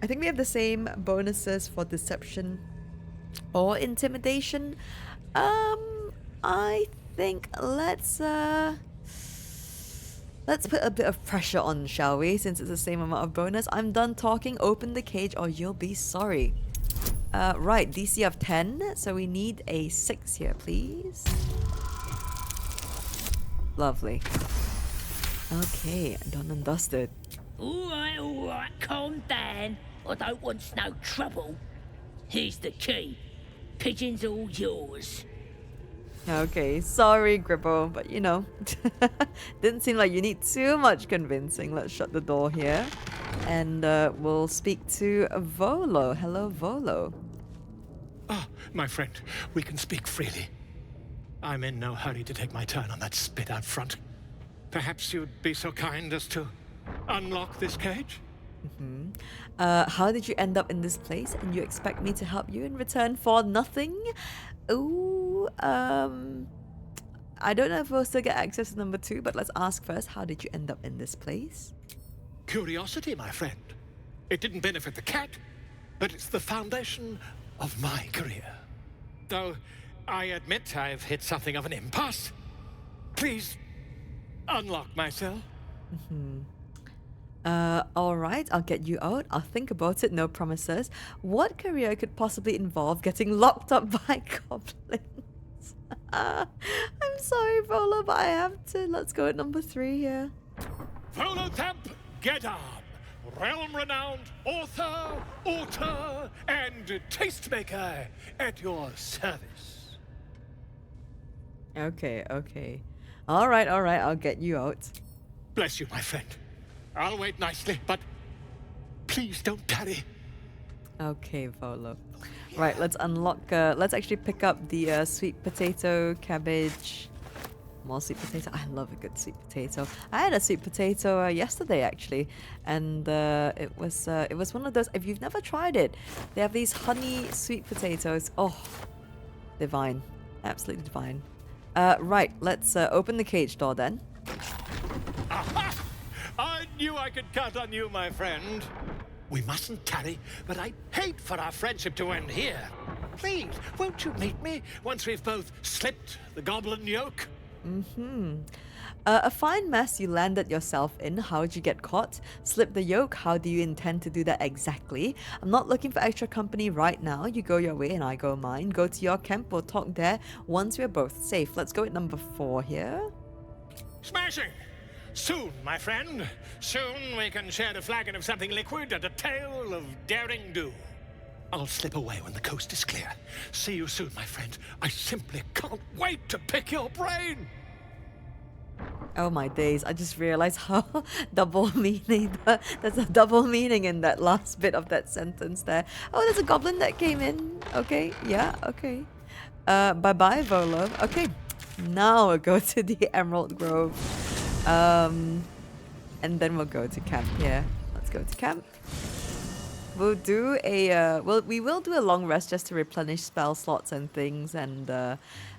I think we have the same bonuses for deception or intimidation. I think let's put a bit of pressure on, shall we? Since it's the same amount of bonus. I'm done talking. Open the cage or you'll be sorry. Right, DC of 10. So we need a 6 here, please. Lovely. Okay, done and dusted. All right, calm down. I don't want no trouble. Here's the key. Pigeon's all yours. Okay, sorry, Gribbo, but you know, didn't seem like you need too much convincing. Let's shut the door here, and we'll speak to Volo. Hello, Volo. Ah, my friend, we can speak freely. I'm in no hurry to take my turn on that spit out front. Perhaps you'd be so kind as to unlock this cage? How did you end up in this place, and you expect me to help you in return for nothing? Ooh, I don't know if we'll still get access to number 2, but let's ask first, how did you end up in this place? Curiosity, my friend. It didn't benefit the cat, but it's the foundation of my career. Though I admit I've hit something of an impasse. Please unlock my cell. Alright, I'll get you out. I'll think about it, no promises. What career could possibly involve getting locked up by goblins? I'm sorry, Volo, but I have to. Let's go at number 3 here. Volo Thamp Gedam, realm-renowned author, and tastemaker at your service. Okay. Alright, I'll get you out. Bless you, my friend. I'll wait nicely, but please don't tarry. Okay, Volo. Right, let's unlock, let's actually pick up the sweet potato, cabbage, more sweet potato. I love a good sweet potato. I had a sweet potato yesterday, actually, and it was one of those, if you've never tried it, they have these honey sweet potatoes. Oh, divine. Absolutely divine. Right, let's open the cage door then. Aha! I knew I could count on you, my friend. We mustn't tarry, but I'd hate for our friendship to end here. Please, won't you meet me once we've both slipped the goblin yoke? A fine mess you landed yourself in. How'd you get caught? Slip the yoke? How do you intend to do that exactly? I'm not looking for extra company right now. You go your way and I go mine. Go to your camp. We'll talk there once we're both safe. Let's go at number 4 here. Smashing! Soon, my friend. Soon we can share a flagon of something liquid and a tale of daring do. I'll slip away when the coast is clear. See you soon, my friend. I simply can't wait to pick your brain. Oh my days, I just realized how double meaning, there's a double meaning in that last bit of that sentence there. Oh, there's a goblin that came in. Okay, yeah, okay. Bye-bye, Volo. Okay, now we'll go to the Emerald Grove. And then we'll go to camp here. Let's go to camp. We'll do a we will do a long rest just to replenish spell slots and things, and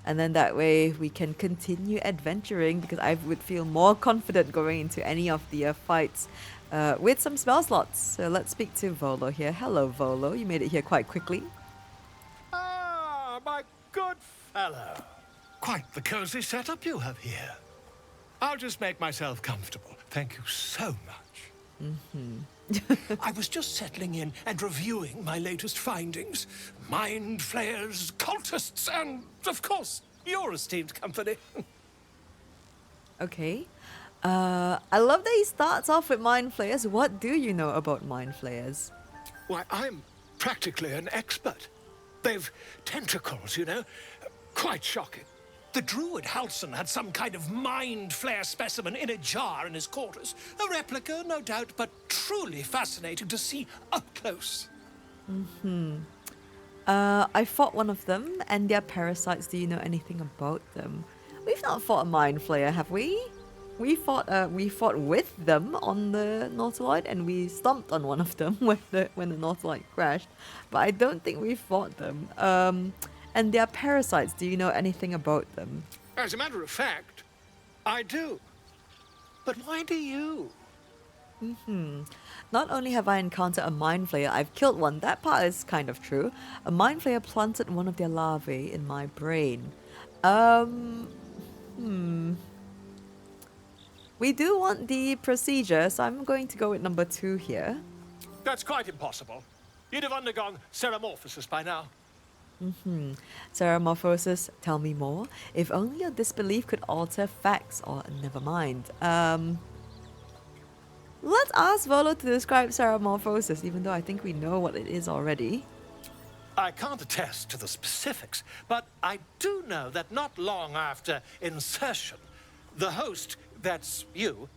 then that way we can continue adventuring, because I would feel more confident going into any of the fights with some spell slots. So let's speak to Volo here. Hello, Volo. You made it here quite quickly. Ah, my good fellow. Quite the cozy setup you have here. I'll just make myself comfortable. Thank you so much. I was just settling in and reviewing my latest findings. Mind flayers, cultists, and, of course, your esteemed company. Okay. I love that he starts off with mind flayers. What do you know about mind flayers? Why, I'm practically an expert. They've tentacles, you know. Quite shocking. The druid Halson had some kind of mind flare specimen in a jar in his quarters. A replica, no doubt, but truly fascinating to see up close. I fought one of them, and their parasites. Do you know anything about them? We've not fought a mind flayer, have we? we fought with them on the Nautiloid, and we stomped on one of them when the Nautiloid crashed. But I don't think we fought them. And they're parasites. Do you know anything about them? As a matter of fact, I do. But why do you? Not only have I encountered a mind flayer, I've killed one. That part is kind of true. A mind flayer planted one of their larvae in my brain. We do want the procedure, so I'm going to go with number 2 here. That's quite impossible. You'd have undergone ceramorphosis by now. Ceramorphosis, tell me more. If only your disbelief could alter facts, or never mind. Let's ask Volo to describe ceramorphosis, even though I think we know what it is already. I can't attest to the specifics, but I do know that not long after insertion, the host, that's you,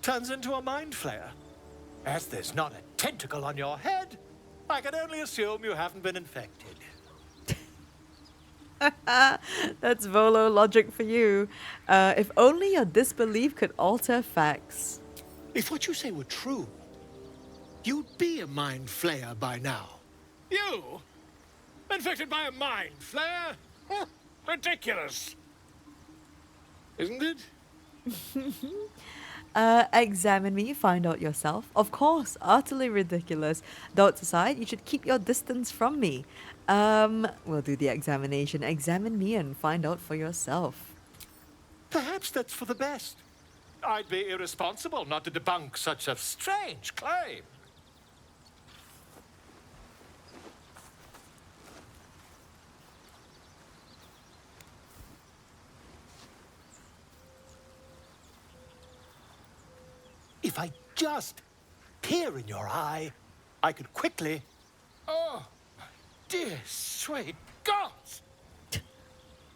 turns into a mind flayer. As there's not a tentacle on your head, I can only assume you haven't been infected. That's Volo logic for you. If only your disbelief could alter facts. If what you say were true, you'd be a mind flayer by now. You? Infected by a mind flayer? Ridiculous. Isn't it? Examine me, find out yourself. Of course, utterly ridiculous. Doubts aside, you should keep your distance from me. We'll do the examination. Examine me and find out for yourself. Perhaps that's for the best. I'd be irresponsible not to debunk such a strange claim. If I just peer in your eye, I could quickly... Oh, dear sweet gods!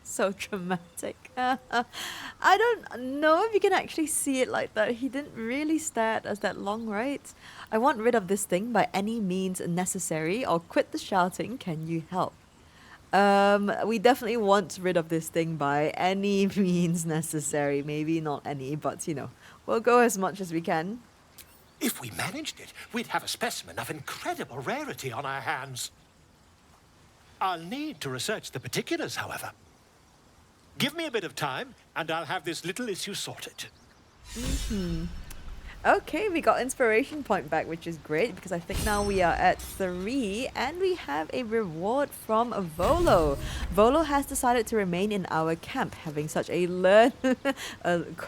So dramatic. I don't know if you can actually see it like that. He didn't really stare at us that long, right? I want rid of this thing by any means necessary, or quit the shouting. Can you help? We definitely want rid of this thing by any means necessary. Maybe not any, but you know, we'll go as much as we can. If we managed it, we'd have a specimen of incredible rarity on our hands. I'll need to research the particulars, however. Give me a bit of time, and I'll have this little issue sorted. Okay, we got inspiration point back, which is great, because I think now we are at 3, and we have a reward from Volo. Volo has decided to remain in our camp, having such a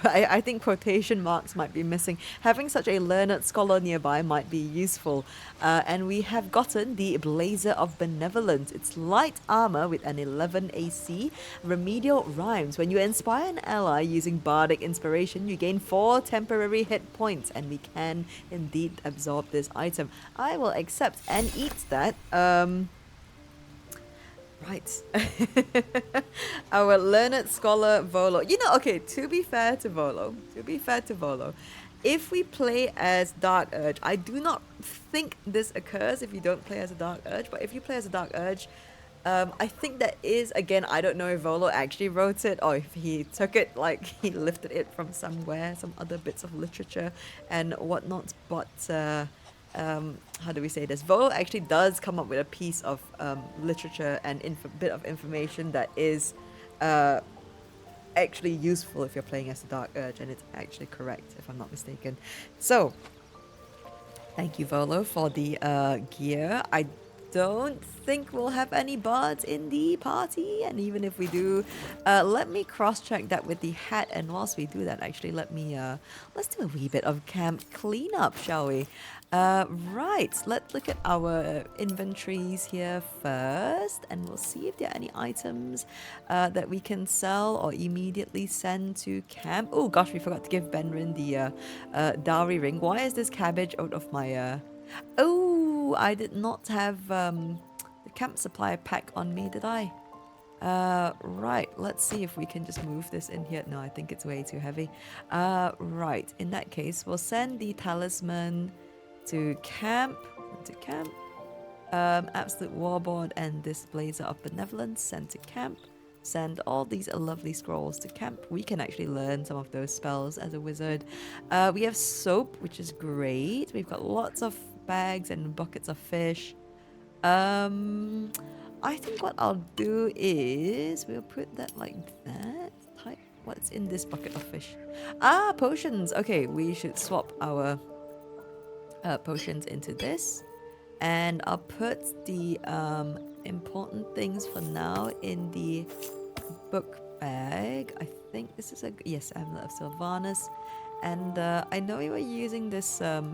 I think quotation marks might be missing. Having such a learned scholar nearby might be useful. And we have gotten the Blazer of Benevolence. It's light armor with an 11 AC, remedial rhymes. When you inspire an ally using bardic inspiration, you gain 4 temporary hit points, and we can indeed absorb this item. I will accept and eat that. Right. Our learned scholar Volo. You know, okay, to be fair to Volo, if we play as Dark Urge, I do not think this occurs if you don't play as a Dark Urge, but if you play as a Dark Urge, I think that is, again, I don't know if Volo actually wrote it or if he took it, like he lifted it from somewhere, some other bits of literature and whatnot, but how do we say this? Volo actually does come up with a piece of literature and bit of information that is actually useful if you're playing as a Dark Urge, and it's actually correct if I'm not mistaken. So, thank you Volo for the gear. I don't think we'll have any bards in the party, and even if we do, let me cross-check that with the hat, and whilst we do that, actually let me let's do a wee bit of camp cleanup, shall we? Right, let's look at our inventories here first, and we'll see if there are any items that we can sell or immediately send to camp. Oh gosh, we forgot to give Benrin the dowry ring. Why is this cabbage out of my oh, I did not have the camp supply pack on me, did I? Right, let's see if we can just move this in here. No, I think it's way too heavy. Right, in that case, we'll send the talisman to camp. Absolute Warboard and this Blazer of Benevolence sent to camp. send all these lovely scrolls to camp. We can actually learn some of those spells as a wizard. We have soap, which is great. We've got lots of bags and buckets of fish. I think what I'll do is we'll put that like that. Type what's in this bucket of fish. Ah, potions. Okay, we should swap our potions into this. And I'll put the important things for now in the book bag. I think this is a... Yes, Amulet of Sylvanas. And I know we were using this a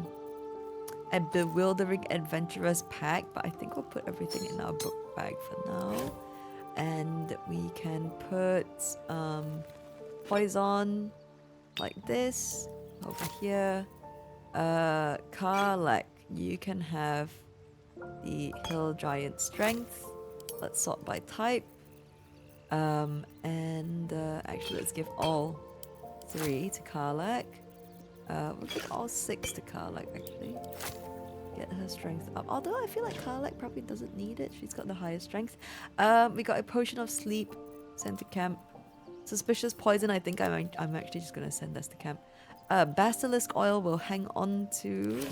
Bewildering Adventurers pack, but I think we'll put everything in our book bag for now. And we can put poison like this over here. Karlach, you can have the Hill Giant Strength. Let's sort by type. Actually, let's give all 3 to Karlach. We'll give all 6 to Karlach, actually. Get her strength up. Although I feel like Karlach probably doesn't need it. She's got the highest strength. We got a Potion of Sleep sent to camp. Suspicious Poison, I think I'm actually just going to send this to camp. Basilisk Oil will hang on to...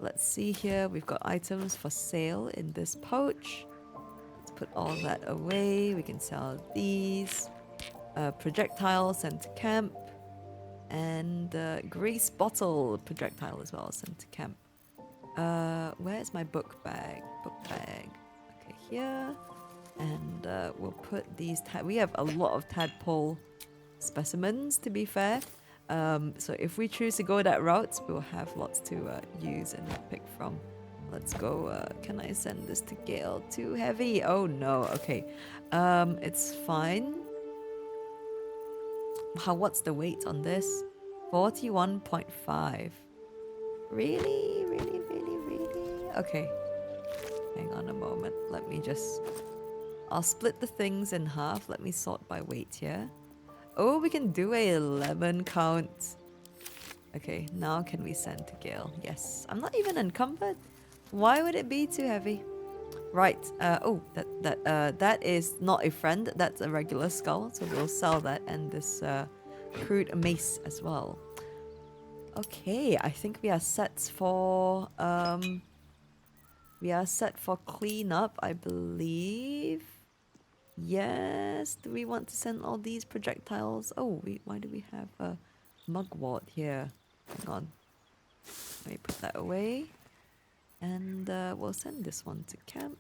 Let's see here. We've got items for sale in this pouch. Let's put all that away. We can sell these. Projectile sent to camp. And grease bottle projectile as well sent to camp. Where's my book bag? Book bag. Okay, here. And we'll put these... We have a lot of tadpole specimens, to be fair. So if we choose to go that route, we'll have lots to use and pick from. Let's go. Can I send this to Gale? Too heavy? Oh no. Okay. It's fine. What's the weight on this? 41.5. Really? Really? Really? Really? Okay. Hang on a moment. Let me just... I'll split the things in half. Let me sort by weight here. Oh, we can do a lemon count. Okay, now can we send to Gale? Yes. I'm not even encumbered. Why would it be too heavy? Right. Oh, that is not a friend. That's a regular skull. So we'll sell that and this crude mace as well. Okay, I think we are set for cleanup, I believe. Yes. Do we want to send all these projectiles? Oh, why do we have a mugwort here? Hang on. Let me put that away. And we'll send this one to camp.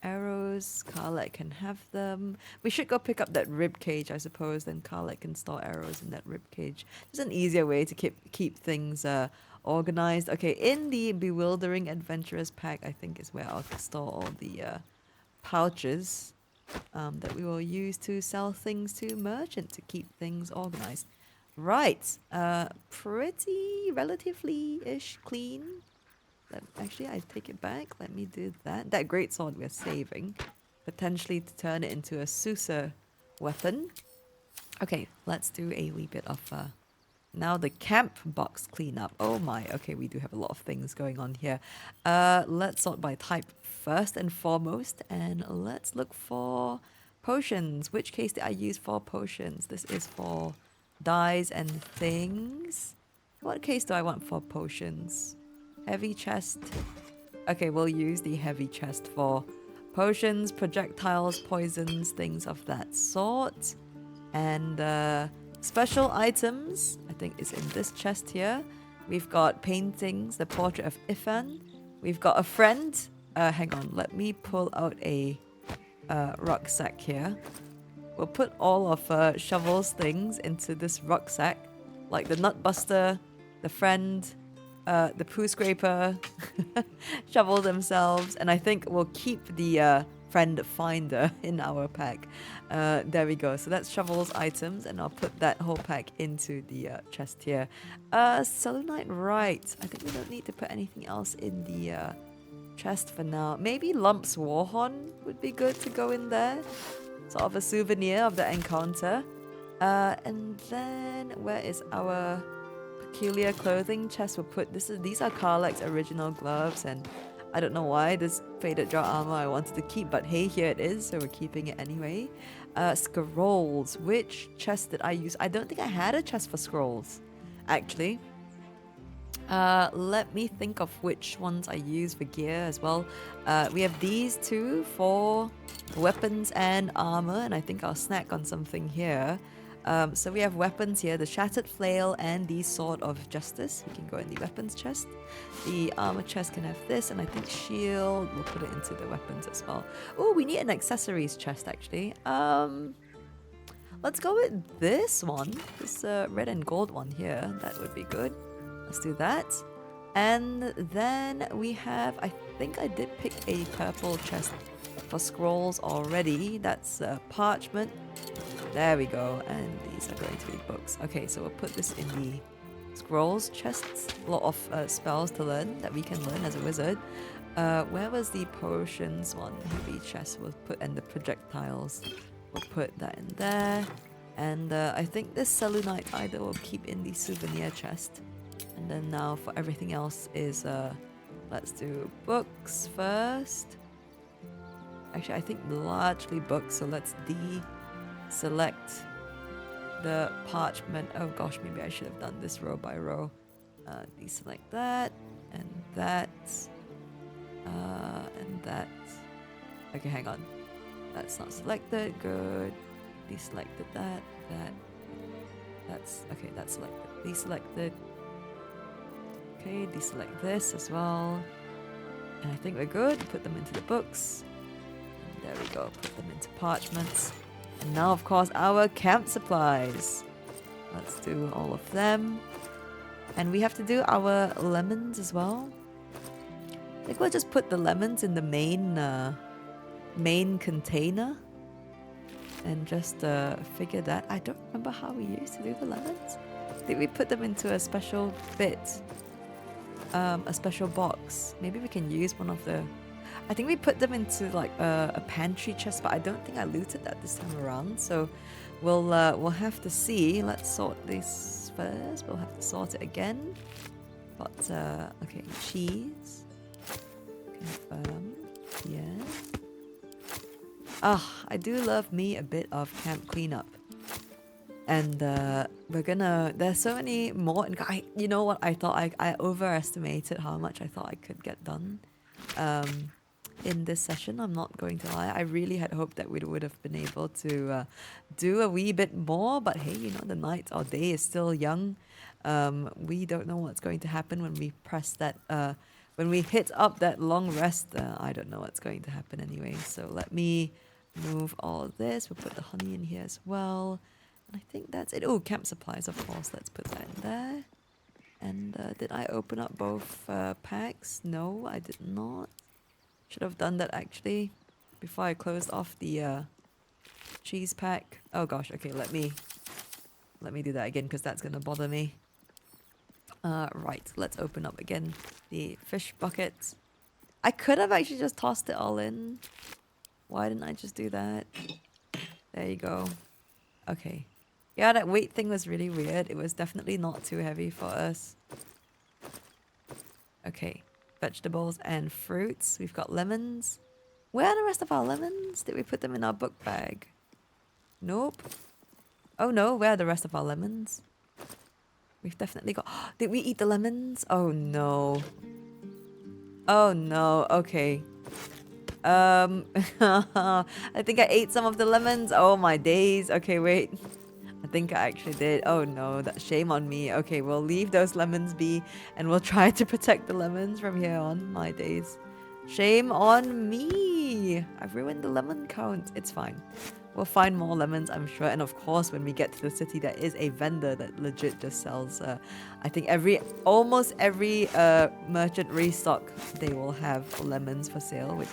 Arrows, Karlach can have them. We should go pick up that rib cage, I suppose. Then Karlach can store arrows in that rib cage. Just an easier way to keep things organized. Okay, in the Bewildering Adventurers pack, I think is where I'll store all the pouches that we will use to sell things to merchant to keep things organized. Right, pretty relatively-ish clean. Actually, I take it back. Let me do that. That greatsword we're saving, potentially to turn it into a Susa weapon. Okay, let's do a wee bit of now the camp box cleanup. Oh my, okay, we do have a lot of things going on here. Let's sort by type first and foremost, and let's look for potions. Which case did I use for potions? This is for dyes and things. What case do I want for potions? Heavy chest. Okay, we'll use the heavy chest for potions, projectiles, poisons, things of that sort. And special items, I think is in this chest here. We've got paintings, the portrait of Ifan. We've got a friend. Hang on, let me pull out a rucksack here. We'll put all of Shovel's things into this rucksack. Like the Nutbuster, the friend, the Poo Scraper, Shovel themselves, and I think we'll keep the friend finder in our pack. There we go. So that's Shovel's items, and I'll put that whole pack into the chest here. Selenite, right. I think we don't need to put anything else in the chest for now. Maybe Lump's Warhorn would be good to go in there. Sort of a souvenir of the encounter. And then where is our peculiar clothing chest? We'll put these are Karlach's original gloves, and I don't know why this faded jaw armor I wanted to keep, but hey, here it is, so we're keeping it anyway. Scrolls. Which chest did I use? I don't think I had a chest for scrolls, actually. Let me think of which ones I use for gear as well. We have these two for weapons and armor, and I think I'll snack on something here. So we have weapons here, the Shattered Flail and the Sword of Justice. We can go in the weapons chest. The armor chest can have this, and I think shield, we'll put it into the weapons as well. Oh, we need an accessories chest actually. Let's go with this one, this red and gold one here. That would be good. Let's do that. And then we have, I think I did pick a purple chest for scrolls already. That's parchment. There we go. And these are going to be books. Okay, so we'll put this in the scrolls chests. A lot of spells to learn that we can learn as a wizard. Where was the potions one? Heavy chest. We'll put in the projectiles. We'll put that in there. And I think this Selunite either will keep in the souvenir chest. And then now for everything else is, let's do books first. Actually, I think largely books, so let's deselect the parchment. Oh gosh, maybe I should have done this row by row. Deselect that, and that, and that. Okay, hang on. That's not selected, good. Deselected that, that's, okay, that's selected. Deselected. Okay, deselect this as well. And I think we're good. Put them into the books. And there we go. Put them into parchments. And now, of course, our camp supplies. Let's do all of them. And we have to do our lemons as well. I think we'll just put the lemons in the main container. And just figure that. I don't remember how we used to do the lemons. Did we put them into a special bit? A special box. Maybe we can use one of the... I think we put them into like a pantry chest, but I don't think I looted that this time around. So we'll have to see. Let's sort this first. We'll have to sort it again. But okay, cheese. Confirm. Yeah. Ah, I do love me a bit of camp cleanup. And we're gonna... There's so many more... you know what? I thought I overestimated how much I thought I could get done in this session. I'm not going to lie. I really had hoped that we would have been able to do a wee bit more. But hey, you know, the night or day is still young. We don't know what's going to happen when we press that... when we hit up that long rest. I don't know what's going to happen anyway. So let me move all of this. We'll put the honey in here as well. And I think that's it. Oh, camp supplies, of course. Let's put that in there. And did I open up both packs? No, I did not. Should have done that actually before I closed off the cheese pack. Oh gosh, okay, let me do that again because that's gonna bother me. Right, let's open up again the fish bucket. I could have actually just tossed it all in. Why didn't I just do that? There you go. Okay. Yeah, that weight thing was really weird. It was definitely not too heavy for us. Okay. Vegetables and fruits. We've got lemons. Where are the rest of our lemons? Did we put them in our book bag? Nope. Oh no, where are the rest of our lemons? We've definitely got... Did we eat the lemons? Oh no. Oh no, okay. I think I ate some of the lemons. Oh my days. Okay, wait. I think I actually did. Oh no, that's shame on me. Okay, we'll leave those lemons be and we'll try to protect the lemons from here on. My days. Shame on me. I've ruined the lemon count. It's fine. We'll find more lemons, I'm sure. And of course, when we get to the city, there is a vendor that legit just sells. I think almost every merchant restock, they will have lemons for sale, which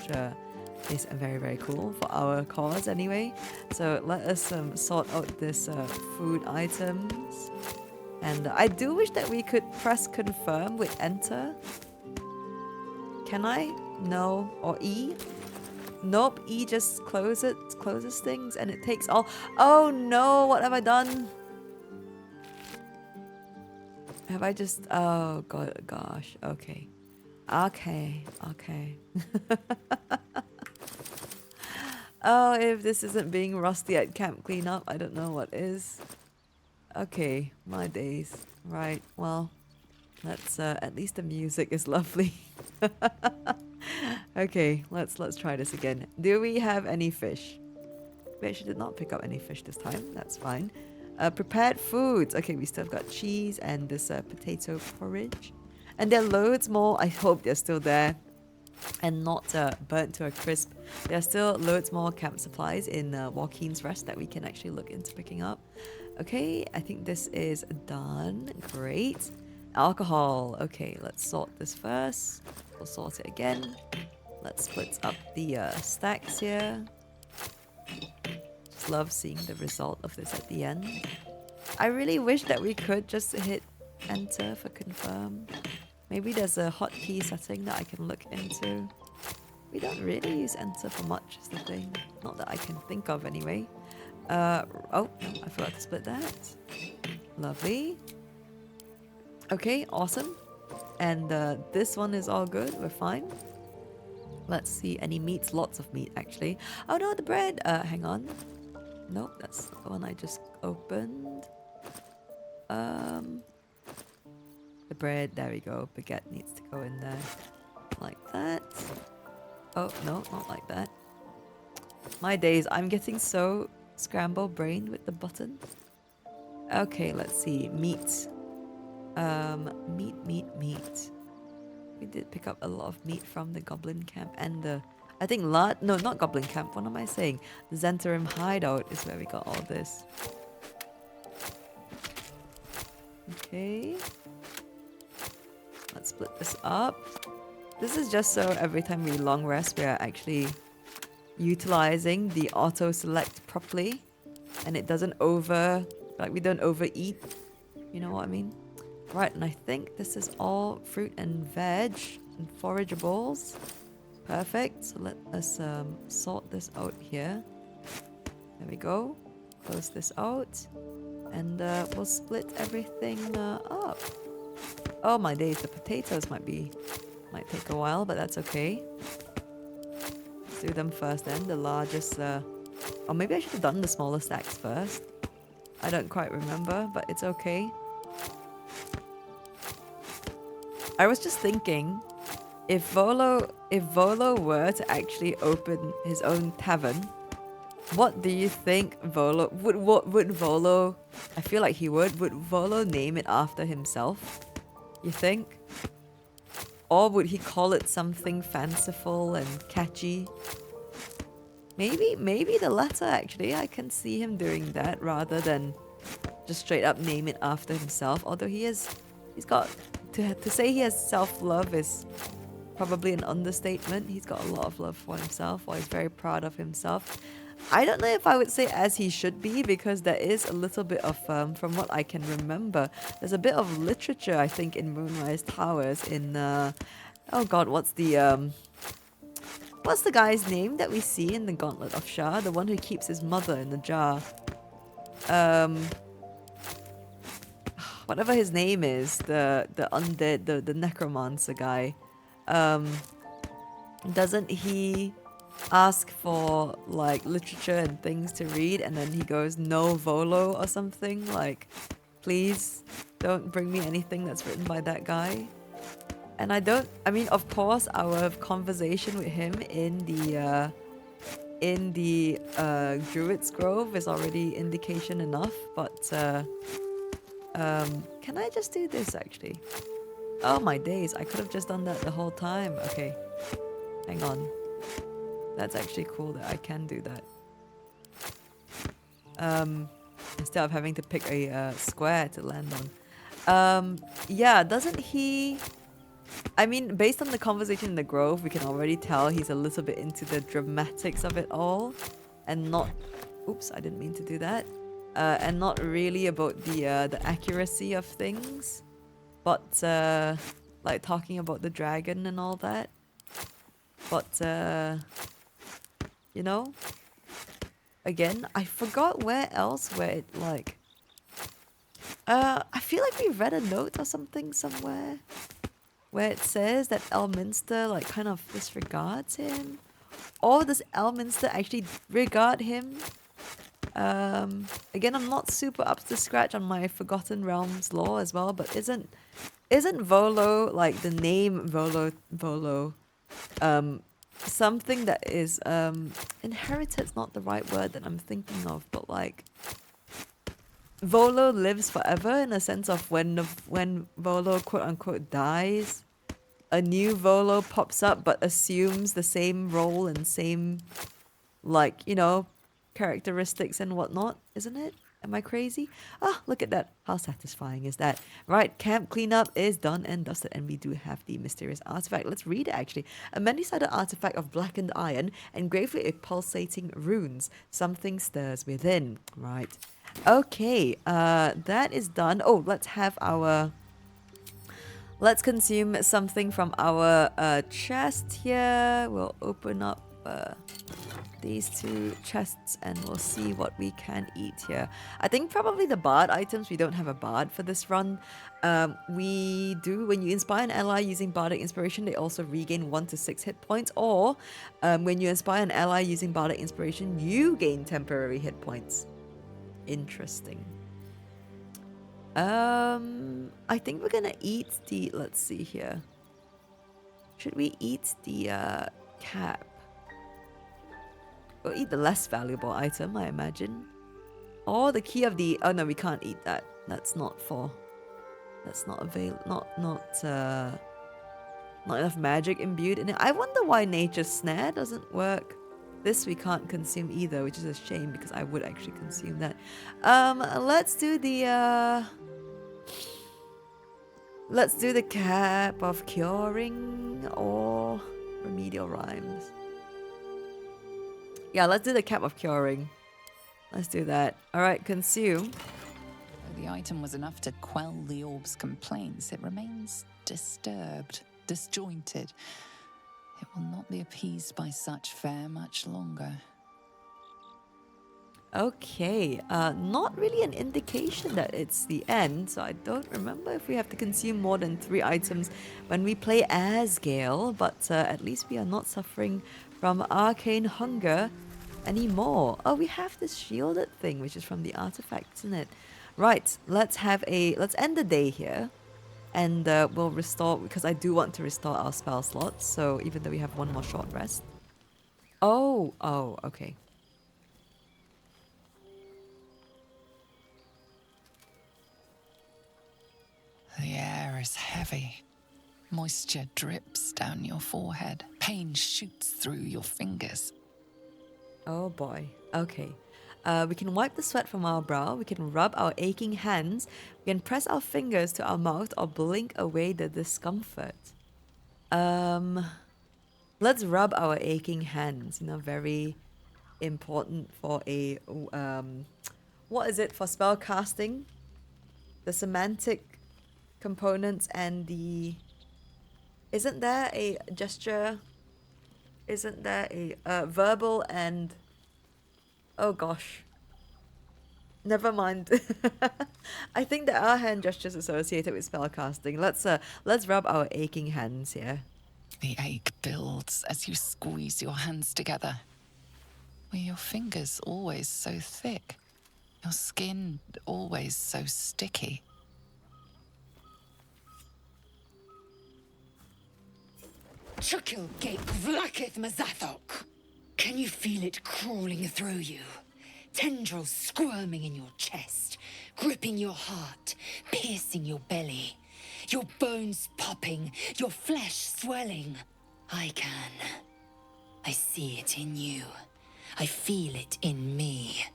is very, very cool for our cause anyway. So let us sort out this food items. And I do wish that we could press confirm with enter. Can I? No. Or E? Nope, E just closes things and it takes all... Oh no, what have I done? Have I just... Oh god, gosh, okay. Okay. Oh, if this isn't being rusty at camp cleanup, I don't know what is. Okay, my days. Right, well, let's at least the music is lovely. Okay, let's try this again. Do we have any fish? We actually did not pick up any fish this time. That's fine. Prepared foods. Okay, we still got cheese and this potato porridge. And there are loads more. I hope they're still there and not burnt to a crisp. There are still loads more camp supplies in Waukeen's Rest that we can actually look into picking up. Okay, I think this is done. Great. Alcohol. Okay, let's sort this first. We'll sort it again. Let's split up the stacks here. Just love seeing the result of this at the end. I really wish that we could just hit enter for confirm. Maybe there's a hotkey setting that I can look into. We don't really use enter for much is the thing. Not that I can think of anyway. Oh, no, I forgot to split that. Lovely. Okay, awesome. And this one is all good. We're fine. Let's see. Any meats? Lots of meat, actually. Oh, no, the bread. Hang on. Nope, that's the one I just opened. The bread. There we go. Baguette needs to go in there. Like that. Oh, no, not like that. My days. I'm getting so scrambled brain with the button. Okay, let's see. Meat. Meat. We did pick up a lot of meat from the Goblin camp and the... I think no, not Goblin camp. What am I saying? The Zhentarim hideout is where we got all this. Okay. Let's split this up. This is just so every time we long rest, we are actually utilizing the auto select properly. And it doesn't we don't overeat. You know what I mean? Right, and I think this is all fruit and veg and forageables. Perfect. So let us sort this out here. There we go. Close this out. And we'll split everything up. Oh my days, the potatoes might take a while, but that's okay. Let's do them first then. The largest... or maybe I should have done the smaller stacks first. I don't quite remember, but it's okay. I was just thinking, if Volo were to actually open his own tavern, what do you think Volo would Volo? I feel like he would. Would Volo name it after himself? You think? Or would he call it something fanciful and catchy? Maybe the latter actually. I can see him doing that rather than just straight up name it after himself. Although he's got to say he has self-love is probably an understatement. He's got a lot of love for himself, or he's very proud of himself. I don't know if I would say as he should be, because there is a little bit of, from what I can remember, there's a bit of literature, I think, in Moonrise Towers in, oh god, what's the guy's name that we see in the Gauntlet of Shah? The one who keeps his mother in the jar. Whatever his name is, the undead, the necromancer guy. Doesn't he ask for like literature and things to read, and then he goes no Volo or something, like please don't bring me anything that's written by that guy? And I mean, of course our conversation with him in the Druid's Grove is already indication enough, but can I just do this actually? Oh my days, I could have just done that the whole time. Okay, hang on. That's actually cool that I can do that. Instead of having to pick a square to land on. Yeah, doesn't he... I mean, based on the conversation in the Grove, we can already tell he's a little bit into the dramatics of it all. And not... Oops, I didn't mean to do that. And not really about the accuracy of things. But, like, talking about the dragon and all that. But, you know, again, I forgot where it, like... I feel like we read a note or something somewhere where it says that Elminster, like, kind of disregards him. or does Elminster actually regard him? Again, I'm not super up to scratch on my Forgotten Realms lore as well, but isn't Volo, like the name Volo, something that is inherited's not the right word that I'm thinking of, but like Volo lives forever in a sense of when Volo quote unquote dies, a new Volo pops up but assumes the same role and same, like, you know, characteristics and whatnot, isn't it? Am I crazy? Ah, look at that. How satisfying is that? Right, camp cleanup is done and dusted, and we do have the mysterious artifact. Let's read it actually. A many-sided artifact of blackened iron, engraved with pulsating runes. Something stirs within. Right. Okay, that is done. Oh, let's have our... Let's consume something from our chest here. We'll open up these two chests and we'll see what we can eat here. I think probably the bard items. We don't have a bard for this run. We do, when you inspire an ally using bardic inspiration, they also regain 1 to 6 hit points, or when you inspire an ally using bardic inspiration, you gain temporary hit points. Interesting. I think we're gonna eat the, let's see here. Should we eat the cap? We'll eat the less valuable item, I imagine. Or the key of the... Oh no, we can't eat that. That's not for... That's not available. Not enough magic imbued in it. I wonder why Nature's Snare doesn't work. This we can't consume either, which is a shame because I would actually consume that. Let's do the... Let's do the cap of curing or remedial rhymes. Yeah, let's do the cap of curing. Let's do that. Alright, consume. Though the item was enough to quell the orb's complaints, it remains disturbed, disjointed. It will not be appeased by such fare much longer. Okay, not really an indication that it's the end, so I don't remember if we have to consume more than 3 items when we play as Gale, but at least we are not suffering from arcane hunger anymore. Oh, we have this shielded thing, which is from the artifact, isn't it? Right, let's end the day here, and we'll restore, because I do want to restore our spell slots, so even though we have 1 more short rest. Oh, okay. The air is heavy. Moisture drips down your forehead. Pain shoots through your fingers. Oh boy. Okay. We can wipe the sweat from our brow. We can rub our aching hands. We can press our fingers to our mouth or blink away the discomfort. Let's rub our aching hands. You know, very important for a... what is it for spell casting? The semantic components and the... Isn't there a gesture? Isn't there a verbal and... Oh gosh. Never mind. I think there are hand gestures associated with spellcasting. Let's rub our aching hands here. The ache builds as you squeeze your hands together. Were your fingers always so thick? Your skin always so sticky? Chukil gate vlaketh mazathok. Can you feel it crawling through you? Tendrils squirming in your chest, gripping your heart, piercing your belly. Your bones popping, your flesh swelling. I can. I see it in you. I feel it in me.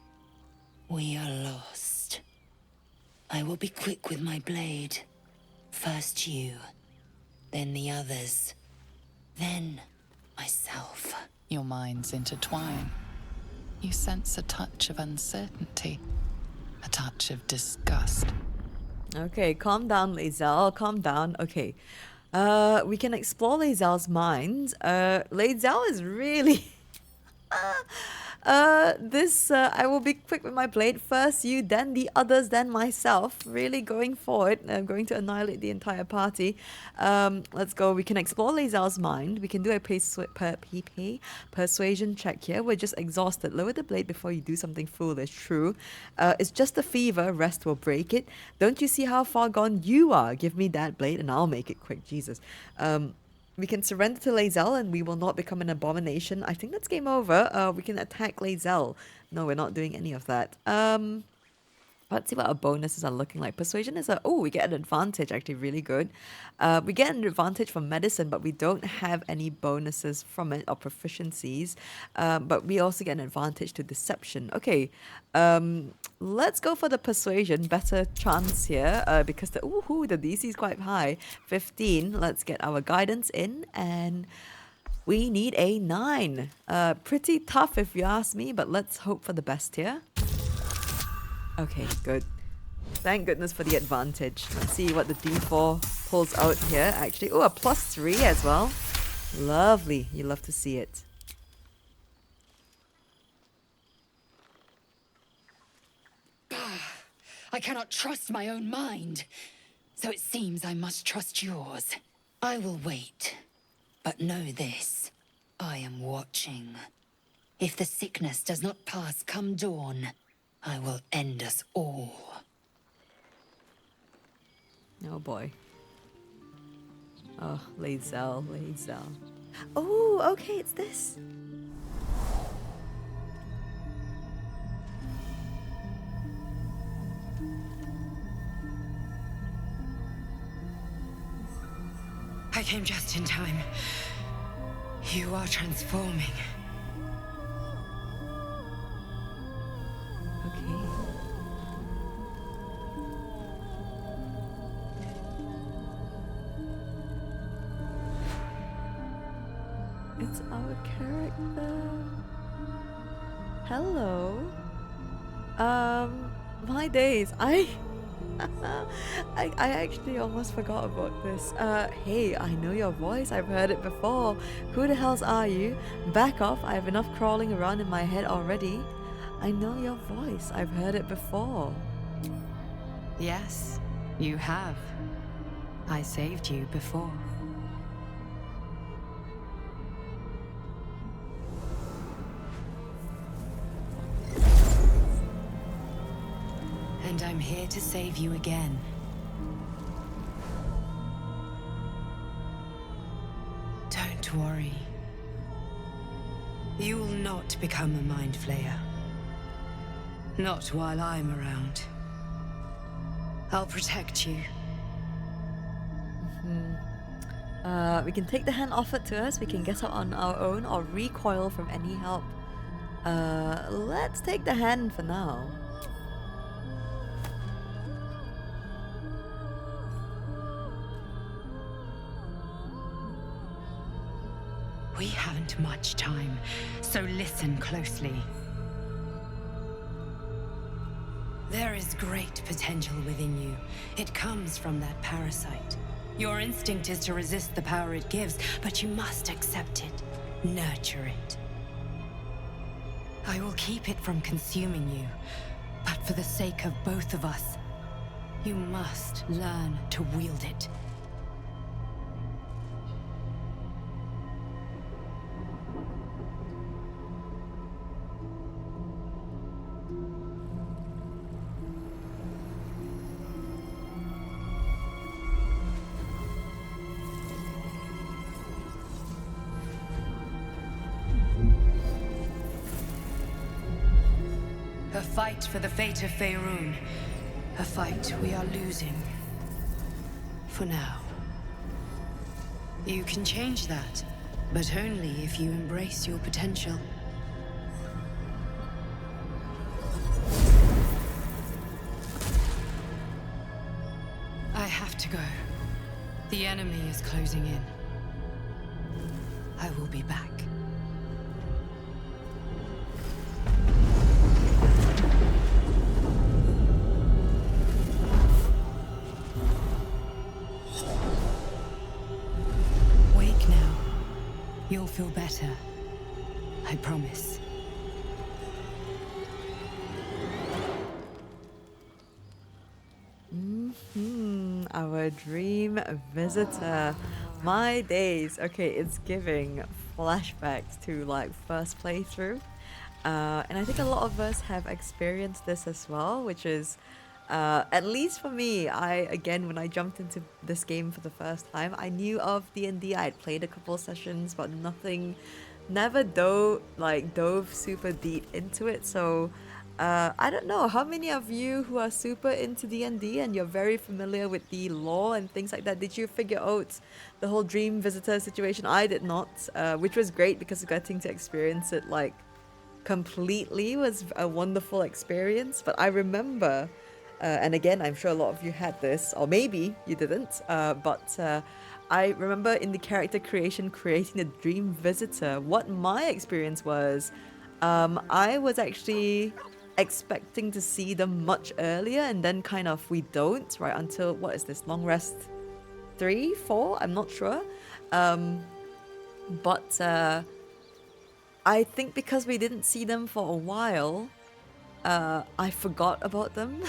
We are lost. I will be quick with my blade. First you, then the others. Then, myself. Your minds intertwine. You sense a touch of uncertainty, a touch of disgust. Okay, calm down, Lae'zel. Calm down. Okay. We can explore Lae'zel's mind. Lae'zel is really... I will be quick with my blade. First you, then the others, then myself. Really going forward. I'm going to annihilate the entire party. Let's go. We can explore Lae'zel's mind. We can do a persuasion check here. We're just exhausted. Lower the blade before you do something foolish. True. It's just a fever. Rest will break it. Don't you see how far gone you are? Give me that blade and I'll make it quick. Jesus. We can surrender to Lae'zel and we will not become an abomination. I think that's game over. We can attack Lae'zel. No, we're not doing any of that. Let's see what our bonuses are looking like. Persuasion is we get an advantage, actually really good. We get an advantage from medicine, but we don't have any bonuses from it or proficiencies. But we also get an advantage to deception. Okay, let's go for the persuasion. Better chance here because the DC is quite high. 15. Let's get our guidance in and we need a 9. Pretty tough if you ask me, but let's hope for the best here. Okay, good. Thank goodness for the advantage. Let's see what the D4 pulls out here, actually. Oh, a +3 as well. Lovely. You love to see it. I cannot trust my own mind. So it seems I must trust yours. I will wait. But know this. I am watching. If the sickness does not pass come dawn, I will end us all. Oh boy. Oh, Lae'zel. Oh, okay, it's this. I came just in time. You are transforming. It's our character. Hello. My days. I actually almost forgot about this. Hey, I know your voice. I've heard it before. Who the hells are you? Back off. I have enough crawling around in my head already. I know your voice. I've heard it before. Yes, you have. I saved you before. And I'm here to save you again. Don't worry. You will not become a mind flayer. Not while I'm around. I'll protect you. We can take the hand offered to us. We can get out on our own or recoil from any help. Let's take the hand for now. We haven't much time, so listen closely. There is great potential within you. It comes from that parasite. Your instinct is to resist the power it gives, but you must accept it, nurture it. I will keep it from consuming you, but for the sake of both of us, you must learn to wield it. A fight for the fate of Faerun. A fight we are losing. For now. You can change that, but only if you embrace your potential. I have to go. The enemy is closing in. I will be back. You'll feel better. I promise. our dream visitor. My days. Okay, it's giving flashbacks to like first playthrough. And I think a lot of us have experienced this as well, which is, at least for me, again, when I jumped into this game for the first time, I knew of D&D. I'd played a couple sessions, but never dove super deep into it. So I don't know, how many of you who are super into D&D and you're very familiar with the lore and things like that, did you figure out the whole dream visitor situation? I did not, which was great because getting to experience it like completely was a wonderful experience. But I remember, and again, I'm sure a lot of you had this, or maybe you didn't, but I remember in the character creation, creating a dream visitor, what my experience was, I was actually expecting to see them much earlier, and then kind of we don't, right, until, what is this, long rest 3, 4? I'm not sure. But I think because we didn't see them for a while, I forgot about them.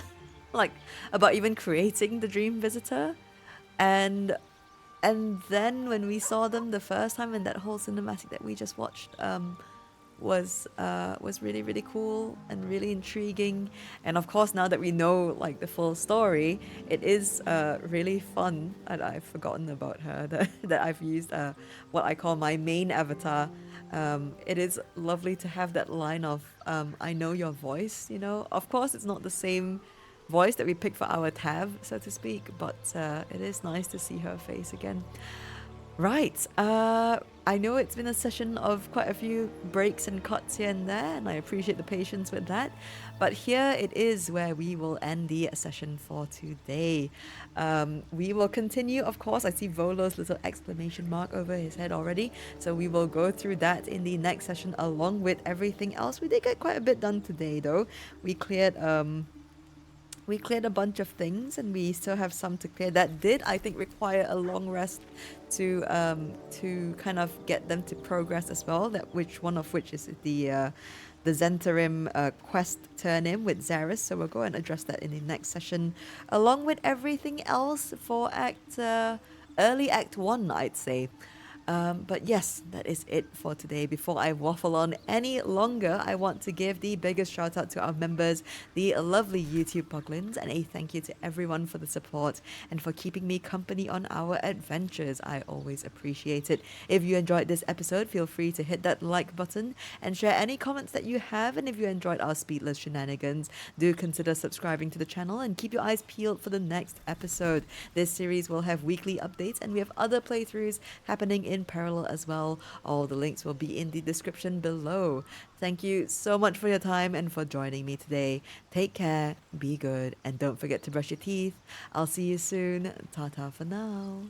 Like, about even creating the dream visitor. And then when we saw them the first time in that whole cinematic that we just watched, was really, really cool and really intriguing. And of course, now that we know like the full story, it is really fun. And I've forgotten about her, that I've used what I call my main avatar. It is lovely to have that line of I know your voice, you know. Of course, it's not the same voice that we picked for our tab, so to speak, but it is nice to see her face again. Right, I know it's been a session of quite a few breaks and cuts here and there, and I appreciate the patience with that. But here it is where we will end the session for today. We will continue, of course. I see Volo's little exclamation mark over his head already. So we will go through that in the next session along with everything else. We did get quite a bit done today, though. We cleared a bunch of things, and we still have some to clear that did, I think, require a long rest to kind of get them to progress as well. One of which is the Zhentarim quest turn-in with Zaris. So we'll go and address that in the next session, along with everything else for early Act 1, I'd say. But yes, that is it for today. Before I waffle on any longer, I want to give the biggest shout out to our members, the lovely YouTube Boglins, and a thank you to everyone for the support and for keeping me company on our adventures. I always appreciate it. If you enjoyed this episode, feel free to hit that like button and share any comments that you have. And if you enjoyed our Speedless Shenanigans, do consider subscribing to the channel and keep your eyes peeled for the next episode. This series will have weekly updates, and we have other playthroughs happening in parallel as well. All the links will be in the description below. Thank you so much for your time and for joining me today. Take care, be good, and don't forget to brush your teeth. I'll see you soon. Ta-ta for now.